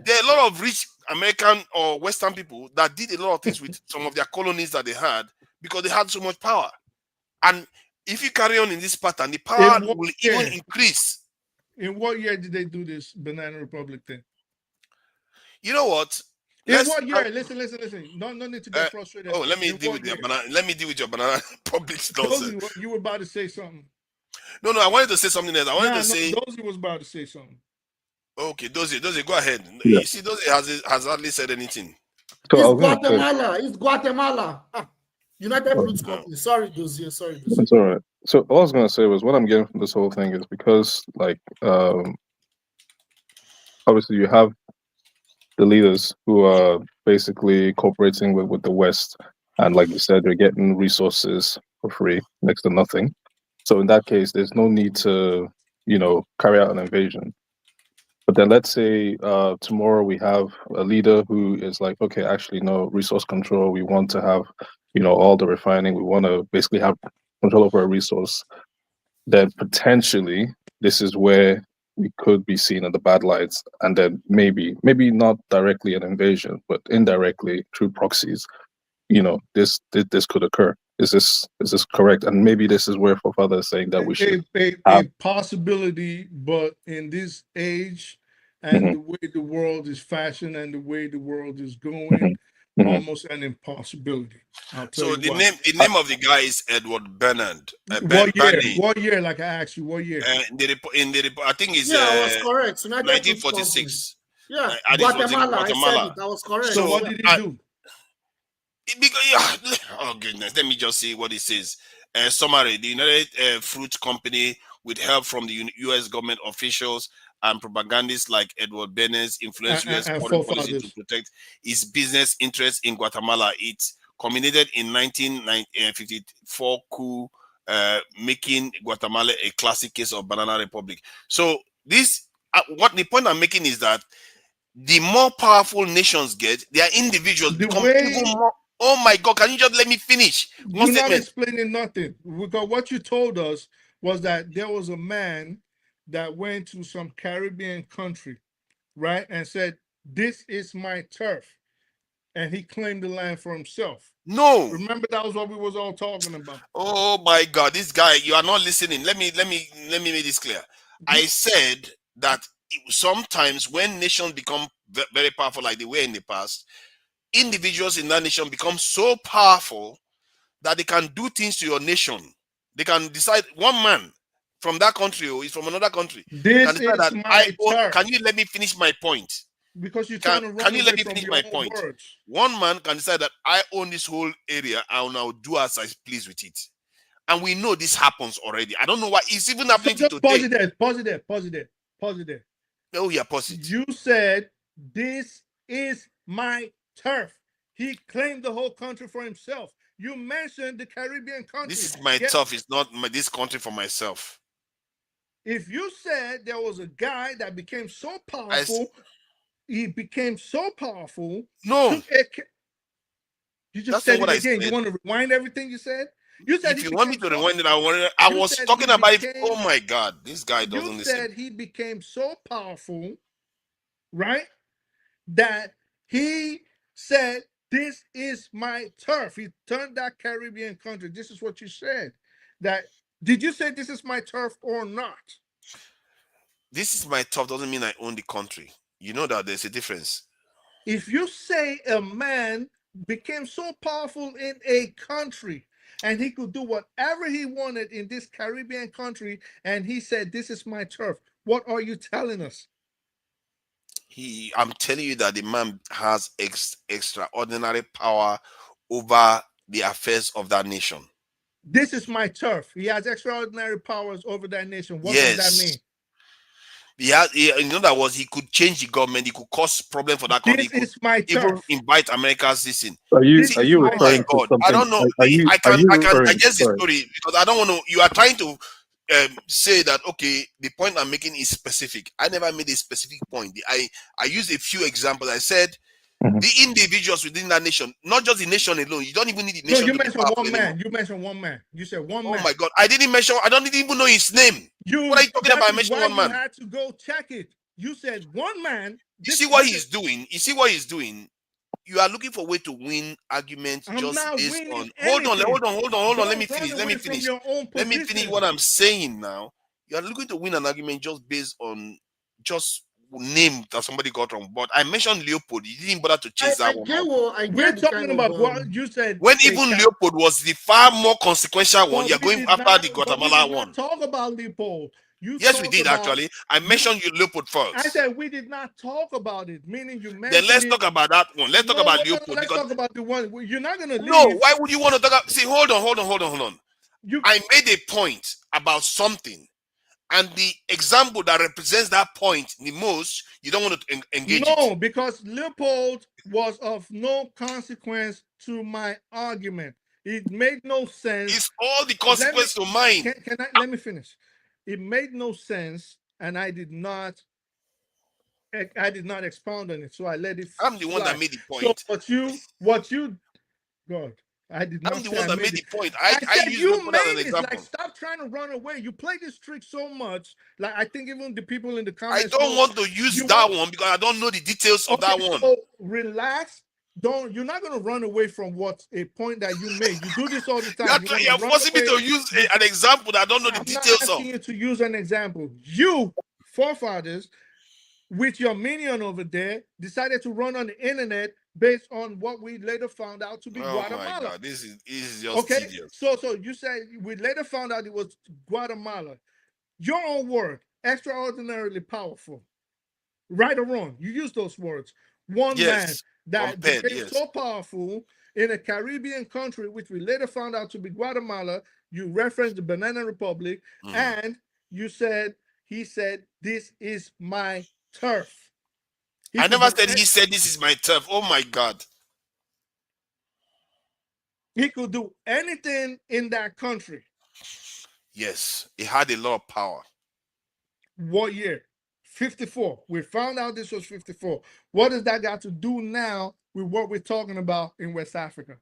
there are a lot of rich American or Western people that did a lot of things with some of their colonies that they had because they had so much power. And if you carry on in this pattern, the power will even increase. In what year did they do this Banana Republic thing? You know what? In what year? Listen. No need to get frustrated. Let me deal with your banana. Let me deal with your banana public nonsense. You were about to say something. No, I wanted to say something else. I wanted to say. Dozy was about to say something. Okay, Dozy, go ahead. Yeah. You see, Dozy has hardly said anything. So It's Guatemala. United Fruits Company. Sorry, Dozy. It's all right. So all I was going to say was what I'm getting from this whole thing is because, like, obviously you have the leaders who are basically cooperating with the West, and like you said, they're getting resources for free, next to nothing. So in that case, there's no need to, carry out an invasion. But then let's say tomorrow we have a leader who is like, okay, actually, no, resource control. We want to have, all the refining. We want to basically have control over a resource. Then potentially this is where we could be seen in the bad lights, and then maybe not directly an invasion, but indirectly through proxies. This could occur. Is this correct? And maybe this is where Fofada is saying that we should a possibility, but in this age and the way the world is fashioned and the way the world is going, almost an impossibility. So the name of the guy is Edward Bernard. What year? Like I asked you, what year? In the report, I think it's I was correct. 1946. Yeah, Guatemala. I said it. I was correct. So what did he do? Oh goodness, let me just see what it says. Summary: the United Fruit Company, with help from the U.S. government officials and propagandists like Edward Bernays, influenced U.S. foreign policy to protect its business interests in Guatemala. It culminated in 1954 coup, making Guatemala a classic case of banana republic. So this, what the point I'm making is that the more powerful nations get, their individuals become even more. Oh my God, can you just let me finish? You're not explaining nothing. Because what you told us was that there was a man that went to some Caribbean country, right? And said, this is my turf. And he claimed the land for himself. No. Remember, that was what we was all talking about. Oh my God, this guy, you are not listening. Let me make this clear. I said that sometimes when nations become very powerful like they were in the past, individuals in that nation become so powerful that they can do things to your nation. They can decide, one man from that country or is from another country. This is that my turf. Can you let me finish my point? Because you're trying to run Can you let me finish my point? Words. One man can decide that I own this whole area. I'll now do as I please with it. And we know this happens already. I don't know why it's even happening today. Pause it there. Oh yeah, pause it. You said this is my turf. He claimed the whole country for himself. You mentioned the Caribbean countries. This is my turf. It's not this country for myself. If you said there was a guy that became so powerful, he became so powerful. No. You just That's said not it what I again. said. You want to rewind everything you said? You said If he you want me became to so, rewind it, I you was said talking he about it. became, Oh my God, this guy you doesn't listen. said he became so powerful, right? That he said, "This is my turf." He turned that Caribbean country. This is what you said. That did you say this is my turf or not? This is my top doesn't mean I own the country. You know that there's a difference. If you say a man became so powerful in a country and he could do whatever he wanted in this Caribbean country, and he said, "This is my turf," what are you telling us? I'm telling you that the man has extraordinary power over the affairs of that nation. This is my turf. He has extraordinary powers over that nation. What does that mean? In other words, he could change the government. He could cause problem for that country. This is my even turf. invite America's citizen. Are you See, referring oh my to God, I something? don't know. Are you I can referring? digest the Sorry. story because I don't want to. You are trying to say that okay, the point I'm making is specific. I never made a specific point. I used a few examples. I said the individuals within that nation, not just the nation alone. You don't even need the No, nation you to be mentioned powerful one anymore. man. You mentioned one man. You said one Oh man. my God, I didn't mention. I don't even know his name. What are you talking about? I mentioned one man. You had to go check it. You said one man. You see what he's doing. You see what he's doing. You are looking for a way to win arguments I'm just not based winning on. anything. Hold on. Let me Don't run finish. away from your own Let me finish position. what I'm saying now. You are looking to win an argument just based on just name that somebody got wrong. But I mentioned Leopold. You didn't bother to chase that one out. We're talking about what you said. When even Leopold was the far more consequential one, you're going after the Guatemala one. Talk about Leopold. Yes, we did actually. I mentioned you Leopold first. I said we did not talk about it, meaning you mentioned. Then let's talk about that one. Let's talk about Leopold. Let's talk about the one. You're not going to leave. No, why would you want to talk about? See, hold on. I made a point about something, and the example that represents that point the most, you don't want to engage it. No, because Leopold was of no consequence to my argument. It made no sense. It's all the consequence to mine. Let me finish. It made no sense, and I did not expound on it, so I let it. I'm the one that made the point. So what you, God, I did not. I'm the one that made the point. I said use you Leopold as an made it. example. Like, stop trying to run away. You play this trick so much. Like, I think even the people in the comments. I don't want to use that one because I don't know the details of that one. So relax. You're not going to run away from what a point that you made. You do this all the time. You're forcing me to use an example that I don't know the details of. I'm not asking you to use an example. You forefathers, with your minion over there, decided to run on the internet based on what we later found out to be Guatemala. My God, this is just tedious. So you said we later found out it was Guatemala. Your own word, extraordinarily powerful. Right or wrong, you use those words. One man that became so powerful in a Caribbean country, which we later found out to be Guatemala. You referenced the Banana Republic, and you said he said, "This is my turf." I never said he said this is my turf. Oh my God. He could do anything in that country. Yes, he had a lot of power. What year? 54. We found out this was 54. What does that got to do now with what we're talking about in West Africa?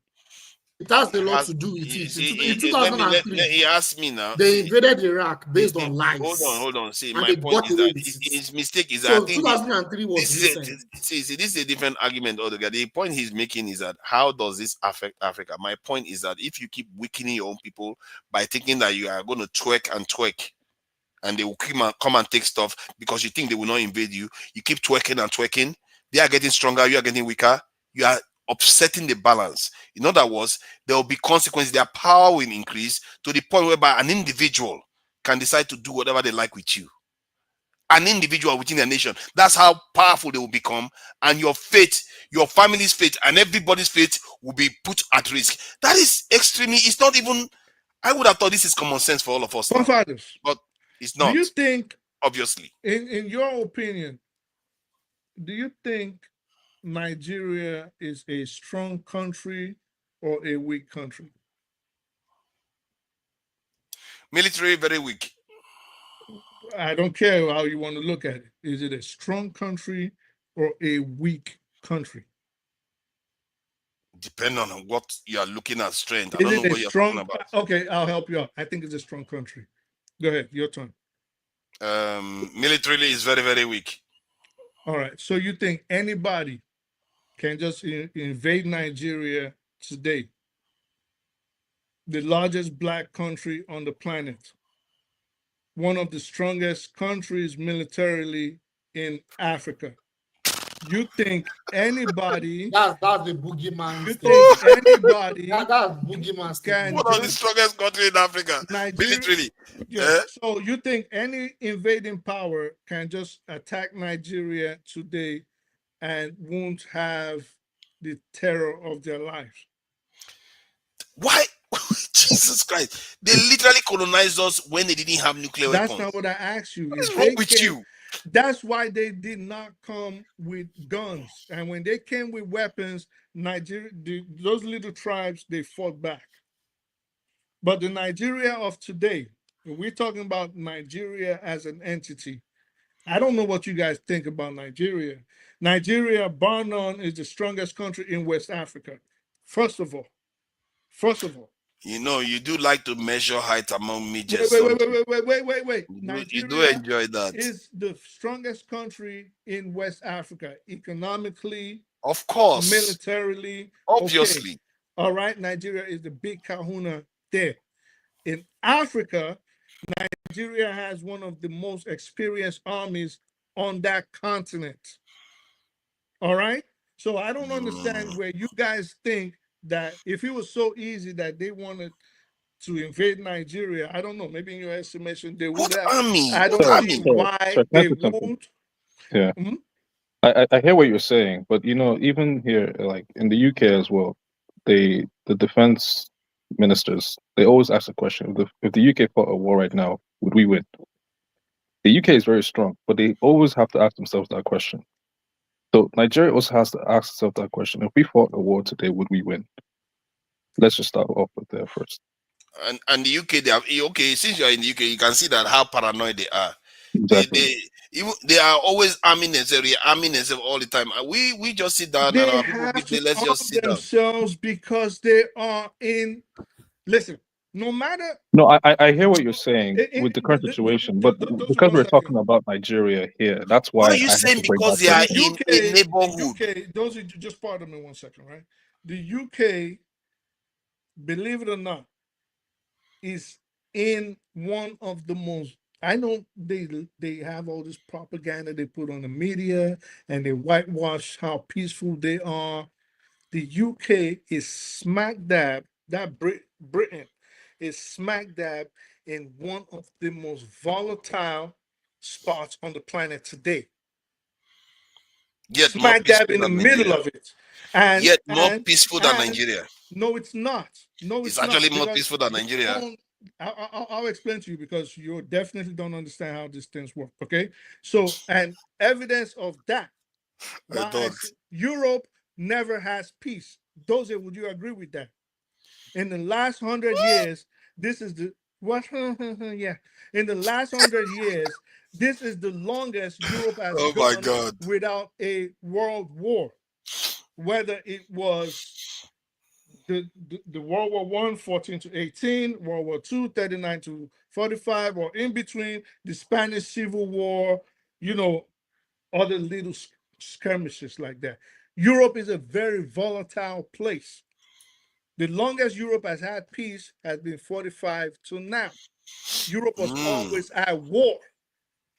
It has a lot to do with it. In 2003, he asked me now. They invaded Iraq based on lies. Hold on. See, my point is that his mistake is that so 2003 was this is a different argument altogether. The point he's making is that how does this affect Africa? My point is that if you keep weakening your own people by thinking that you are going to twerk and they will come and take stuff because you think they will not invade you, you keep twerking, they are getting stronger, you are getting weaker, you are upsetting the balance. In other words, there will be consequences. Their power will increase to the point whereby an individual can decide to do whatever they like with you. An individual within a nation. That's how powerful they will become. And your faith, your family's faith, and everybody's faith will be put at risk. That is extremely, it's not even, I would have thought this is common sense for all of us now. But it's not. Do you think, obviously, in your opinion, do you think Nigeria is a strong country or a weak country? Military, very weak. I don't care how you want to look at it. Is it a strong country or a weak country? Depending on what you are looking at strength. I Is don't it know a what you're talking strong? about. Okay, I'll help you out. I think it's a strong country. Go ahead, your turn. Militarily is very, very weak. All right. So you think anybody can just invade Nigeria today, the largest black country on the planet, one of the strongest countries militarily in Africa? You think anybody? That's the boogeyman. You think anybody that's boogeyman can One of the strongest country in Africa, militarily. Yeah. So you think any invading power can just attack Nigeria today and won't have the terror of their lives? Why? Jesus Christ. They literally colonized us when they didn't have nuclear That's weapons. not what I asked you. What's wrong with you? That's why they did not come with guns. And when they came with weapons, Nigeria, those little tribes, they fought back. But the Nigeria of today, we're talking about Nigeria as an entity. I don't know what you guys think about Nigeria. Nigeria, bar none, is the strongest country in West Africa. First of all. You know, you do like to measure height among midgets. Wait. You do enjoy that. Is the strongest country in West Africa, economically, of course, militarily, obviously. Okay. All right, Nigeria is the big kahuna there. In Africa, Nigeria has one of the most experienced armies on that continent. All right? So I don't understand where you guys think that if it was so easy that they wanted to invade Nigeria, I don't know, maybe in your estimation they would have. Army? I don't see why they won't. Yeah. I hear what you're saying, but you know, even here, like in the UK as well, the defense ministers, they always ask the question: if the UK fought a war right now, would we win? The UK is very strong, but they always have to ask themselves that question. So Nigeria also has to ask itself that question: if we fought a war today, would we win? Let's just start off with there first. And the UK, they have okay. Since you are in the UK, you can see that how paranoid they are. Exactly. They are always arming themselves all the time. We just sit down and our people let's just sit down. Themselves because they are in. Listen, no matter. No, I hear what you're saying with the current situation, but because we're talking about Nigeria here, that's why. What are you saying? Because they are in a neighborhood. UK, those are just pardon me 1 second, right? The UK, believe it or not, is in one of the most. I know they have all this propaganda they put on the media and they whitewash how peaceful they are. The UK is smack dab, Britain is smack dab in one of the most volatile spots on the planet today. Yet smack dab in the middle of it. And yet more peaceful than Nigeria. No, it's not. No, it's actually more peaceful than Nigeria. I'll explain to you because you definitely don't understand how these things work. Okay, so and evidence of that, Europe never has peace. Doze, would you agree with that? In the last 100 years, this is the what? Yeah, in the last 100 years, this is the longest Europe has gone without a world war. Whether it was the World War I, 14 to 18, World War II, 39 to 45, or in between, the Spanish Civil War, you know, other little skirmishes like that. Europe is a very volatile place. The longest Europe has had peace has been 45 to now. Europe was always at war.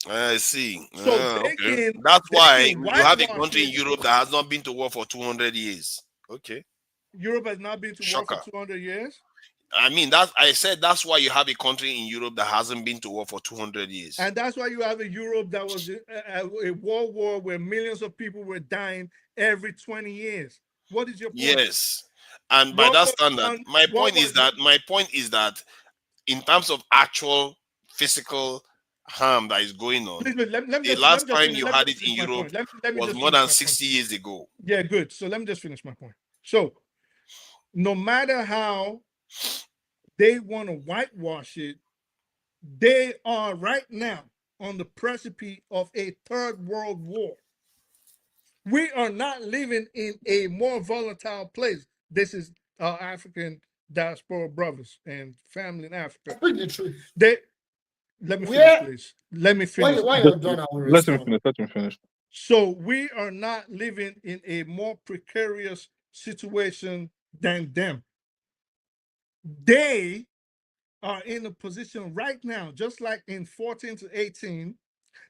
I see. So okay. That's why you have a country in Europe that has not been to war for 200 years. Okay. Europe has not been to war for 200 years? I mean, I said that's why you have a country in Europe that hasn't been to war for 200 years. And that's why you have a Europe that was a world war where millions of people were dying every 20 years. What is your point? Yes. And by that standard, my point is that in terms of actual physical harm that is going on, the last time you had it in Europe was more than 60 years ago. Yeah, good. So let me just finish my point. So no matter how they want to whitewash it, they are right now on the precipice of a third world war. We are not living in a more volatile place. This is our African diaspora brothers and family in Africa. Speak the truth. Let me finish, please. Let me finish. Why you're done, I will Let him respond. finish. Let him finish. So we are not living in a more precarious situation than them. They are in a position right now, just like in 14 to 18,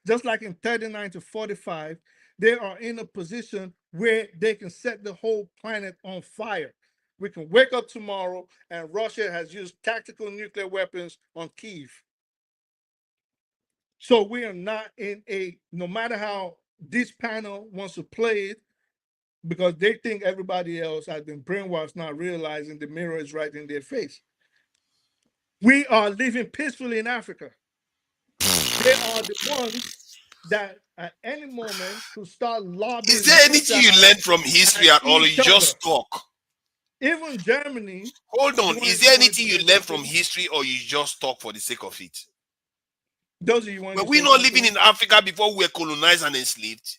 just like in 39 to 45, they are in a position where they can set the whole planet on fire. We can wake up tomorrow and Russia has used tactical nuclear weapons on Kyiv. So we are not in a, no matter how this panel wants to play it, because they think everybody else has been brainwashed, not realizing the mirror is right in their face. We are living peacefully in Africa. They are the ones that at any moment to start lobbying. Is there anything you learned from history at all? You just talk. Even Germany. Hold on. Is there anything you learned from history or you just talk for the sake of it? Those of you want. Were we not living in Africa before we were colonized and enslaved?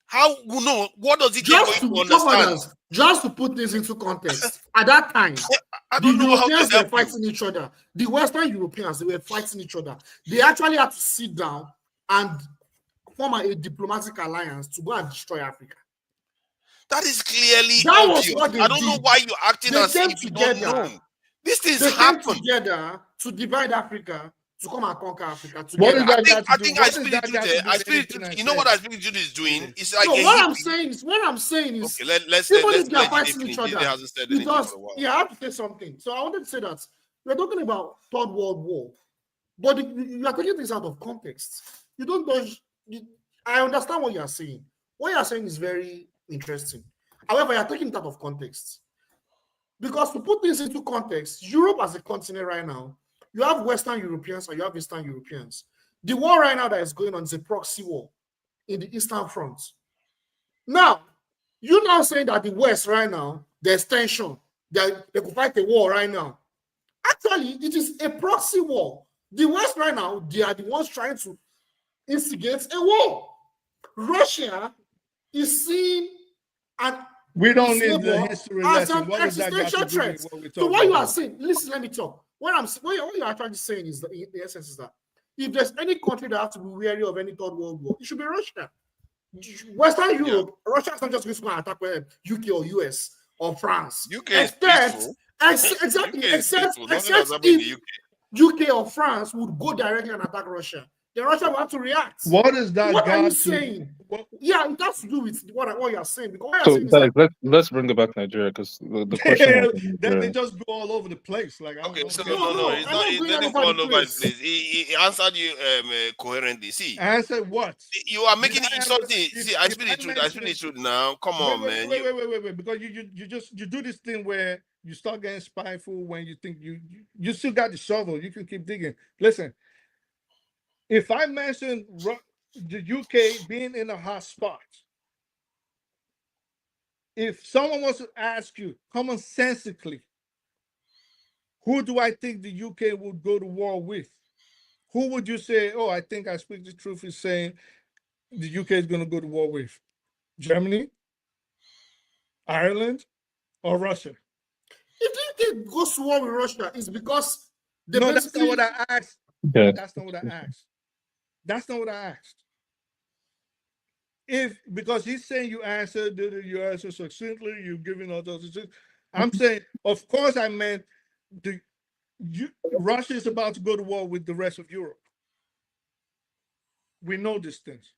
How? No. What does it take for you to understand? Just to put this into context, at that time, the Europeans were fighting each other. The Western Europeans, they were fighting each other. They actually had to sit down and form a diplomatic alliance to go and destroy Africa. That is clearly obvious. I don't know why you're acting as if you don't know. These things happen. They came together to divide Africa, to come and conquer Africa together. What is that I think you know what I speak to is doing? It's like what I'm saying is okay, let's if they are fighting each other, hasn't said anything for a while. Yeah, I have to say something. So I wanted to say that we're talking about Third World War, but you are taking things out of context. You don't I understand what you are saying. What you are saying is very interesting. However, you are taking it out of context. Because to put things into context, Europe as a continent right now, you have Western Europeans and you have Eastern Europeans. The war right now that is going on is a proxy war in the Eastern Front. Now, you're now saying that the West right now, there's tension, they could fight a war right now. Actually, it is a proxy war. The West right now, they are the ones trying to instigate a war. Russia is seen and we don't need the history as lesson. an What does that got existential to do threat. with what we're So talking what you are about? saying, listen, let me talk. What you're actually saying is that the essence is that if there's any country that has to be wary of any Third World War, it should be Russia. Western Europe, Russia is not just going to attack UK or US or France. UK is peaceful. Exactly. Except if UK or France would go directly and attack Russia, then Russia will have to react. What is that? What are you saying? Yeah, it has to do with what you are saying. Because what So you're saying is let's bring it back to Nigeria because the question was they just go all over the place. Like no, it's not. It didn't go all over the place. He answered you coherently. See, answer what? You are making it something. See, I speak the truth now. Come on, man. Wait. Because you do this thing where you start getting spiteful when you think you still got the shovel. You can keep digging. Listen, if I mention the UK being in a hot spot, if someone wants to ask you commonsensically, who do I think the UK would go to war with? Who would you say, oh, I think I speak the truth is saying the UK is going to go to war with? Germany, Ireland, or Russia? if the UK goes to war with Russia, it's because that's not what I asked. Yeah. That's not what I asked. That's not what I asked. Because he's saying you answered succinctly, you're giving all those. I'm saying, of course, I meant Russia is about to go to war with the rest of Europe. We know these things.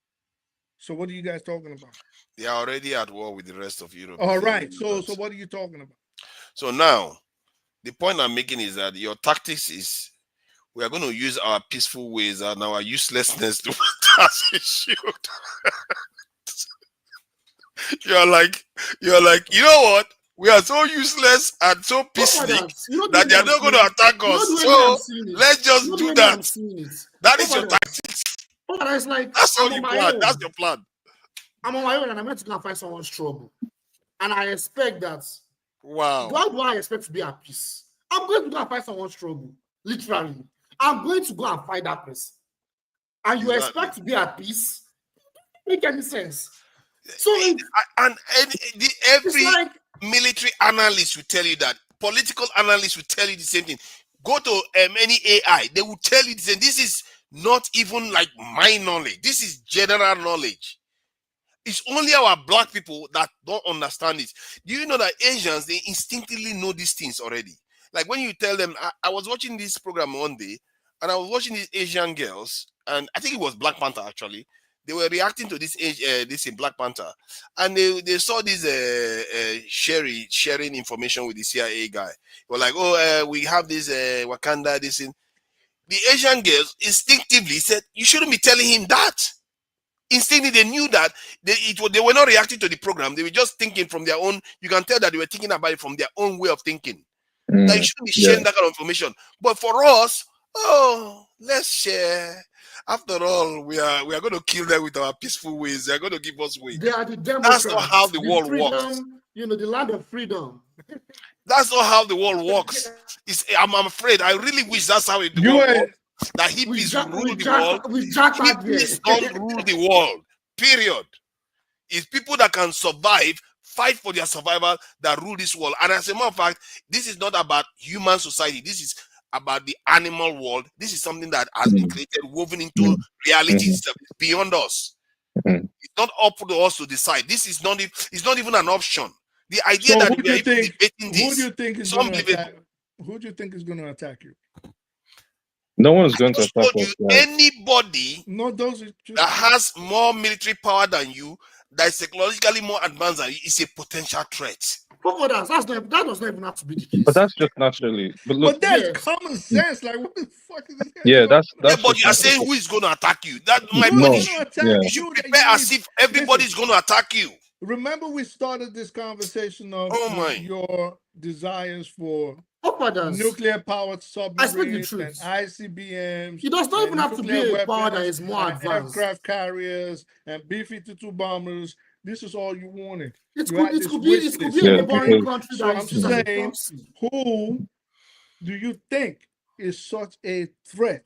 So what are you guys talking about? They are already at war with the rest of Europe. All right. So what are you talking about? So now, the point I'm making is that your tactics is we are going to use our peaceful ways and our uselessness to pass a shield. You're like, you know what? We are so useless and so peaceful that they are not going to attack us. So let's just do that. That is your tactics. It's like, that's all you plan. That's your plan. I'm on my own and I'm going to go and find someone's trouble. And I expect that. Wow. Why do I expect to be at peace? I'm going to go and find someone's trouble. Literally. I'm going to go and find that person. And you expect to be at peace? Make any sense? So every military analysts will tell you that. Political analysts will tell you the same thing. Go to any AI, they will tell you the same. This is not even like my knowledge. This is general knowledge. It's only our black people that don't understand it. Do you know that Asians, they instinctively know these things already? Like when you tell them, I was watching this program one day, and I was watching these Asian girls, and I think it was Black Panther actually. They were reacting to this this in Black Panther, and they saw this sharing information with the CIA guy. They were like, oh, we have this Wakanda, this in. The Asian girls instinctively said, you shouldn't be telling him that. Instinctively, they knew that they were not reacting to the program. They were just thinking from their own. You can tell that they were thinking about it from their own way of thinking. That you shouldn't be sharing that kind of information. But for us, oh, let's share. After all, we are going to kill them with our peaceful ways. They are going to give us way. They are the Democrats. That's not how the world freedom, works. You know, the land of freedom. That's not how the world works. I'm afraid. I really wish that's how the world works. That hippies rule the world. Hippies don't rule the world. Period. It's people that can survive, fight for their survival, that rule this world. And as a matter of fact, this is not about human society. This is about the animal world. This is something that has been created, woven into reality beyond us. It's not up to us to decide. This is not. It's not even an option. The idea that we are even debating this. Who do you think is going to attack? Who do you think is going to attack you? No one is going to attack us. Anybody that has more military power than you, that is psychologically more advanced than you, is a potential threat. That does not even have to be the case. But that's just naturally. But look, that's common sense. Like, what the fuck is this? Yeah, that's. But you are saying who is going to attack you? That my point is, you should prepare as if everybody is going to attack you. Remember, we started this conversation of your desires for nuclear-powered submarines and ICBMs. It does not even have to be a power that is more advanced. Aircraft carriers and B-52 bombers. This is all you wanted. It could be a neighboring country that I'm saying, who do you think is such a threat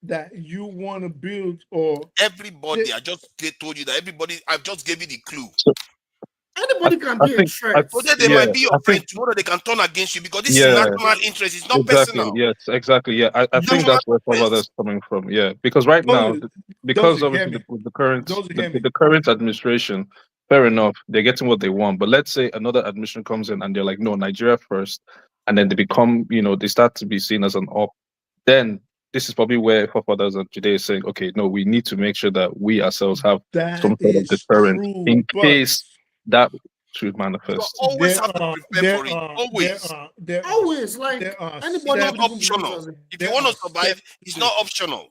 that you want to build? Or everybody? I just told you that everybody. I just gave you the clue. Anybody can be a threat. Today they might be your friend. Tomorrow they can turn against you because this is national interest. It's not personal. Yes, exactly. Yeah, I think that's where some of that's coming from. Yeah, because right now, because obviously with the current administration, fair enough, they're getting what they want. But let's say another administration comes in and they're like, no, Nigeria first, and then they become, they start to be seen as an op. Then this is probably where forefathers and today is saying, okay, no, we need to make sure that we ourselves have some sort of deterrent in case that should manifest. You always have to prepare for it. Always. Like anybody not optional. If you want to survive, it's not optional.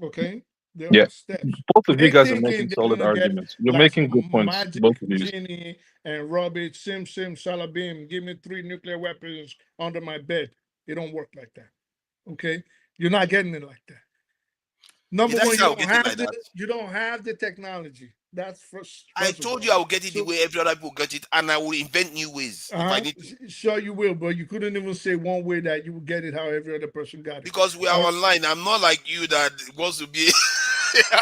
Okay. Yeah. Both of you guys are making solid arguments. You're making good points. Both of you. And Robert, Sim Salabim, give me 3 nuclear weapons under my bed. It don't work like that. Okay? You're not getting it like that. Number one, you don't have the technology. That's first. I told you I will get it the way every other people get it, and I will invent new ways if I need to. Sure, you will, but you couldn't even say one way that you will get it how every other person got it. Because we are online. I'm not like you that wants to be.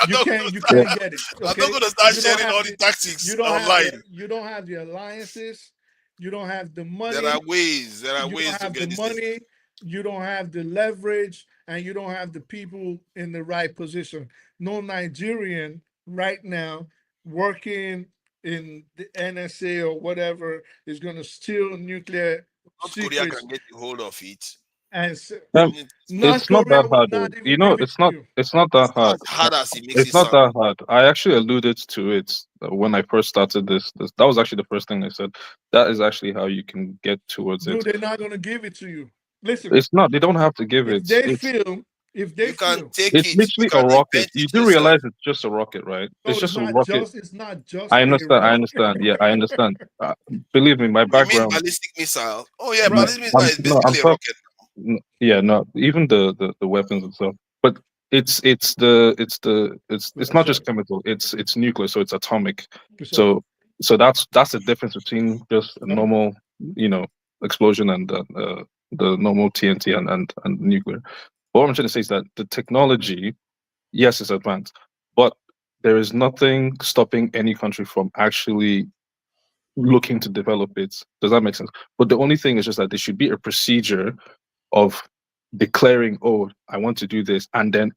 You can't get it. Okay? I'm not going to start sharing all the tactics online. You don't have the alliances. You don't have the money. There are ways. There are ways to get the money. You don't have the leverage, and you don't have the people in the right position. No Nigerian right now working in the NSA or whatever is going to steal nuclear secrets. Korea can get a hold of it. And it's not that hard. It's not that hard. It's not that hard. I actually alluded to it when I first started this. That was actually the first thing I said. That is actually how you can get towards it. They're not going to give it to you. Listen, it's not. They don't have to give it. If they can take it's literally a rocket. You do realize it's just a rocket, right? It's just a rocket. It's not just. I understand. Yeah, I understand. Believe me, my background. You mean ballistic missile? Oh yeah, ballistic missile is basically a rocket. Yeah, no, even the weapons and stuff. But it's not just chemical. It's nuclear, so it's atomic. So that's the difference between just a normal, explosion and the normal TNT and nuclear. But what I'm trying to say is that the technology, yes, is advanced, but there is nothing stopping any country from actually looking to develop it. Does that make sense? But the only thing is just that there should be a procedure of declaring, oh, I want to do this, and then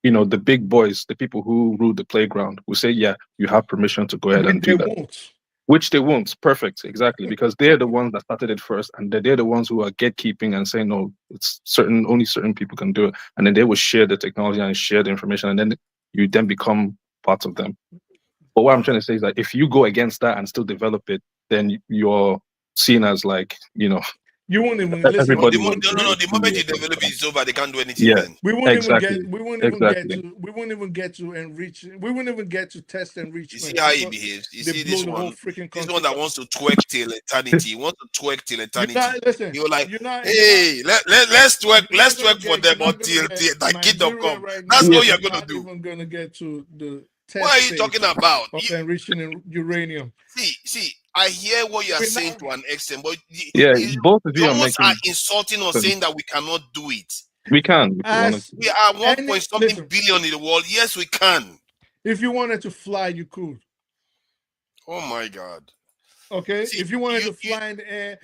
the big boys, the people who rule the playground, will say, yeah, you have permission to go ahead and They do that. won't. Which they won't. Perfect, exactly, because they're the ones that started it first, and they're the ones who are gatekeeping and saying, no, it's only certain people can do it, and then they will share the technology and share the information, and then you then become part of them. But what I'm trying to say is that if you go against that and still develop it, then you're seen as like, you won't even listen. Everybody The moment you develop it, it's over. They can't do anything. Yeah, Then. We won't exactly. even get to enrich. We won't even get to test enrichment. You see how he behaves. You see this one. This one that wants to twerk till eternity. He wants to twerk till eternity. You're like, hey, let's twerk for them until the kingdom come. That's all you're gonna do. Even gonna get to the test. What are you talking about? Of enriching uranium. See. I hear what you are saying to an extent, but both of you are insulting us, saying that we cannot do it. We can. We are 1.something billion in the world. Yes, we can. If you wanted to fly, you could. Oh my God. Okay. See, if you wanted to fly in the air,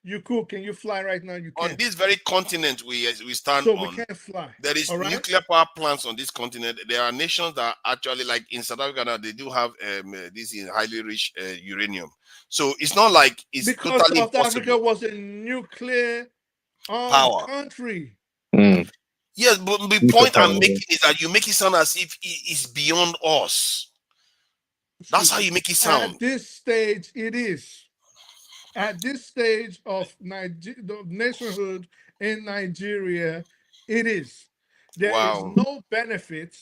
you could. Can you fly right now? You can. On this very continent we stand on. So we can't fly. There is nuclear power plants on this continent. There are nations that actually, like in South Africa now, they do have this highly rich uranium. So it's not like it's because totally South impossible. Africa was a nuclear power country. Yes, but the point I'm making is that you make it sound as if it's beyond us. That's how you make it sound. At this stage, it is. At this stage of the nationhood in Nigeria, it is. There is no benefit.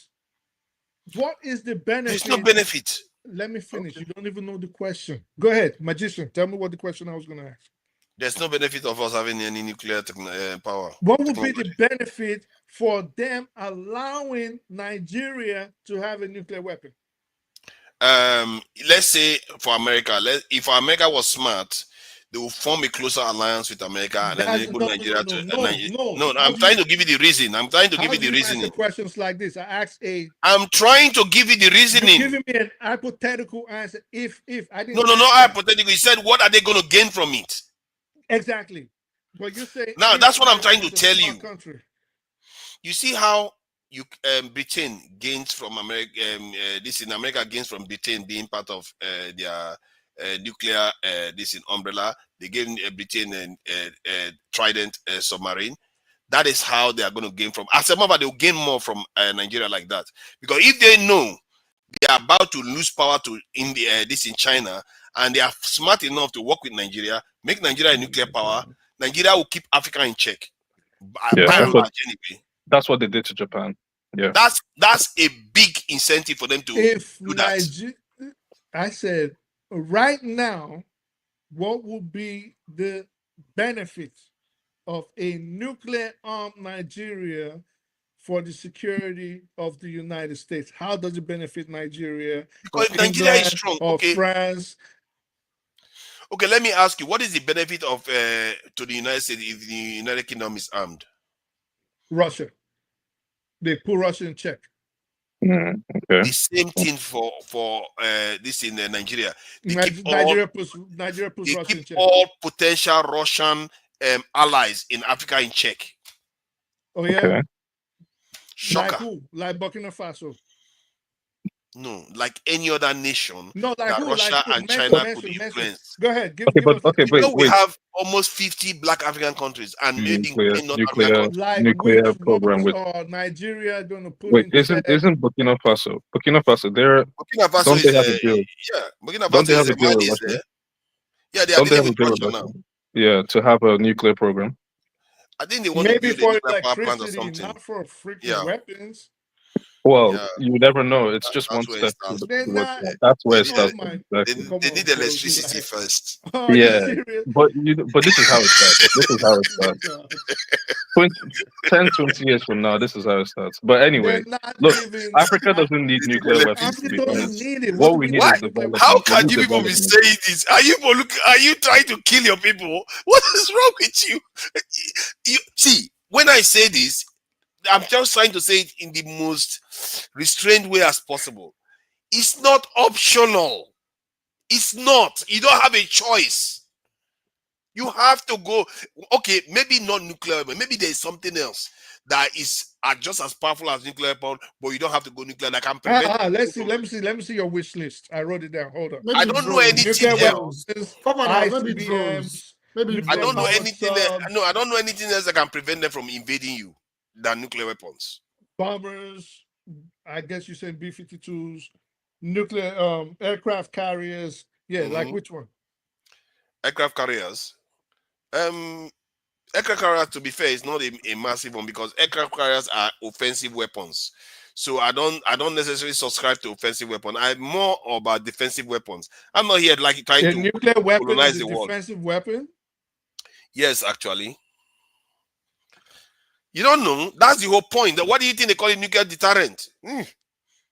What is the benefit? There's no benefit. Let me finish. Okay. You don't even know the question. Go ahead, magician. Tell me what the question I was going to ask. There's no benefit of us having any nuclear power. What would be the benefit for them allowing Nigeria to have a nuclear weapon? Let's say for America, if America was smart, they will form a closer alliance with America and then enable Nigeria to. No, I'm trying to give you the reason. I'm trying to give you the reasoning. Questions like this, I'm trying to give you the reasoning. You're giving me an hypothetical answer. If I didn't. No, not hypothetical. You said, what are they going to gain from it? Exactly. But you say. Now that's what I'm trying to tell you. Country. You see how Britain gains from America. This in America gains from Britain being part of their nuclear this in umbrella. They gave Britain a Trident submarine. That is how they are going to gain from. As a matter, they'll gain more from Nigeria like that, because if they know they are about to lose power to this in China, and they are smart enough to work with Nigeria, make Nigeria a nuclear power, Nigeria will keep Africa in check. That's what they did to Japan. Yeah, that's a big incentive for them to do that. I said, right now, what would be the benefit of a nuclear-armed Nigeria for the security of the United States? How does it benefit Nigeria? Because Nigeria is strong. Or France? Okay, let me ask you, what is the benefit of to the United States if the United Kingdom is armed? Russia. They put Russia in check. Okay. The same thing for this in Nigeria. They keep all potential Russian allies in Africa in check. Oh yeah. Okay. Shocker. Like who? Like Burkina Faso. No, like any other nation. No, like that who? Russia like and China could influence. Go ahead. We have almost 50 black African countries and maybe nuclear program with Nigeria going to put. Wait, isn't Burkina Faso? Burkina Faso, don't they have a deal? Yeah, Burkina Faso is a deal with Russia. Yeah, they are dealing with Russia now. Yeah, to have a nuclear program. I think they want maybe to build for a nuclear power plant or electricity, something. not for freaking weapons. Well, you never know. It's just one step. That's where it starts. They need electricity first. Yeah, but this is how it starts. This is how it starts. 20 years from now, this is how it starts. But anyway, look, Africa doesn't need nuclear weapons. To be honest, what we need is development. How can you people be saying this? Are you trying to kill your people? What is wrong with you? You see, when I say this, I'm just trying to say it in the most restrained way as possible. It's not optional. It's not. You don't have a choice. You have to go. Okay, maybe not nuclear, but maybe there's something else that is just as powerful as nuclear weapon, but you don't have to go nuclear. That can prevent. Let me see your wish list. I wrote it down. Hold on. I don't know anything Nuclear else. weapons, maybe drones. Maybe I don't know power anything else. subs, No, I don't know anything else that can prevent them from invading you than nuclear weapons. bombers. I guess you said B-52s, nuclear aircraft carriers. Yeah, like which one? Aircraft carriers. Aircraft carriers, to be fair, is not a massive one because aircraft carriers are offensive weapons. So I don't necessarily subscribe to offensive weapon. I'm more about defensive weapons. I'm not here like trying A to nuclear weapon colonize is a the world. defensive weapon? Yes, actually. You don't know. That's the whole point. What do you think they call it nuclear deterrent? A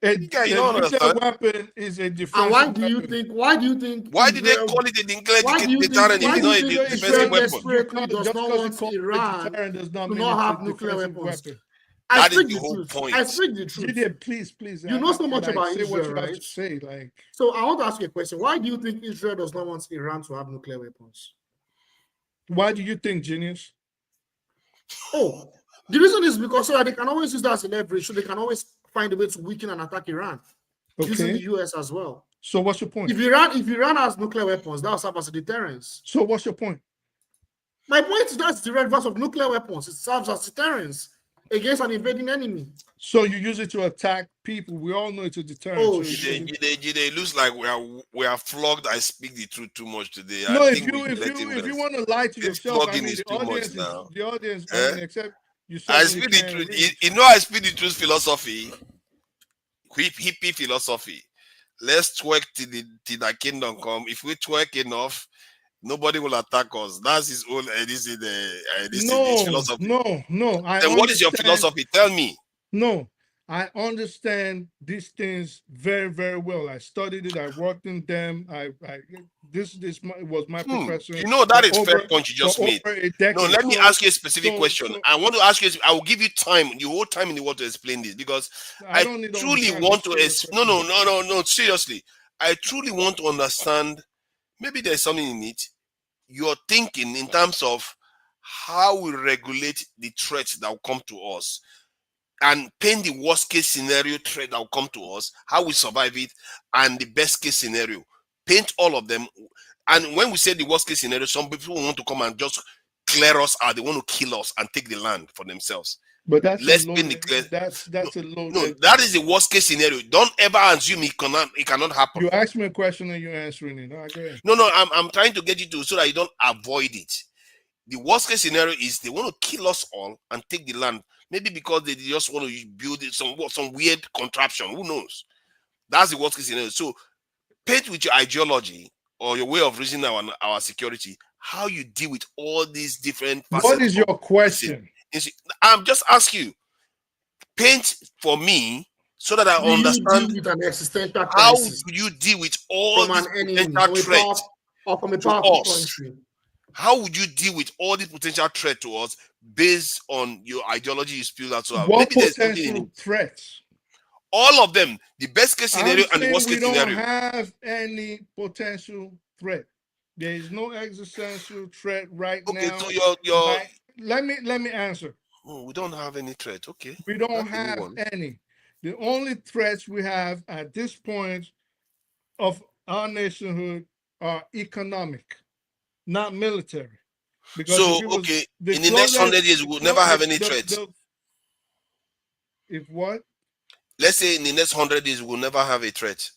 don't nuclear understand. weapon is a defensive And weapon. why do you think Why did they Israel- call it a nuclear why do you deterrent think, if why it's do not you a think defensive Israel weapon? desperately does not want Iran does not to mean not it's a have nuclear defensive weapons? weapon. I That is speak the the whole truth. point. I speak the truth. Gideon, please. You know so much about say Israel, what you have right? to say. Like, So I want to ask you a question. Why do you think Israel does not want Iran to have nuclear weapons? why do you think, genius? Oh, the reason is because so that they can always use that as a leverage, so they can always find a way to weaken and attack Iran, using the US as well. So what's your point? If Iran has nuclear weapons, that will serve as a deterrence. So what's your point? My point is that's the reverse of nuclear weapons. It serves as deterrence against an invading enemy. So you use it to attack people. We all know it's a deterrent. Oh, so It looks like we are flogged. I speak the truth too much today. No, I if think you want to lie to this yourself, I flogging mean is the too much audience now. except you I certainly speak the can't truth. read. I speak the truth philosophy. Hippie philosophy. Let's twerk till the kingdom come. If we twerk enough, nobody will attack us. That's his own. This is his philosophy. No. Then what is your philosophy? Tell me. No, I understand these things very, very well. I studied it. I worked in them. This was my profession. You know that is for fair over- point you just for made. over a decade. No, let me ask you a specific so- question. so- I want to ask you. I will give you time, the whole time in the world to explain this because I I don't need to truly understand want this to. serious No. Seriously, I truly want to understand. Maybe there's something in it. You're thinking in terms of how we regulate the threats that will come to us and paint the worst case scenario threat that will come to us, how we survive it, and the best case scenario. Paint all of them. And when we say the worst case scenario, some people want to come and just clear us out. They want to kill us and take the land for themselves. But that's Let's a paint the loaded. clear. That's a loaded. No, that is the worst case scenario. Don't ever assume it cannot happen. You asked me a question and you're answering it. All right, go ahead. No, I'm trying to get you to so that you don't avoid it. The worst case scenario is they want to kill us all and take the land. Maybe because they just want to build some weird contraption. Who knows? That's the worst case scenario. So paint with your ideology or your way of reasoning our security, how you deal with all these different facets. What is your question? I'm just asking you. Paint for me so that I Do you understand deal with an existential how crisis do you deal with all from these an enemy, potential threats from a to powerful us? country? How would you deal with all these potential threats to us based on your ideology you spilled out? So What maybe there's something in potential it. threats? All of them, the best case scenario and the worst we case don't scenario. have any potential threat. There is no existential threat right now. So your let me answer. we don't have any threat. Okay. We don't That's a new have one. any. The only threats we have at this point of our nationhood are economic, not military. Because So if it was okay, in the next 100 years, we will never have any threats. If what? Let's say in the next 100 years, we'll never have a threat.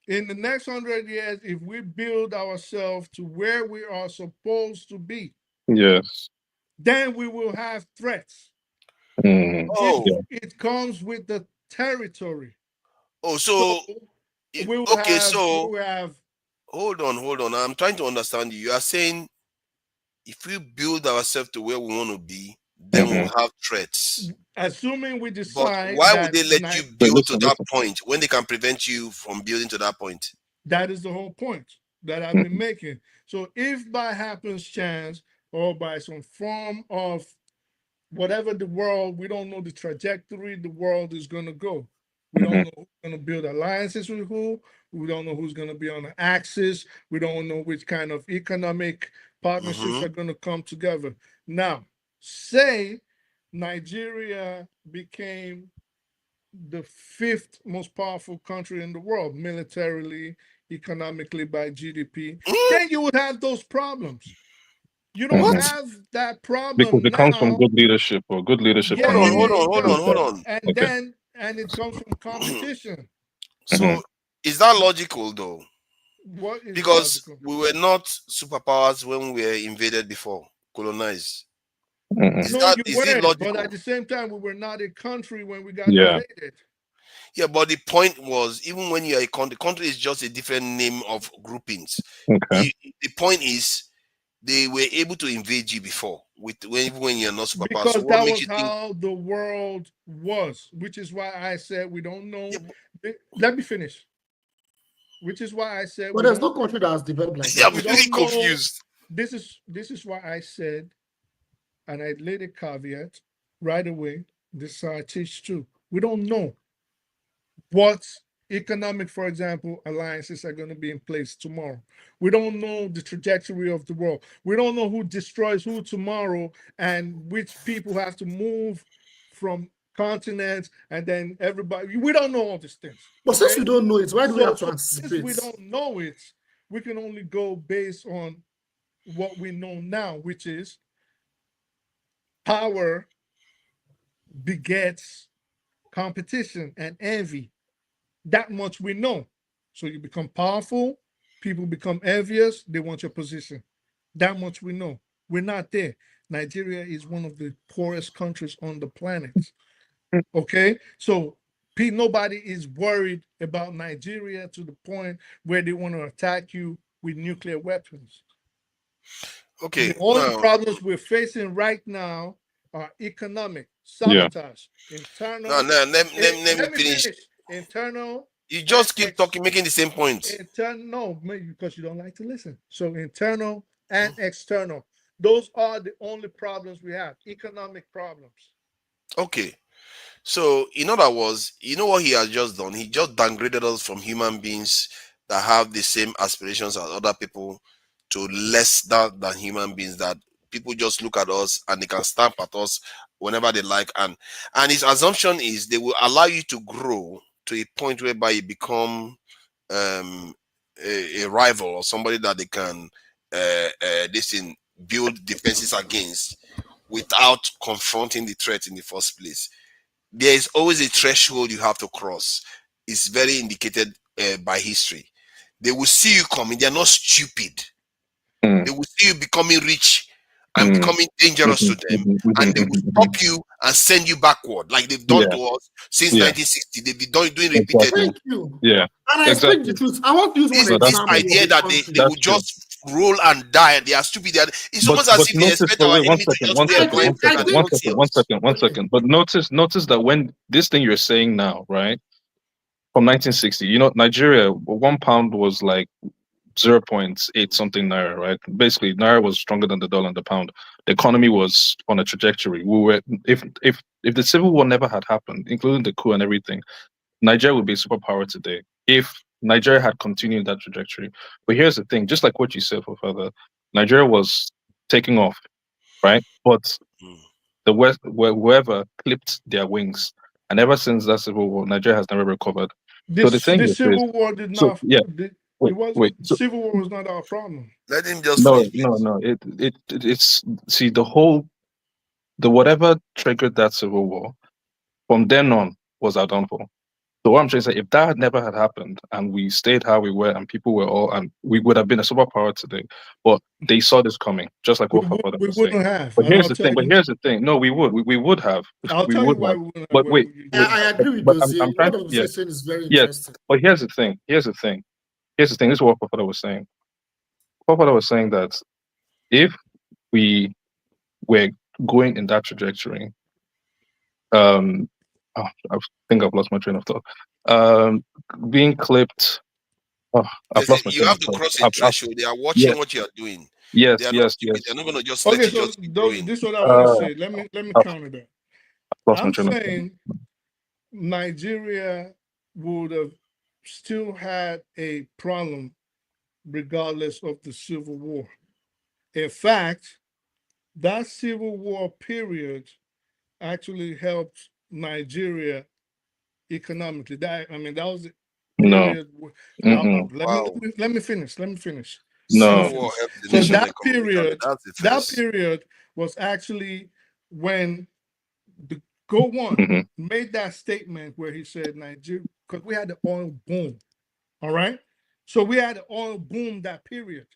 In the next 100 years, if we build ourselves to where we are supposed to be, Yes. then we will have threats. Oh, It comes with the territory. Oh, so we will okay, have, so we will have. Hold on. I'm trying to understand you. You are saying if we build ourselves to where we want to be, then we'll have threats. Assuming we But decide. why would they let you build to that listen. point when they can prevent you from building to that point? That is the whole point that I've been making. So if by happens chance or by some form of whatever the world, we don't know the trajectory the world is going to go. We don't know who's going to build alliances with who. We don't know who's going to be on the axis. We don't know which kind of economic partnerships are going to come together. Now, say Nigeria became the 5th most powerful country in the world, militarily, economically, by GDP, then you would have those problems. You don't have that problem because it comes from now. good leadership or good leadership. Yeah, Hold on. and it comes from competition. So is that logical though? What is Because logical? we were not superpowers when we were invaded before, colonized. Is it logical? But at the same time, we were not a country when we got Yeah. invaded. Yeah, but the point was, even when you are a country, the country is just a different name of groupings. Okay. The point is, they were able to invade you before, even when you're not superpower. Because So what that makes was you think? how the world was, which is why I said we don't know. Let me finish. Which is why I said But there's no country that has developed like that. I'm really confused. This is why I said, and I laid a caveat right away. This is how I teach too. We don't know what economic, for example, alliances are going to be in place tomorrow. We don't know the trajectory of the world. We don't know who destroys who tomorrow and which people have to move from continents, and then everybody. We don't know all these things. But since we don't know it, why do we have to Since anticipate? we don't know it, we can only go based on what we know now, which is power begets competition and envy. That much we know. So you become powerful, people become envious, they want your position. That much we know. We're not there. Nigeria is one of the poorest countries on the planet. Okay? So nobody is worried about Nigeria to the point where they want to attack you with nuclear weapons. Okay. The only problems we're facing right now are economic, sabotage, internal. No, let me finish. Internal. You just keep talking, making the same points. No, because you don't like to listen. So internal and external. Those are the only problems we have. Economic problems. Okay. So, in other words, you know what he has just done? He just downgraded us from human beings that have the same aspirations as other people to less than human beings, that people just look at us and they can stamp at us whenever they like. And his assumption is they will allow you to grow to a point whereby you become a rival or somebody that they can build defenses against without confronting the threat in the first place. There is always a threshold you have to cross. It's very indicated by history. They will see you coming. They're not stupid. They will see you becoming rich and becoming dangerous to them, and they will stop you and send you backward, like they've done to us since 1960. They've been doing repeatedly. Thank you. Yeah. And I speak the truth. I want to use one This example. idea that they will just roll and die. They are stupid. It's almost as if they expect our enemy to just one second. But notice that when this thing you're saying now, right, from 1960, you know, Nigeria, £1 was like 0.8 something naira, right? Basically, naira was stronger than the dollar and the pound. The economy was on a trajectory. We were, if the civil war never had happened, including the coup and everything, Nigeria would be a superpower today if Nigeria had continued that trajectory. But here's the thing, just like what you said, for further, Nigeria was taking off, right? But the West, whoever clipped their wings, and ever since that civil war, Nigeria has never recovered. So the thing is, Civil war did not. So, yeah. Civil war was not our problem. Let him just No. It's see the whatever triggered that civil war, from then on was our downfall. So what I'm trying to say, if that never had happened and we stayed how we were and people were all, and we would have been a superpower today. But they saw this coming, just like what Papa was saying. But here's the thing. No, we would have. I'll tell you why we wouldn't have. But wait. I agree with you. What I was saying is very interesting. But here's the thing. This is what Papa was saying. Papa was saying that if we were going in that trajectory, I think I've lost my train of thought. Being clipped. I've lost my you have to cross a threshold. They are watching what you are doing. Yes. They're not going to just let you just keep doing. This is what I want to say. Let me counter that. I'm saying Nigeria would have still had a problem regardless of the Civil War. In fact, that Civil War period actually helped Nigeria economically. That was the No. period. Mm-mm. Let me finish. Let me finish. No. So that period was actually when the Go One Mm-hmm. made that statement where he said Nigeria, because we had the oil boom. All right. So we had the oil boom that period.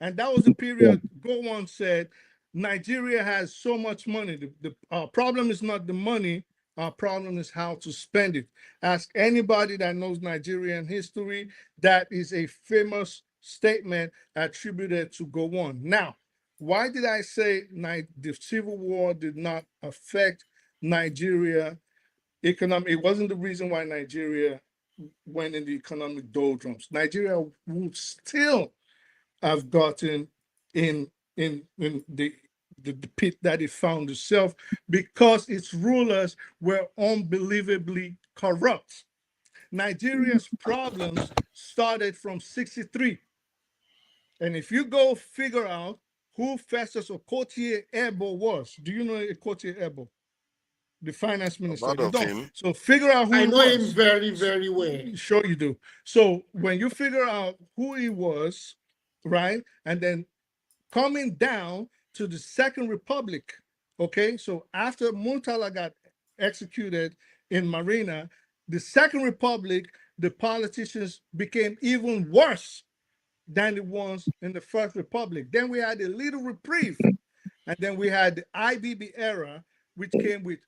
And that was the period Go One said Nigeria has so much money. The problem is not the money. Our problem is how to spend it. Ask anybody that knows Nigerian history. That is a famous statement attributed to Go One. Now, why did I say the Civil War did not affect Nigeria economic? It wasn't the reason why Nigeria went in the economic doldrums. Nigeria would still have gotten in the pit that it found itself because its rulers were unbelievably corrupt. Nigeria's problems started from 63. And if you go figure out who Festus Okotie Ebo was, do you know Okotie Ebo? The finance minister. Part You of don't. him. So figure out who I he know was. him very, very well. Sure you do. So when you figure out who he was, right, and then coming down to the Second Republic, okay, so after Murtala got executed in Marina, the Second Republic, the politicians became even worse than the ones in the First Republic. Then we had a little reprieve, and then we had the IBB era, which came with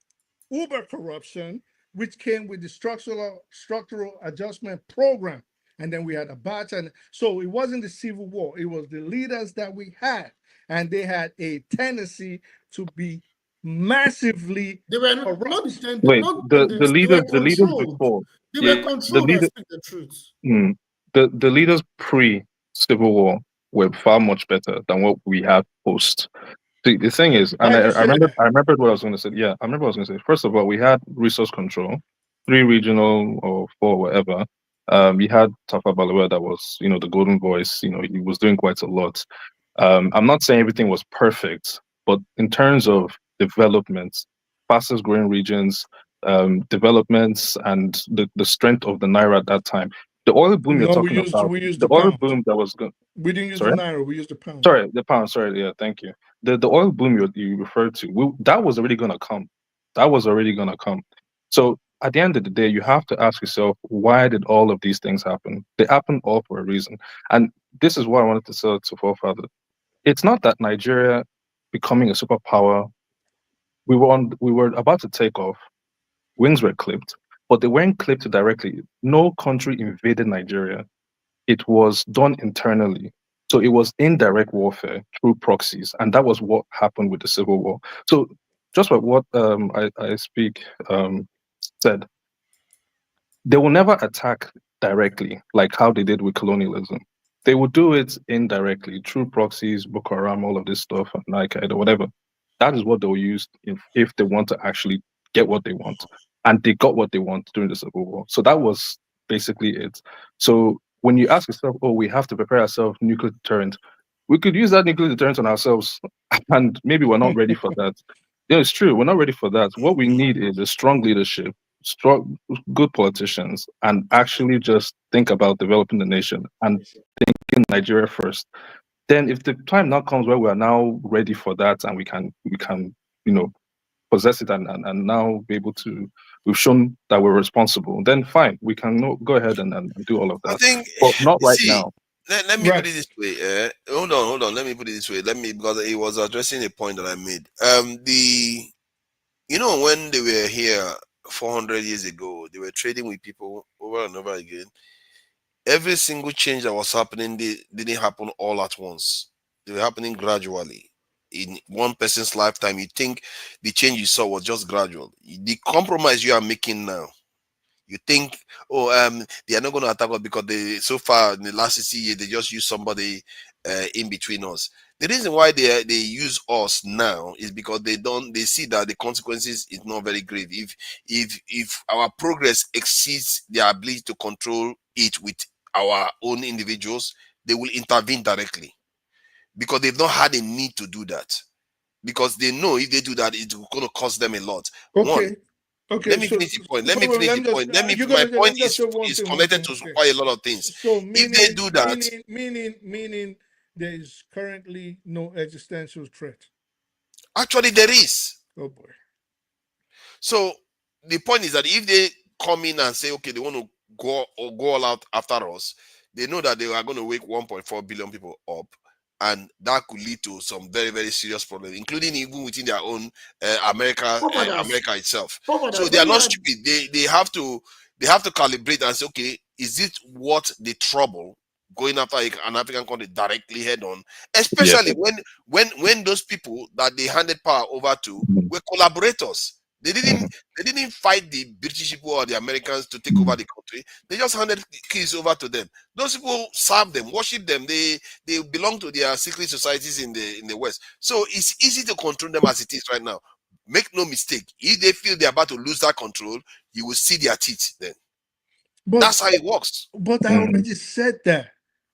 uber corruption, which came with the structural adjustment program. And then we had Abacha. And so it wasn't the Civil War, it was the leaders that we had. And they had a tendency to be massively They were corrupt. not Wait, the they were leaders controlled. before, They yeah, were the controlled, I leaders, speak the truth. the leaders pre-Civil War were far much better than what we have post. The thing is, and Why do you say that? I remembered what I was going to say. Yeah, I remember what I was going to say. First of all, we had resource control, 3 regional or 4, whatever. We had Tafa Balewa that was, the golden voice. He was doing quite a lot. I'm not saying everything was perfect, but in terms of development, fastest growing regions, developments, and the strength of the naira at that time, the oil boom you're No, talking about, we used the the oil pound. boom that was going. We didn't use Sorry. the naira, we used the pound. Sorry, the pound. Sorry, yeah, thank you. The oil boom you referred to, that was already gonna come. That was already gonna come. So at the end of the day, you have to ask yourself, why did all of these things happen? They happened all for a reason. And this is what I wanted to say to forefather. It's not that Nigeria becoming a superpower. We were about to take off. Wings were clipped, but they weren't clipped directly. No country invaded Nigeria. It was done internally. So it was indirect warfare through proxies, and that was what happened with the Civil War. So just like what I speak said, they will never attack directly like how they did with colonialism. They will do it indirectly through proxies, Boko Haram, all of this stuff, and Al-Qaeda, whatever. That is what they'll use if they want to actually get what they want. And they got what they want during the Civil War. So that was basically it. So when you ask yourself, oh, we have to prepare ourselves nuclear deterrent, we could use that nuclear deterrent on ourselves, and maybe we're not ready for that. Yeah, it's true. We're not ready for that. What we need is a strong leadership, strong, good politicians, and actually just think about developing the nation and thinking Nigeria first. Then, if the time now comes where we are now ready for that, and we can, possess it and now be able to, we've shown that we're responsible, then fine, we can go ahead and do all of that. I think, But not right see, now. let me put it this way. Hold on. Let me put it this way. Because it was addressing a point that I made. When they were here 400 years ago, they were trading with people over and over again. Every single change that was happening, they didn't happen all at once. They were happening gradually. In one person's lifetime, you think the change you saw was just gradual. The compromise you are making now, you think, they are not going to attack us because so far in the last 60 years, they just use somebody in between us. The reason why they use us now is because they see that the consequences is not very grave. If our progress exceeds their ability to control it with our own individuals, they will intervene directly, because they've not had a need to do that, because they know if they do that, it's going to cost them a lot. Okay. One, Okay. let me So finish the point. wait, Let me wait, finish let the me just point. Let me. you're My gonna say, let point me just say one is thing, connected to Okay. quite a lot of things. So If they do that, meaning there is currently no existential threat. actually there is. Oh boy. So the point is that if they come in and say, okay, they want to go all out after us, they know that they are going to wake 1.4 billion people up, and that could lead to some very, very serious problems, including even within their own America itself. So they are not stupid. They have to calibrate and say, okay, is it worth the trouble going after an African country directly head on, especially when those people that they handed power over to were collaborators. They didn't fight the British people or the Americans to take over the country. They just handed keys over to them. Those people serve them, worship them. They belong to their secret societies in the West. So it's easy to control them as it is right now. Make no mistake. If they feel they're about to lose that control, you will see their teeth then. But that's how it works. But I already said that.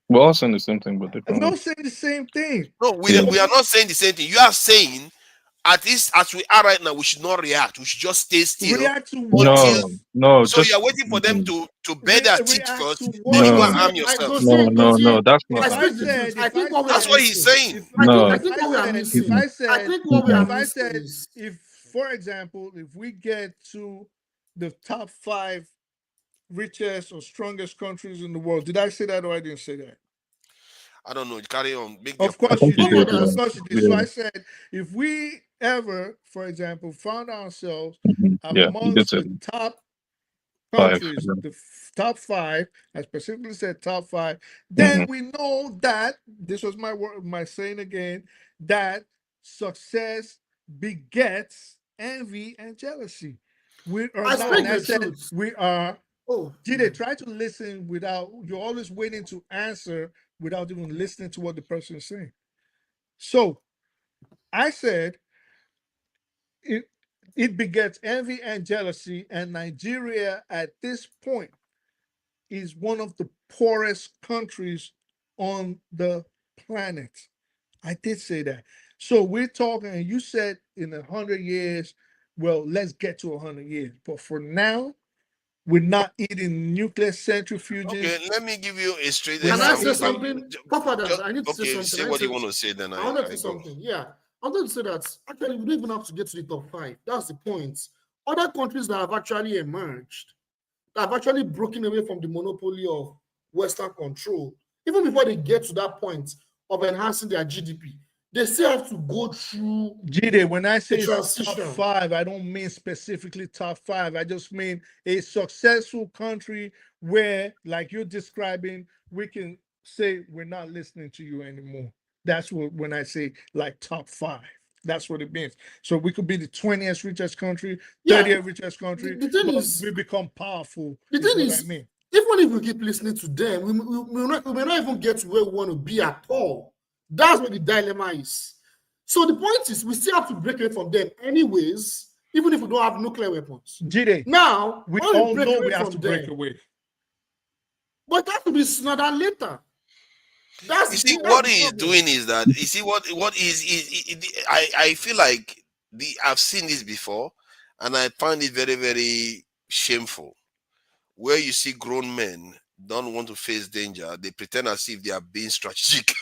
We're all saying the same thing, but I'm different not ways. saying the same thing. No, we are not saying the same thing. You are saying, at least as we are right now, we should not react. We should just stay still. React to until. what? No, So just you are waiting for them to bare their teeth react first. to Then you go what? and arm yourself. No, that's not If how I it is. said, That's what he's saying. No. If for example, if we get to the top 5 richest or strongest countries in the world, did I say that or I didn't say that? I don't know. Carry on. Of course you did. Of course you did. So I said, if we ever, for example, found ourselves amongst the top countries, the top 5, I specifically said top 5, then we know that, this was my word, my saying again, that success begets envy and jealousy. We are not, and I said, we are, Jide, try to listen without, you're always waiting to answer without even listening to what the person is saying. So I said, it begets envy and jealousy, and Nigeria at this point is one of the poorest countries on the planet. I did say that. So we're talking, and you said in 100 years, well, let's get to 100 years. But for now, we're not eating nuclear centrifuges. Okay, let me give you a straight Can I example. say something? I need to say something. Say what you want to say, then I wanted to I say go. something. Yeah, I wanted to say that actually we don't even have to get to the top 5. That's the point. Other countries that have actually emerged, that have actually broken away from the monopoly of Western control, even before they get to that point of enhancing their GDP, they still have to go through. Jide, when I say top transition. 5, I don't mean specifically top 5. I just mean a successful country where, like you're describing, we can say we're not listening to you anymore. That's what, when I say like top 5, that's what it means. So we could be the 20th richest country, 30th richest country. The thing is, we become powerful. The thing is, is, even if we keep listening to them, we may not even get to where we want to be at all. That's what the dilemma is. So the point is, we still have to break away from them anyways, even if we don't have nuclear weapons. Jide, now, we all know we have to break away. But that will be sooner than later. You see, what he is doing is that, you see, what I feel like I've seen this before, and I find it very, very shameful, where you see grown men don't want to face danger. They pretend as if they are being strategic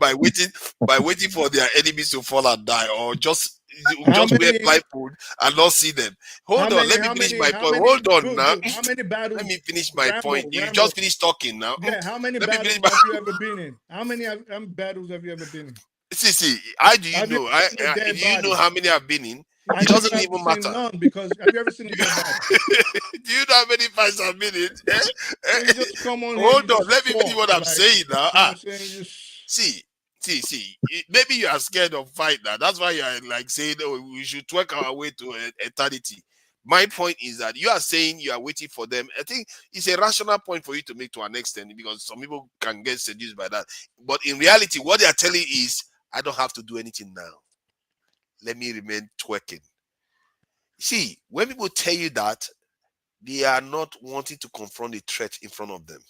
by waiting for their enemies to fall and die, or just wear blindfold and not see them. Hold on, let me finish my point. Hold on now. How many battles? Let me finish my point. You just finished talking now. Yeah, how many battles have you ever been in? How many battles have you ever been in? See, how do you know? Do you know how many I've been in? It doesn't even matter. None, because have you ever seen a dead body? Do you know how many fights I've been in? You just come on. Hold on, let me finish what I'm saying now. You know what I'm saying? See. Maybe you are scared of fight now. That's why you are like saying, "Oh, we should twerk our way to eternity." My point is that you are saying you are waiting for them. I think it's a rational point for you to make to an extent, because some people can get seduced by that. But in reality, what they are telling is, I don't have to do anything now. Let me remain twerking. See, when people tell you that, they are not wanting to confront the threat in front of them.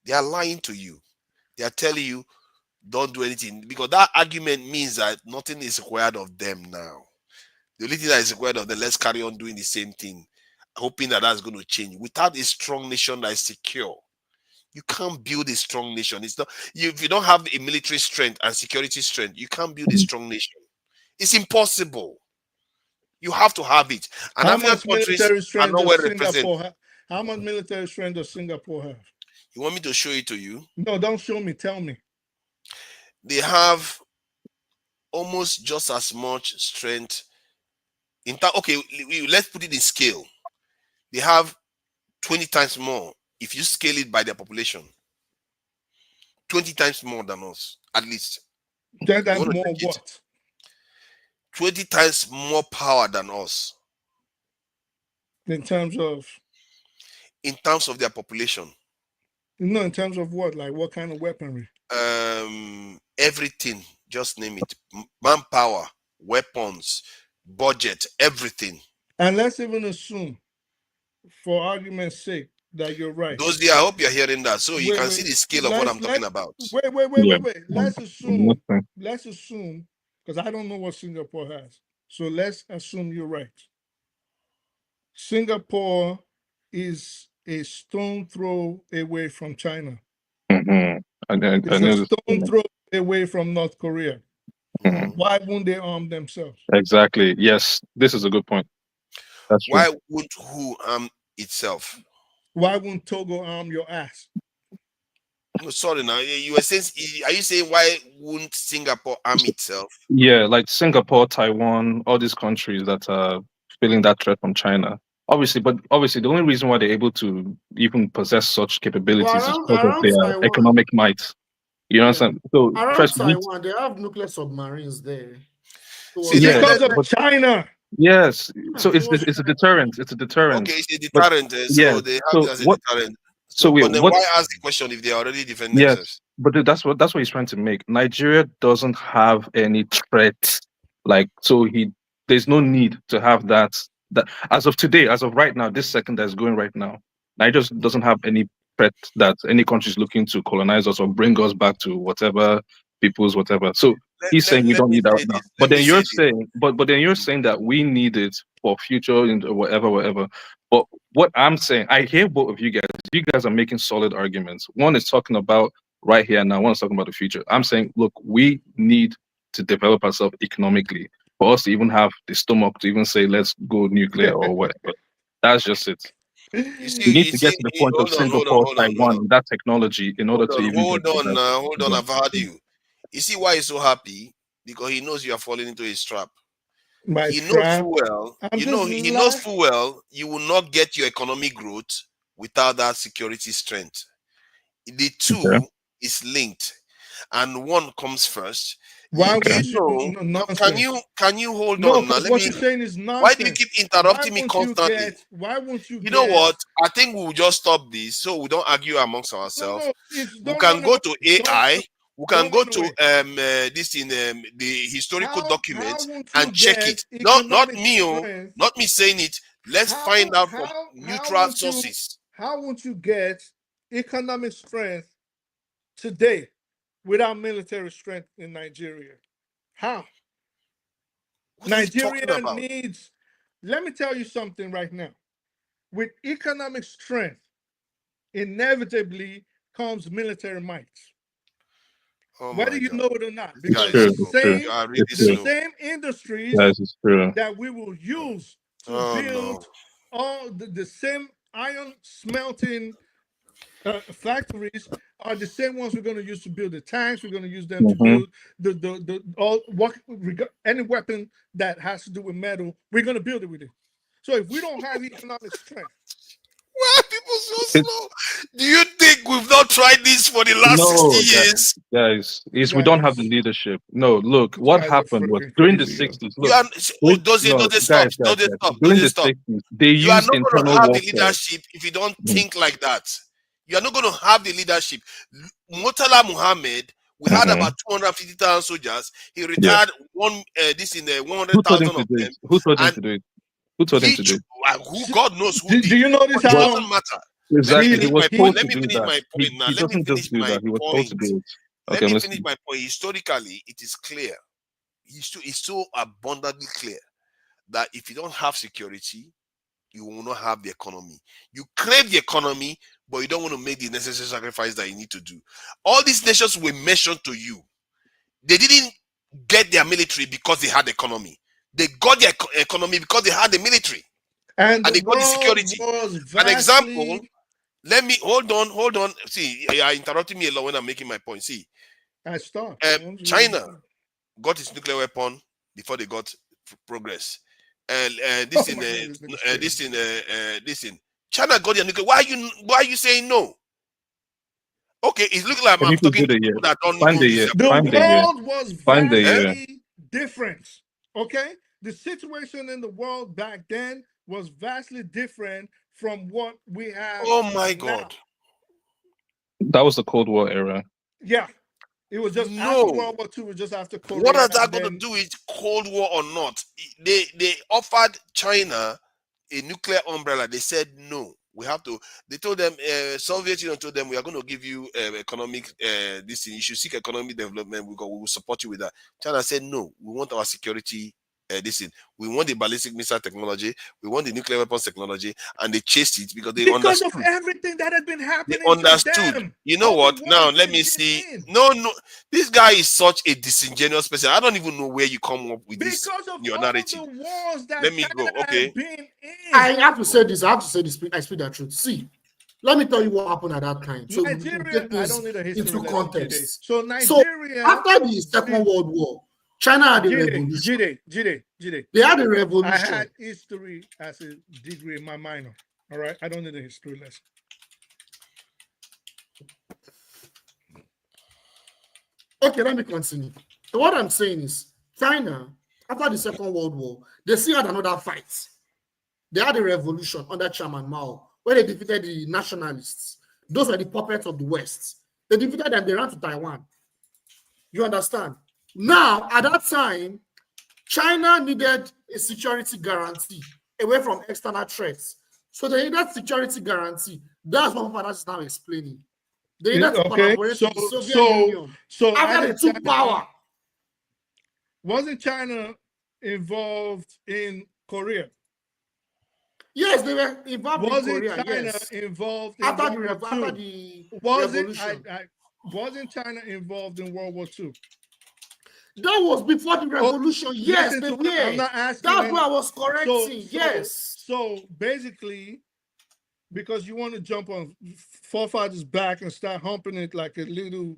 They are lying to you. They are telling you, don't do anything, because that argument means that nothing is required of them now. The only thing that is required of them, let's carry on doing the same thing, hoping that that's going to change. Without a strong nation that is secure, you can't build a strong nation. It's not if you don't have a military strength and security strength, you can't build a strong nation. It's impossible. You have to have it. And How African much countries military are strength not well does represented. Singapore have? How much military strength does Singapore have? You want me to show it to you? No, don't show me. Tell me. They have almost just as much strength. Okay, let's put it in scale. They have 20 times more if you scale it by their population. 20 times more than us, at least. 10 times more what? 20 times more power than us. In terms of? In terms of their population. No, in terms of what? Like what kind of weaponry? Everything. Just name it. Manpower, weapons, budget, everything. And let's even assume, for argument's sake, that you're right. I hope you're hearing that. So you can see the scale of what I'm talking about. Wait. Let's assume, because I don't know what Singapore has. So let's assume you're right. Singapore is a stone throw away from China. It's a stone throw away from North Korea. Why won't they arm themselves? Exactly. Yes, this is a good point. That's true. Why would who arm itself? Why won't Togo arm your ass? No, sorry now. You were saying, are you saying why wouldn't Singapore arm itself? Yeah, like Singapore, Taiwan, all these countries that are feeling that threat from China. Obviously, the only reason why they're able to even possess such capabilities is because of their Taiwan, economic might. You know what I'm saying? So around Taiwan, they have nuclear submarines there. Because of China. Yes. So it's a deterrent. It's a deterrent. Okay, it's a deterrent. So they have it as a deterrent. But then why ask the question if they are already defending themselves? But that's what he's trying to make. Nigeria doesn't have any threat. There's no need to have that as of today, as of right now, this second that's going right now, Nigeria doesn't have any threat that any country is looking to colonize us or bring us back to whatever people's whatever. So he's saying we don't need that now. But then you're saying that we need it for future and whatever. But what I'm saying, I hear both of you guys. You guys are making solid arguments. One is talking about right here now. One is talking about the future. I'm saying, look, we need to develop ourselves economically for us to even have the stomach to even say, let's go nuclear or whatever. That's just it. We need to get to the point of Singapore, Taiwan, and that technology in order to even hold on, I've heard you. You see why he's so happy? Because he knows you are falling into his trap. He knows full well you will not get your economic growth without that security strength. The two is linked, and one comes first. Why Can you hold on now? What you're saying is nonsense. Why do you keep interrupting me constantly? Why won't you? You know what? I think we'll just stop this so we don't argue amongst ourselves. We can go to AI. We can go to the historical documents and check it. Not me, not me saying it. Let's find out from neutral sources. How won't you get economic strength today without military strength in Nigeria? How? Nigeria needs, let me tell you something right now. With economic strength, inevitably comes military might. Whether you know it or not. Because the same industries that we will use to build all the same iron smelting factories are the same ones we're going to use to build the tanks. We're going to use them to build any weapon that has to do with metal. We're going to build it with it. So if we don't have economic strength, people so slow. Do you think we've not tried this for the last 60 years? Guys, we don't have the leadership. No, look, what guys are happened was freaking during the crazy, yo. 60s. You Look, are, those no, stop. guys, During during the 60s, they You are used not going to internal have the warfare. leadership if you don't think like that. You are not going to have the leadership. Murtala Muhammad, we had about 250,000 soldiers. He retired this in Who told him 100,000 to of do them. it? Who told him And to do it? Who told him he, to do it? who God knows who Do did. you notice But it how doesn't matter. Exactly, he was told Let to me do finish that. my point now. He Let me doesn't finish just do my that. He was told to point. do it. Let Okay, me listen. finish my point. Historically, it is clear. It's so abundantly clear that if you don't have security, you will not have the economy. You crave the economy, but you don't want to make the necessary sacrifice that you need to do. All these nations were mentioned to you. They didn't get their military because they had economy. They got their economy because they had the military. And they the got the world security. was An example, vastly... let me hold on. See, you are interrupting me a lot when I'm making my point. See, I stop. China got its nuclear weapon before they got progress. This in China got their nuclear. Why are you saying no? Okay, it's looking like I'm talking to people that don't even use The world was vastly different. Okay, the situation in the world back then was vastly different from what we have. Oh my God! That was the Cold War era. Yeah, it was just after World War II. It was just after Korea. What has that got to do with Cold War or not? They offered China a nuclear umbrella. They said no. We have to. They told them, Soviet Union told them, we are going to give you economic. This thing. You should seek economic development. We will support you with that. China said no. We want our security. This thing. We want the ballistic missile technology. We want the nuclear weapons technology, and they chased it because they understood. Of everything that had been happening. They understood. Them. You know what? Now let me see. No. This guy is such a disingenuous person. I don't even know where you come up with this. Your narrative. The wars that let me China go. Okay. Been in. I have to say this. I speak that truth. See, let me tell you what happened at that time. So Nigeria, I don't need a history into context. So Nigeria, after the Second World War, China had a revolution. They had a revolution. I had history as a degree in my minor. All right, I don't need a history lesson. Okay, let me continue. So what I'm saying is, China, after the Second World War, they still had another fight. They had a revolution under Chairman Mao, where they defeated the nationalists. Those were the puppets of the West. They defeated them, they ran to Taiwan. You understand? Now, at that time, China needed a security guarantee away from external threats. So they needed security guarantee. That's what Fubara is now explaining. They needed to collaborate with the Soviet Union. So after they took power. Wasn't China involved in Korea? Yes, they were involved in Korea. China involved in after World War II? revolution? Wasn't China involved in World War II? That was before the revolution. Yes, they were. I'm not asking. That's what I was correcting. Yes. So basically, because you want to jump on forefathers' back and start humping it like a little.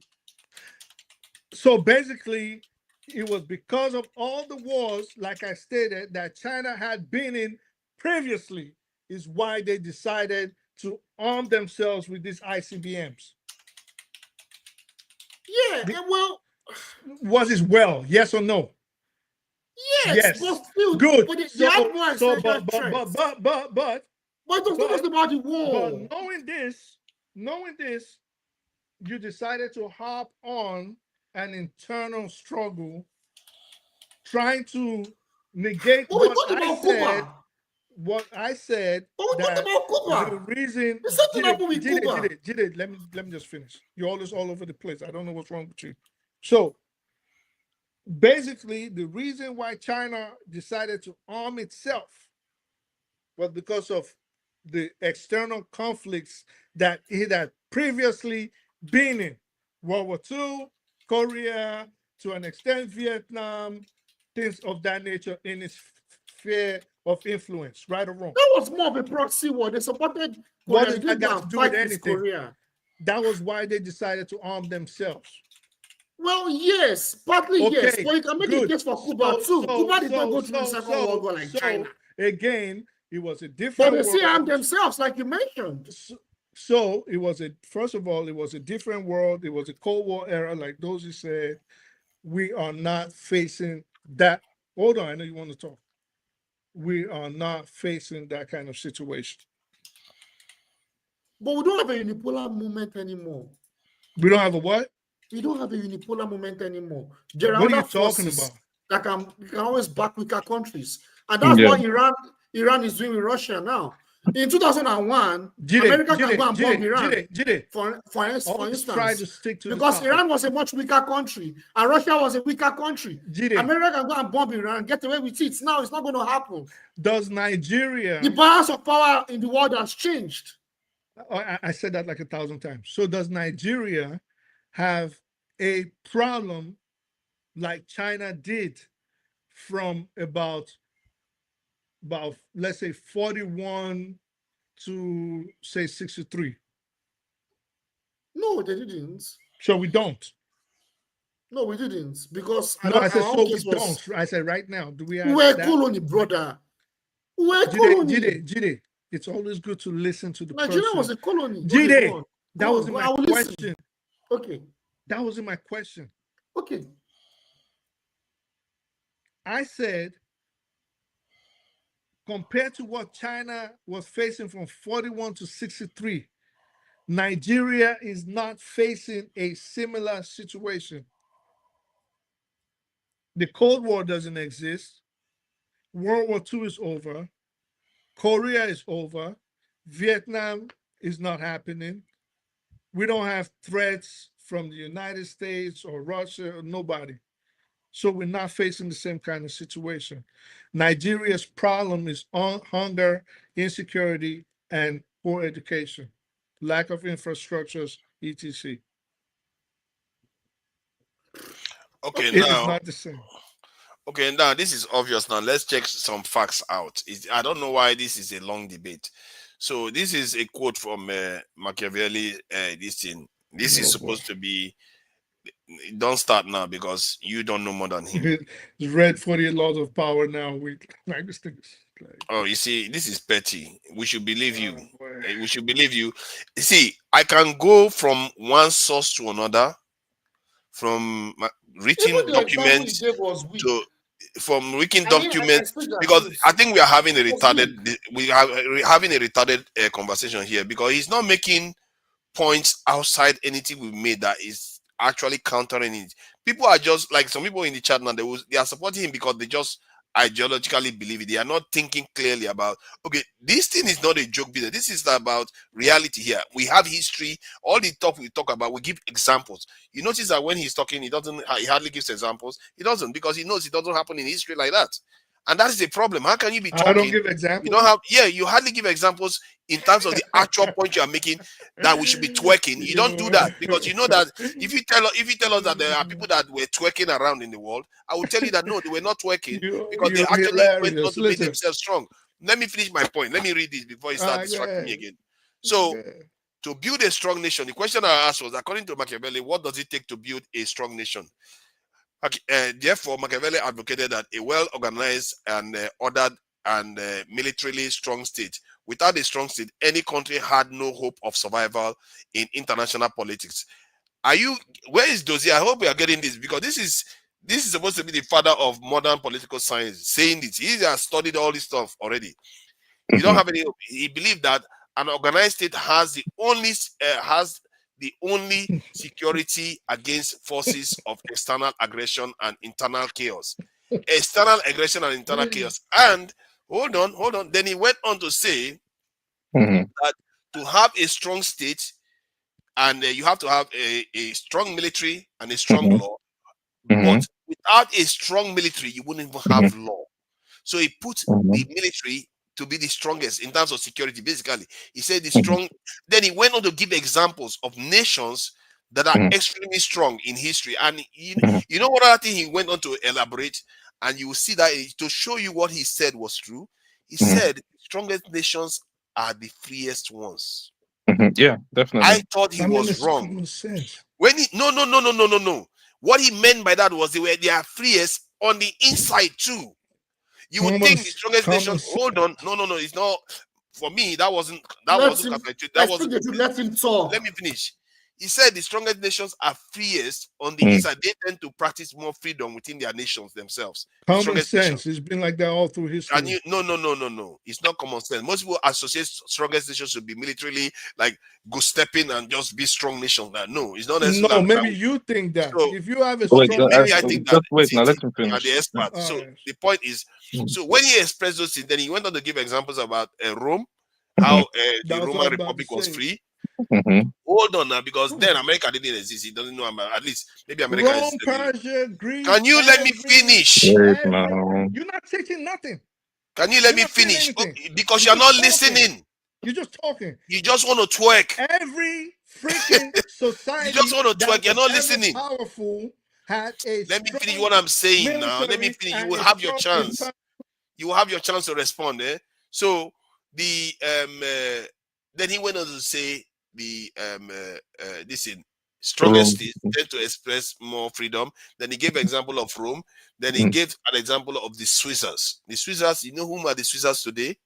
So basically, it was because of all the wars, like I stated, that China had been in previously, is why they decided to arm themselves with these ICBMs. Yeah, well. Was it well? Yes or no? Yes. But still, good. But But talking about the war. But knowing this, you decided to hop on an internal struggle, trying to negate what I said. The reason. Jide, let me just finish. You're always all over the place. I don't know what's wrong with you. So basically, the reason why China decided to arm itself was because of the external conflicts that it had previously been in. World War II, Korea, to an extent Vietnam, things of that nature in its sphere of influence, right or wrong. That was more of a proxy war. They supported Korea. What does that got to do with anything? Korea. That was why they decided to arm themselves. Well, yes, partly yes, but you can make a case for Cuba too. Cuba did not go through the Second World War like China. Again, It was a But different they see world. arm themselves, like you mentioned. So it was first of all, it was a different world. It was a Cold War era, like Dozie said. We are not facing that. Hold on, I know you want to talk. We are not facing that kind of situation. But we don't have a unipolar movement anymore. We don't have a what? We don't have a unipolar movement anymore. There are What are other you talking forces about? that can always back weaker countries. And that's what Iran is doing with Russia now. In 2001, America can go and bomb Iran, for instance, try to stick to because the Iran was a much weaker country and Russia was a weaker country. America can go and bomb Iran and get away with it. Now it's not going to happen. Does Nigeria... The balance of power in the world has changed. I said that like 1,000 times. So does Nigeria have a problem like China did from about let's say 41 to say 63? No, they didn't. So we don't. No, we didn't, because I said so we don't. I said right now, do we have? We're a colony, brother. We're a colony. Jide, it's always good to listen to the Nigeria person. was a colony. Jide, that wasn't my question. Okay. That wasn't my question. Okay. I said, compared to what China was facing from 41 to 63, Nigeria is not facing a similar situation. The Cold War doesn't exist. World War II is over. Korea is over. Vietnam is not happening. We don't have threats from the United States or Russia or nobody. So we're not facing the same kind of situation. Nigeria's problem is hunger, insecurity, and poor education, lack of infrastructures, etc. Okay, It now is not the same. Okay, now this is obvious. Now let's check some facts out. I don't know why this is a long debate. So this is a quote from Machiavelli. This is supposed to be. Don't start now because you don't know more than him. He's read 48 laws of power now. We like this thing. Oh, you see, this is petty. We should believe you. We should believe you. You see, I can go from one source to another, from written documents to documents, because I think we are having a retarded conversation here, because he's not making points outside anything we've made that is actually countering it. People are just like some people in the chat now, they are supporting him because they just ideologically believe it. They are not thinking clearly about, okay, this thing is not a joke business. This is about reality here. We have history. All the talk we talk about, we give examples. You notice that when he's talking, he hardly gives examples. He doesn't, because he knows it doesn't happen in history like that. And that is a problem. How can you be talking? I don't give examples. You don't have, you hardly give examples in terms of the actual point you are making, that we should be twerking. You don't do that, because you know that if you tell us that there are people that were twerking around in the world, I will tell you that no, they were not twerking, because they actually went on to make themselves strong. Let me finish my point. Let me read this before you start distracting me again. So, to build a strong nation, the question I asked was, according to Machiavelli, what does it take to build a strong nation? Therefore, Machiavelli advocated that a well-organized and ordered and militarily strong state. Without a strong state, any country had no hope of survival in international politics. Where is Dozie? I hope we are getting this, because this is supposed to be the father of modern political science saying this. He has studied all this stuff already. You don't have any hope. He believed that an organized state has the only security against forces of external aggression and internal chaos. External aggression and internal chaos. And hold on. Then he went on to say that to have a strong state, and you have to have a strong military and a strong law. But without a strong military, you wouldn't even have law. So he put the military to be the strongest in terms of security. Basically, he said the strong. Then he went on to give examples of nations that are extremely strong in history. And you know what other thing he went on to elaborate, and you will see that to show you what he said was true. He said the strongest nations are the freest ones. Yeah, definitely. I thought he was wrong. When he no. What he meant by that was they are freest on the inside too. You would think the strongest nation. Hold on, no, it's not. For me, that wasn't counterintuitive. That wasn't. Let him talk. Let me finish. He said the strongest nations are freest on the inside. They tend to practice more freedom within their nations themselves. Common sense. It's been like that all through history. And no. It's not common sense. Most people associate strongest nations to be militarily like go stepping and just be strong nations. No, it's not necessarily. No, maybe you think that. So, if you have a strong maybe I think that. Wait, now let him finish. Are the experts. So the point is, so when he expressed those things, then he went on to give examples about Rome, how the Roman Republic was free. Hold on now, because then America didn't exist. He doesn't know about, at least maybe America Rome, Persia, Greece. Can you let me finish? You're not taking nothing. Can you let me finish? Because you're not listening. You're just talking. You just want to twerk. Every freaking society. You just want to twerk. You're not listening. Powerful had a. Let me finish what I'm saying now. Let me finish. You will have your chance. You will have your chance to respond. So the then he went on to say the strongest states tend to express more freedom. Then he gave an example of Rome. Then he gave an example of the Switzers. The Switzers, you know whom are the Switzers today?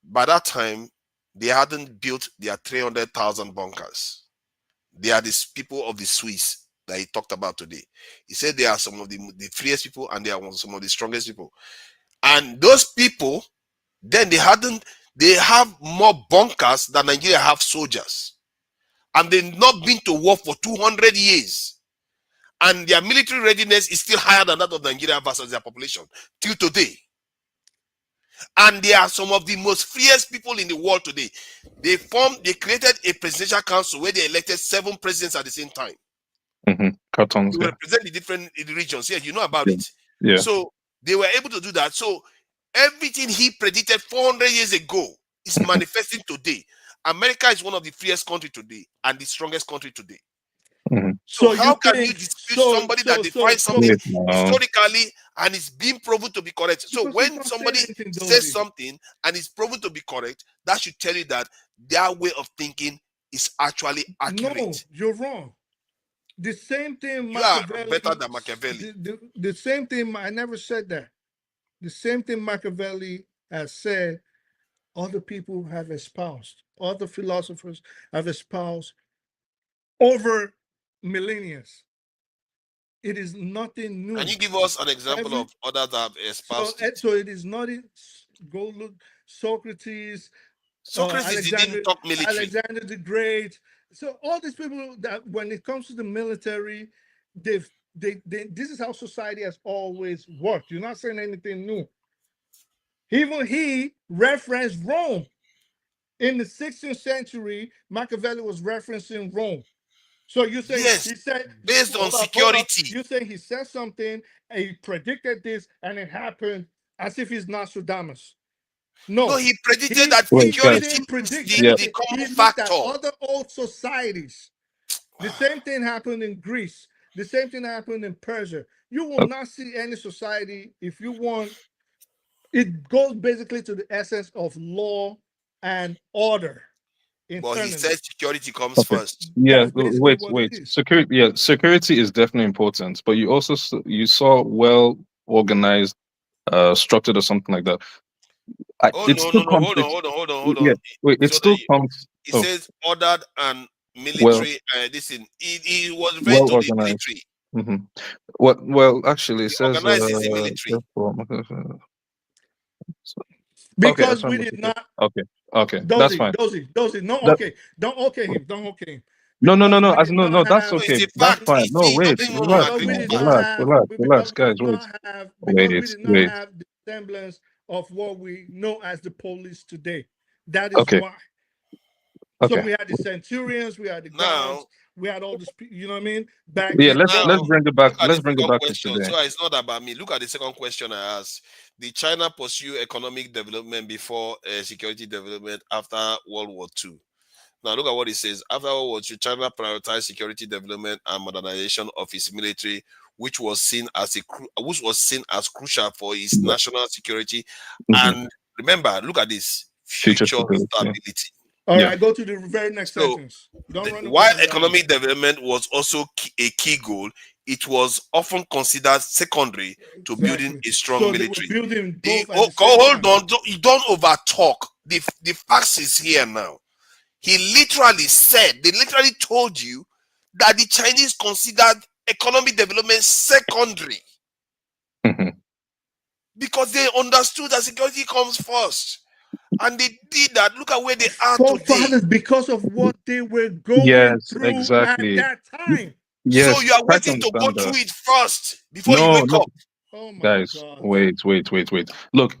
By that time, they hadn't built their 300,000 bunkers. They are the people of the Swiss that he talked about today. He said they are some of the freest people and they are some of the strongest people. And those people, then they have more bunkers than Nigeria have soldiers. And they've not been to war for 200 years. And their military readiness is still higher than that of Nigeria versus their population till today. And they are some of the most freest people in the world today. They created a presidential council where they elected 7 presidents at the same time. Cartons, to represent the different regions. Yeah, you know about it. Yeah. So they were able to do that. So everything he predicted 400 years ago is manifesting today. America is one of the freest countries today and the strongest country today. So how can you dispute somebody that defines something historically and is being proven to be correct? So when somebody says something and is proven to be correct, that should tell you that their way of thinking is actually accurate. No, you're wrong. The same thing. You are better than Machiavelli. The same thing. I never said that. The same thing Machiavelli has said. Other people have espoused. Other philosophers have espoused over millennia. It is nothing new. Can you give us an example of others that have espoused? So it is not. Go look Socrates. Socrates didn't talk military. Alexander the Great. So all these people that when it comes to the military, this is how society has always worked. You're not saying anything new. Even he referenced Rome. In the 16th century, Machiavelli was referencing Rome. So you say yes, he said based on security. You say he said something and he predicted this and it happened as if he's Nostradamus. No, he predicted that security is the common factor. At other old societies. The same thing happened in Greece. The same thing happened in Persia. You will not see any society if you want. It goes basically to the essence of law and order. Well, he said security comes first. Yeah, wait. Security. Yeah, security is definitely important, but you also saw well organized, structured or something like that. Hold on. Yeah, wait. It still comes. It says ordered and military. It was referring to the military. Well, actually, it says organized is the military. Because we did not. Okay, that's fine. Dozy, don't okay him. No, that's okay. That's fine. No, wait, relax, guys. Wait. We did not have the semblance of what we know as the police today. That is why. So we had the centurions, we had the guards, we had all this. You know what I mean? Back. Yeah, let's bring it back. Let's bring it back to today. So it's not about me. Look at the second question I asked. Did China pursue economic development before security development after World War II? Now look at what it says. After World War II, China prioritized security development and modernization of its military, which was seen as crucial for its national security. And remember, look at this: future stability. All right, go to the very next sentence. While economic development was also a key goal, it was often considered secondary to building a strong So military. they were building both at the same Hold time. on, you don't over talk. The facts is here now. He literally said, they literally told you that the Chinese considered economic development secondary because they understood that security comes first. And they did that. Look at where they are today. Forefathers, because of what they were going Yes, through exactly. at that time. Yes, So you are try to waiting to go understand that. through it first before you No, wake no, up. Oh my guys, God. wait. Look,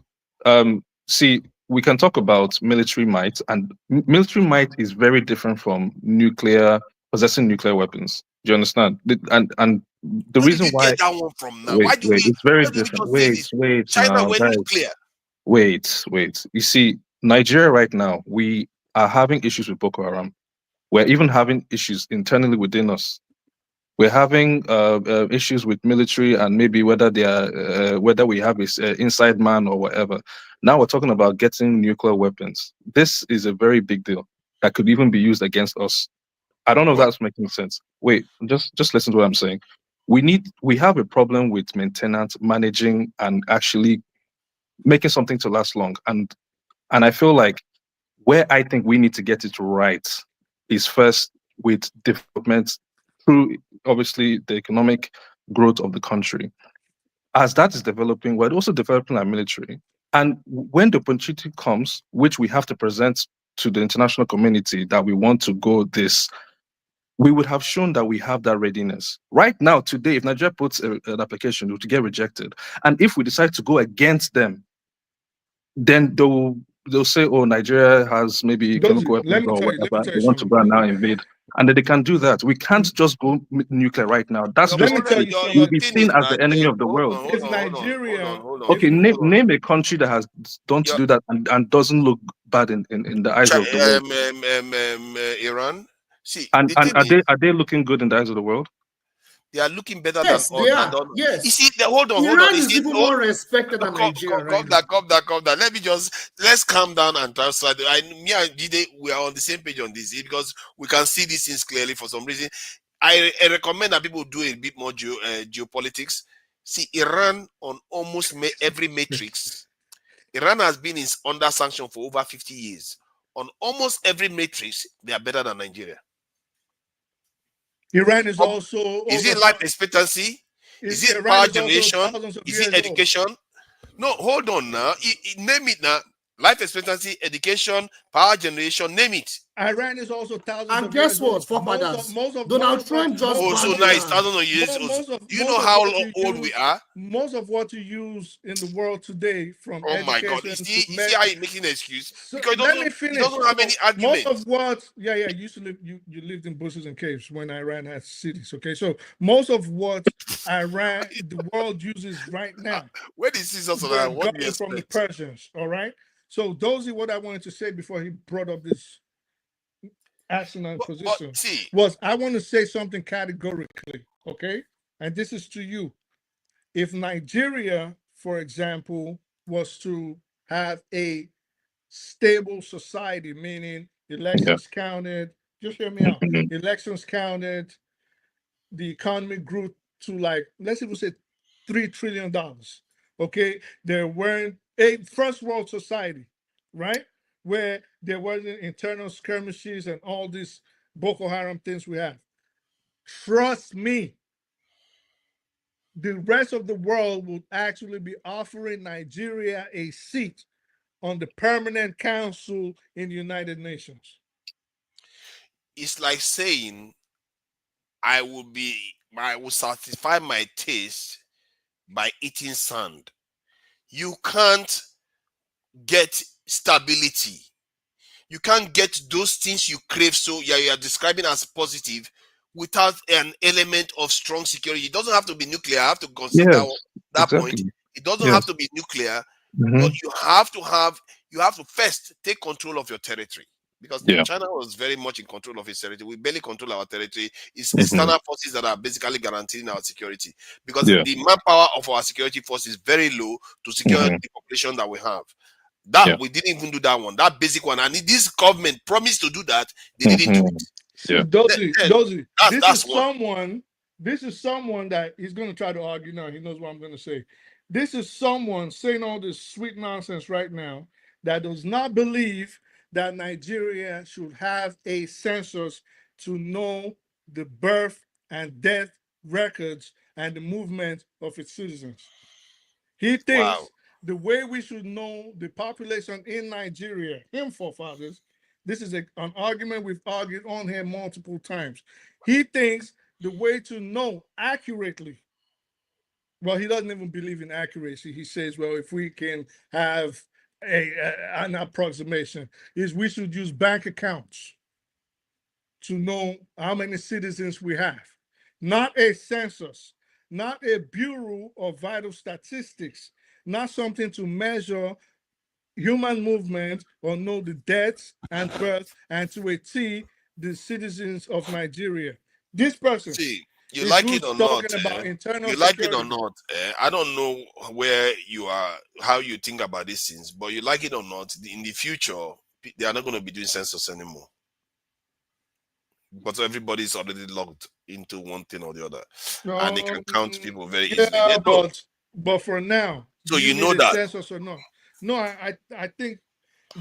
see, we can talk about military might, and military might is very different from possessing nuclear weapons. Do you understand? And the Where did reason you why get that one from now? wait, it's very Why do we different. just say this? Wait China now, went guys. nuclear. Wait. You see, Nigeria right now, we are having issues with Boko Haram. We're even having issues internally within us. We're having issues with military and maybe whether they are whether we have this inside man or whatever. Now we're talking about getting nuclear weapons. This is a very big deal that could even be used against us. I don't know if that's making sense. Wait, just listen to what I'm saying. We have a problem with maintenance, managing, and actually making something to last long. And I feel like where I think we need to get it right is first with development through obviously the economic growth of the country. As that is developing, we're also developing our military. And when the opportunity comes, which we have to present to the international community that we want to go this, we would have shown that we have that readiness. Right now, today, if Nigeria puts an application, it would get rejected. And if we decide to go against them, then they'll say, oh, Nigeria has maybe chemical weapons or whatever. They want to go and now invade. And then they can do that. We can't just go nuclear right now. That's just we'll be seen as the enemy of the world. Is Nigeria Okay, name a country that has don't do that and doesn't look bad in the eyes of the world. Iran. See, and the thing are they looking good in the eyes of the world? They are looking better Yes, than they all. are. Yes. You see, hold on. Iran You is see, even more respected than Nigeria right now. Calm down. Let's calm down and transfer. Me and Jide, we are on the same page on this because we can see these things clearly. For some reason, I recommend that people do a bit more geopolitics. See, Iran on almost every matrix. Iran has been under sanction for over 50 years. On almost every matrix, they are better than Nigeria. Iran is also. Is it life expectancy? Is it power generation? Is it education? No, hold on now. Name it now. Life expectancy, education, power generation, name it. Iran is also thousands and of guess years what? Old. Forefathers. Most of Donald Trump just so nice. Thousands of years old. Do you know how old we are? Most of what you use in the world today, from oh my God! You see how you're making an excuse? So because let me finish. He doesn't have any arguments. Most of what, you used to live. You lived in bushes and caves when Iran had cities. Okay, so most of what Iran, the world uses right now, where did Caesar on what do you from the Persians? All right. So those are what I wanted to say before he brought up this asinine position. Was I want to say something categorically, okay? And this is to you. If Nigeria, for example, was to have a stable society, meaning elections counted, just hear me out. Elections counted, the economy grew to let's even say $3 trillion. Okay, there weren't a first world society, right? Where there wasn't internal skirmishes and all these Boko Haram things we have. Trust me, the rest of the world would actually be offering Nigeria a seat on the permanent council in the United Nations. It's like saying I will satisfy my taste by eating sand. You can't get stability. You can't get those things you crave. So you are describing as positive without an element of strong security. It doesn't have to be nuclear. I have to consider that point. It doesn't have to be nuclear, but you have to first take control of your territory. Because China was very much in control of its territory. We barely control our territory. It's external forces that are basically guaranteeing our security. Because the manpower of our security force is very low to secure the population that we have. We didn't even do that one, that basic one. And this government promised to do that. They didn't do it. Dozy, this is someone This is someone that he's going to try to argue now. He knows what I'm going to say. This is someone saying all this sweet nonsense right now that does not believe that Nigeria should have a census to know the birth and death records and the movement of its citizens. He Wow. thinks the way we should know the population in Nigeria, him forefathers, this is an argument we've argued on here multiple times. He thinks the way to know accurately, well, he doesn't even believe in accuracy. He says, well, if we can have an approximation, is we should use bank accounts to know how many citizens we have, not a census, not a Bureau of Vital Statistics, not something to measure human movement or know the deaths and birth and to a T the citizens of Nigeria. This person, See, you is like who's it or not, talking about internal you like it or security. not, I don't know where you are, how you think about these things, but you like it or not, in the future, they are not going to be doing census anymore. Because everybody's already logged into one thing or the other. And they can count people very easily. Yeah, They don't. but for now, So do you you know need a that. census or not? No, I think,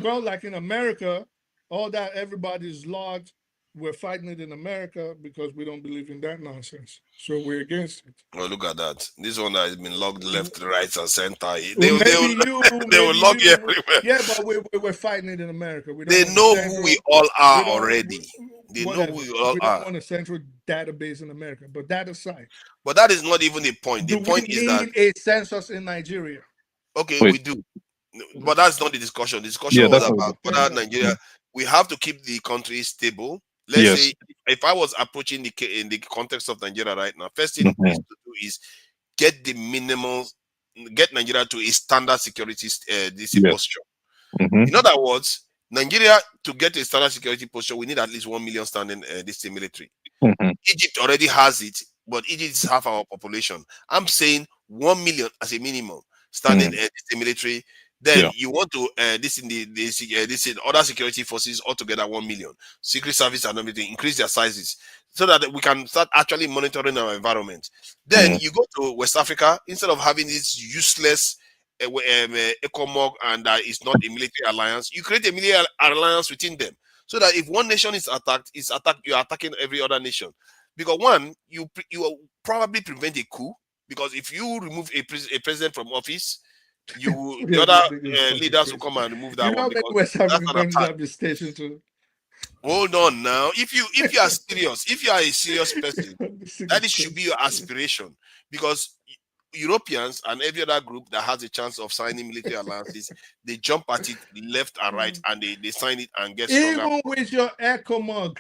well, like in America, all that everybody's logged. We're fighting it in America because we don't believe in that nonsense. So we're against it. Oh, look at that. This one that has been logged left, right, and center. Well, They will log you everywhere. Yeah, but we're fighting it in America. We don't They want know central, who we all are we don't- already. They know whatever. who we all We don't are. want a central database in America. But that aside, But that is not even the point. The do point we is that, need a census in Nigeria? okay, Wait. we do. But that's not the discussion. The discussion Yeah, was that's about what whether Nigeria, we have to keep the country stable. Let's Yes. say if I was approaching in the context of Nigeria right now, first thing is to do is get the minimum, get Nigeria to a standard security this Yes. posture. In other words, Nigeria, to get a standard security posture, we need at least 1 million standing this military. Egypt already has it, but Egypt is half our population. I'm saying 1 million as a minimum standing this military. Then you want to this in other security forces altogether 1 million, secret service and everything, increase their sizes so that we can start actually monitoring our environment. Then you go to West Africa, instead of having this useless ECOMOG and it's not a military alliance, you create a military alliance within them, so that if one nation is attacked, you are attacking every other nation. Because one, you will probably prevent a coup, because if you remove a president from office, the other leaders will come and remove that one, because West that's African an countries attack. have the station to Hold on now. If you are serious, if you are a serious person, that should be your aspiration, because Europeans and every other group that has a chance of signing military alliances, they jump at it left and right, and they sign it and get stronger. even with your ECOMOG,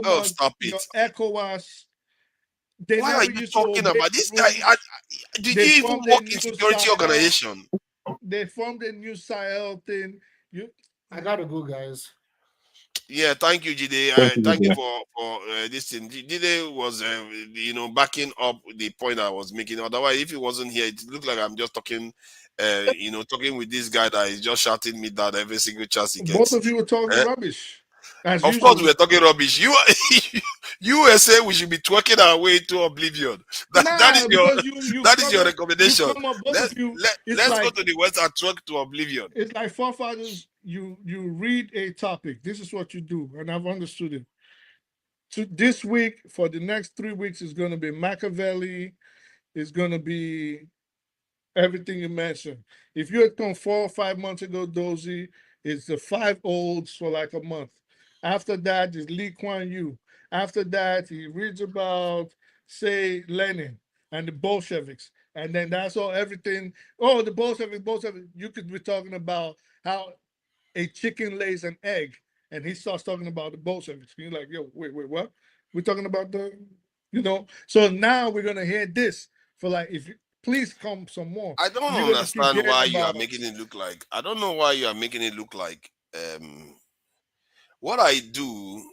Oh, stop your it. ECOWAS, they Why never are you used talking to obey about this the guy? rules. Did They you even formed a work in new security Sahel- organization? They formed a new Sahel thing. I gotta go, guys. Yeah, thank you, Jide. Thank you, Thank you Jide. for this thing. Jide was, backing up the point I was making. Otherwise, if he wasn't here, it looked like I'm just talking, talking with this guy that is just shouting me down every single chance he gets. Both of you were talking rubbish. As Of usual. course, we're talking rubbish. You were saying we should be twerking our way to oblivion. That is your that is your recommendation. Let's go to the west and twerk to oblivion. It's like forefathers. You read a topic. This is what you do, and I've understood it. So this week, for the next 3 weeks, is going to be Machiavelli. It's going to be everything you mentioned. If you had come 4 or 5 months ago, Dozy, it's the 5 olds for like a month. After that is Lee Kuan Yew. After that, he reads about, say, Lenin and the Bolsheviks. And then that's all, everything. Oh, the Bolsheviks. You could be talking about how a chicken lays an egg. And he starts talking about the Bolsheviks. You're like, yo, wait, what? We're talking about So now we're going to hear this for like, if you, please come some more. I don't You're gonna keep understand hearing why you are about- making it look like. I don't know why you are making it look like. What I do,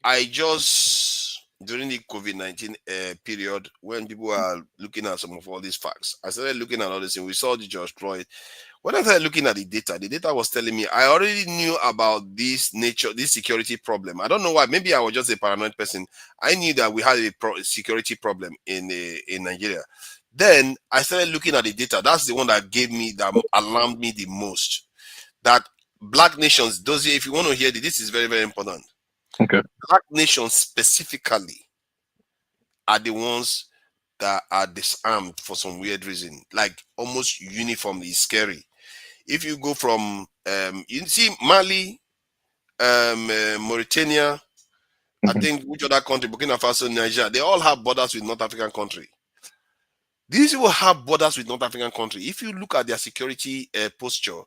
I just during the COVID-19 period, when people are looking at some of all these facts, I started looking at all this, and we saw the George Floyd. When I started looking at the data was telling me I already knew about this security problem. I don't know why. Maybe I was just a paranoid person. I knew that we had a security problem in Nigeria. Then I started looking at the data. That's the one that alarmed me the most. That black nations, if you want to hear this is very, very important. Okay. Black nations specifically are the ones that are disarmed for some weird reason, like almost uniformly. Scary. If you go from you see Mali, Mauritania, I think which other country, Burkina Faso, Niger, they all have borders with North African country. These people have borders with North African country. If you look at their security posture,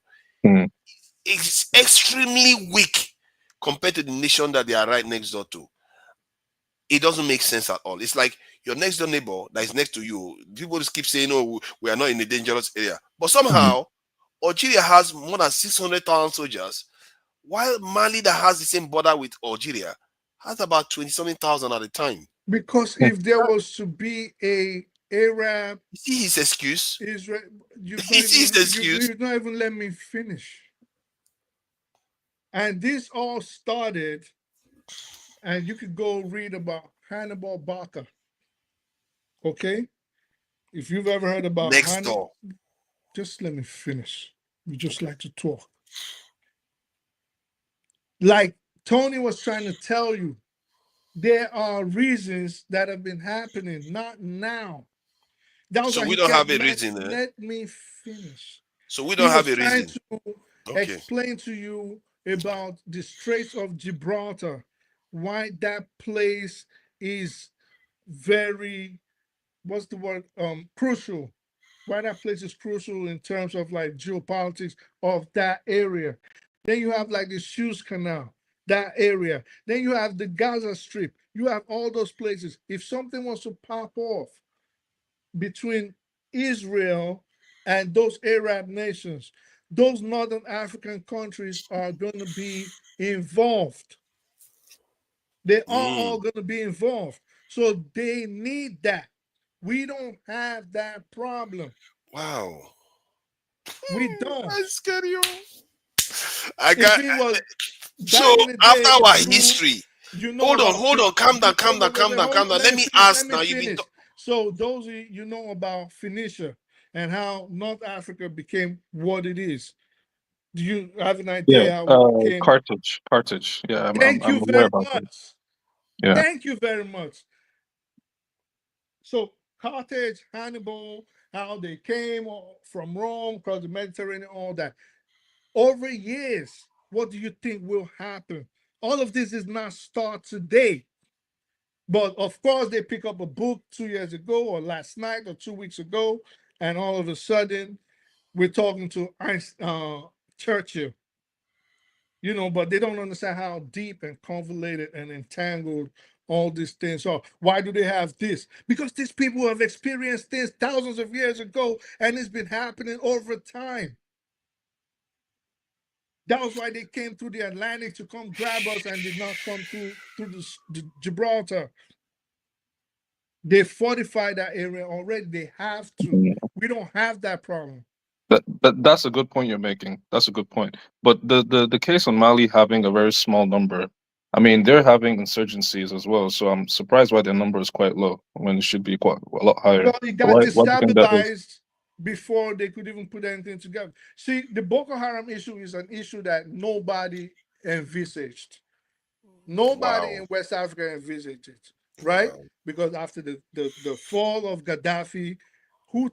it's extremely weak compared to the nation that they are right next door to. It doesn't make sense at all. It's like your next door neighbor that is next to you. People just keep saying, "Oh, we are not in a dangerous area," but somehow Algeria has more than 600,000 soldiers, while Mali, that has the same border with Algeria, has about 20-something thousand at a time. Because if there was to be a Arab, you see his excuse. Israel, His excuse. You don't even let me finish. And this all started, and you could go read about Hannibal Barca. Okay, if you've ever heard about next door. Just let me finish. You just like to talk. Like Tony was trying to tell you, there are reasons that have been happening, not now. So we don't have a reason. Let me finish. So we don't have a reason. To explain to you about the Straits of Gibraltar, why that place is very, what's the word? Crucial. Why that place is crucial in terms of like geopolitics of that area. Then you have like the Suez Canal, that area. Then you have the Gaza Strip. You have all those places. If something was to pop off between Israel and those Arab nations, those northern African countries are going to be involved. They are all going to be involved. So they need that. We don't have that problem. Wow. We don't. I scared you. So after our history, hold on, calm down. Let me ask now. So those you know about Phoenicia and how North Africa became what it is. Do you have an idea how it became? Carthage. Yeah, Thank you very much. Yeah. Thank you very much. So Carthage, Hannibal, how they came from Rome, across the Mediterranean, all that. Over years, what do you think will happen? All of this is not start today. But of course, they pick up a book 2 years ago or last night or 2 weeks ago, and all of a sudden, we're talking to Churchill. You know, but they don't understand how deep and convoluted and entangled all these things are. Why do they have this? Because these people have experienced this thousands of years ago, and it's been happening over time. That was why they came through the Atlantic to come grab us and did not come through the Gibraltar. They fortified that area already. They have to. We don't have that problem. But that's a good point you're making. That's a good point. But the case on Mali having a very small number, I mean, they're having insurgencies as well. So I'm surprised why their number is quite low when it should be quite a lot higher. Well, it got destabilized before they could even put anything together. See, the Boko Haram issue is an issue that nobody envisaged. Nobody in West Africa envisaged it, right? Because after the fall of Gaddafi, who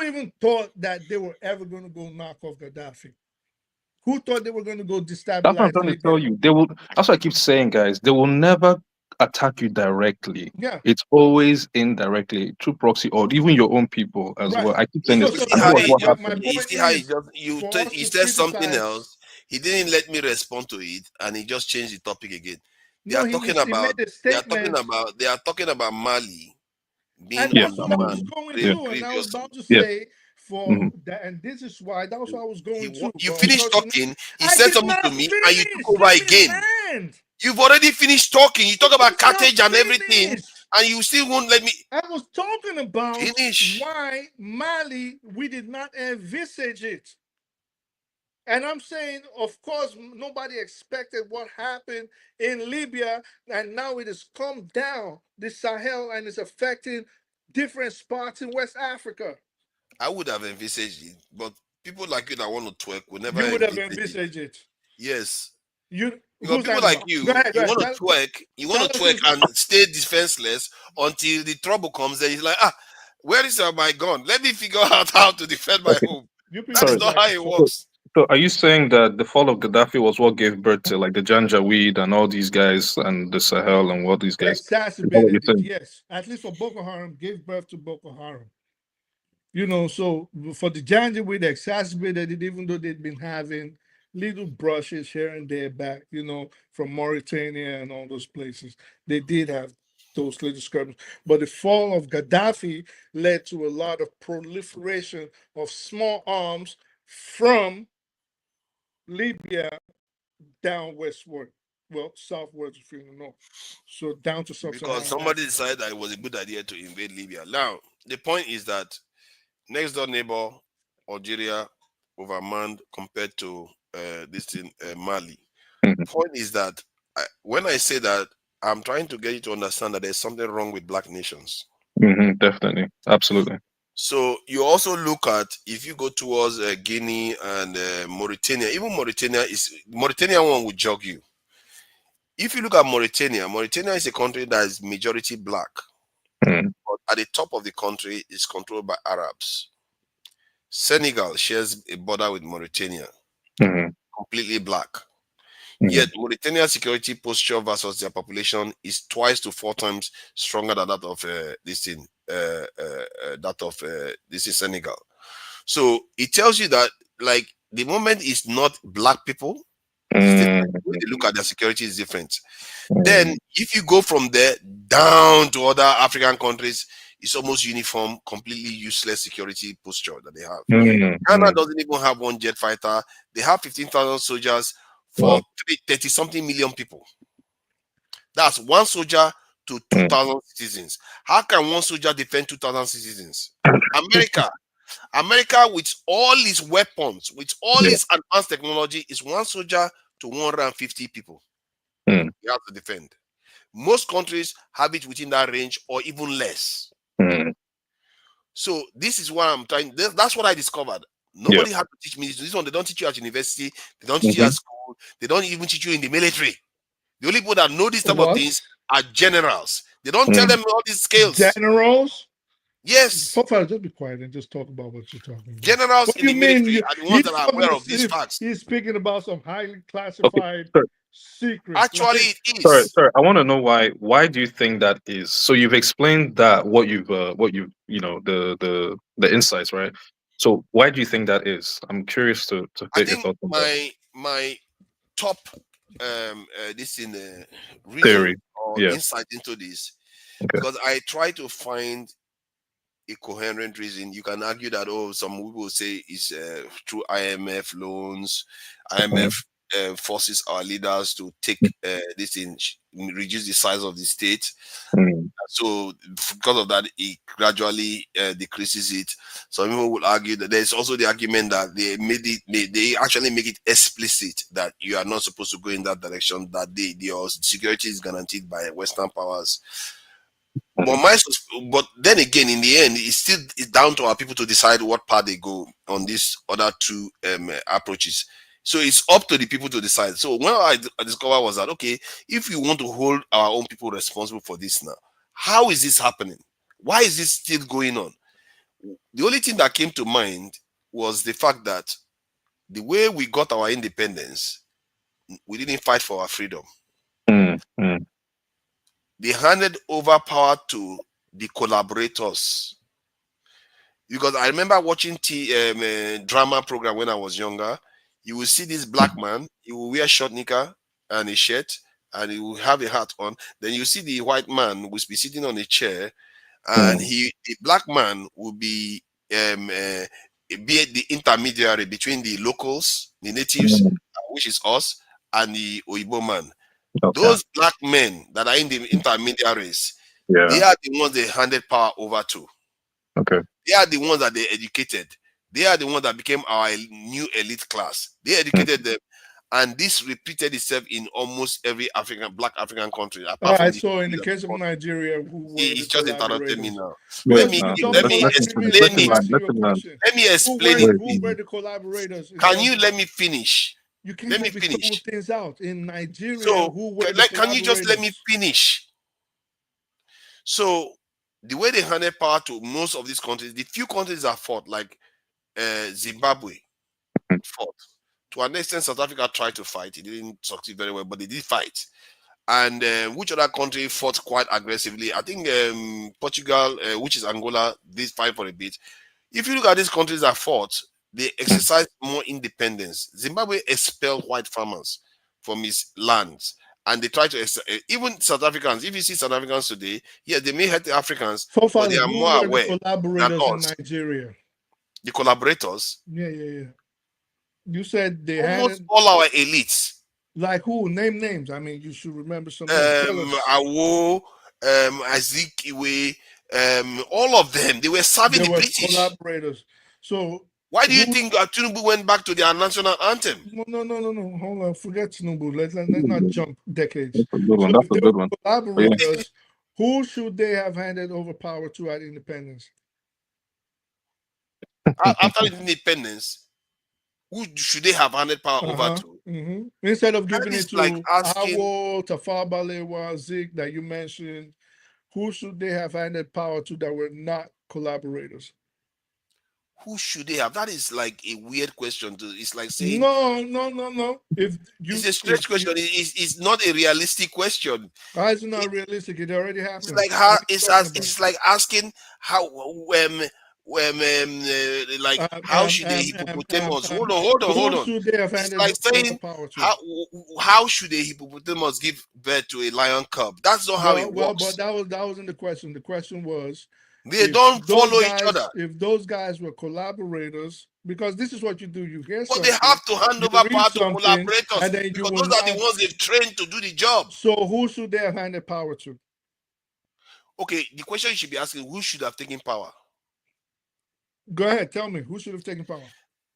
even thought that they were ever going to go knock off Gaddafi? Who thought they were going to go destabilize? That's what I'm trying to tell you. They will. That's what I keep saying, guys. They will never attack you directly. Yeah. It's always indirectly through proxy or even your own people as well. I keep saying this. You see how he said something else. He didn't let me respond to it, and he just changed the topic again. They are talking about Mali. And that's what I was going to, and I was about to say that, and this is why that was what I was going to. You finished talking, he said something to me, and you took over again. You've already finished talking. You talk about Carthage and everything, and you still won't let me I was talking about finish. why Mali, we did not envisage it. And I'm saying, of course, nobody expected what happened in Libya, and now it has come down the Sahel and is affecting different spots in West Africa. I would have envisaged it, but people like you that want to twerk will never You would have envisage it. envisaged it. Yes. You, Because who's people that like now? you, Go ahead, you want tell, to twerk, and stay defenseless until the trouble comes. Then it's like, where is my gun? Let me figure out how to defend my Okay. home. You That people is Sorry. not how it So, works. so are you saying that the fall of Gaddafi was what gave birth to like the Janjaweed and all these guys and the Sahel and all these guys? Is that what you're exacerbated it, saying? yes. At least for Boko Haram, gave birth to Boko Haram. So for the Janjaweed, they exacerbated it, even though they'd been having little brushes here and there back, from Mauritania and all those places. They did have those little skirmishes. But the fall of Gaddafi led to a lot of proliferation of small arms from Libya down westward. Well, southwards, if you know. So down to Because sub-Saharan somebody Africa. decided that it was a good idea to invade Libya. Now, the point is that next door neighbor, Algeria, overmanned compared to Mali. Point is that when I say that, I'm trying to get you to understand that there's something wrong with black nations. Definitely. Absolutely. So you also look at, if you go towards Guinea and Mauritania, even Mauritania one will jog you. If you look at Mauritania is a country that is majority black, but at the top of the country is controlled by Arabs. Senegal shares a border with Mauritania, completely black. Yet Mauritania's security posture versus their population is 2 to 4 times stronger than that of Senegal. So it tells you that, like, the moment is not black people, it's different. The way they look at their security is different. Then if you go from there down to other African countries, it's almost uniform, completely useless security posture that they have. Ghana doesn't even have one jet fighter. They have 15,000 soldiers for 30 something million people. That's one soldier to 2,000 citizens. How can one soldier defend 2,000 citizens? America, with all its weapons, with all its advanced technology, is one soldier to 150 people. You have to defend. Most countries have it within that range or even less. So this is what I'm trying. That's what I discovered. Nobody had to teach me this one. They don't teach you at university. They don't teach you at school. They don't even teach you in the military. The only people that know these type of things are generals. They don't tell them all these skills. Generals? Yes. Profile, just be quiet and just talk about what you're talking about. Generals What in do the you mean? military are the ones that are aware of these facts. He's speaking about some highly classified secrets. Actually, it is. Sorry. I want to know why. Why do you think that is? So you've explained that what you've the insights, right? So why do you think that is? I'm curious to I get your think thoughts on that. my top reason Theory. or Yeah. insight into this, Okay. because I try to find a coherent reason. You can argue that some people say it's through IMF loans. IMF forces our leaders to take this in, reduce the size of the state. So because of that, it gradually decreases it. Some people will argue that there's also the argument that they actually make it explicit that you are not supposed to go in that direction, that your security is guaranteed by Western powers. But then again, in the end, it's down to our people to decide what path they go on these other two approaches. So it's up to the people to decide. So when I discovered was that, okay, if you want to hold our own people responsible for this now, how is this happening? Why is this still going on? The only thing that came to mind was the fact that the way we got our independence, we didn't fight for our freedom. They handed over power to the collaborators. Because I remember watching drama program when I was younger. You will see this black man, he will wear short knicker and a shirt, and he will have a hat on. Then you see the white man who will be sitting on a chair, and the black man will be the intermediary between the locals, the natives, which is us, and the Oyibo man. Okay. Those black men that are in the intermediaries, Yeah. They are the ones they handed power over to. Okay. They are the ones that they educated. They are the ones that became our new elite class. They educated them, and this repeated itself in almost every Black African country, All apart from right. the So in the case of Nigeria, who were the He's just interrupted me collaborators? now. Yeah. Because you told Let me me like explain I'm it. asking you a Let him land. question. Let me explain Who it. were the collaborators? Can you let me finish? You can't Let me just be throwing finish. things out. In Nigeria, So who were the can you just let me collaborators? finish? So the way they handed power to most of these countries, the few countries that fought, like Zimbabwe, fought. To an extent, South Africa tried to fight. It didn't succeed very well, but they did fight. And which other country fought quite aggressively? I think Portugal, which is Angola, did fight for a bit. If you look at these countries that fought, they exercised more independence. Zimbabwe expelled white farmers from its lands. And they try to, even South Africans, if you see South Africans today, yeah, they may hurt the Africans, but Father, they are who more were the aware than collaborators in us. Nigeria? The collaborators, Yeah. You said they almost had all our elites. Like who? Name names. I mean, you should remember some names. Tell us. Awo, Azikiwe, all of them, they were serving They the were British. collaborators. So Why do you think Tinubu went back to their national anthem? No. Hold on. Forget Tinubu. Let's not jump decades. That's a good one. So That's if a they good were one. collaborators, who should they have handed over power to at independence? After independence, who should they have handed power over to? Instead of giving That it is to like asking, Awo, Tafawa Balewa, Zik that you mentioned, who should they have handed power to that were not collaborators? who should they have? That is like a weird question. It's like saying, No. it's a stretch question. It's not a realistic question. How is it not realistic? It already happened. It's like how it's like asking how how should a hippopotamus hold on. Who should they have It's handed like saying power to? how should a hippopotamus give birth to a lion cub? That's not how it works. But that wasn't the question. The question was they don't follow each other. If those guys were collaborators, because this is what you do. You hear But something. they have to hand you over read power to something, collaborators and then you because will those are the now. ones they've trained to do the job. So who should they have handed power to? Okay, the question you should be asking: who should have taken power? Go ahead, tell me who should have taken power.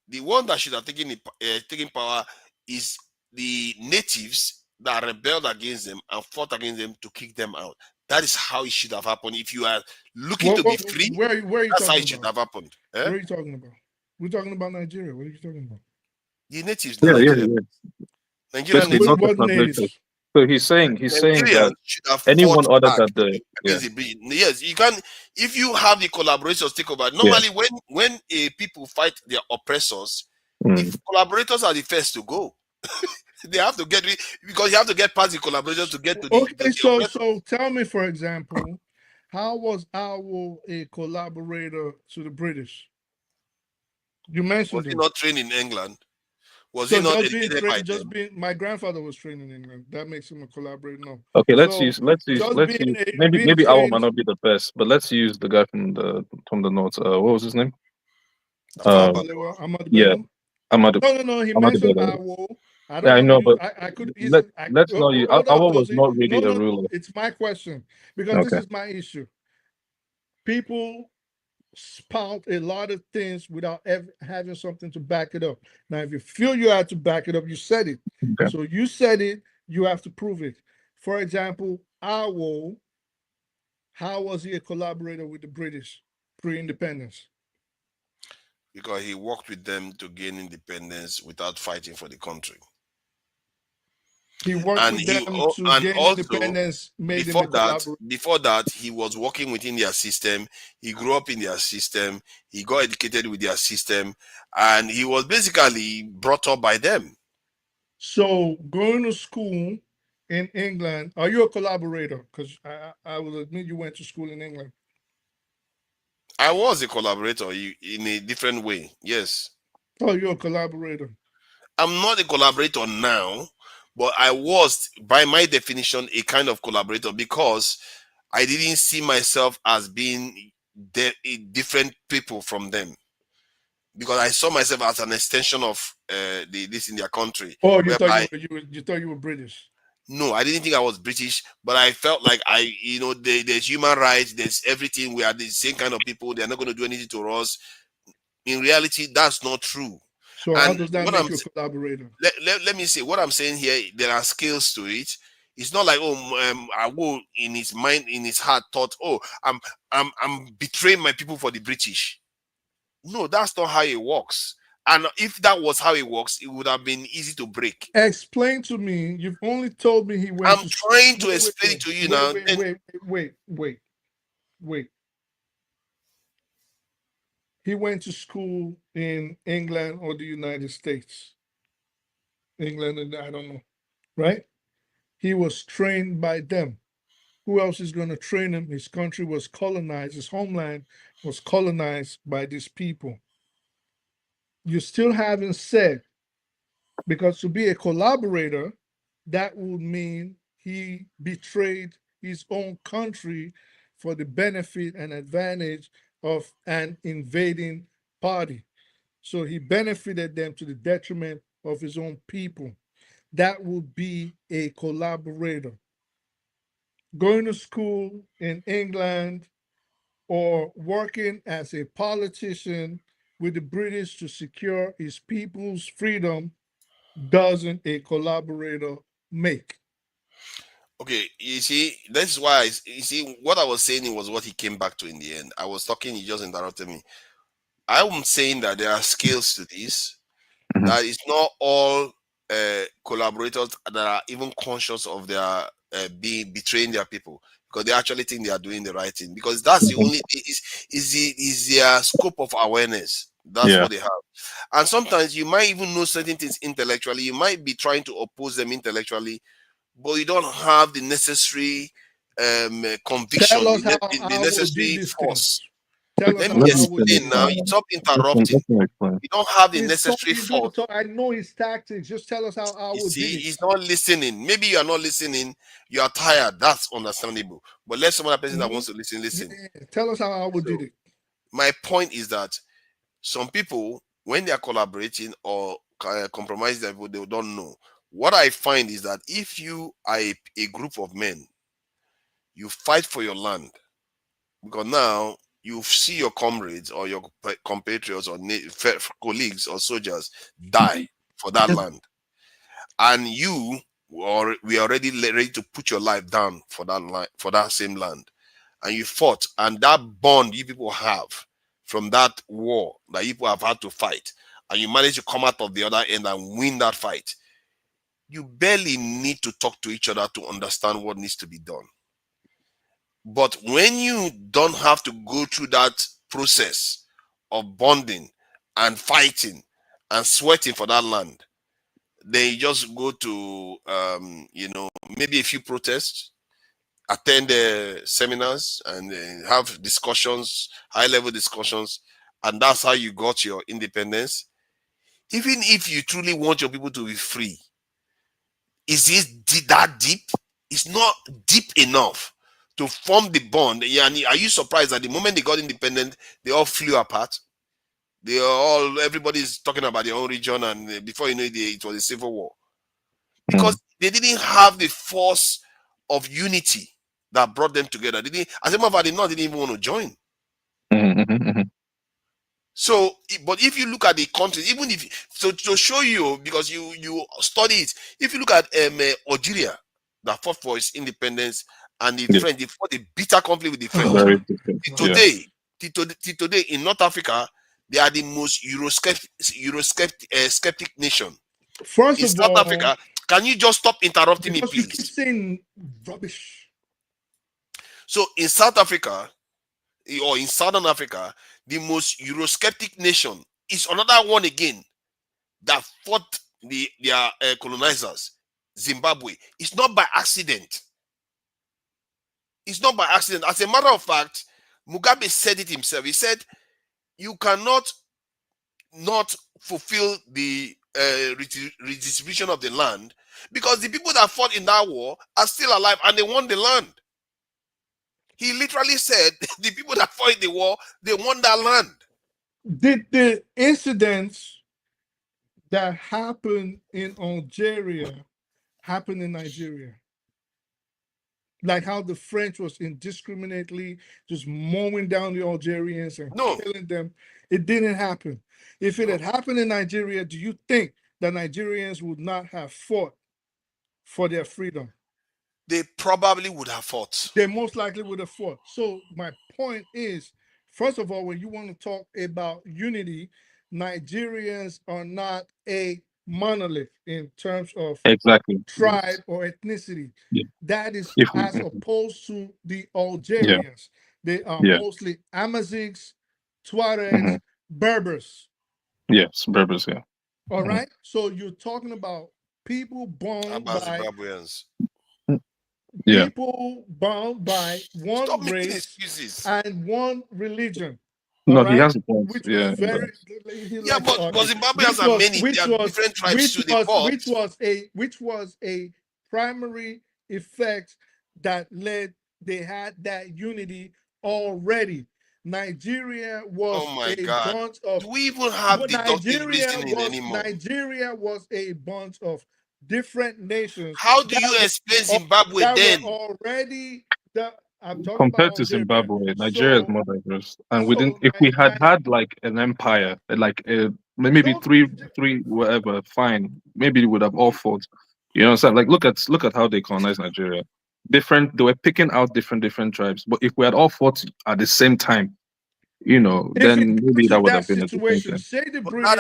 The one that should have taken power is the natives that rebelled against them and fought against them to kick them out. That is how it should have happened. If you are looking to be free, where are you that's how talking it should about? have happened. Eh? Where are you talking about? We're talking about Nigeria. What are you talking about? The natives, Yeah. Nigerian Basically, natives. not the collaborators. So he's saying Nigerians that should have anyone fought other back than the against the British. Yes, you can. If you have the collaborators take over, normally when a people fight their oppressors, the collaborators are the first to go. They have to get because you have to get past the collaborators to get to the. Okay, so tell me, for example, how was Awo a collaborator to the British? You mentioned Was he not trained in England? Was so he not just educated by them? my grandfather was trained in England. That makes him a collaborator. No. Okay, let's So use maybe Awa might not be the best, but let's use the guy from the north. What was his name? Yeah, Ahmadu. No. He Ahmadu mentioned Bello. Awo. I Yeah, I don't know, know. but I could let's not use. hold Awa up, was Josie. not really a No. ruler. It's my question because this Okay. is my issue. People spout a lot of things without ever having something to back it up. Now, if you feel you had to back it up, you said it. Okay. So you said it, you have to prove it. For example, Awo, how was he a collaborator with the British pre-independence? Because he worked with them to gain independence without fighting for the country. He worked with them to gain independence, made him a collaborator. Before that, he was working within their system. He grew up in their system. He got educated with their system, and he was basically brought up by them. So going to school in England, are you a collaborator? Because I will admit you went to school in England. I was a collaborator in a different way. Yes. Oh, you're a collaborator. I'm not a collaborator now, but I was, by my definition, a kind of collaborator because I didn't see myself as being different people from them. Because I saw myself as an extension of this in their country. Oh, you thought you were British? No, I didn't think I was British, but I felt like there's human rights, there's everything. We are the same kind of people. They're not going to do anything to us. In reality, that's not true. So how does that make you a collaborator? Let me say what I'm saying here. There are skills to it. It's not like I will in his mind, in his heart, thought, I'm betraying my people for the British. No, that's not how it works. And if that was how it works, it would have been easy to break. Explain to me. You've only told me he went. I'm trying to explain it to you now. Wait. He went to school in England or the United States. England, and I don't know, right? He was trained by them. Who else is going to train him? His country was colonized. His homeland was colonized by these people. You still haven't said, because to be a collaborator, that would mean he betrayed his own country for the benefit and advantage of an invading party. So he benefited them to the detriment of his own people. That would be a collaborator. Going to school in England or working as a politician with the British to secure his people's freedom doesn't a collaborator make. Okay, you see, that's why you see what I was saying was what he came back to in the end. I was talking, he just interrupted me. I'm saying that there are skills to this. That it's not all collaborators that are even conscious of their being betraying their people, because they actually think they are doing the right thing, because that's the only thing is their scope of awareness. That's what they have. And sometimes you might even know certain things intellectually. You might be trying to oppose them intellectually, but you don't have the necessary conviction, the necessary force. Let me explain now. You stop interrupting. You don't have the necessary force. I know his tactics. Just tell us how I will do it. He's not listening. Maybe you are not listening. You are tired. That's understandable. But let some other person that wants to listen. Yeah. Tell us how I will do it. My point is that some people, when they are collaborating or compromising, they don't know. What I find is that if you are a group of men, you fight for your land, because now you see your comrades or your compatriots or colleagues or soldiers die for that land, and we are already ready to put your life down for that same land, and you fought, and that bond you people have from that war that you people have had to fight, and you manage to come out of the other end and win that fight. You barely need to talk to each other to understand what needs to be done. But when you don't have to go through that process of bonding and fighting and sweating for that land, then you just go to maybe a few protests, attend seminars, and have discussions, high-level discussions, and that's how you got your independence. Even if you truly want your people to be free, is it that deep? It's not deep enough to form the bond. Yeah, are you surprised that the moment they got independent, they all flew apart? Everybody's talking about their own region, and before you know it was a civil war, because they didn't have the force of unity that brought them together. As a matter of fact, they didn't even want to join. So, but if you look at the countries, even if to show you, because you study it, if you look at Algeria that fought for its independence, and the French, they fought a bitter conflict with the French. Today in North Africa, they are the most skeptic nation. First in of South all, Africa, can you just stop interrupting me, because you please? keep saying rubbish. So in South Africa, or in Southern Africa, the most Eurosceptic nation is another one again that fought their colonizers, Zimbabwe. It's not by accident. It's not by accident. As a matter of fact, Mugabe said it himself. He said, you cannot not fulfill the redistribution of the land, because the people that fought in that war are still alive and they won the land. He literally said the people that fought in the war, they won that land. Did the incidents that happened in Algeria happened in Nigeria. Like how the French was indiscriminately just mowing down the Algerians and killing them. It didn't happen. If it had happened in Nigeria, do you think that Nigerians would not have fought for their freedom? They probably would have fought. They most likely would have fought. So my point is, first of all, when you want to talk about unity, Nigerians are not a monolith in terms of tribe or ethnicity. Yeah. That is If we, as opposed to the Algerians. They are mostly Amazighs, Tuaregs, Berbers. Yes, Berbers, yeah. All right. So you're talking about people bound by Zimbabweans. people bound by one race and one religion. No, he has a point. Yeah, but Zimbabwe has many different tribes to the port. Which was a primary effect that led they had that unity already. Nigeria was bunch of. Do we even have deductive Nigeria reasoning anymore? Nigeria was a bunch of different nations. How do you explain Zimbabwe then? Already I'm talking compared about to Algeria. Zimbabwe, Nigeria is more diverse, and we didn't. If we had like an empire, like maybe three whatever, fine, maybe we would have all fought. You know what I'm saying? Like look at how they colonized Nigeria. Different, they were picking out different tribes, but if we had all fought at the same time, you know, then maybe that would have been a different thing. Say the But British.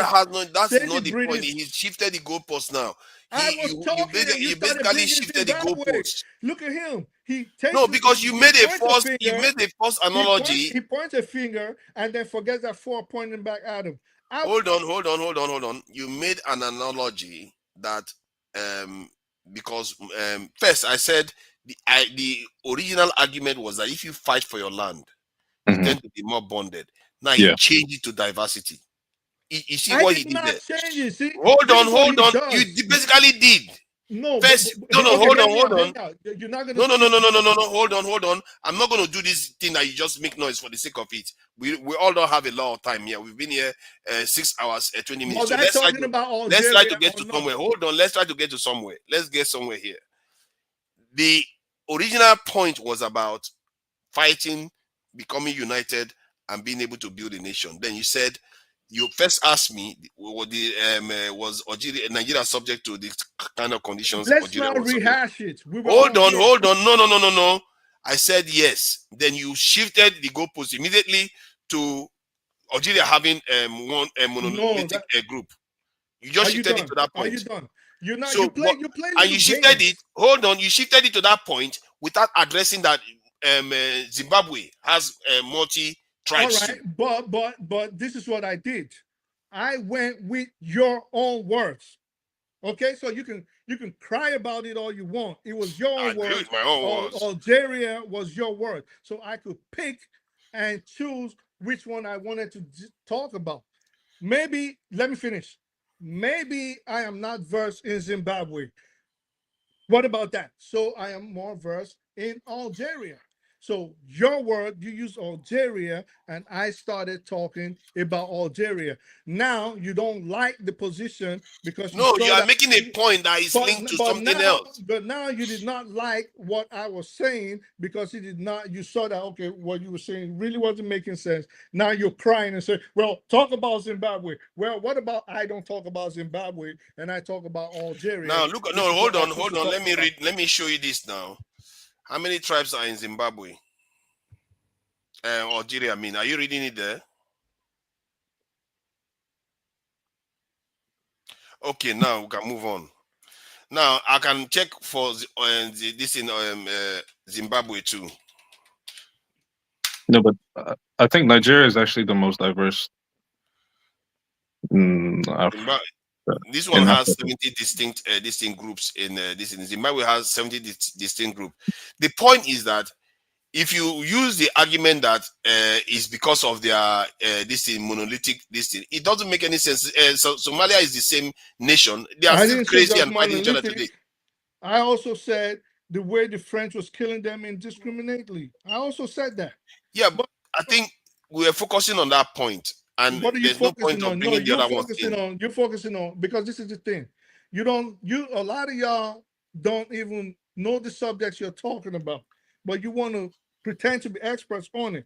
that's not the point. He shifted the goalpost now. You basically shifted the goalpost. Look at him. He takes because you made a false analogy. He points a finger and then forgets that 4 pointing back at him. Hold on. You made an analogy that because first I said the original argument was that if you fight for your land, you tend to be more bonded. Now you change it to diversity. You see what he did there? Hold on. You basically did. No. First, hold on. You're not gonna. No. Hold on. I'm not going to do this thing that you just make noise for the sake of it. We all don't have a lot of time here. We've been here 6 hours, 20 minutes. So let's try to get to somewhere. Hold on. Let's try to get to somewhere. Let's get somewhere here. The original point was about fighting, becoming united, and being able to build a nation. Then you said, you first asked me, was Nigeria subject to this kind of conditions? Let's not rehash it. Hold on. No. I said yes. Then you shifted the goalpost immediately to Algeria having one monolithic group. You just shifted it to that point. Are you done? You're not. So, you play. And you shifted it. Hold on. You shifted it to that point without addressing that Zimbabwe has multi-tribes. All right, but this is what I did. I went with your own words. Okay, so you can cry about it all you want. It was your own words. My own words. Algeria was your word, so I could pick and choose which one I wanted to talk about. Maybe let me finish. Maybe I am not versed in Zimbabwe. What about that? So I am more versed in Algeria. So your word, you use Algeria, and I started talking about Algeria. Now you don't like the position because you are making a point that is linked to something else. But now you did not like what I was saying because you saw that, okay, what you were saying really wasn't making sense. Now you're crying and say, well, talk about Zimbabwe. Well, what about I don't talk about Zimbabwe and I talk about Algeria? Now hold on. Let me show you this now. How many tribes are in Zimbabwe? Algeria, are you reading it there? Okay, now we can move on. Now I can check for this in Zimbabwe too. No, but I think Nigeria is actually the most diverse. This one has 70 distinct groups in Zimbabwe has 70 distinct groups. The point is that if you use the argument that is because of their monolithic it doesn't make any sense. So Somalia is the same nation. They are still crazy and fighting each other today. I also said the way the French was killing them indiscriminately. I also said that. Yeah, but I think we are focusing on that point. And what are you focusing on? No, you're focusing on because this is the thing. A lot of y'all don't even know the subjects you're talking about, but you want to pretend to be experts on it.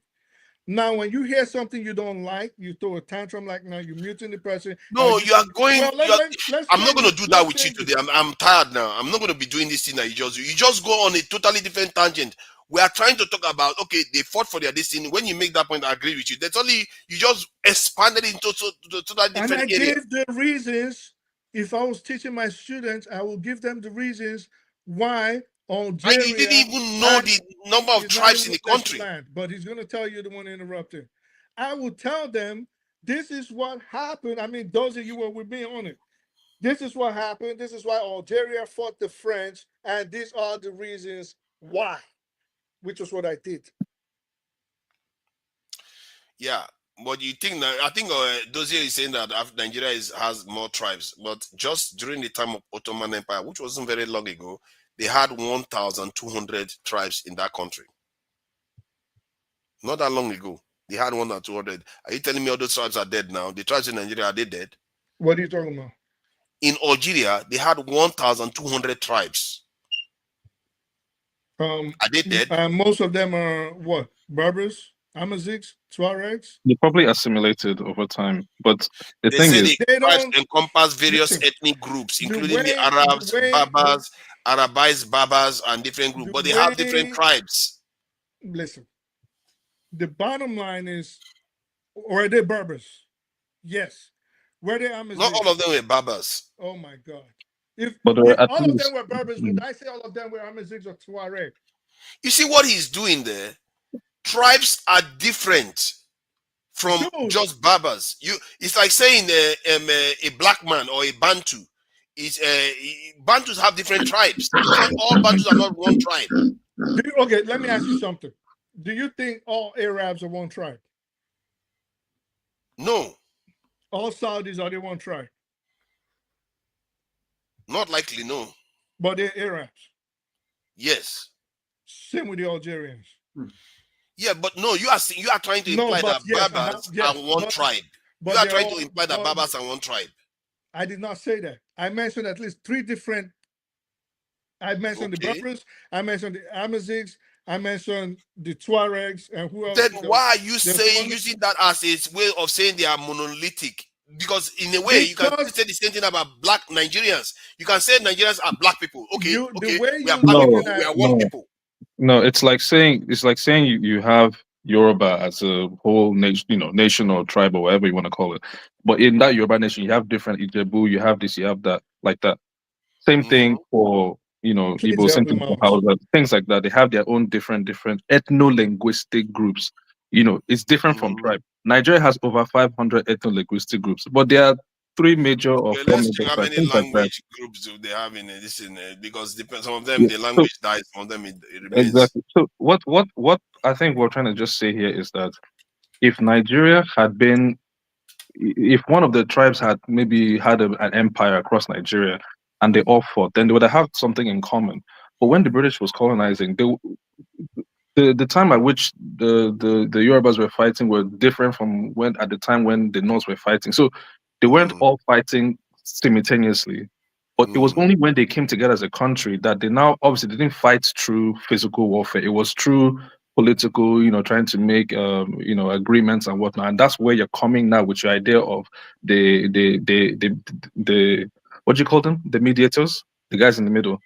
Now, when you hear something you don't like, you throw a tantrum like now you're muting the person. No, you are going. Well, let's I'm not change going to it. do that Let's with you change it. today. I'm tired now. I'm not going to be doing this thing that you just do. You just go on a totally different tangent. We are trying to talk about, okay, they fought for their destiny. When you make that point, I agree with you. That's only you just expanded into totally different And I area. gave the reasons. If I was teaching my students, I will give them the reasons why Algeria. And you didn't even know the number of tribes in the country. Land, but he's going to tell you the one interrupting. I will tell them this is what happened. I mean, those of you who were with me on it. This is what happened. This is why Algeria fought the French, and these are the reasons why, which was what I did. Yeah, but you think that I think Dozier is saying that Nigeria has more tribes, but just during the time of Ottoman Empire, which wasn't very long ago, they had 1,200 tribes in that country. Not that long ago, they had 1,200. Are you telling me all those tribes are dead now? The tribes in Nigeria, are they dead? What are you talking about? In Algeria, they had 1,200 tribes. Are they dead? Most of them are what? Berbers, Amazighs, Tuaregs? They probably assimilated over time. But the They thing say is, the tribes encompass various ethnic groups, including the Arabs, Babas, Arabized Babas, and different groups. But they have different tribes. Listen, the bottom line is, were they Berbers? Yes. Were they Amazighs? Not all of them were Babas. Oh my God. If all of them were Berbers, would I say all of them were Amazighs or Tuareg? You see what he's doing there? Tribes are different from just Babas. It's like saying a black man or a Bantu. Bantus have different tribes. Not all Bantus are not one tribe. Okay, let me ask you something. Do you think all Arabs are one tribe? No. All Saudis are they one tribe? Not likely, no. But they're Arabs. Yes. Same with the Algerians. Yeah, but no, you are trying to imply that Babas are one tribe. You are trying to imply that Babas are one tribe. I did not say that. I mentioned at least three different. I mentioned the Berbers. I mentioned the Amazighs. I mentioned the Tuaregs, and who else? Then why are you using that as a way of saying they are monolithic? Because in a way, you can say the same thing about black Nigerians. You can say Nigerians are black people. Okay, we are black people. We are one people. No, it's like saying you have Yoruba as a whole nation, nation or tribe or whatever you want to call it. But in that Yoruba nation, you have different Ijebu, you have this, you have that, like that. Same thing for Igbo, same thing for Hausa, things like that. They have their own different ethno-linguistic groups. It's different from tribe. Nigeria has over 500 ethno-linguistic groups, but there are three major or four major How tribes. many language groups do they have in this? Because some of them the language dies, some of them it remains. Exactly. So what I think we're trying to just say here is that if Nigeria had been, if one of the tribes had maybe had an empire across Nigeria and they all fought, then they would have had something in common. But when the British was colonizing, the time at which the Yorubas were fighting were different from at the time when the North were fighting. So they weren't all fighting simultaneously. But it was only when they came together as a country that they now obviously didn't fight through physical warfare. It was through political, trying to make agreements and whatnot. And that's where you're coming now with your idea of the what do you call them? The mediators, the guys in the middle.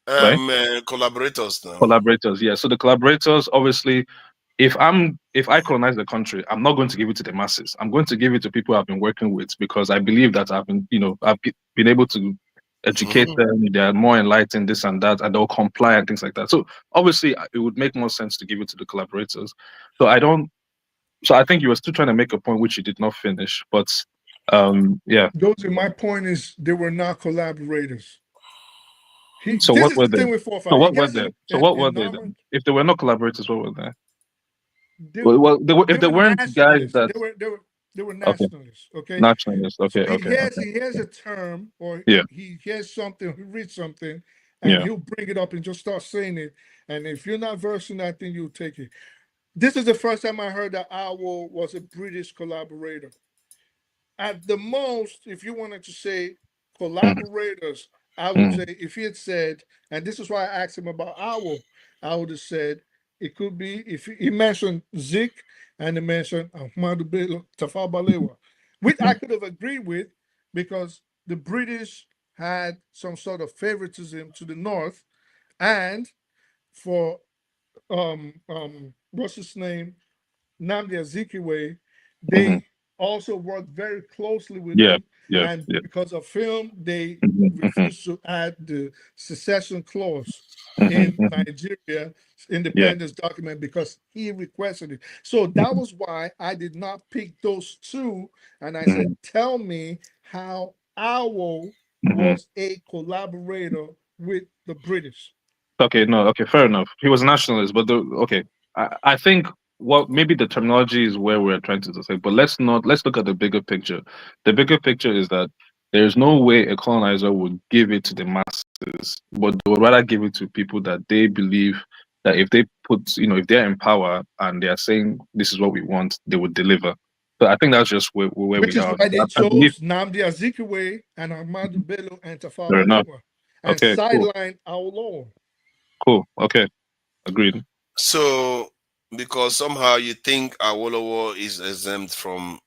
Right? Collaborators now. Collaborators, yeah. So the collaborators, obviously, if I colonize the country, I'm not going to give it to the masses. I'm going to give it to people I've been working with because I believe that I've been able to educate them. They are more enlightened, this and that, and they'll comply and things like that. So obviously, it would make more sense to give it to the collaborators. So I think you were still trying to make a point which you did not finish, but yeah. My point is they were not collaborators. So what were they? So what were they? So what were they then? If they were not collaborators, what were they? If they weren't guys that they were nationalists. Okay. Nationalists. Okay. So okay. He hears a term or he hears something, he reads something, and he'll bring it up and just start saying it. And if you're not versed in that, then you'll take it. This is the first time I heard that Owl was a British collaborator. At the most, if you wanted to say collaborators I would say if he had said, and this is why I asked him about Owl, I would have said it could be if he mentioned Zik and he mentioned Ahmadu Bello Tafawa Balewa, which I could have agreed with because the British had some sort of favoritism to the north, and for what's his name, Nnamdi Azikiwe, they also worked very closely with Yeah, him, yeah, and yeah. because of film, they Mhm. refused to add the secession clause Mhm, in mhm. Nigeria Yeah. independence document because he requested it. So that was why I did not pick those two, and I said, Mhm, "Tell me how Awo mhm. was a collaborator with the British." Okay, no, okay, fair enough. He was a nationalist, but okay, I think well maybe the terminology is where we're trying to say, but let's look at the bigger picture. The bigger picture is that there's no way a colonizer would give it to the masses, but they would rather give it to people that they believe that if they put, if they're in power and they are saying this is what we want, they would deliver. So I think that's just where Which we is are. why they I believe chose Nnamdi Azikiwe and Ahmadu Bello and Tafawa fair enough. Balewa and Okay, cool, sidelined Awolowo. cool. Okay, agreed. So, because somehow you think Awolowo is exempt from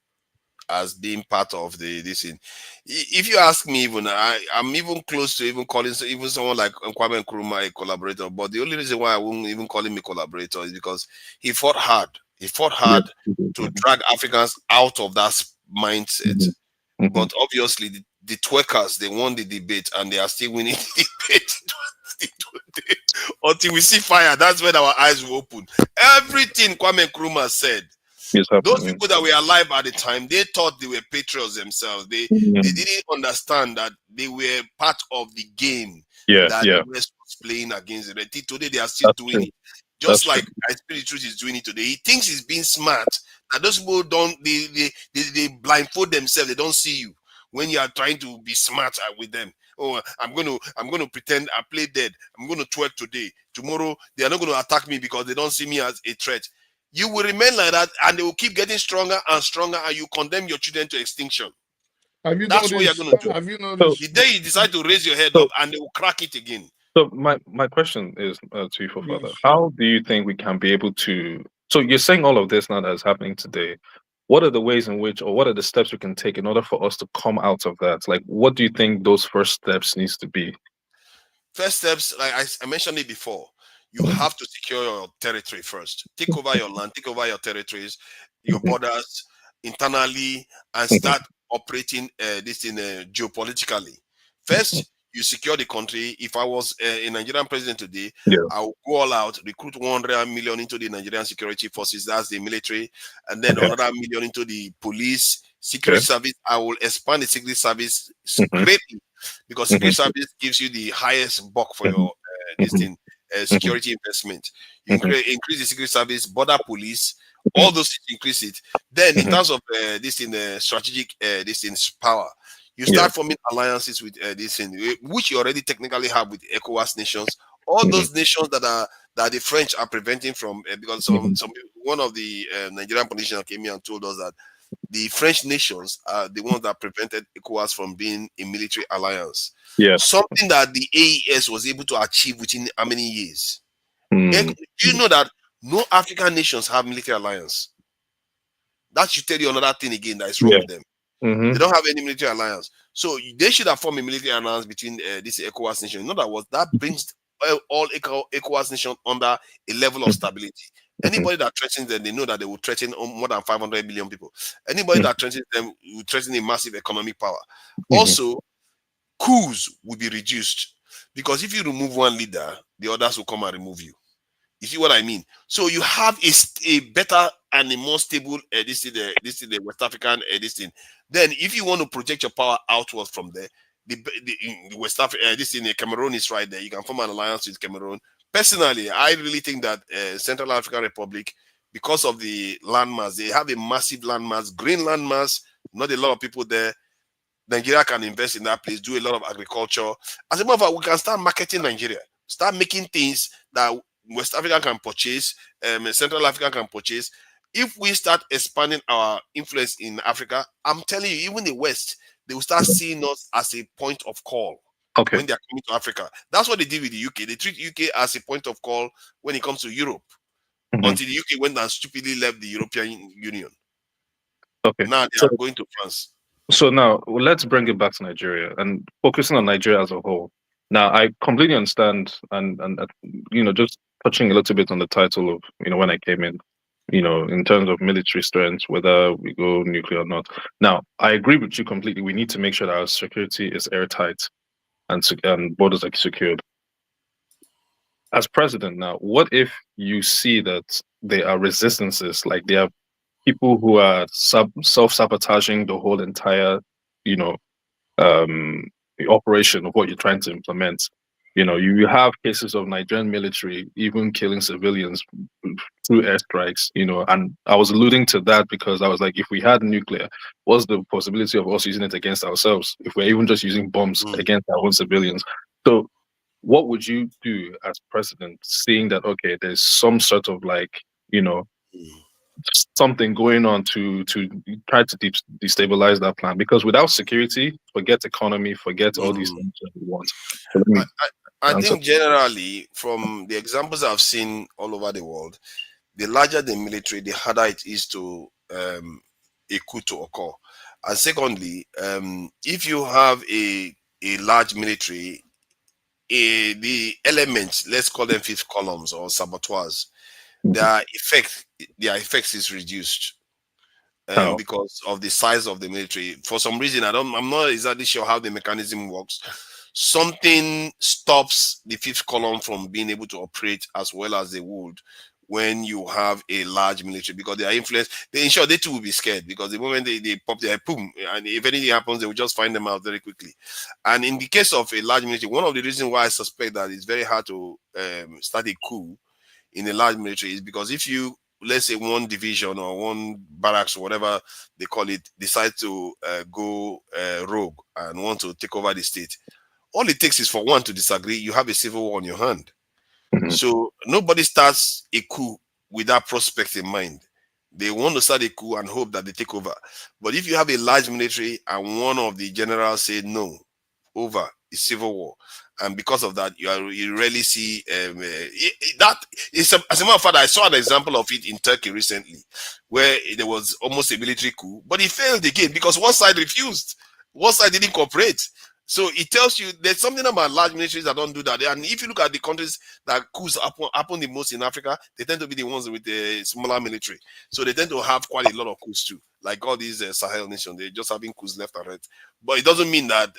as being part of this thing. If you ask me, even I'm even close to even calling even someone like Kwame Nkrumah a collaborator. But the only reason why I won't even call him a collaborator is because he fought hard. He fought Yeah. hard to drag Africans out of that mindset. Mhm. But obviously, the twerkers, they won the debate and they are still winning the debate. Until we see fire, that's when our eyes will open. Everything Kwame Nkrumah said, Yes, those happening. people that were alive at the time, they thought they were patriots themselves. They didn't understand that they were part of the game Yeah, that yeah, the West was playing against the Red. Today they are still that's doing true. it. That's Just true. like I Spirit Truth is doing it today. He thinks he's being smart. And those people don't they blindfold themselves, they don't see you when you are trying to be smart with them. Oh, I'm gonna pretend I play dead. I'm gonna twerk today. Tomorrow they are not gonna attack me because they don't see me as a threat. You will remain like that, and they will keep getting stronger and stronger, and you condemn your children to extinction. Have you That's what you're noticed? gonna do. Have you So, noticed? The day you decide to raise your head so, up, and they will crack it again. so my question is to you, for Yes. father. How do you think we can be able to? So you're saying all of this now that is happening today. What are the ways in which, or what are the steps we can take in order for us to come out of that? Like, what do you think those first steps needs to be? First steps, like I mentioned it before, you have to secure your territory first. Take over your land, take over your territories, your borders internally, and start operating this in geopolitically. First, you secure the country. If I was a Nigerian president today, Yeah. I will go all out, recruit 100 million into the Nigerian security forces, that's the military, and then Okay. another million into the police, secret Okay. service. I will expand the secret service Mm-hmm. greatly because Mm-hmm. secret service gives you the highest buck for your this Mm-hmm. thing security investment. You Mm-hmm. increase the secret service, border police, all those things, increase it. Then in Mm-hmm. terms of this in strategic this in power, you Yeah. start forming alliances with this thing, which you already technically have with ECOWAS nations. All those nations that the French are preventing from because one of the Nigerian politicians came here and told us that the French nations are the ones that prevented ECOWAS from being a military alliance. Yeah. Something that the AES was able to achieve within how many years? Mm. Do you know that no African nations have military alliance? That should tell you another thing again that is wrong Yeah. with them. Mm-hmm. They don't have any military alliance. So they should have formed a military alliance between this ECOWAS nation. In other words, that brings all ECOWAS nations under a level of stability. Anybody that threatens them, they know that they will threaten more than 500 million people. Anybody that threatens them will threaten a massive economic power. Also, coups will be reduced because if you remove one leader, the others will come and remove you. You see what I mean? So you have a better and a more stable this is the West African this thing. Then if you want to project your power outward from there, the West Africa this in Cameroon is right there. You can form an alliance with Cameroon. Personally, I really think that Central African Republic, because of the landmass, they have a massive landmass, green landmass. Not a lot of people there. Nigeria can invest in that place, do a lot of agriculture. As a matter of fact, we can start marketing Nigeria, start making things that West Africa can purchase, Central Africa can purchase. If we start expanding our influence in Africa, I'm telling you, even the West, they will start seeing us as a point of call. when they are coming to Africa. That's what they did with the UK. They treat UK as a point of call when it comes to Europe, until the UK went and stupidly left the European Union. Okay. Now they are going to France. So now let's bring it back to Nigeria and focusing on Nigeria as a whole. Now I completely understand and just touching a little bit on the title of when I came in, in terms of military strength, whether we go nuclear or not. Now I agree with you completely. We need to make sure that our security is airtight and borders are secured. As president now, what if you see that there are resistances, like there are people who are self-sabotaging the whole entire, the operation of what you're trying to implement? You have cases of Nigerian military even killing civilians through airstrikes, and I was alluding to that because I was like, if we had nuclear, what's the possibility of us using it against ourselves if we're even just using bombs against our own civilians? So what would you do as president, seeing that, okay, there's some sort of something going on to try to destabilize that plan? Because without security, forget economy, forget all these things that we want. So I think generally, from the examples I've seen all over the world, the larger the military, the harder it is to a coup to occur. And secondly, if you have a large military, the elements, let's call them fifth columns or saboteurs, their effects is reduced because of the size of the military. For some reason, I'm not exactly sure how the mechanism works. Something stops the fifth column from being able to operate as well as they would when you have a large military, because they are influenced. They too will be scared, because the moment they pop their boom, and if anything happens, they will just find them out very quickly. And in the case of a large military, one of the reasons why I suspect that it's very hard to start a coup in a large military is because if you, let's say, one division or one barracks or whatever they call it, decide to go rogue and want to take over the state, all it takes is for one to disagree, you have a civil war on your hand. So nobody starts a coup with that prospect in mind. They want to start a coup and hope that they take over. But if you have a large military and one of the generals say no, over, it's civil war, and because of that, you rarely see that. As a matter of fact, I saw an example of it in Turkey recently, where there was almost a military coup, but it failed again because one side refused, one side didn't cooperate. So it tells you there's something about large militaries that don't do that. And if you look at the countries that coups happen the most in Africa, they tend to be the ones with the smaller military. So they tend to have quite a lot of coups too. Like all these Sahel nations, they're just having coups left and right. But it doesn't mean that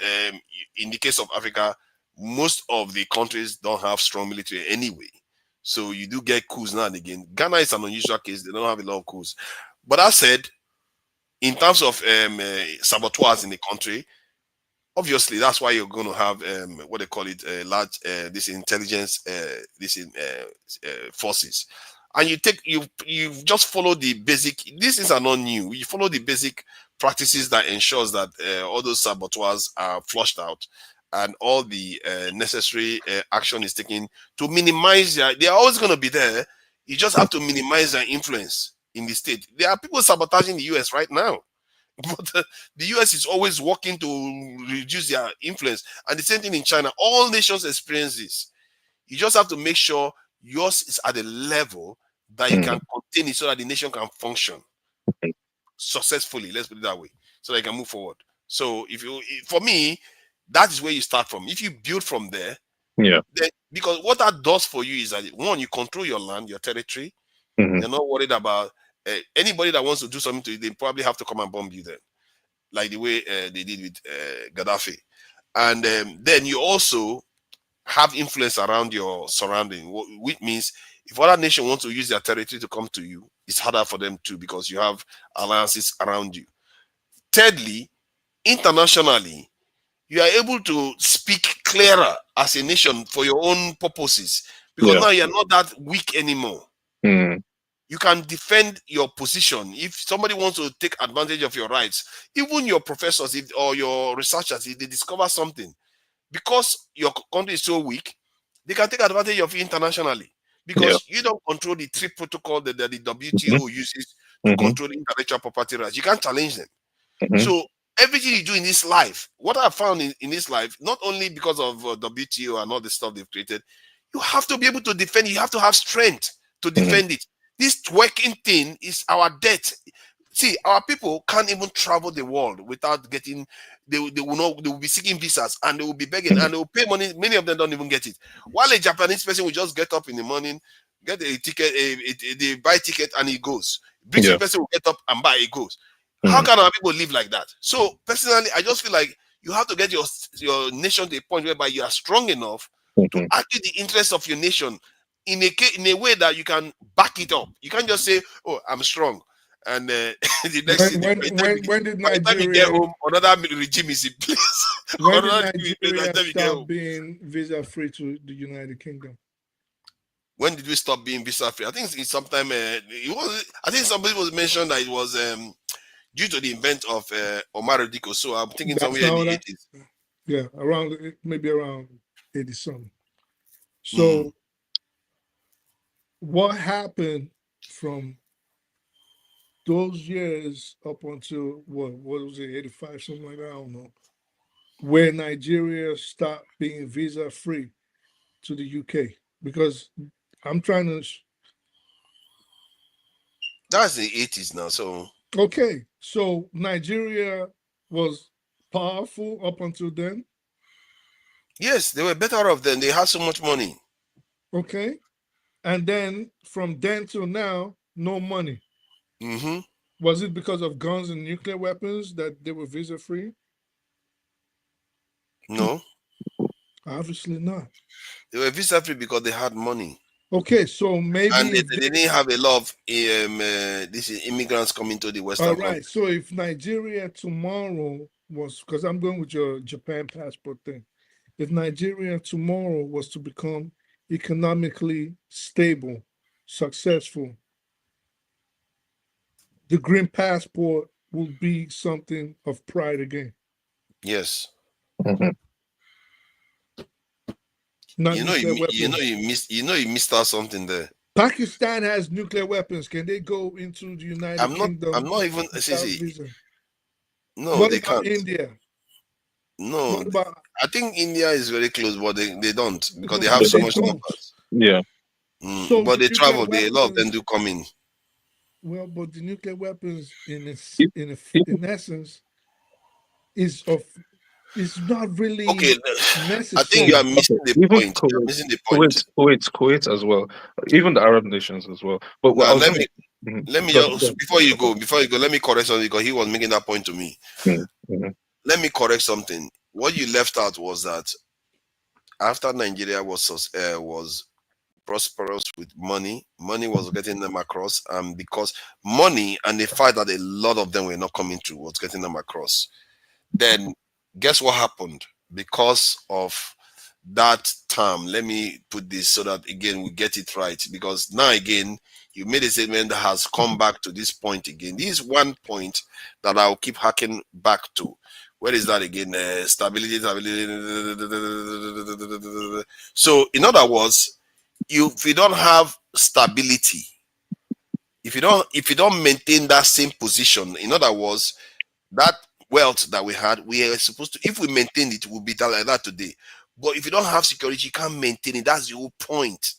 in the case of Africa, most of the countries don't have strong military anyway. So you do get coups now and again. Ghana is an unusual case. They don't have a lot of coups. But that said, in terms of saboteurs in the country, obviously, that's why you're going to have what they call it, large this intelligence, forces, and you just follow the basic. These things are not new. You follow the basic practices that ensures that all those saboteurs are flushed out, and all the necessary action is taken to minimize their. They are always going to be there. You just have to minimize their influence in the state. There are people sabotaging the US right now. But the US is always working to reduce their influence. And the same thing in China. All nations experience this. You just have to make sure yours is at a level that you can contain it so that the nation can function successfully. Let's put it that way. So that you can move forward. So for me, that is where you start from. If you build from there, then, because what that does for you is that, one, you control your land, your territory. You're not worried about anybody that wants to do something to you. They probably have to come and bomb you then, like the way they did with Gaddafi. And then you also have influence around your surrounding, which means if other nation wants to use their territory to come to you, it's harder for them too, because you have alliances around you. Thirdly, internationally, you are able to speak clearer as a nation for your own purposes, because now you're not that weak anymore. You can defend your position. If somebody wants to take advantage of your rights, even your professors or your researchers, if they discover something, because your country is so weak, they can take advantage of it internationally, because you don't control the three protocol that the WTO uses to control intellectual property rights. You can't challenge them. So everything you do in this life, what I found in this life, not only because of WTO and all the stuff they've created, you have to be able to defend it. You have to have strength to defend it. This twerking thing is our debt. See, our people can't even travel the world without getting. They will be seeking visas and they will be begging and they will pay money. Many of them don't even get it. While a Japanese person will just get up in the morning, get a ticket, they buy ticket and he goes. British person will get up and buy, it goes. How can our people live like that? So personally, I just feel like you have to get your nation to a point whereby you are strong enough to argue the interests of your nation in a way that you can back it up. You can't just say, "Oh, I'm strong," and the next thing, When did by the time you get home, another regime is in place. When did Nigeria stop being visa free to the United Kingdom? When did we stop being visa free? I think it's sometime. It was. I think somebody was mentioned that it was due to the event of Omar Diko. So I'm thinking somewhere in the 80s. Yeah, maybe around 80 something. So what happened from those years up until what was it, 85, something like that? I don't know. Where Nigeria stopped being visa free to the UK? Because I'm trying to. That's the 80s now. So okay, so Nigeria was powerful up until then. Yes, they were better off then. They had so much money. Okay, and then from then till now, no money. Was it because of guns and nuclear weapons that they were visa free? No, obviously not. They were visa free because they had money. Okay, so maybe and they didn't have a lot of these immigrants coming to the Western. All right, so if Nigeria tomorrow was, because I'm going with your Japan passport thing, if Nigeria tomorrow was to become economically stable, successful, the green passport will be something of pride again. Yes. You missed out something there. Pakistan has nuclear weapons. Can they go into the United Kingdom? I'm not even. No, what they about can't. India? No, What about, I think India is very close, but they don't because they have so much numbers. Yeah. So but they the travel. nuclear A lot of them weapons- do come in. Well, but the nuclear weapons, in essence, is not really necessary. I think you are missing the Even point. You're missing the point. Kuwait as well, even the Arab nations as well. But what Now, I was let me Go just before you go, let me correct something because he was making that point to me. Let me correct something. What you left out was that after Nigeria was prosperous with money was getting them across, because money and the fact that a lot of them were not coming through was getting them across. Then guess what happened? Because of that term, let me put this so that again we get it right, because now again you made a statement that has come back to this point again. This is one point that I'll keep harking back to. Where is that again? Stability. So in other words, if you don't have stability, if you don't maintain that same position, in other words, that wealth that we had, we are supposed to, if we maintain it, we'll be like that today. But if you don't have security, you can't maintain it. That's the whole point.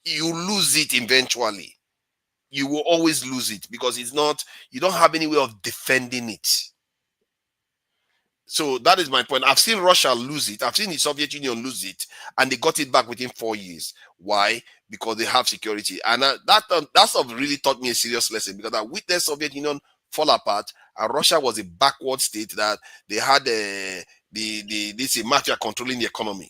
You lose it eventually. You will always lose it because you don't have any way of defending it. So that is my point. I've seen Russia lose it. I've seen the Soviet Union lose it, and they got it back within 4 years. Why? Because they have security. And that's what really taught me a serious lesson, because I witnessed Soviet Union fall apart, and Russia was a backward state that they had this mafia controlling the economy.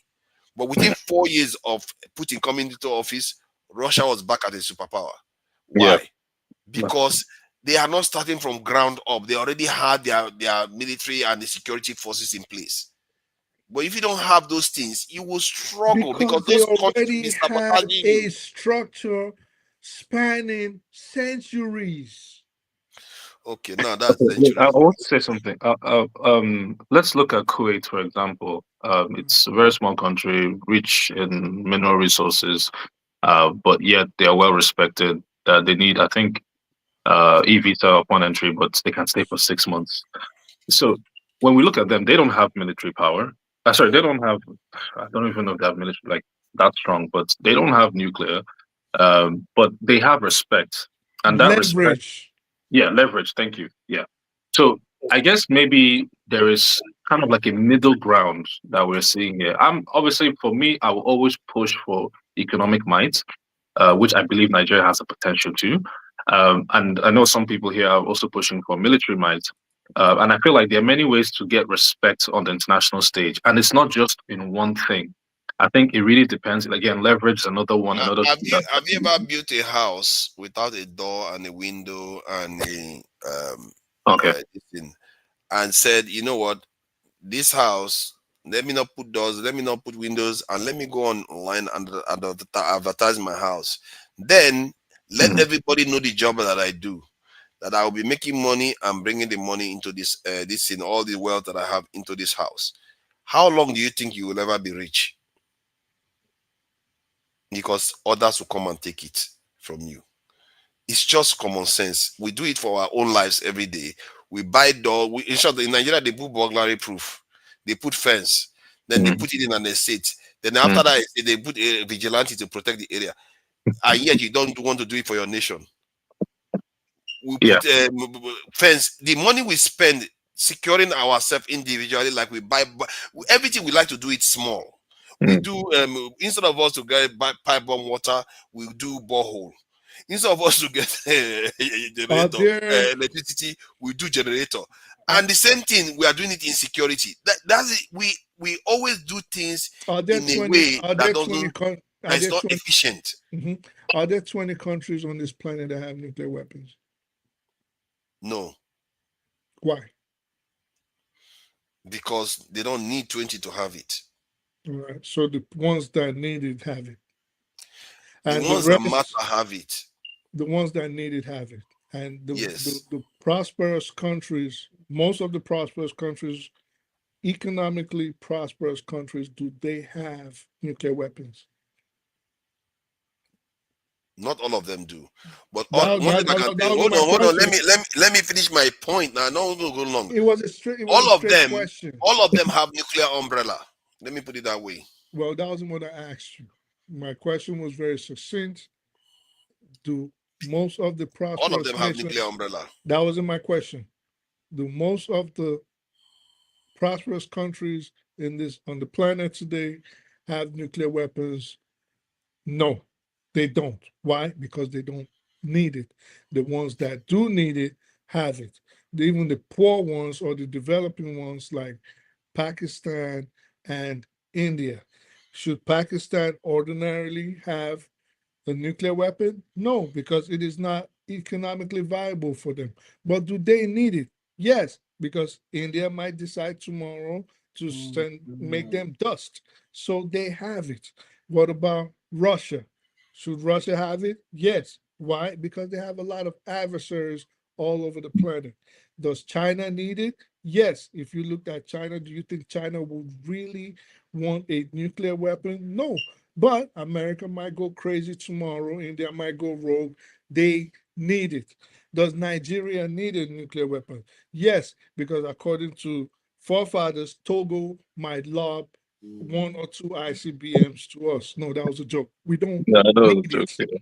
But within 4 years of Putin coming into office, Russia was back at a superpower. Why? Yeah. Because they are not starting from ground up. They already had their military and the security forces in place. But if you don't have those things, you will struggle because they those already countries have sabotaging a you. structure spanning centuries. Okay, now that's I want to say something. Let's look at Kuwait, for example. It's a very small country, rich in mineral resources, but yet they are well respected. They need, I think, e-visa upon entry, but they can stay for 6 months. So when we look at them, they don't have military power. Sorry, they don't have. I don't even know if they have military like that strong, but they don't have nuclear. But they have respect, and that respect, Leverage. yeah, leverage. Thank you. Yeah. So I guess maybe there is kind of like a middle ground that we're seeing here. I'm obviously, for me, I will always push for economic might, which I believe Nigeria has the potential to. And I know some people here are also pushing for military might. And I feel like there are many ways to get respect on the international stage. And it's not just in one thing. I think it really depends. Again, leverage is another one. Another Have you ever built a house without a door and a window and a this thing, and said, you know what, this house, let me not put doors, let me not put windows, and let me go online and advertise my house. Then let everybody know the job that I do, that I will be making money and bringing the money into this in all the wealth that I have into this house. How long do you think you will ever be rich? Because others will come and take it from you. It's just common sense. We do it for our own lives every day. We buy door. In short, in Nigeria, they put burglary proof. They put fence. Then they put it in an estate. Then after that, they put a vigilante to protect the area. And yet you don't want to do it for your nation. We put fence. The money we spend securing ourselves individually, like we buy everything, we like to do it small. We do instead of us to get pipe bomb water, we do borehole. Instead of us to get electricity, we do generator. And the same thing, we are doing it in security. That's it. We always do things in a way that is not efficient. Are there 20 countries on this planet that have nuclear weapons? No. Why? Because they don't need 20 to have it. All right. So the ones that need it have it. And the ones that matter have it. The ones that need it have it. And the prosperous countries, most of the prosperous countries, economically prosperous countries, do they have nuclear weapons? Not all of them do, but hold on. Let me finish my point now. No, go long. All of them have nuclear umbrella. Let me put it that way. Well, that wasn't what I asked you. My question was very succinct. Do most of the prosperous all of them have nations, nuclear umbrella? That wasn't my question. Do most of the prosperous countries on the planet today have nuclear weapons? No, they don't. Why? Because they don't need it. The ones that do need it have it. Even the poor ones or the developing ones like Pakistan and India. Should Pakistan ordinarily have a nuclear weapon? No, because it is not economically viable for them. But do they need it? Yes, because India might decide tomorrow to make them dust. So they have it. What about Russia? Should Russia have it? Yes. Why? Because they have a lot of adversaries all over the planet. Does China need it? Yes. If you look at China, do you think China would really want a nuclear weapon? No. But America might go crazy tomorrow. India might go rogue. They need it. Does Nigeria need a nuclear weapon? Yes, because according to forefathers, Togo might lob 1 or 2 ICBMs to us. No, that was a joke. We don't need it.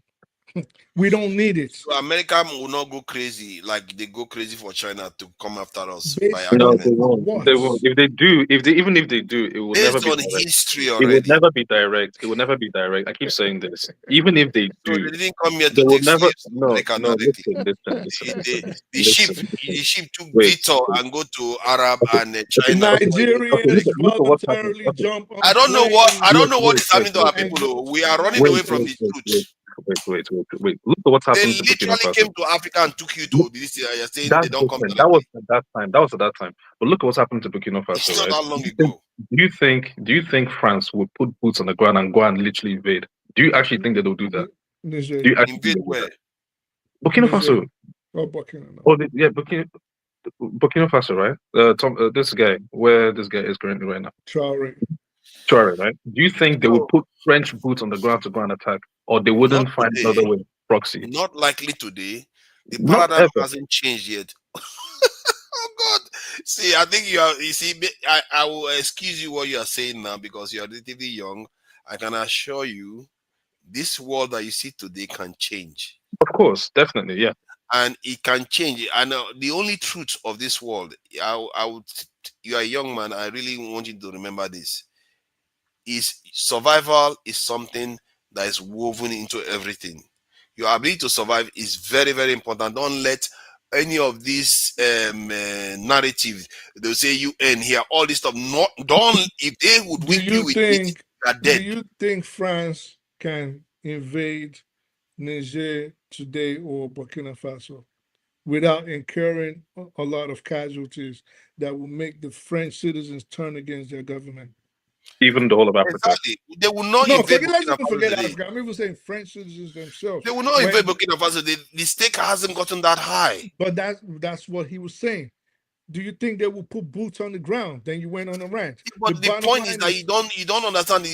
We don't need it. So America will not go crazy like they go crazy for China to come after us. No, they won't. They won't. If they do, even if they do, it will never be direct. History already. It will never be direct. It will never be direct. I keep saying this. Even if they do, they didn't come here to they will take never. slaves. The ship took detour and go to Arab and China. Nigerians voluntarily jump on I don't know what is happening to our people. We are running away from the truth. Wait. Look at what's happened. They literally came to Africa and took you to this. You're saying they don't come to that was at that time. That was at that time. But look at what's happened to Burkina Faso. It's not that long ago. Do you think France would put boots on the ground and go and literally invade? Do you actually think that they'll do that? Do you actually invade where? Burkina Faso. Oh, Burkina. Oh, Burkina Faso, right? This guy, where this guy is currently right now. Traore, right? Do you think they would put French boots on the ground to go and attack, or they wouldn't find another way? Proxy. Not likely today. The paradigm hasn't changed yet. Oh God! See, I think you are. You see, I will excuse you what you are saying now because you are relatively young. I can assure you, this world that you see today can change, Of course, definitely, yeah. and it can change. And the only truth of this world, I would. You are a young man. I really want you to remember this: is survival is something that is woven into everything. Your ability to survive is very, very important. Don't let any of these narratives, they'll say UN here, all this stuff. Not don't if they would Do whip you you with it, think? you are Do dead. you think France can invade Niger today or Burkina Faso without incurring a lot of casualties that will make the French citizens turn against their government? Even the whole of Africa. Exactly. They will not No, invade let's Burkina even Faso forget today. Africa. I'm even saying French citizens themselves. They will not invade Burkina Faso. The stake hasn't gotten that high. But that's what he was saying. Do you think they will put boots on the ground? Then you went on a rant. But the point is that you don't understand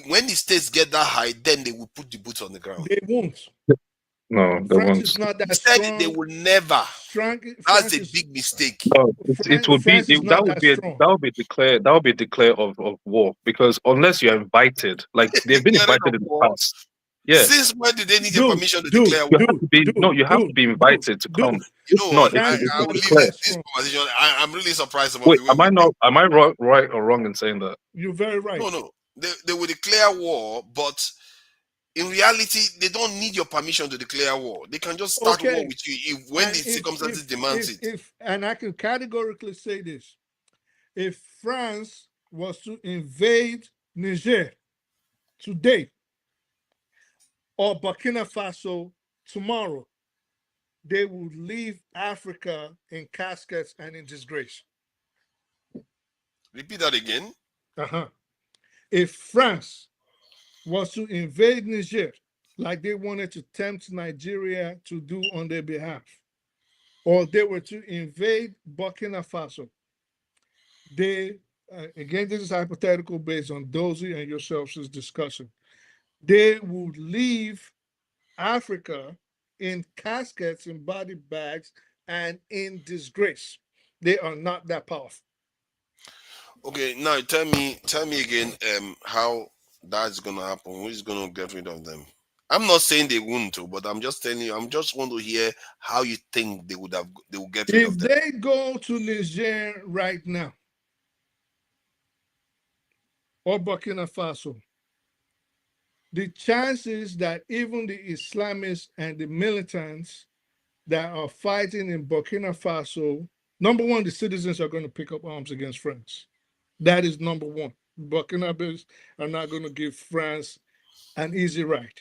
when the states get that high, then they will put the boots on the ground. They won't. No, they France won't. is not that Instead, strong. they will never. That's a big mistake. No, it would be France is not that strong. that would be declare of war, because unless you're invited, like they've been invited in the past. Yeah. Since when do they need your permission to declare war? You have to be invited to come. If not, it's I a will leave declare. this conversation. I'm really surprised about Wait, the way am I right or wrong in saying that? You're very right. No. They will declare war, but in reality, they don't need your permission to declare war. They can just start war with you when the circumstances demands it. And I can categorically say this: if France was to invade Niger today or Burkina Faso tomorrow, they would leave Africa in caskets and in disgrace. Repeat that again. If France was to invade Niger, like they wanted to tempt Nigeria to do on their behalf, or they were to invade Burkina Faso, they, again, this is hypothetical based on Dozy and yourselves' discussion, they would leave Africa in caskets, in body bags, and in disgrace. They are not that powerful. Okay, now tell me again how that's gonna happen. Who's gonna get rid of them? I'm not saying they won't, but I'm just telling you. I'm just want to hear how you think they will get rid of them. If they go to Niger right now or Burkina Faso, the chances that even the Islamists and the militants that are fighting in Burkina Faso, number one, the citizens are going to pick up arms against France. That is number one. Burkinabés are not going to give France an easy ride.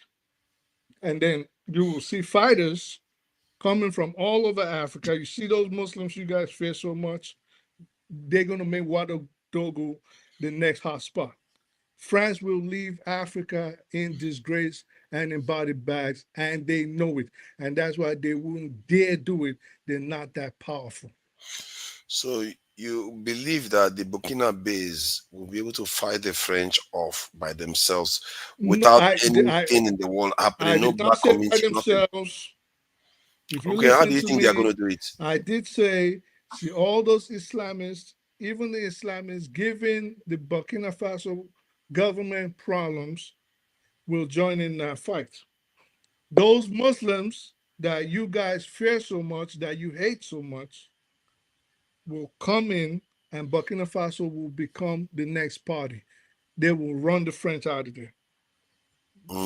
And then you will see fighters coming from all over Africa. You see those Muslims you guys fear so much, they're going to make Ouagadougou the next hot spot. France will leave Africa in disgrace and in body bags, and they know it. And that's why they wouldn't dare do it. They're not that powerful. So you believe that the Burkinabés will be able to fight the French off by themselves without anything in the world happening? No black community, nothing. Okay, how do you think they're going to do it? I did say, see all those Islamists, even the Islamists giving the Burkina Faso government problems, will join in that fight. Those Muslims that you guys fear so much, that you hate so much, will come in, and Burkina Faso will become the next party. They will run the French out of there.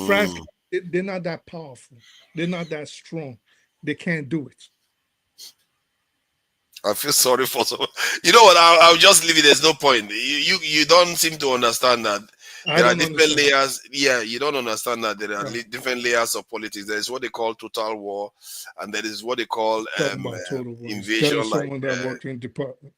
France, they're not that powerful. They're not that strong. They can't do it. I feel sorry for some. You know what? I'll just leave it. There's no point. You don't seem to understand that there are different layers. Yeah, you don't understand that there are different layers of politics. There is what they call total war, and there is what they call invasion. Someone that worked in department.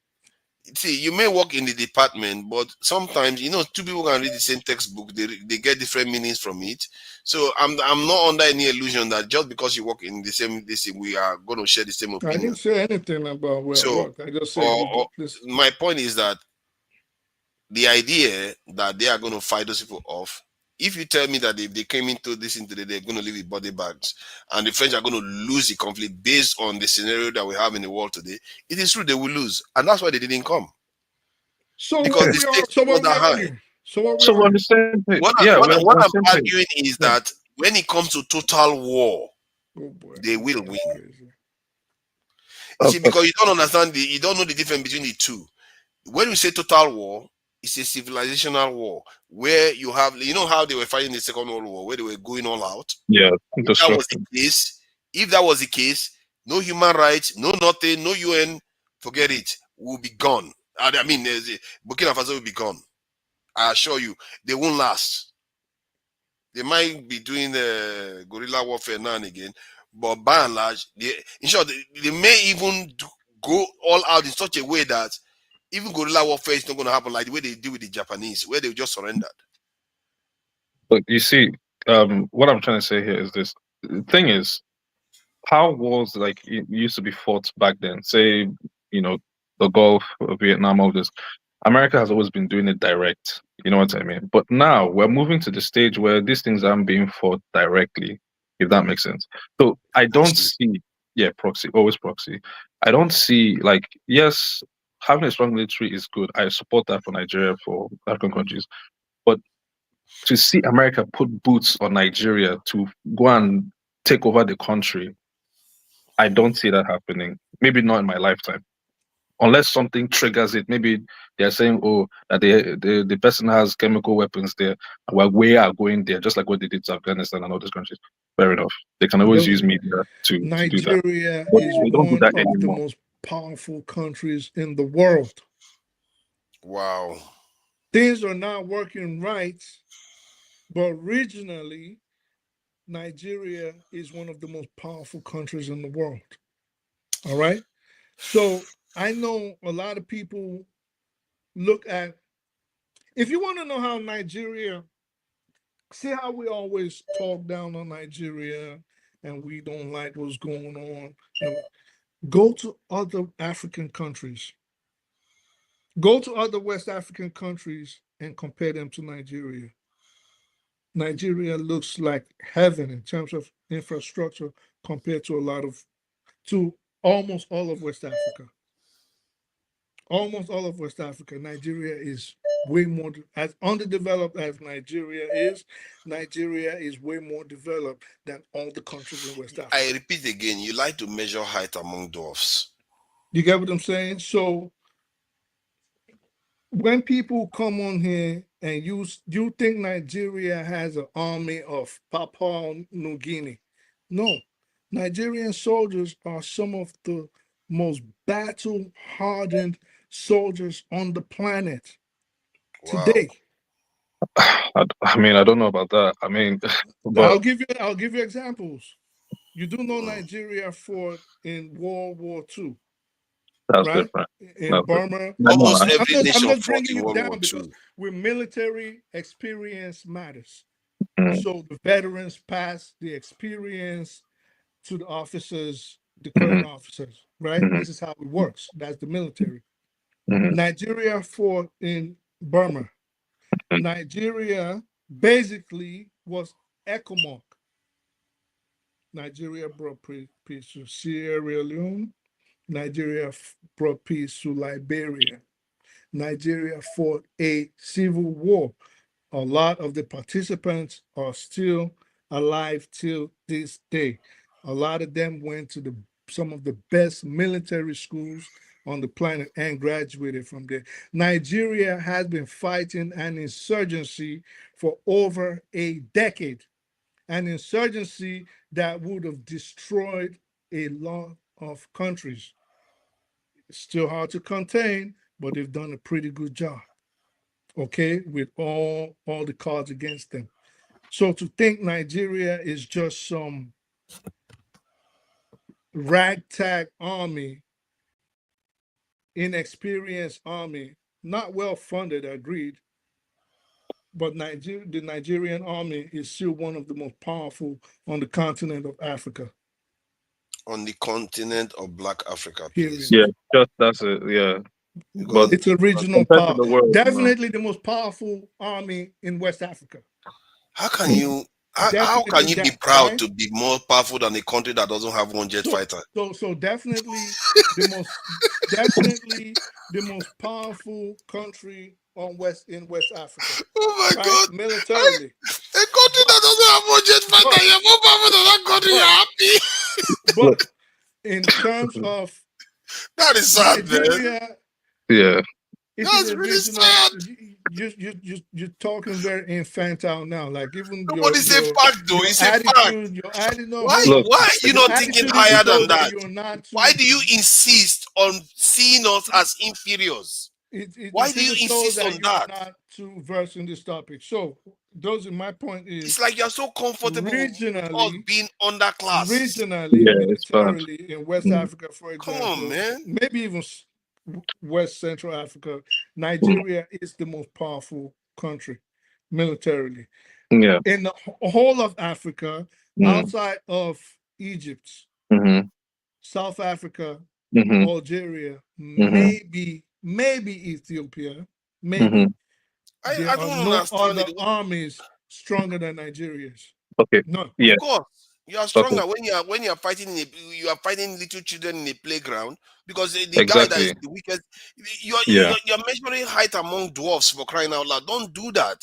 See, you may work in the department, but sometimes two people can read the same textbook. They get different meanings from it. So I'm not under any illusion that just because you work in the same we are going to share the same opinion. I didn't say anything about where I work. I just said my point is that the idea that they are going to fight those people off If you tell me that if they came into this today, they're going to leave with body bags, and the French are going to lose the conflict based on the scenario that we have in the world today, it is true they will lose, and that's why they didn't come. So Because what the we are, stakes so are what not we that high. arguing? So what we So we're on arguing? the same page. What, Yeah, what, we're what on the I'm same page. arguing is that when it comes to total war, Oh boy, they will that's win. crazy. You see, because you don't understand you don't know the difference between the two. When we say total war, it's a civilizational war where you have, you know how they were fighting the Second World War, where they were going all out. Yeah, If that was the destruction. case, no human rights, no nothing, no UN, forget it. We'll be gone. I mean, Burkina Faso will be gone. I assure you, they won't last. They might be doing guerrilla warfare now and again, but by and large, in short, they may even go all out in such a way that even guerrilla warfare is not going to happen like the way they do with the Japanese, where they just surrendered. But you see, what I'm trying to say here is this. The thing is, how wars like it used to be fought back then, say, the Gulf, Vietnam, all this, America has always been doing it direct. You know what I mean? But now we're moving to the stage where these things aren't being fought directly, if that makes sense. So I don't see, proxy, always proxy. I don't see, like, yes, having a strong military is good. I support that for Nigeria, for African countries. But to see America put boots on Nigeria to go and take over the country, I don't see that happening. Maybe not in my lifetime. Unless something triggers it. Maybe they're saying, oh, that the person has chemical weapons there, and we are going there, just like what they did to Afghanistan and all those countries. Fair enough. They can always use media to do that. Nigeria But is they don't do one that of the anymore. most powerful countries in the world. Wow. Things are not working right, but regionally, Nigeria is one of the most powerful countries in the world. All right. So I know a lot of people look at, if you want to know how Nigeria, see how we always talk down on Nigeria and we don't like what's going on. Go to other African countries. Go to other West African countries and compare them to Nigeria. Nigeria looks like heaven in terms of infrastructure compared to almost all of West Africa. Almost all of West Africa. Nigeria is way more, as underdeveloped as Nigeria is way more developed than all the countries in West Africa. I repeat again, you like to measure height among dwarfs. You get what I'm saying? So when people come on here and you think Nigeria has an army of Papua New Guinea. No, Nigerian soldiers are some of the most battle-hardened soldiers on the planet today. I mean, I don't know about that. I mean, but I'll give you examples. You do know Nigeria fought in World War II. That's right? different. In That's Burma. Almost I'm every nation just fought bringing in you World War down because II. with military experience matters. Mm. So the veterans pass the experience to the officers, the current officers, right? This is how it works. That's the military. Nigeria fought in Burma. Nigeria basically was ECOMOG. Nigeria brought peace to Sierra Leone. Nigeria brought peace to Liberia. Nigeria fought a civil war. A lot of the participants are still alive till this day. A lot of them went to some of the best military schools on the planet and graduated from there. Nigeria has been fighting an insurgency for over a decade, an insurgency that would have destroyed a lot of countries. It's still hard to contain, but they've done a pretty good job, okay, with all the cards against them. So to think Nigeria is just some ragtag army, inexperienced army, not well funded, agreed, but the Nigerian army is still one of the most powerful on the continent of Africa. On the continent of Black Africa, Period. please. Yeah, just that's it. Yeah, but It's a regional compared to power. the world, Definitely the most powerful army in West Africa. How can you how can you be that, proud right? to be more powerful than a country that doesn't have one jet fighter? So definitely definitely the most powerful country in West Africa. Oh my Right? God! Militarily. A country that doesn't have one jet fighter, you're more powerful than that country. You're happy. But in terms of That is sad, man. Nigeria, Yeah. it That's is a really regional. sad. You're talking very infantile now. Like even Nobody say fact though. your It's a fact. attitude, your attitude. No, Why hold on. why are you Your not thinking attitude even higher than shows that that? you're not too. Why do you insist on seeing us as inferiors? Why It do you even shows insist that on you're that? not too versed in this topic. So, my point is, It's like you're so comfortable with us regionally, being underclass. regionally, Yeah, it's bad. militarily in West Mm. Africa, for Come example, on, man. maybe even West Central Africa, Nigeria is the most powerful country militarily. Yeah. In the whole of Africa, Mm. outside of Egypt, Mm-hmm. South Africa, Mm-hmm. Algeria, Mm-hmm. maybe Ethiopia, maybe. Mm-hmm. There I are don't no understand other it. armies stronger than Nigeria's. Okay. None. Yeah. Of course, you are Okay. stronger when you are fighting you are fighting little children in a playground because the guy that is Exactly. the weakest. Yeah. You're measuring height among dwarfs for crying out loud. Don't do that.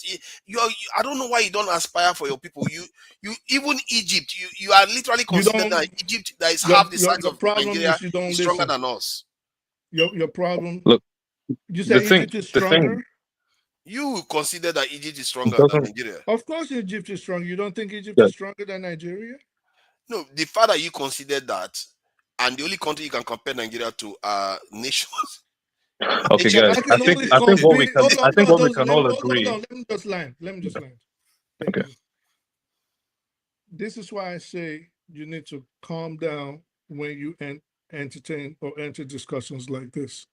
I don't know why you don't aspire for your people. You even Egypt. You are literally You considered don't. that Egypt that is half the size Your of problem Nigeria is you don't is stronger listen. than us. Your problem. Look, You the say thing, Egypt is the thing, stronger. You consider that Egypt is it stronger than doesn't. Nigeria. Of course, Egypt is strong. You don't think Egypt Yeah. is stronger than Nigeria? No, the fact that you consider that, and the only country you can compare Nigeria to are nations. Okay, guys. I can only I think what we compete. can. Hold I on, think what we can all hold agree. on. Let me just land. Thank Okay. you. This is why I say you need to calm down when you entertain or enter discussions like this.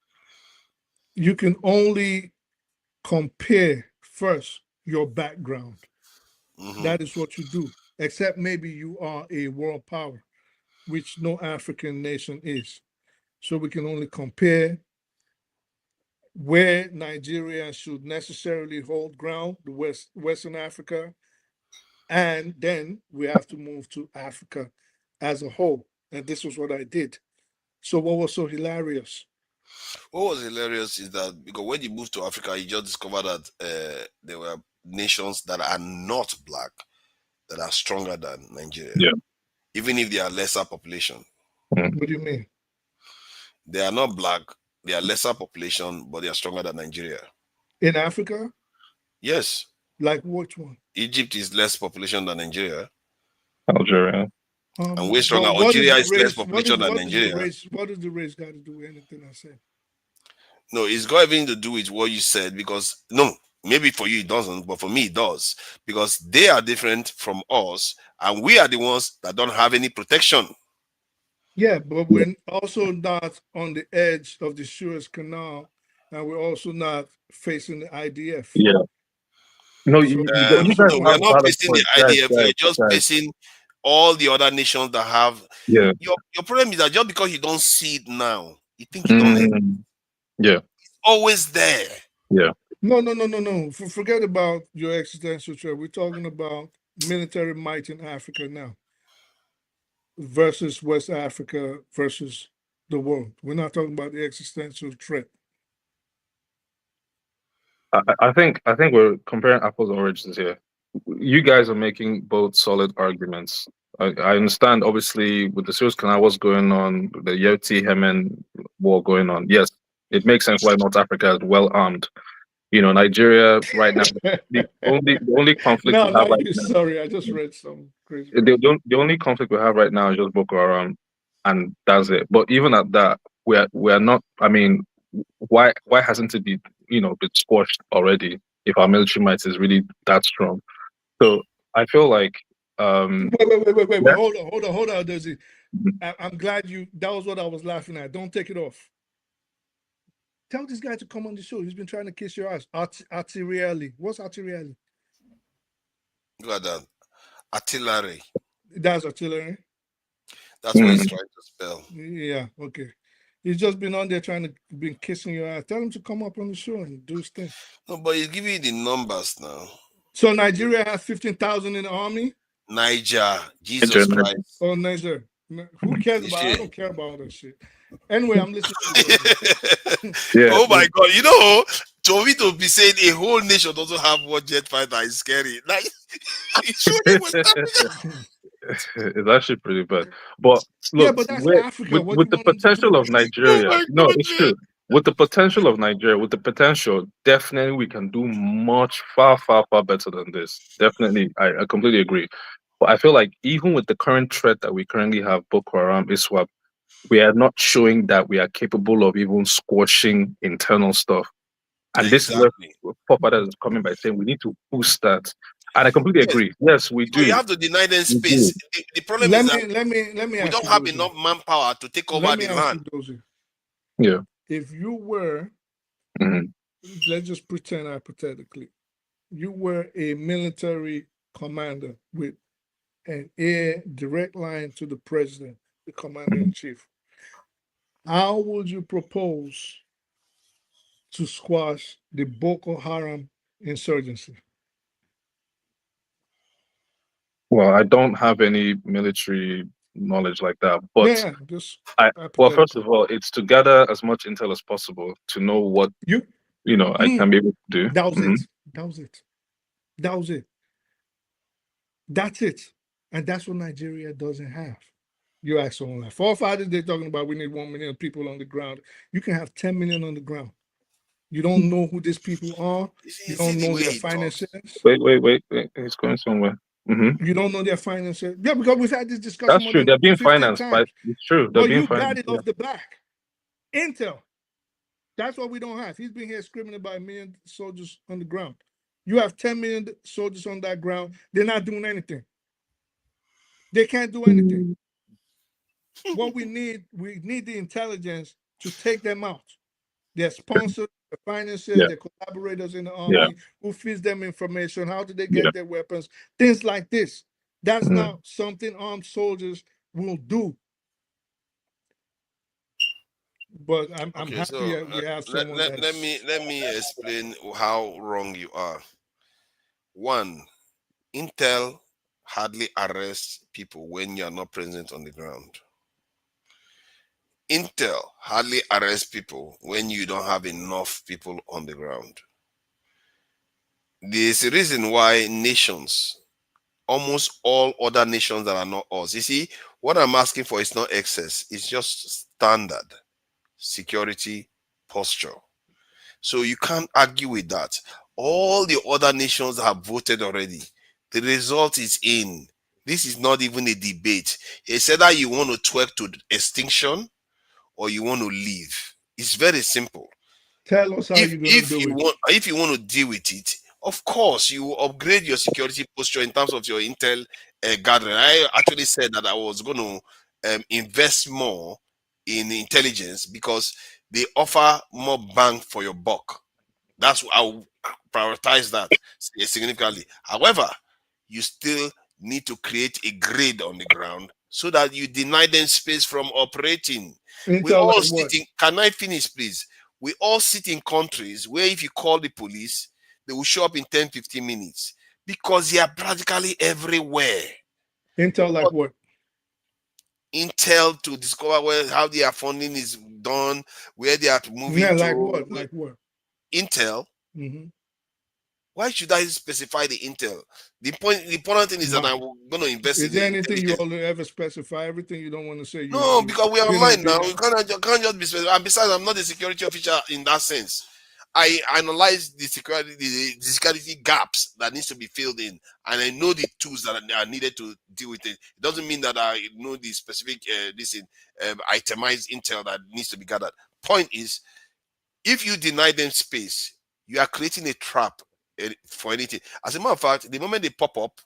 You can only compare first your background. That is what you do, except maybe you are a world power, which no African nation is. So we can only compare where Nigeria should necessarily hold ground, the Western Africa, and then we have to move to Africa as a whole. And this was what I did. So what was so hilarious? What was hilarious is that because when you moved to Africa, you just discovered that there were nations that are not black that are stronger than Nigeria. Yeah. Even if they are lesser population. What do you mean? They are not black, they are lesser population, but they are stronger than Nigeria. In Africa? Yes. Like which one? Egypt is less population than Nigeria. Algeria. And way stronger. What Algeria is is the less race? population than Nigeria. What does the race got to do with anything I said? No, it's got everything to do with what you said because no, maybe for you it doesn't, but for me it does because they are different from us and we are the ones that don't have any protection. Yeah, but we're also not on the edge of the Suez Canal, and we're also not facing the IDF. Yeah. No, So you No, guys we are have not valid facing the points, guys. IDF. We are just facing all the other nations that have. Yeah. Your problem is that just because you don't see it now, you think you don't. Yeah. It's always there. Yeah. No. Forget about your existential threat. We're talking about military might in Africa now versus West Africa versus the world. We're not talking about the existential threat. I think we're comparing apples and oranges here. You guys are making both solid arguments. I understand, obviously, with the Suez Canal, what's going on, the Yoti Yemen war going on. Yes, it makes sense why North Africa is well armed. You know, Nigeria right now, the only conflict we have right now. Sorry, I just read some crazy. The only conflict we have right now is just Boko Haram, and that's it. But even at that, we are not. I mean, why hasn't it been squashed already? If our military might is really that strong, so I feel like. Wait. Hold on, Desi. I'm glad that was what I was laughing at. Don't take it off. Tell this guy to come on the show. He's been trying to kiss your ass. Artillery. What's artillery? Look at that. Artillery. That's artillery. That's what he's trying to spell. Yeah, okay. He's just been on there trying to be kissing your ass. Tell him to come up on the show and do his thing. No, but he's giving you the numbers now. So Nigeria has 15,000 in the army? Niger, Jesus Christ. Oh, Niger. Who cares about? I don't care about all that shit. Anyway, I'm listening to you. Oh my God! You know, to me to be saying a whole nation doesn't have one jet fighter is scary. Like, it's actually pretty bad. But look, yeah, but that's Africa. With the potential of Nigeria, no, it's true. With the potential of Nigeria, with the potential, definitely we can do much far better than this. Definitely, I completely agree. But I feel like even with the current threat that we currently have, Boko Haram, ISWAP, we are not showing that we are capable of even squashing internal stuff. And this is where Poppada is coming by saying we need to boost that. And I completely agree. Yes, we do. So you have to deny them space. The problem is that let me we don't have enough manpower to take over the land. Yeah. If you were, let's just pretend hypothetically, you were a military commander with an air direct line to the president, the commander in chief, how would you propose to squash the Boko Haram insurgency? Well, I don't have any military knowledge like that, but yeah, well, first of all, it's to gather as much intel as possible to know what I can be able to do. That was it. That was it. That was it. That's it. And that's what Nigeria doesn't have. You ask someone like 4 or 5 days, they're talking about we need 1 million people on the ground. You can have 10 million on the ground. You don't know who these people are. You don't know their finances. Wait. He's going somewhere. You don't know their finances. Yeah, because we've had this discussion. That's true. They're being financed, but it's true. But you got it off the back. Intel. That's what we don't have. He's been here screaming about 1 million soldiers on the ground. You have 10 million soldiers on that ground. They're not doing anything. They can't do anything. What we need the intelligence to take them out. Their sponsors, their financiers, their collaborators in the army, who feeds them information, how do they get their weapons, things like this. That's not something armed soldiers will do. But I'm happy we have someone. Let me explain how wrong you are. One, Intel hardly arrests people when you are not present on the ground. Intel hardly arrests people when you don't have enough people on the ground. There's a reason why nations, almost all other nations that are not us, you see, what I'm asking for is not excess, it's just standard security posture. So you can't argue with that. All the other nations have voted already. The result is in. This is not even a debate. It's either you want to twerk to extinction or you want to leave. It's very simple. Tell us how you're going to do it. If you want to deal with it, of course, you will upgrade your security posture in terms of your intel gathering. I actually said that I was going to invest more in intelligence because they offer more bang for your buck. That's what I will prioritize that significantly. However, you still need to create a grid on the ground so that you deny them space from operating. We all sit in, can I finish, please? We all sit in countries where if you call the police, they will show up in 10-15 minutes because they are practically everywhere. Intel like what? Intel to discover how their funding is done, where they are moving. Yeah, like what? Like what? Intel. Why should I specify the intel? The important thing is that I'm going to invest in. Is there anything you only ever specify? Everything you don't want to say? No, because we are online now. You can't just be specific. And besides, I'm not a security officer in that sense. I analyze the security gaps that needs to be filled in, and I know the tools that are needed to deal with it. It doesn't mean that I know the specific itemized intel that needs to be gathered. Point is, if you deny them space, you are creating a trap for anything. As a matter of fact, the moment they pop up,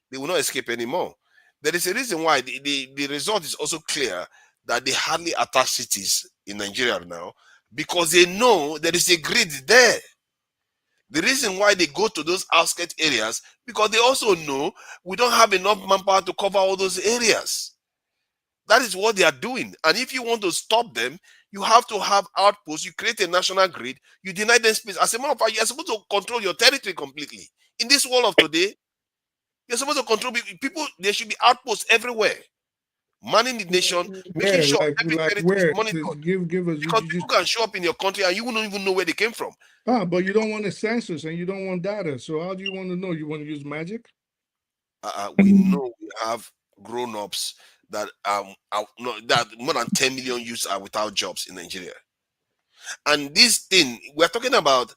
they will not escape anymore. There is a reason why the result is also clear that they hardly attack cities in Nigeria now because they know there is a grid there. The reason why they go to those outskirts areas because they also know we don't have enough manpower to cover all those areas. That is what they are doing. And if you want to stop them, you have to have outposts. You create a national grid. You deny them space. As a matter of fact, you are supposed to control your territory completely. In this world of today, you're supposed to control people. There should be outposts everywhere, manning the nation, making Where, sure every like territory is where? monitored. Give us. Because people can show up in your country and you won't even know where they came from. But you don't want a census and you don't want data. So how do you want to know? You want to use magic? We know we have grown-ups that that more than 10 million youths are without jobs in Nigeria. And this thing we're talking about,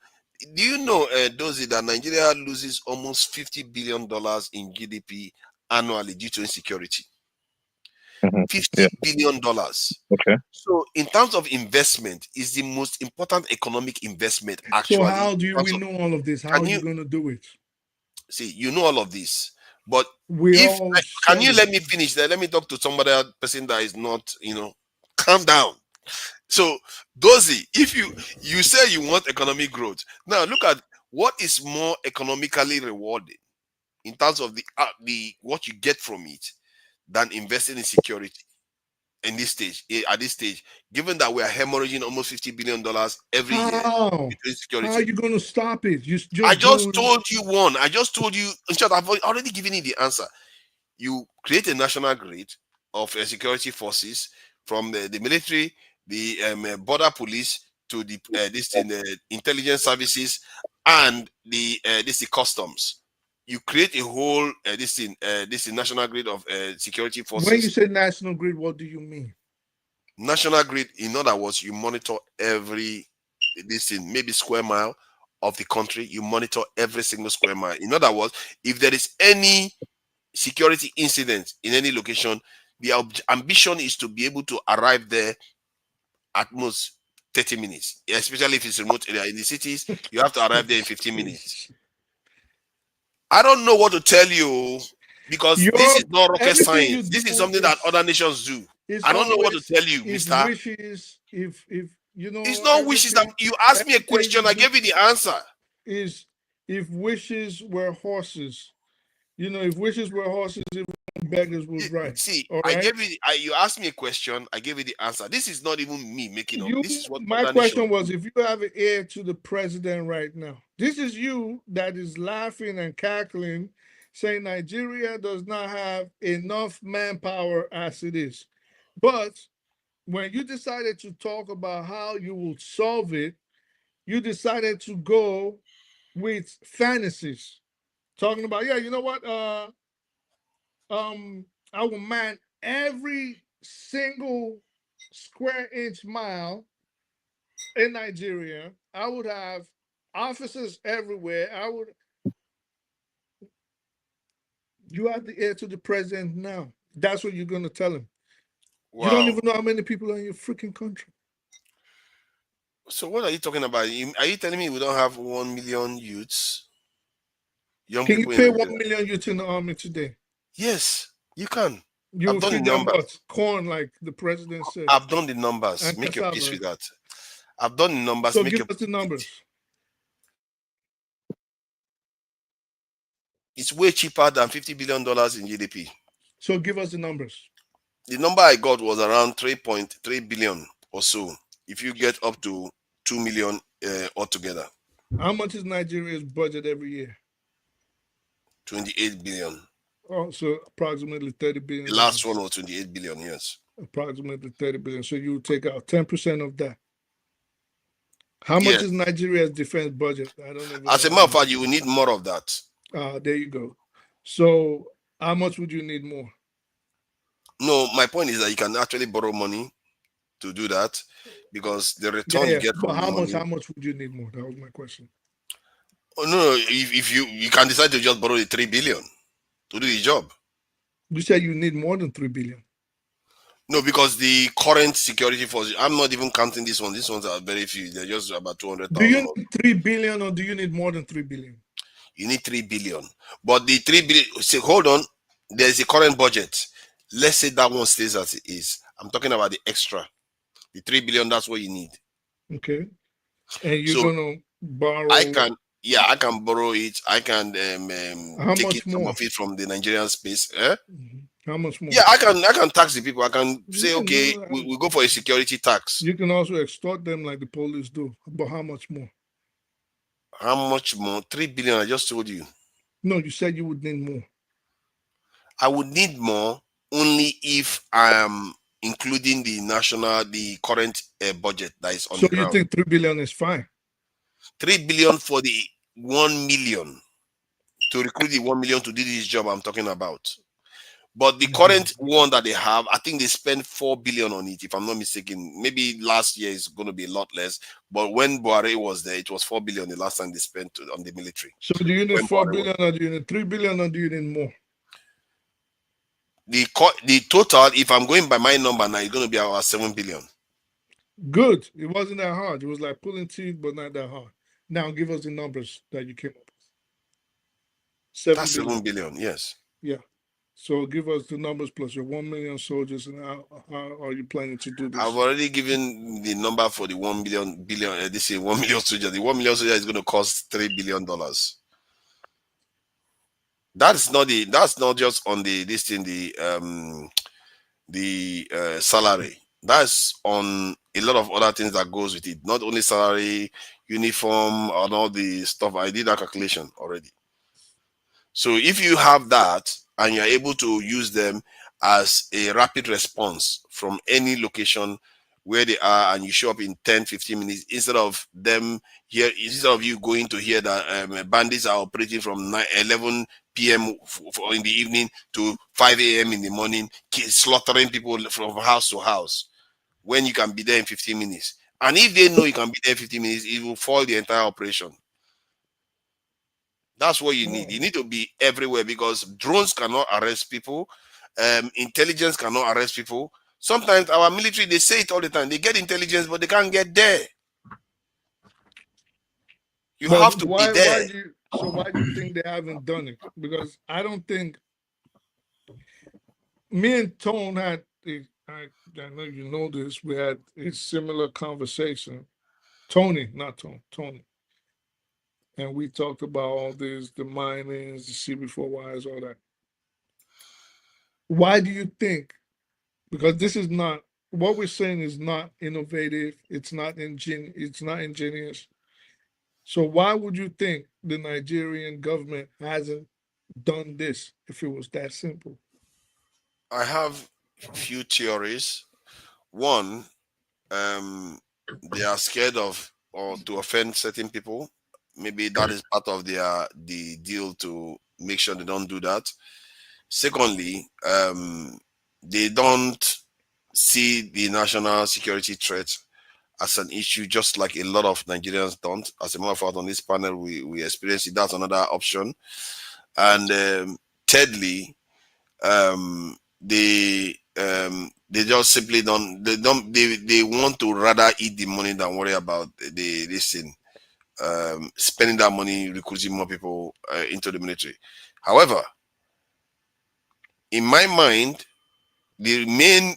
do you know, Dozie, that Nigeria loses almost $50 billion in GDP annually due to insecurity? $50 billion. Okay. So in terms of investment, is the most important economic investment actually. So how do we know all of this? How are you going to do it? See, you know all of this, but can you let me finish there? Let me talk to somebody else, person that is not, calm down. So, Dozie, if you say you want economic growth, now look at what is more economically rewarding in terms of the what you get from it than investing in security in this stage. At this stage, given that we are hemorrhaging almost $50 billion every year between security. How are you going to stop it? I just told you one. I just told you. In short, I've already given you the answer. You create a national grid of security forces from the military, the border police, to the intelligence services, and the customs. You create a whole this national grid of security forces. When you say national grid, what do you mean? National grid, in other words, you monitor every maybe square mile of the country. You monitor every single square mile. In other words, if there is any security incident in any location, the ambition is to be able to arrive there at most 30 minutes, especially if it's remote area. In the cities, you have to arrive there in 15 minutes. I don't know what to tell you, because this is not rocket science. This is something that other nations do. I don't know what to tell you, mister. Wishes, if you know, it's not wishes. That you asked me a question, I gave you the answer. Is if wishes were horses, if wishes were horses, if beggars would ride. See, I gave you. You asked me a question, I gave you the answer. This is not even me making up. This is what my question was: if you have an heir to the president right now, this is you that is laughing and cackling, saying Nigeria does not have enough manpower as it is. But when you decided to talk about how you will solve it, you decided to go with fantasies, talking about, you know what? I will man every single square inch mile in Nigeria. I would have officers everywhere. You have the heir to the president now. That's what you're going to tell him. Wow. You don't even know how many people are in your freaking country. So what are you talking about? Are you telling me we don't have 1 million youths? Can you pay 1 million youths in the army today? Yes, you can. I've done the numbers. Corn, like the president said. I've done the numbers. And make your peace with that. I've done the numbers. So give us the numbers. It's way cheaper than $50 billion in GDP. So give us the numbers. The number I got was around 3.3 billion or so. If you get up to 2 million altogether. How much is Nigeria's budget every year? 28 billion. Oh, so approximately 30 billion. The last one was 28 billion, yes. Approximately 30 billion. So you take out 10% of that. How much is Nigeria's defense budget? I don't know. As a matter of fact, you will need more of that. There you go. So how much would you need more? No, my point is that you can actually borrow money to do that, because the return you get from how much would you need more? That was my question. Oh, no, if you can decide to just borrow the 3 billion to do the job. You said you need more than 3 billion. No, because the current security force, I'm not even counting this one. These ones are very few. They're just about 200,000. Do you need 3 billion or do you need more than 3 billion? You need 3 billion. But the 3 billion, say, hold on, there's a current budget. Let's say that one stays as it is. I'm talking about the extra. The 3 billion, that's what you need. Okay. And you're going to borrow? I can borrow it. I can take some of it from the Nigerian space. How much more? Yeah, I can tax the people. I can say, okay, we go for a security tax. You can also extort them like the police do. But how much more? How much more? 3 billion, I just told you. No, you said you would need more. I would need more only if I am including the current budget that is on So the you ground. think 3 billion is fine? 3 billion for the 1 million to recruit the 1 million to do this job I'm talking about. But the current one that they have, I think they spent 4 billion on it, if I'm not mistaken. Maybe last year is going to be a lot less. But when Buhari was there, it was 4 billion the last time they spent on the military. So do you need 4 billion or do you need 3 billion or do you need more? The total, if I'm going by my number now, it's going to be about 7 billion. Good. It wasn't that hard. It was like pulling teeth, but not that hard. Now give us the numbers that you came up with. 7 billion, yes. Yeah. So give us the numbers plus your 1 million soldiers and how are you planning to do this? I've already given the number for the 1 billion this is 1 million soldiers. The 1 million soldiers is going to cost $3 billion. That's not just on the salary. That's on a lot of other things that goes with it. Not only salary, uniform, and all the stuff. I did that calculation already. So if you have that and you're able to use them as a rapid response from any location where they are, and you show up in 10-15 minutes instead of you going to hear that bandits are operating from 11 p.m. in the evening to 5 a.m. in the morning, slaughtering people from house to house, when you can be there in 15 minutes. And if they know you can be there in 15 minutes, it will foil the entire operation. That's what you need. You need to be everywhere because drones cannot arrest people. Intelligence cannot arrest people. Sometimes our military, they say it all the time. They get intelligence, but they can't get there. You have to be there. Why do you think they haven't done it? Because I don't think me and Tone had I know you know this, we had a similar conversation. Tony. And we talked about all this, the minings, the CB4Ys, all that. Why do you think? Because this is not, what we're saying is not innovative. It's not ingenious. So why would you think the Nigerian government hasn't done this if it was that simple? I have a few theories. One, they are scared of or to offend certain people. Maybe that is part of the deal to make sure they don't do that. Secondly, they don't see the national security threat as an issue, just like a lot of Nigerians don't. As a matter of fact, on this panel, we experience it. That's another option. And thirdly, they just simply they want to rather eat the money than worry about this thing. Spending that money recruiting more people into the military. However, in my mind, the main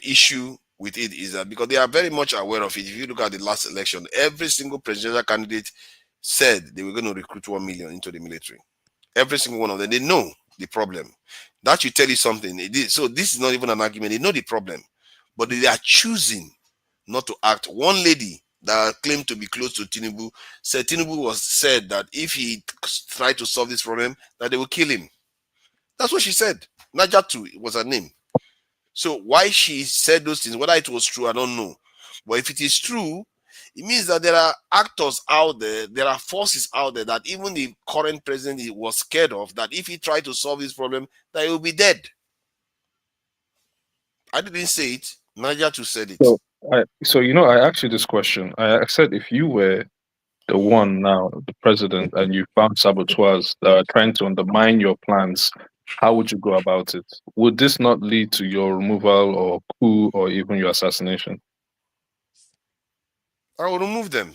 issue with it is that because they are very much aware of it. If you look at the last election, every single presidential candidate said they were going to recruit 1 million into the military. Every single one of them, they know the problem. That should tell you something. So this is not even an argument. They know the problem, but they are choosing not to act. One lady that claimed to be close to Tinubu said Tinubu said that if he tried to solve this problem, that they will kill him. That's what she said. Najatu was her name. So why she said those things, whether it was true, I don't know. But if it is true, it means that there are actors out there, there are forces out there that even the current president was scared of, that if he tried to solve this problem, that he will be dead. I didn't say it. Najatu said it. So I asked you this question. I said if you were the one now, the president, and you found saboteurs trying to undermine your plans, how would you go about it? Would this not lead to your removal or coup or even your assassination? I will remove them.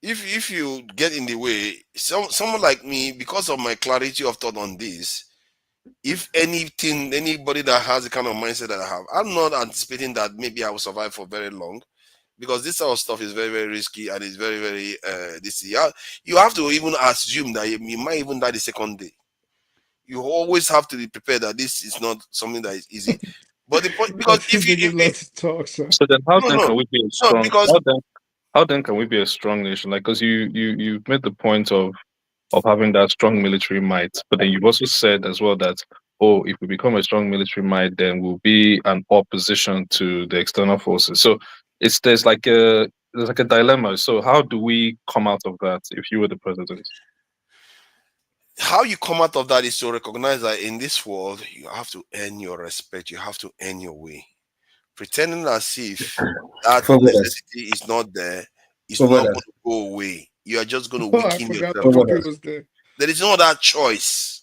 If you get in the way, someone like me, because of my clarity of thought on this, if anybody that has the kind of mindset that I have, I'm not anticipating that maybe I will survive for very long, because this sort of stuff is very, very risky and it's very, very you have to even assume that you might even die the second day. You always have to be prepared that this is not something that is easy. But the point, because if you so then how then can we be strong? how then can we be a strong nation? Like, because you made the point of having that strong military might, but then you've also said as well that, oh, if we become a strong military might, then we'll be an opposition to the external forces. So there's like a dilemma. So how do we come out of that if you were the president? How you come out of that is to recognize that in this world, you have to earn your respect. You have to earn your way. Pretending as if that necessity is not there, is not going to go away. You are just going to Oh, I weaken forgot yourself. Puppy was there. There is no other choice.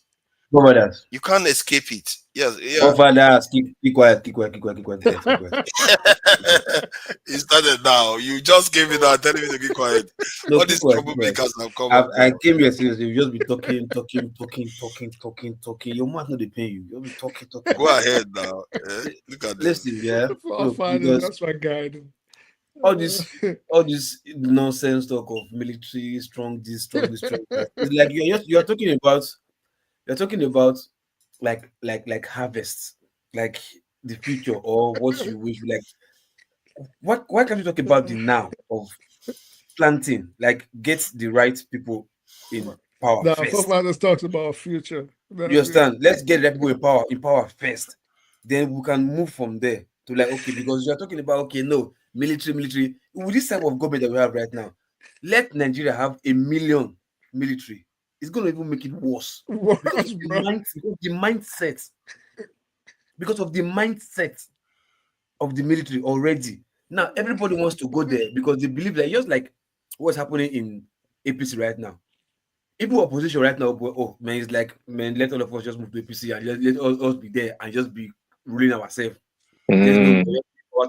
You can't escape it. Yes, yeah. Forefathers, keep quiet, keep quiet, keep quiet, keep quiet, keep quiet. It started now. You just gave me that, telling me to keep quiet. No, All keep these quiet, keep quiet. troublemakers have come up. I came here seriously. You just be talking. Your mouth no dey pain you. You just be talking. Go ahead now. Look at this. Listen, yeah. Look, Forefathers, because that's my guide. all this nonsense talk of military strong this, strong that. It's like you're talking about like harvest, like the future or what you wish. Like why can't you talk about the now of planting? Like get the right people in power Now, first. Forefathers talks about future. You understand? Let's get the right people in power first. Then we can move from there to like, okay, because you're talking about, okay, no, military. With this type of government that we have right now, let Nigeria have 1 million military. It's going to even make it worse. Because of the mindset of the military already. Now, everybody wants to go there because they believe that just like what's happening in APC right now. People opposition right now, oh man, it's like, man, let all of us just move to APC and let us be there and just be ruling ourselves. There's no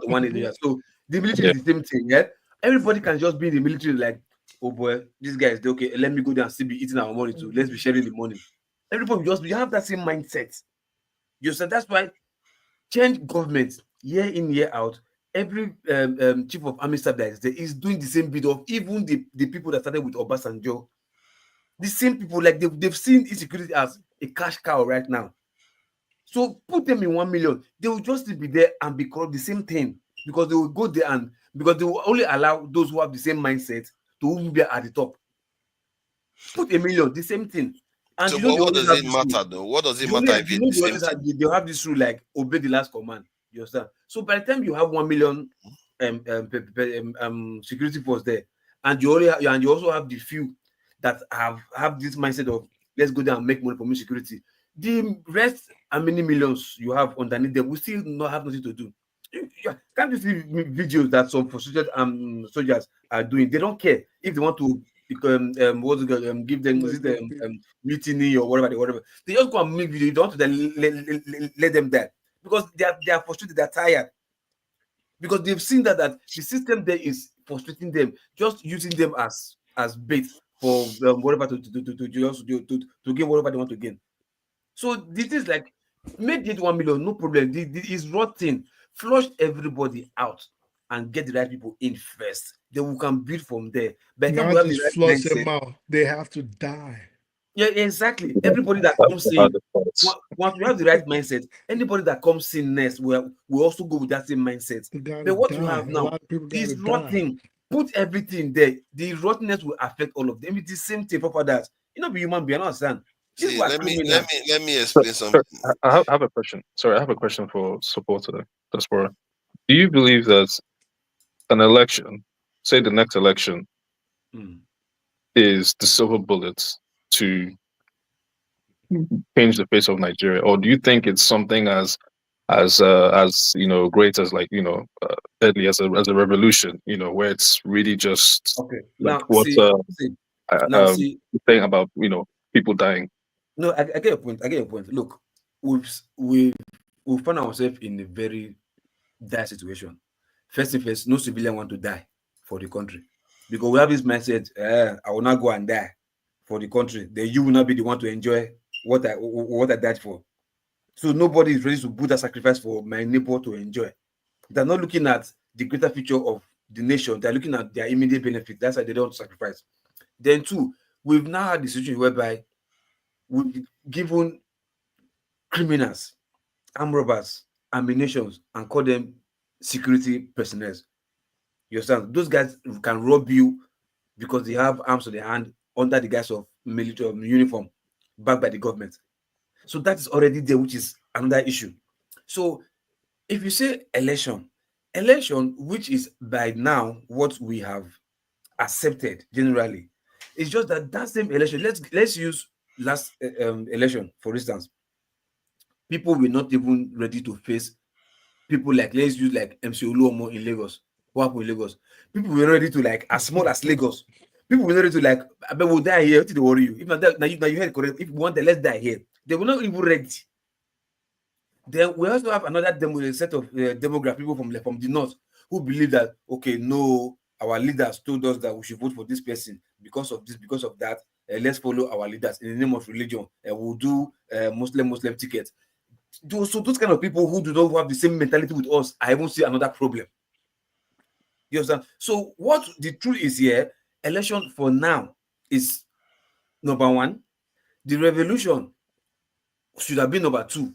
one area. So the military is the same thing, yeah. Everybody can just be in the military, like, oh boy, this guy is okay. Let me go there and still be eating our money too. Let's be sharing the money. Everybody you have that same mindset. You said that's why change government year in, year out. Every chief of army staff that is there is doing the same bit of even the people that started with Obasanjo. The same people, like they've seen insecurity as a cash cow right now. So put them in 1 million, they will just be there and be called the same thing because they will go there and because they will only allow those who have the same mindset to be at the top. Put 1 million, the same thing. And So, you know what does it matter though? What does it matter if it's the same thing? They'll have this rule like obey the last command. You understand? So by the time you have 1 million security force there, and you also have the few that have this mindset of let's go there and make money for security. The rest, how many millions you have underneath them, we still not have nothing to do. Can't you see videos that some frustrated soldiers are doing? They don't care if they want to give them mutiny or whatever. They just go and make videos. You don't want to let them die because they are frustrated, they're tired. Because they've seen that the system there is frustrating them, just using them as bait for whatever to gain whatever they want to gain. So this is like make it 1 million, no problem. This is rotten. Flush everybody out and get the right people in first. Then we can build from there. But not just flush them out, they have to die. Yeah, exactly. Everybody that comes in, once we have the right mindset, anybody that comes in next will also go with that same mindset. But what you have now is rotting. Put everything there. The rottenness will affect all of them. It's the same thing for that. You know, be human being, understand? Let me explain something. I have a question. Sorry, I have a question for supporter Diaspora. Do you believe that an election, say the next election, is the silver bullet to change the face of Nigeria, or do you think it's something as great as deadly as a revolution? Where it's really just like saying about people dying. No, I get your point. Look, we've found ourselves in a very dire situation. First thing first, no civilian want to die for the country because we have this message: I will not go and die for the country. Then you will not be the one to enjoy what I died for. So nobody is ready to put that sacrifice for my neighbor to enjoy. They're not looking at the greater future of the nation. They're looking at their immediate benefit. That's why they don't sacrifice. Then two, we've now had the situation whereby we've given criminals, armed robbers, ammunitions, and call them security personnel. You understand? Those guys can rob you because they have arms on their hand under the guise of military uniform backed by the government. So that is already there, which is another issue. So if you say election, which is by now what we have accepted generally, it's just that same election. Let's use last election for instance. People were not even ready to face people like, let's use like MC Oluomo in Lagos. What happened in Lagos? People were ready to like as small as Lagos. People were ready to like, I bet we'll die here. What did they worry you? If not that, now you heard correct. If you want, let's die here. They were not even ready. Then we also have another set of demographic people from the north who believe that, okay, no, our leaders told us that we should vote for this person because of this, because of that. Let's follow our leaders in the name of religion. We'll do Muslim tickets. So those kind of people who do not have the same mentality with us, I won't see another problem. You understand? So what the truth is here, election for now is number one. The revolution should have been number two,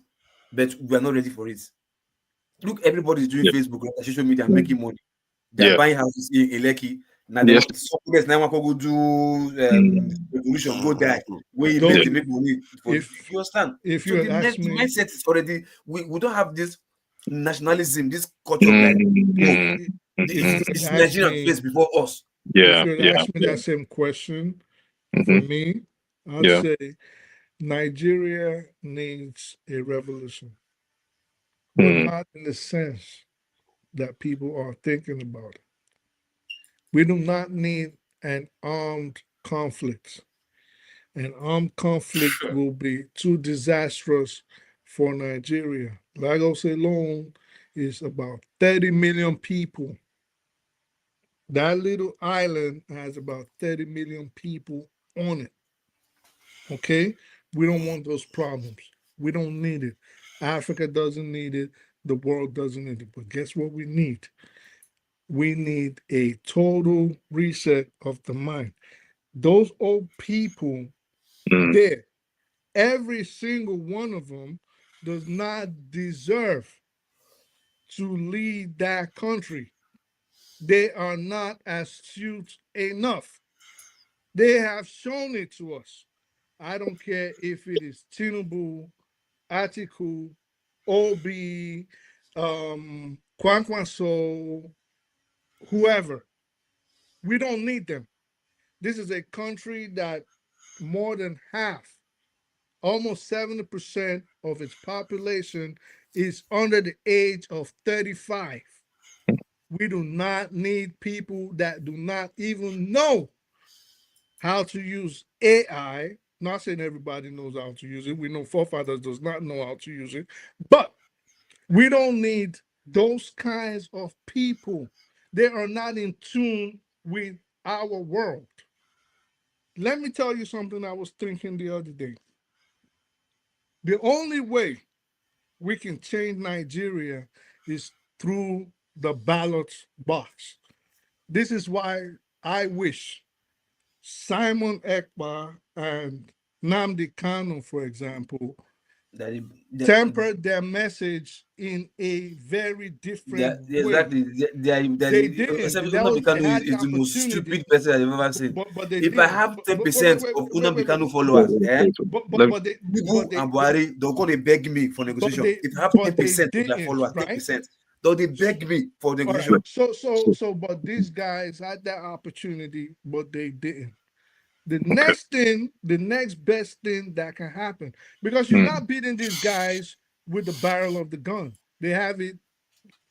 but we are not ready for it. Look, everybody is doing Facebook, like social media, and making money. They're buying houses in Lekki. Now they now go do revolution, go die. Where you make money. You understand? If so you the ask me, mindset is already we don't have this nationalism, this culture of like it's Nigerian face before us. If you ask me that same question, for me, I'd say Nigeria needs a revolution, but not in the sense that people are thinking about it. We do not need an armed conflict. An armed conflict will be too disastrous for Nigeria. Lagos alone is about 30 million people. That little island has about 30 million people on it. Okay? We don't want those problems. We don't need it. Africa doesn't need it. The world doesn't need it. But guess what we need? We need a total reset of the mind. Those old people there, every single one of them does not deserve to lead that country. They are not astute enough. They have shown it to us. I don't care if it is Tinubu, Atiku, Obi, Kwankwaso, whoever. We don't need them. This is a country that more than half, almost 70% of its population is under the age of 35. We do not need people that do not even know how to use AI. Not saying everybody knows how to use it. We know forefathers does not know how to use it, but we don't need those kinds of people. They are not in tune with our world. Let me tell you something I was thinking the other day. The only way we can change Nigeria is through the ballot box. This is why I wish Simon Ekpa and Nnamdi Kanu, for example, tempered their message in a very different way. Exactly. They didn't. Nnamdi Kanu is the most stupid person I've ever seen. If I have 10% of Nnamdi Kanu followers, Tinubu and Buhari, they're going to beg me for negotiation. If I have 10% of their followers, 10%, they beg me for negotiation. So, but these guys had that opportunity, but they didn't. The next best thing that can happen, because you're not beating these guys with the barrel of the gun. They have it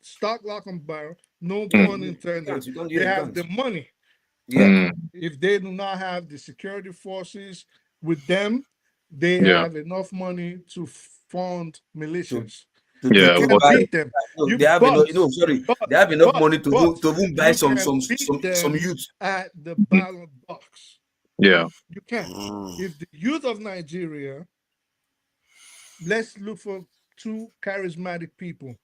stock, lock, and barrel. No pun intended. They have the money. Yeah. If they do not have the security forces with them, they have enough money to fund militias. They have enough. They have enough money to buy some youth at the ballot box. Yeah. You can. If the youth of Nigeria, let's look for two charismatic people.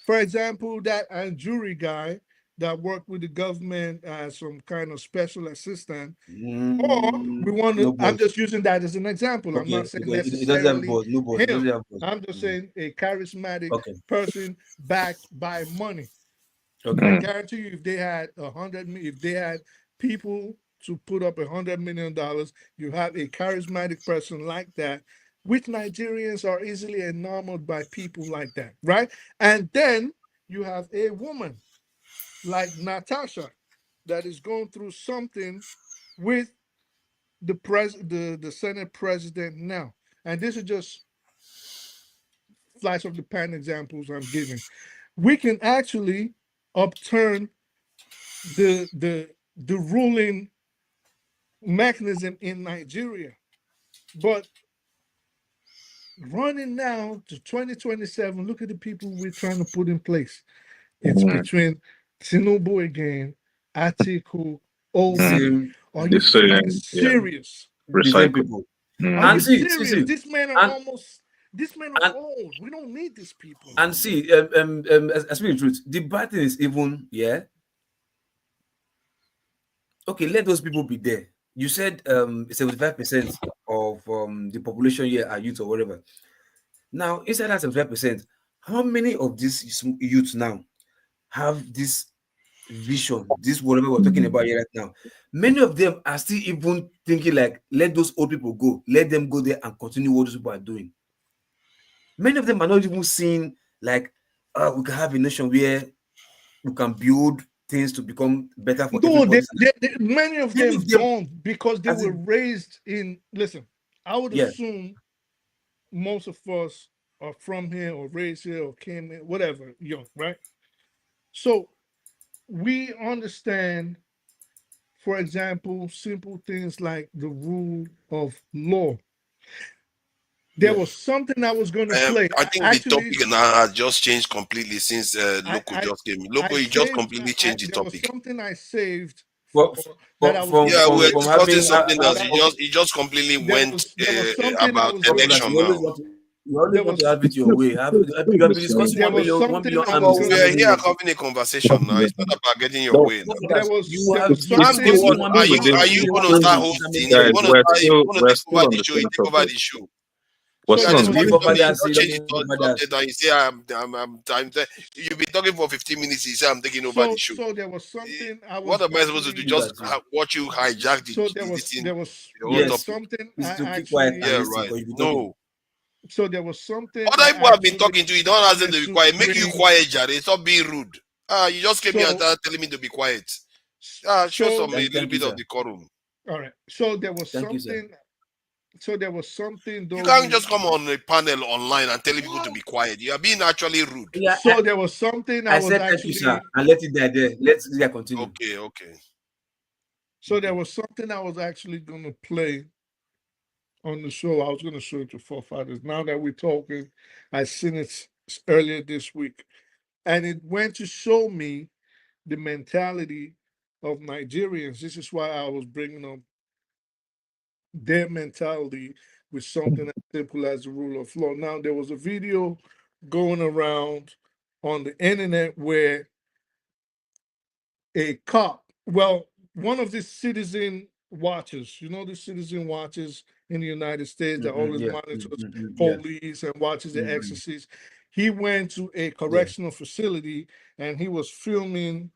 For example, that Anjuri guy that worked with the government as some kind of special assistant. Or we want to, I'm just using that as an example. I'm not saying necessarily him. I'm just saying a charismatic person backed by money. I guarantee you, if they had if they had people to put up $100 million, you have a charismatic person like that, which Nigerians are easily enamored by people like that, right? And then you have a woman like Natasha that is going through something with the Senate president now. And this is just flash of the pan examples I'm giving. We can actually upturn the ruling mechanism in Nigeria. But running now to 2027, look at the people we're trying to put in place. It's between Tinubu again, Atiku, Obi. Are you fucking serious? The same people. Are you see, serious? These men are old. We don't need these people. And see, I speak the truth. The bad thing is even, okay, let those people be there. You said 75% of the population here are youth or whatever. Now, inside that 75%, how many of these youths now have this vision, this whatever we're talking about here right now? Many of them are still even thinking like, let those old people go, let them go there and continue what those people are doing. Many of them are not even seeing like, we can have a nation where we can build things to become better for everybody. Many of them don't, because they were raised in. Listen, I would assume most of us are from here or raised here or came in, whatever, young, right? So we understand, for example, simple things like the rule of law. There was something I was going to play. I think the topic now has just changed completely since Loco just came. Loco, he just completely changed the topic. There was something I saved. We're discussing something else. He just completely went about election now. You always want to have it your way. You have been discussing 1 billion armies. We are here having a conversation now. It's not about getting your way. Are you going to start hosting? You want to take over the show? You take over the show. You've been talking for 15 minutes. You say I'm taking over the show. So there was something. What am I supposed to do? Just watch you hijack the something. No. So there was something. Other people have been talking to you. Don't ask them to be quiet. Make you quiet, Jare. Stop being rude. You just came here and telling me to be quiet. Show some a little bit of decorum. All right. So there was something. So there was something. You can't just come on a panel online and tell people to be quiet. You are being actually rude. So there was something I was said actually. Thank you, sir. And let it die there. Let's continue. Okay. So there was something I was actually going to play on the show. I was going to show it to forefathers. Now that we're talking, I seen it earlier this week, and it went to show me the mentality of Nigerians. This is why I was bringing up their mentality with something as simple as the rule of law. Now, there was a video going around on the internet where a cop, one of the citizen watchers, the citizen watchers in the United States that always monitors police and watches the exorcists. He went to a correctional facility and he was filming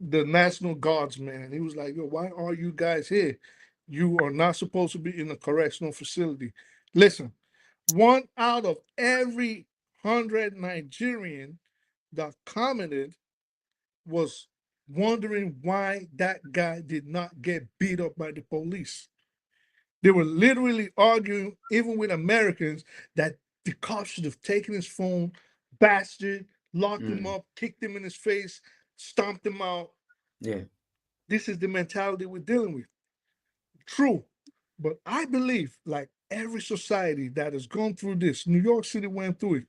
the National Guardsman. He was like, yo, why are you guys here? You are not supposed to be in a correctional facility. Listen, 1 out of every 100 Nigerian that commented was wondering why that guy did not get beat up by the police. They were literally arguing, even with Americans, that the cops should have taken his phone, bastard, locked him up, kicked him in his face, stomped him out. Yeah. This is the mentality we're dealing with. True. But I believe, like every society that has gone through this, New York City went through it.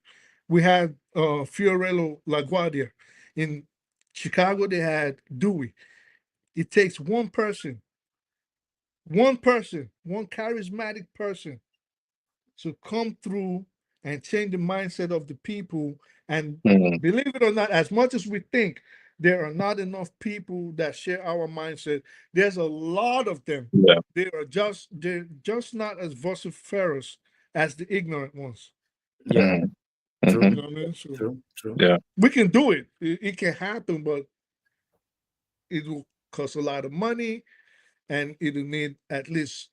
We had Fiorello LaGuardia. In Chicago, they had Dewey. It takes one person, one charismatic person to come through and change the mindset of the people. And believe it or not, as much as we think there are not enough people that share our mindset, there's a lot of them. Yeah. They're just not as vociferous as the ignorant ones. Yeah. You know what I mean? So True. Yeah. we can do it. It can happen, but it will cost a lot of money, and it'll need at least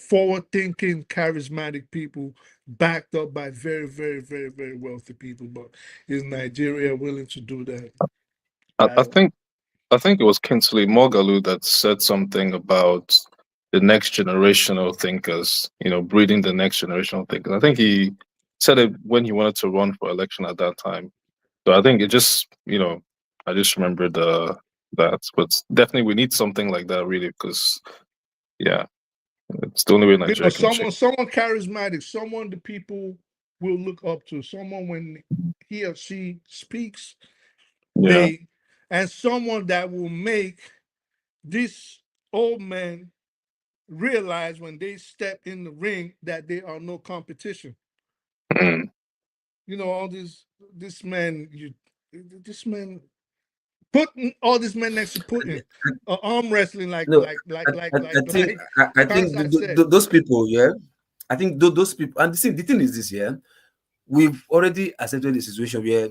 forward-thinking, charismatic people backed up by very, very, very, very wealthy people. But is Nigeria willing to do that? I think it was Kinsley Moghalu that said something about the next generational thinkers, breeding the next generational thinkers. I think he said it when he wanted to run for election at that time. So I think it just, I just remembered that. But definitely we need something like that, really, because, yeah, it's the only way Nigeria can change. Someone charismatic, someone the people will look up to, someone when he or she speaks, Yeah. and someone that will make this old man realize when they step in the ring that they are no competition. Mm. All this man putting all this men next to Putin, arm wrestling I think those people, yeah. I think those people, and the thing is this, yeah. We've already accepted the situation where,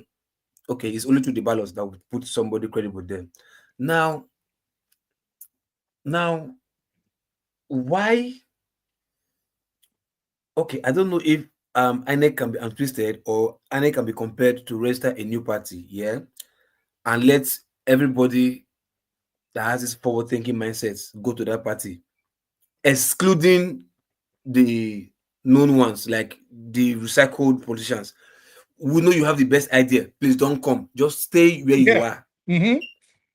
okay, it's only through the ballots that would put somebody credible there. Now, why? Okay, I don't know if INEC can be untwisted or INEC can be compared to register a new party, yeah, and let everybody that has this forward-thinking mindsets go to that party, excluding the known ones like the recycled politicians. We know you have the best idea. Please don't come. Just stay where you are. Mm-hmm.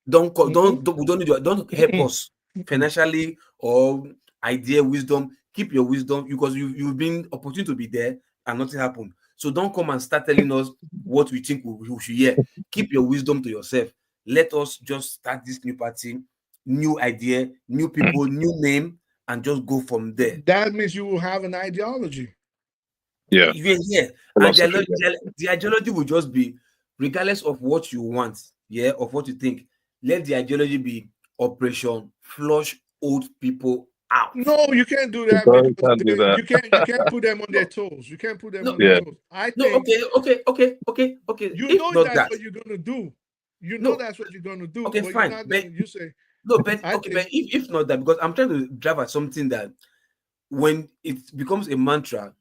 Don't come. We don't need you. Don't help us financially or idea, wisdom. Keep your wisdom because you've been opportune to be there and nothing happened. So don't come and start telling us what we think we should hear. Keep your wisdom to yourself. Let us just start this new party, new idea, new people, new name, and just go from there. That means you will have an ideology. Yeah. And the ideology will just be, regardless of what you want, of what you think, let the ideology be Operation Flush Old People Out. No, you can't do that because you can't put them on their toes. You can't put them on their toes. I think. Okay. You if know not that's what you're gonna do. You know that's what you're gonna do. Okay, but fine. You're not gonna, you say no, but if not that, because I'm trying to drive at something that when it becomes a mantra,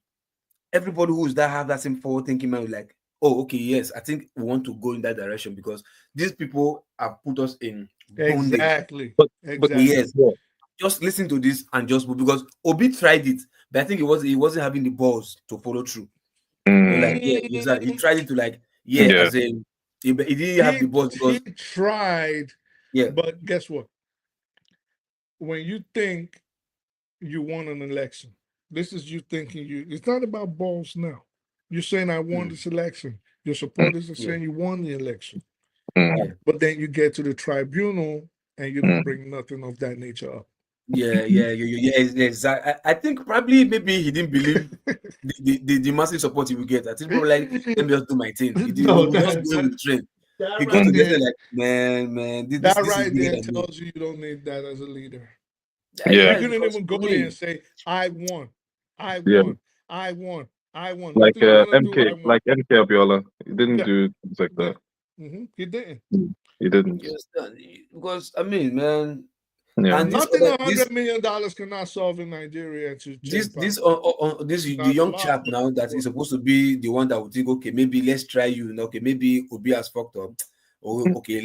everybody who's that have that same forward thinking mind, like, oh, okay, yes, I think we want to go in that direction because these people have put us in bondage. Exactly. But Exactly. yes, just listen to this and just move, because Obi tried it, but I think he wasn't having the balls to follow through. Like, he tried it to as in he didn't have the balls because he tried. But guess what? When you think you won an election, this is you thinking it's not about balls now. You're saying I won this election. Your supporters are saying you won the election. But then you get to the tribunal and you don't bring nothing of that nature up. Exactly. I think probably maybe he didn't believe the massive support he would get. I think probably like, let me just do my thing. He just go with the trend. He got to get like, man, this right is bigger there than tells you don't need that as a leader. Yeah. You couldn't even go there and say, I won. I won. Like MK, like MK Abiola, he didn't do things like that. He didn't. He didn't. Yes, because I mean, man. Yeah. And nothing $100 million cannot solve in Nigeria. This the young chap now that is supposed to be the one that would think, okay, maybe let's try you. Okay, maybe Obi has fucked up. Or okay,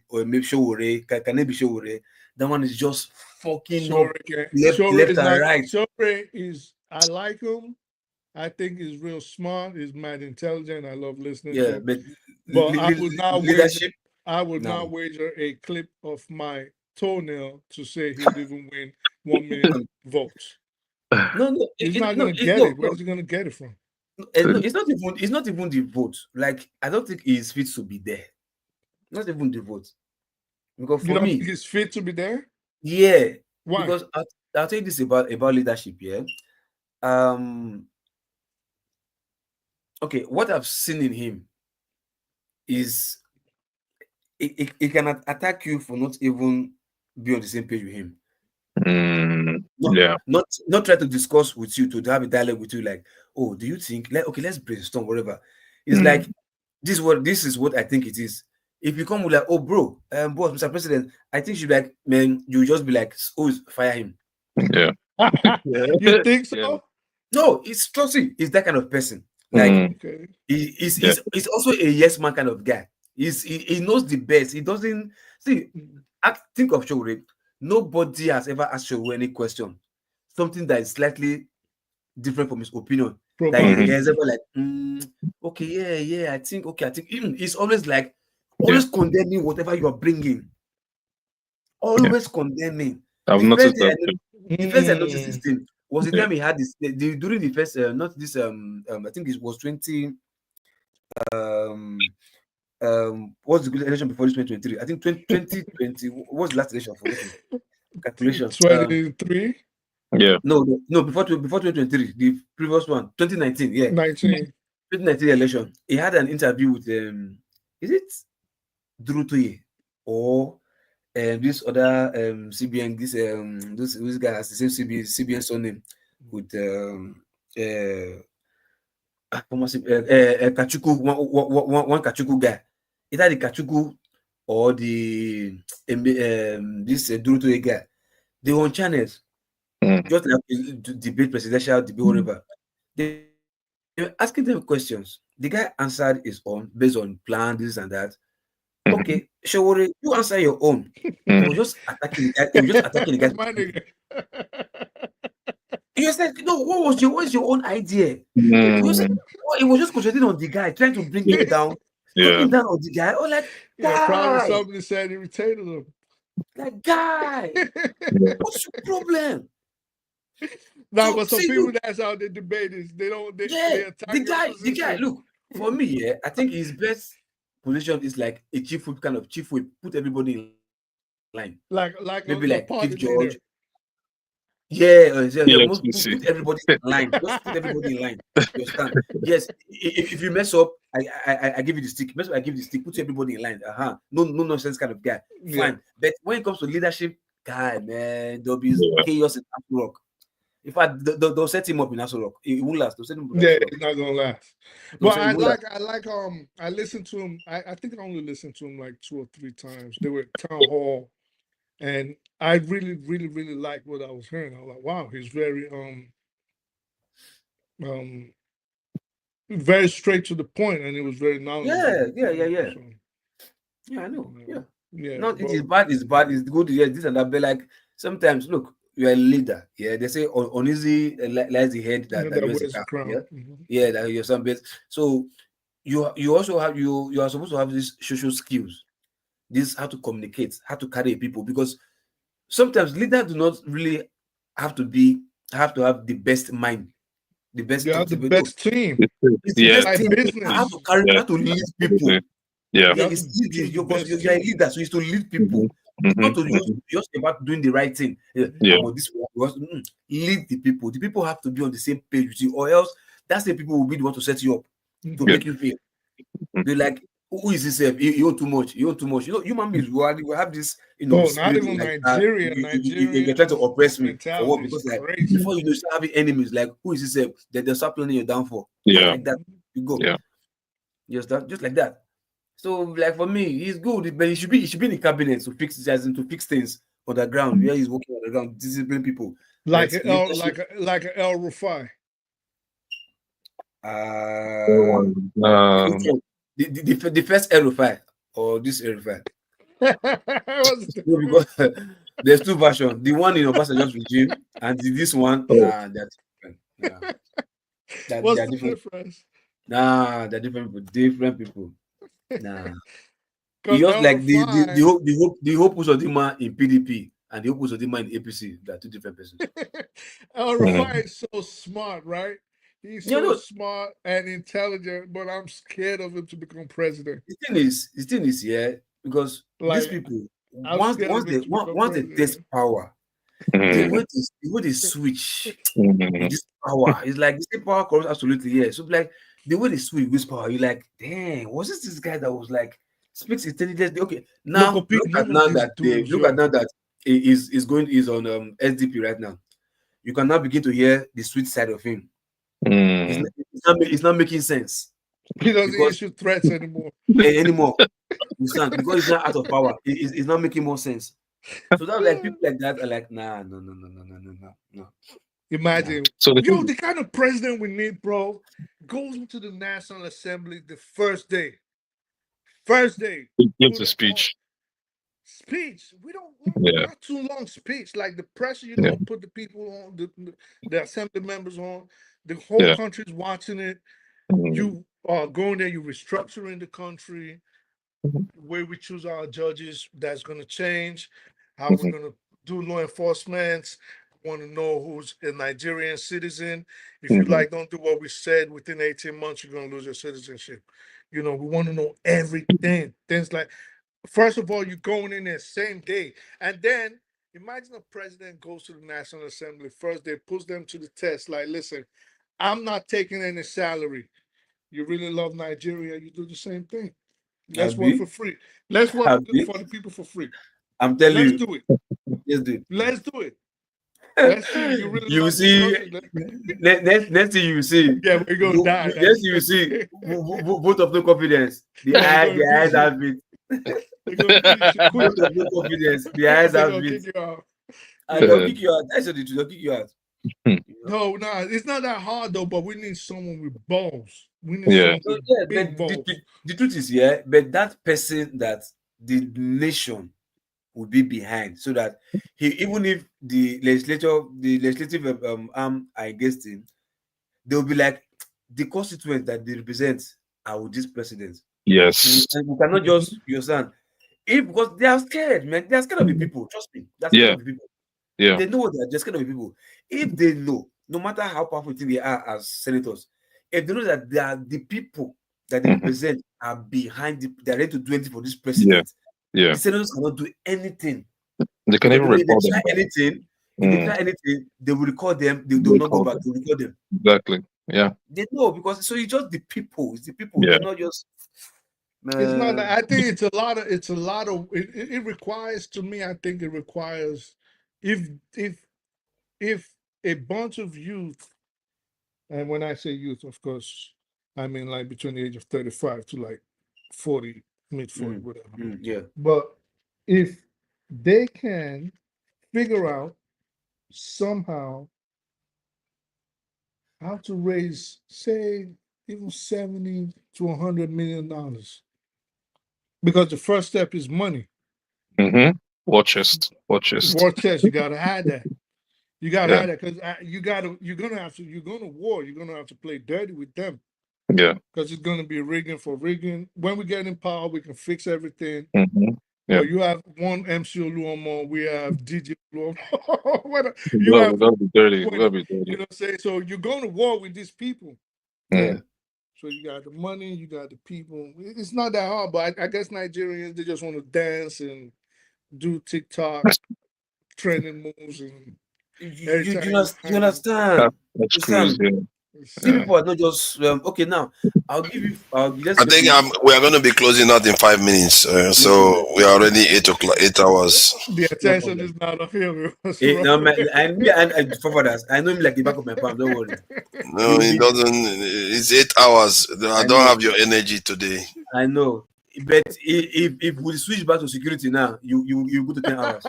or maybe Showore. Can it be Showore? That one is just fucking up left and right. Showore is, I like him. I think he's real smart. He's mad intelligent. I love listening to him. But I would not wager a clip of my toenail to say he would even win 1 million votes. No, he's not going to get it. Where's he going to get it from? It's not even the vote. Like, I don't think he's fit to be there. Not even the vote. Because for me, he's fit to be there. Yeah. Why? Because I'll tell you this about leadership. Yeah. Okay, what I've seen in him is it can attack you for not even be on the same page with him. Not try to discuss with you, to have a dialogue with you, like, oh, do you think, like, okay, let's brainstorm, whatever. It's like, this is what I think it is. If you come with like, oh, bro, boss, Mr. President, I think you like, man, you just be like, oh, fire him. Yeah. You think so? No, it's trusty. He's that kind of person. Like, he's also a yes man kind of guy. He knows the best. He doesn't see. Think of Showore. Nobody has ever asked Showore any question, something that is slightly different from his opinion. Like he has ever like, okay, yeah, I think. Even he's always like, always condemning whatever you are bringing. Always condemning. I've noticed that. The first I noticed this thing was the time he had this during the first not this I think it was 20 what's the election before this 2023? I think 2020 what's the last election for calculation? 23. Yeah. No, before 2023, the previous one, 2019, yeah. 2019 election. He had an interview with is it Drutoye or this other CBN, this guy has the same CBN surname with Kachuku, one Kachuku guy. Either the Kachuku or the this Drutoye guy. They were on channels, just like debate, presidential debate, whatever. They were asking them questions. The guy answered his own based on plan, this and that. Okay, Showore, you answer your own. He was just attacking the guy. He was like, no, what was your own idea? He was just concentrating on the guy, trying to bring him down, talking down on the guy. Oh, like, probably somebody said irritated him. Like, guy, what's your problem? No, but some people that's how they debate is they attack the guy. Look, for me, I think his best position is like a chief whip, kind of chief whip. Put everybody in line. Like maybe like Bode George. Yeah, put everybody in line. Just put everybody in line. You understand? Yes. If you mess up, I give you the stick. Mess up, I give you the stick. Put everybody in line. No nonsense kind of guy. Fine. But when it comes to leadership, guy, man, there'll be chaos in Aso Rock. In fact, they'll set him up in Aso Rock. It won't last. They'll set him up. It's not gonna last. But I listened to him. I think I only listened to him like 2 or 3 times. They were at town hall, and I really, really, really liked what I was hearing. I was like, wow, he's very very straight to the point, and it was very knowledgeable. Yeah. So, I know. Yeah. Not it is bad, it's bad, it's good, yes, this and that. But like sometimes, look, you're a leader. Yeah, they say uneasy lies the head that wears the crown. Yeah, that you're some best. So you also have you are supposed to have these social skills. This how to communicate, how to carry people, because sometimes leaders do not really have to have the best mind, the best. You have the best team. It's the best team. How to carry, how to lead people. You're a leader, so it's to lead people. It's not to just about doing the right thing. Lead the people. The people have to be on the same page with you, or else that's the people will be the one to set you up to make you feel. They're like, who is this? You owe too much. You owe too much. You know, human beings will have this. You know, not even like Nigeria. They try to oppress me for what? Because like before you start having enemies, like who is this? They start planning your downfall. Like that. You go. Just like that. So, like for me, he's good, but he should be in the cabinet to fix things on the ground where he's working on the ground, discipline people. Like an El Rufai. The first El Rufai or this El Rufai. Because there's 2 versions. The one in Obasanjo's regime and this one. They're different. What's the difference? They're different people. Nah, just like the Hope Uzodinma in PDP and the Hope Uzodinma in APC, they're 2 different persons. El Rufai is so smart, right? He's so smart and intelligent, but I'm scared of him to become president. The thing is, because these people once they taste power, the way they switch with this power, it's like this power corrupts absolutely. So like the way they switch with this power, you're like, dang, was this guy that was like speaks intelligently? Okay, now look at now that is on SDP right now. You can now begin to hear the sweet side of him. It's not making sense. He doesn't issue threats anymore. Anymore. Because it's not out of power. It's not making more sense. So that's like people like that are like, nah, no. Imagine, So the kind of president we need, bro, goes into the National Assembly the first day. He gives a speech. Speech. We don't Yeah. not too long speech. Like the pressure you Yeah. don't put the people on, the assembly members on. The whole country's watching it. You are going there. You're restructuring the country. The way we choose our judges, that's going to change. How we're going to do law enforcement. Want to know who's a Nigerian citizen. If you don't do what we said within 18 months, you're going to lose your citizenship. We want to know everything. Things like, first of all, you're going in there same day. And then imagine a president goes to the National Assembly first day, puts them to the test. Like, listen, I'm not taking any salary. You really love Nigeria, you do the same thing. Let's work for free. Let's work for the people for free. I'm telling you. Let's do it. Let's do it. Let's do it. Let's see if you really you love see, next thing you see. Yeah, we're going to die. Next you see, vote of no confidence. The eyes have it. Vote of no confidence. The eyes have it. And they'll kick you out. That's the truth. They'll kick you out. No, it's not that hard though. But we need someone with balls. We need someone with big balls. The truth is, but that person that the nation will be behind, so that even if the legislative arm are against him, they'll be like, the constituents that they represent are with this president. Yes. And we cannot just, you understand? Because they are scared, man. They are scared of the people. Trust me. They're scared of the people. Yeah. They know they're just scared of the people. If they know, no matter how powerful they are as senators, if they know that they are the people that they represent are behind, they're ready to do anything for this president. Yeah. The senators cannot do anything. They can even record them. If they try anything, they will record them. They will not go back to record them. Exactly. Yeah. They know, because so it's just the people. It's the people. They're not just. It's not. I think it's a lot of. It requires, to me. I think it requires, if a bunch of youth, and when I say youth, of course, I mean like between the age of 35 to like 40, mid 40, whatever. Yeah. But if they can figure out somehow how to raise, say, even $70 to $100 million, because the first step is money. War chest. War chest. You gotta have that. You gotta have that, because you're gonna have to play dirty with them. Yeah. Because it's gonna be rigging for rigging. When we get in power, we can fix everything. Yeah. You have one MC Oluomo, we have DJ Oluomo. We gotta be dirty. We gotta be dirty. You know what I'm saying? So you're going to war with these people. Yeah. So you got the money, you got the people. It's not that hard, but I guess Nigerians, they just want to dance and do TikTok trending moves, and you understand? That's crazy. See, people are not just okay. Now, I'll give you. I think we are going to be closing out in 5 minutes. So we are already 8 hours. The attention is not on him. No, man, and for that, I know him like the back of my palm. Don't worry. No, it doesn't. It's 8 hours. I don't have your energy today. I know, but if we switch back to security now, you go to 10 hours.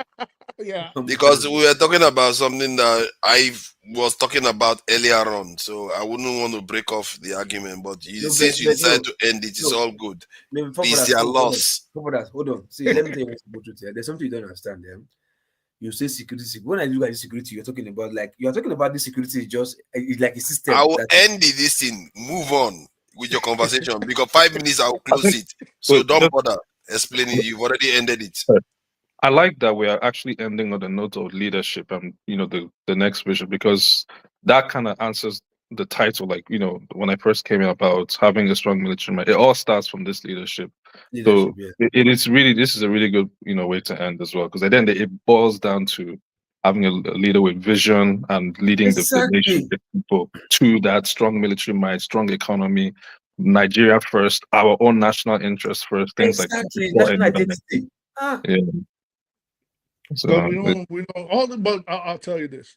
Yeah. Because we were talking about something that I was talking about earlier on, so I wouldn't want to break off the argument. But since you decided to end it, it's all good. It's your loss. Hold on. See, let me tell you what's the truth. There's something you don't understand. You say security. When I look at security, you're talking about this security is just it's like a system. I will end this thing. Move on with your conversation, because 5 minutes I will close it. So don't bother explaining. You've already ended it. I like that we are actually ending on a note of leadership and the next vision, because that kind of answers the title. Like, when I first came in about having a strong military mind, it all starts from this leadership. So it is really, this is a really good way to end as well, because at the end it boils down to having a leader with vision and leading the nation, the people, to that strong military mind, strong economy, Nigeria first, our own national interests first, things like that. National identity. Yeah. So But we don't all the but I'll tell you this,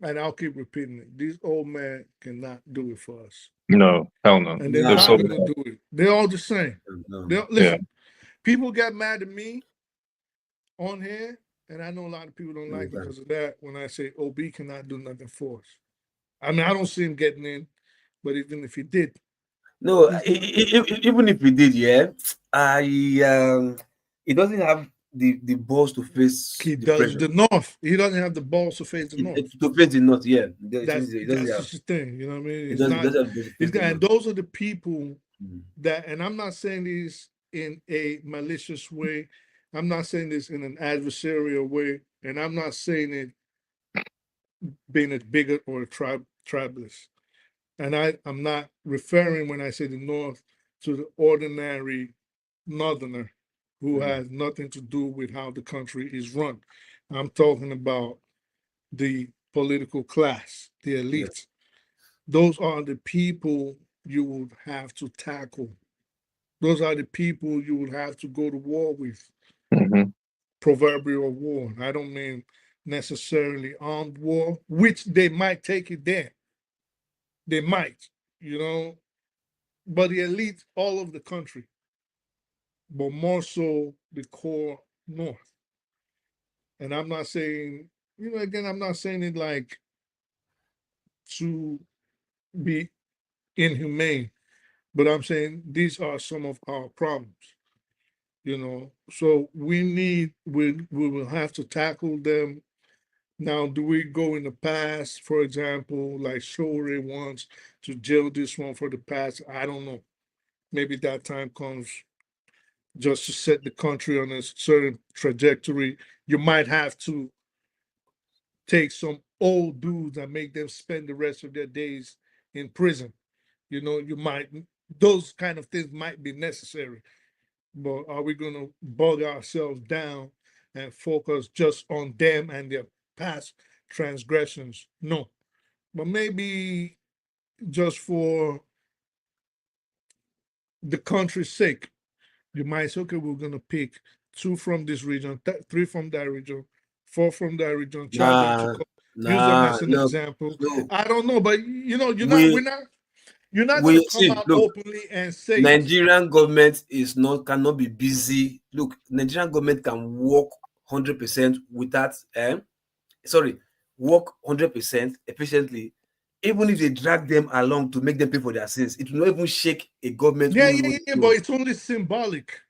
and I'll keep repeating it. These old men cannot do it for us. no, hell no. And they're They're not so gonna do it. They're all the same. No. Listen, people get mad at me on here, and I know a lot of people don't like me because of that when I say OB cannot do nothing for us. I mean, I don't see him getting in, but even if he did, No, he's gonna- even if we did, yeah, he doesn't have the balls to face he the does pressure. the North. He doesn't have the balls to face the North. To face the North, yeah. That's He doesn't have. just the thing, you know what I mean? He It's doesn't. He not. doesn't have to It's face the and North. those are the people that, and I'm not saying this in a malicious way. I'm not saying this in an adversarial way, and I'm not saying it being a bigot or a tribalist. And I'm not referring when I say the North to the ordinary Northerner who has nothing to do with how the country is run. I'm talking about the political class, the elite. Those are the people you would have to tackle. Those are the people you would have to go to war with. Proverbial war. I don't mean necessarily armed war, which they might take it there. They might, you know, but the elite all over the country, but more so the core North. And I'm not saying, you know, again, I'm not saying it like to be inhumane, but I'm saying these are some of our problems, you know. So we will have to tackle them. Now, do we go in the past, for example, like Shore wants to jail this one for the past? I don't know. Maybe that time comes just to set the country on a certain trajectory. You might have to take some old dudes and make them spend the rest of their days in prison. You know, you might, those kind of things might be necessary. But are we going to bog ourselves down and focus just on them and their past transgressions? No. But maybe just for the country's sake, you might say, okay, we're going to pick 2 from this region, 3 from that region, 4 from that region, charge them to court, use them as an No. example. I don't know, but you know, you're not going We to come out look. openly and say it. Nigerian government cannot be busy. Look, Nigerian government can work 100% without work 100% efficiently. Even if they drag them along to make them pay for their sins, it will not even shake a government. Yeah, but it's only symbolic.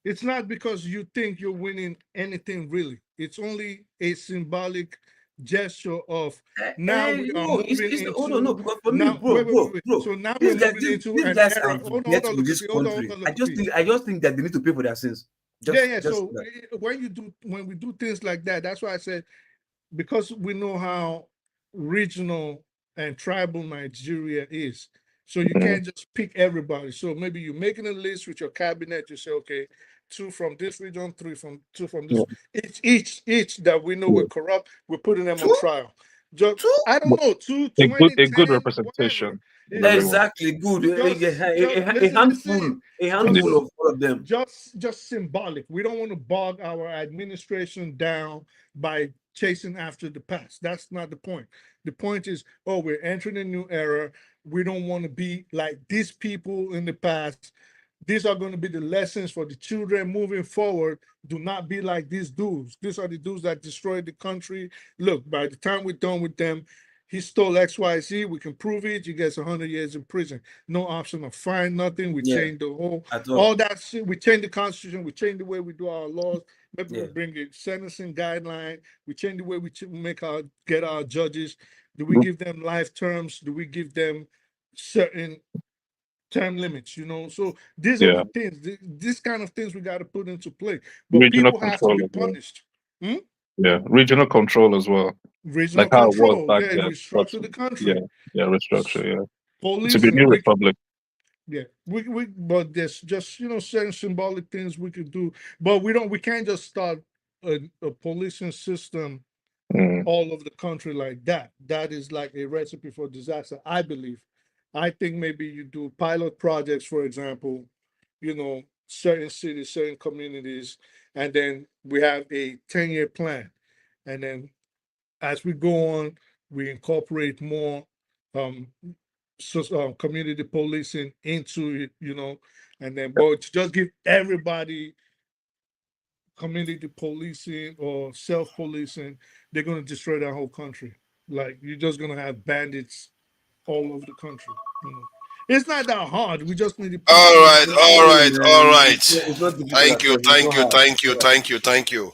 It's not because you think you're winning anything really. It's only a symbolic gesture of now we are moving into. Hold on, no, because for me, now, bro. So now we're moving into these an guys era. are Hold debt on, with this country. I just think that they need to pay for their sins. So when we do things like that, that's why I said, because we know how regional and tribal Nigeria is. So you can't just pick everybody. So maybe you're making a list with your cabinet. You say, okay, 2 from this region, 2 from this. Each that we know we're corrupt, we're putting them on trial. Just, I don't know, 2, 20, a good 10, representation. Exactly, good. A handful of all of them. Just symbolic. We don't want to bog our administration down by chasing after the past. That's not the point. The point is, we're entering a new era. We don't want to be like these people in the past. These are going to be the lessons for the children moving forward. Do not be like these dudes. These are the dudes that destroyed the country. Look, by the time we're done with them, he stole XYZ. We can prove it. You get 100 years in prison. No option of fine, nothing. We changed the whole, all that shit. We changed the constitution. We changed the way we do our laws. Maybe we bring a sentencing guideline. We change the way we get our judges. Do we give them life terms? Do we give them certain term limits? You know, so these are the things. These kind of things we got to put into play. But Regional people have to be control punished. Yeah, regional control as well. Regional Like how it was control. back Yeah, then. restructure the country. Restructure, yeah. Police. To be new republic. Yeah, but there's just certain symbolic things we could do, but we can't just start a policing system all over the country like that. That is like a recipe for disaster, I believe. I think maybe you do pilot projects, for example, certain cities, certain communities, and then we have a 10-year plan, and then as we go on, we incorporate more community policing into it, and then but to just give everybody community policing or self-policing, they're going to destroy that whole country. Like, you're just going to have bandits all over the country. It's not that hard. We just need to put All right, in all right, all right. It's not difficult Thank at you, all. It's thank not you, hard. thank you, thank you, thank you.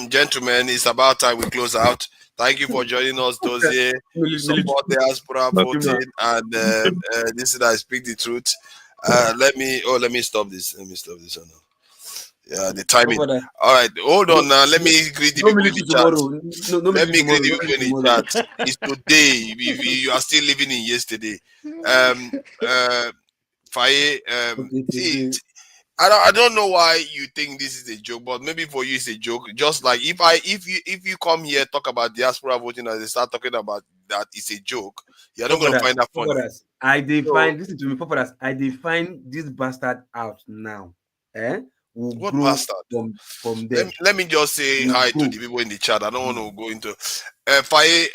Gentlemen, it's about time we close out. Thank you for joining us, Dozie. Support the diaspora voting, and this is I speak the truth. Let me stop this. Let me stop this. Oh, no. Yeah, the timing. All right, hold on now. Let me greet the people in the chat. Let me greet the people in the chat. It's today. You are still living in yesterday. Faye, see, I don't know why you think this is a joke, but maybe for you it's a joke. Just like if you come here talk about diaspora voting and they start talking about that it's a joke, you're not going to find that funny. I define listen to me, Papadas. I define this bastard out now. What bastard? From there. Let me just say hi to the people in the chat. I don't want to go into Faye.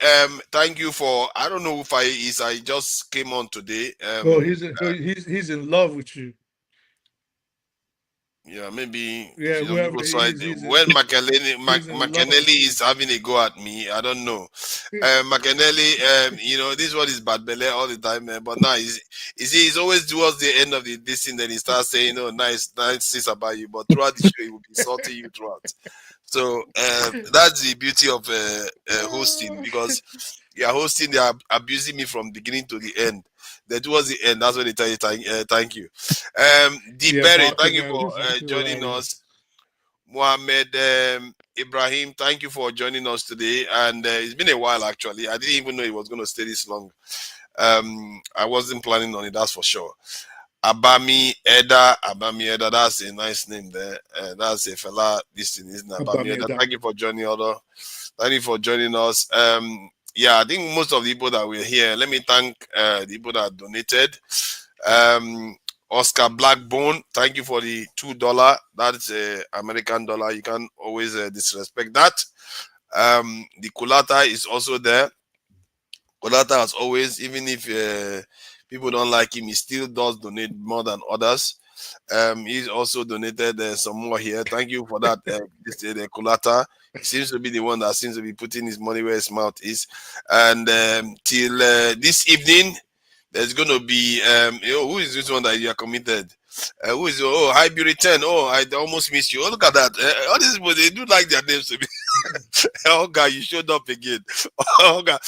Thank you for. I don't know who Faye is. I just came on today. He's in love with you. Yeah, maybe. Yeah, whoever when Macanelli is having a go at me, I don't know. Macanelli, this one is bad belly all the time, but now he's always towards the end of this thing, then he starts saying, "Oh, nice things about you," but throughout the show, he will be salting you throughout. So that's the beauty of hosting, because you're hosting, they are abusing me from beginning to the end. Then towards the end, that's when they tell you thank you. Berry, thank you for joining us. Mohammed Ibrahim, thank you for joining us today. And it's been a while, actually. I didn't even know it was going to stay this long. I wasn't planning on it, that's for sure. Abami Eda, that's a nice name there. That's a fella, this thing, isn't it? Abami Eda, thank you for joining us. Thank you for joining us. Yeah, I think most of the people that were here, let me thank the people that donated. Oscar Blackbone, thank you for the $2. That's American dollar. You can't always disrespect that. The Kulata is also there. Kulata, as always, even if people don't like him, he still does donate more than others. He's also donated some more here. Thank you for that, the Kulata. He seems to be the one that seems to be putting his money where his mouth is. And till this evening, there's going to be, who is this one that you are committed? Who is, hi, Buritan. Oh, I almost missed you. Oh, look at that. All these people, they do like their names to be. Oh, God, you showed up again. Oh, God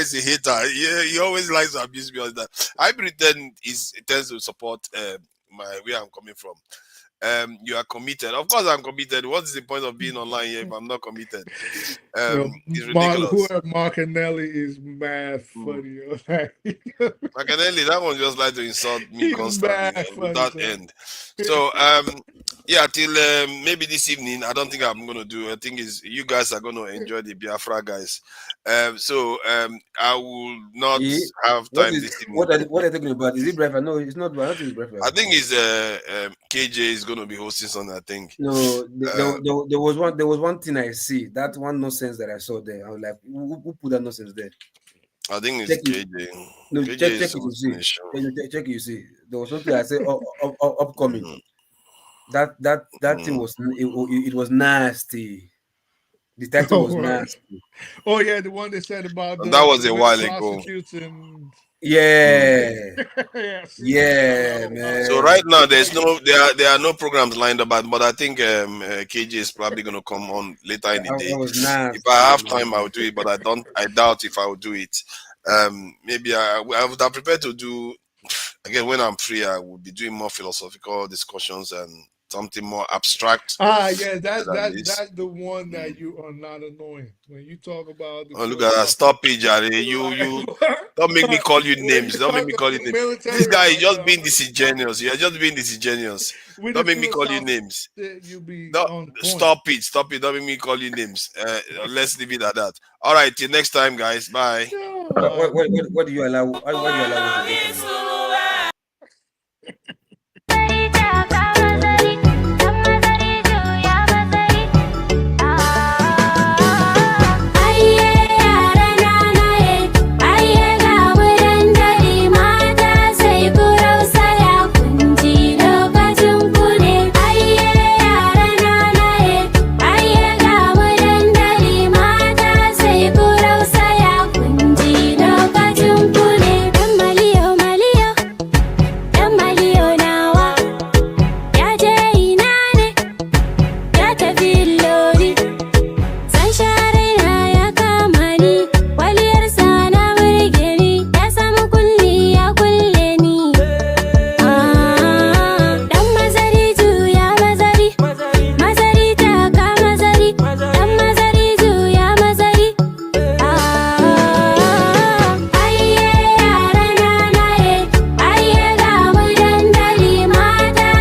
is a hater. Yeah, he always likes to abuse me all that. Hi, Buritan tends to support where I'm coming from. You are committed. Of course, I'm committed. What is the point of being online here if I'm not committed? It's ridiculous. Macanelli is mad funny. Macanelli, that one just like to insult me constantly without end. So, yeah, till maybe this evening, I don't think I'm going to do. I think you guys are going to enjoy the Biafra guys. So, I will not have time this evening. What are you talking about? Is it breakfast? No, it's not. I don't think it's breakfast. I think it's KJ is going to be hosting something. I think. No, there was one thing I see. That one nonsense that I saw there. I was like, who put that nonsense there? I think it's KJ. No, KJ check is it. You see. Check it. You see. There was something I said upcoming. That thing was it was nasty. The title was nasty. Oh yeah, the one they said about that was a while ago. Yeah. Yeah, man. So right now there are no programs lined up, but I think KJ is probably going to come on later in the day. If I have time, I will do it, but I doubt if I will do it. Maybe I would have prepared to do again when I'm free. I will be doing more philosophical discussions and something more abstract. Yeah, that's the one that you are not annoying when you talk about. Look at that! Stop it, Jare. You don't make me call you names. Don't make me call you names. This guy is just being disingenuous. You're just being disingenuous. Don't make me call you names. Stop it! Stop it! Don't make me call you names. Let's leave it at that. All right. Till next time, guys. Bye. What do you allow? What do you allow?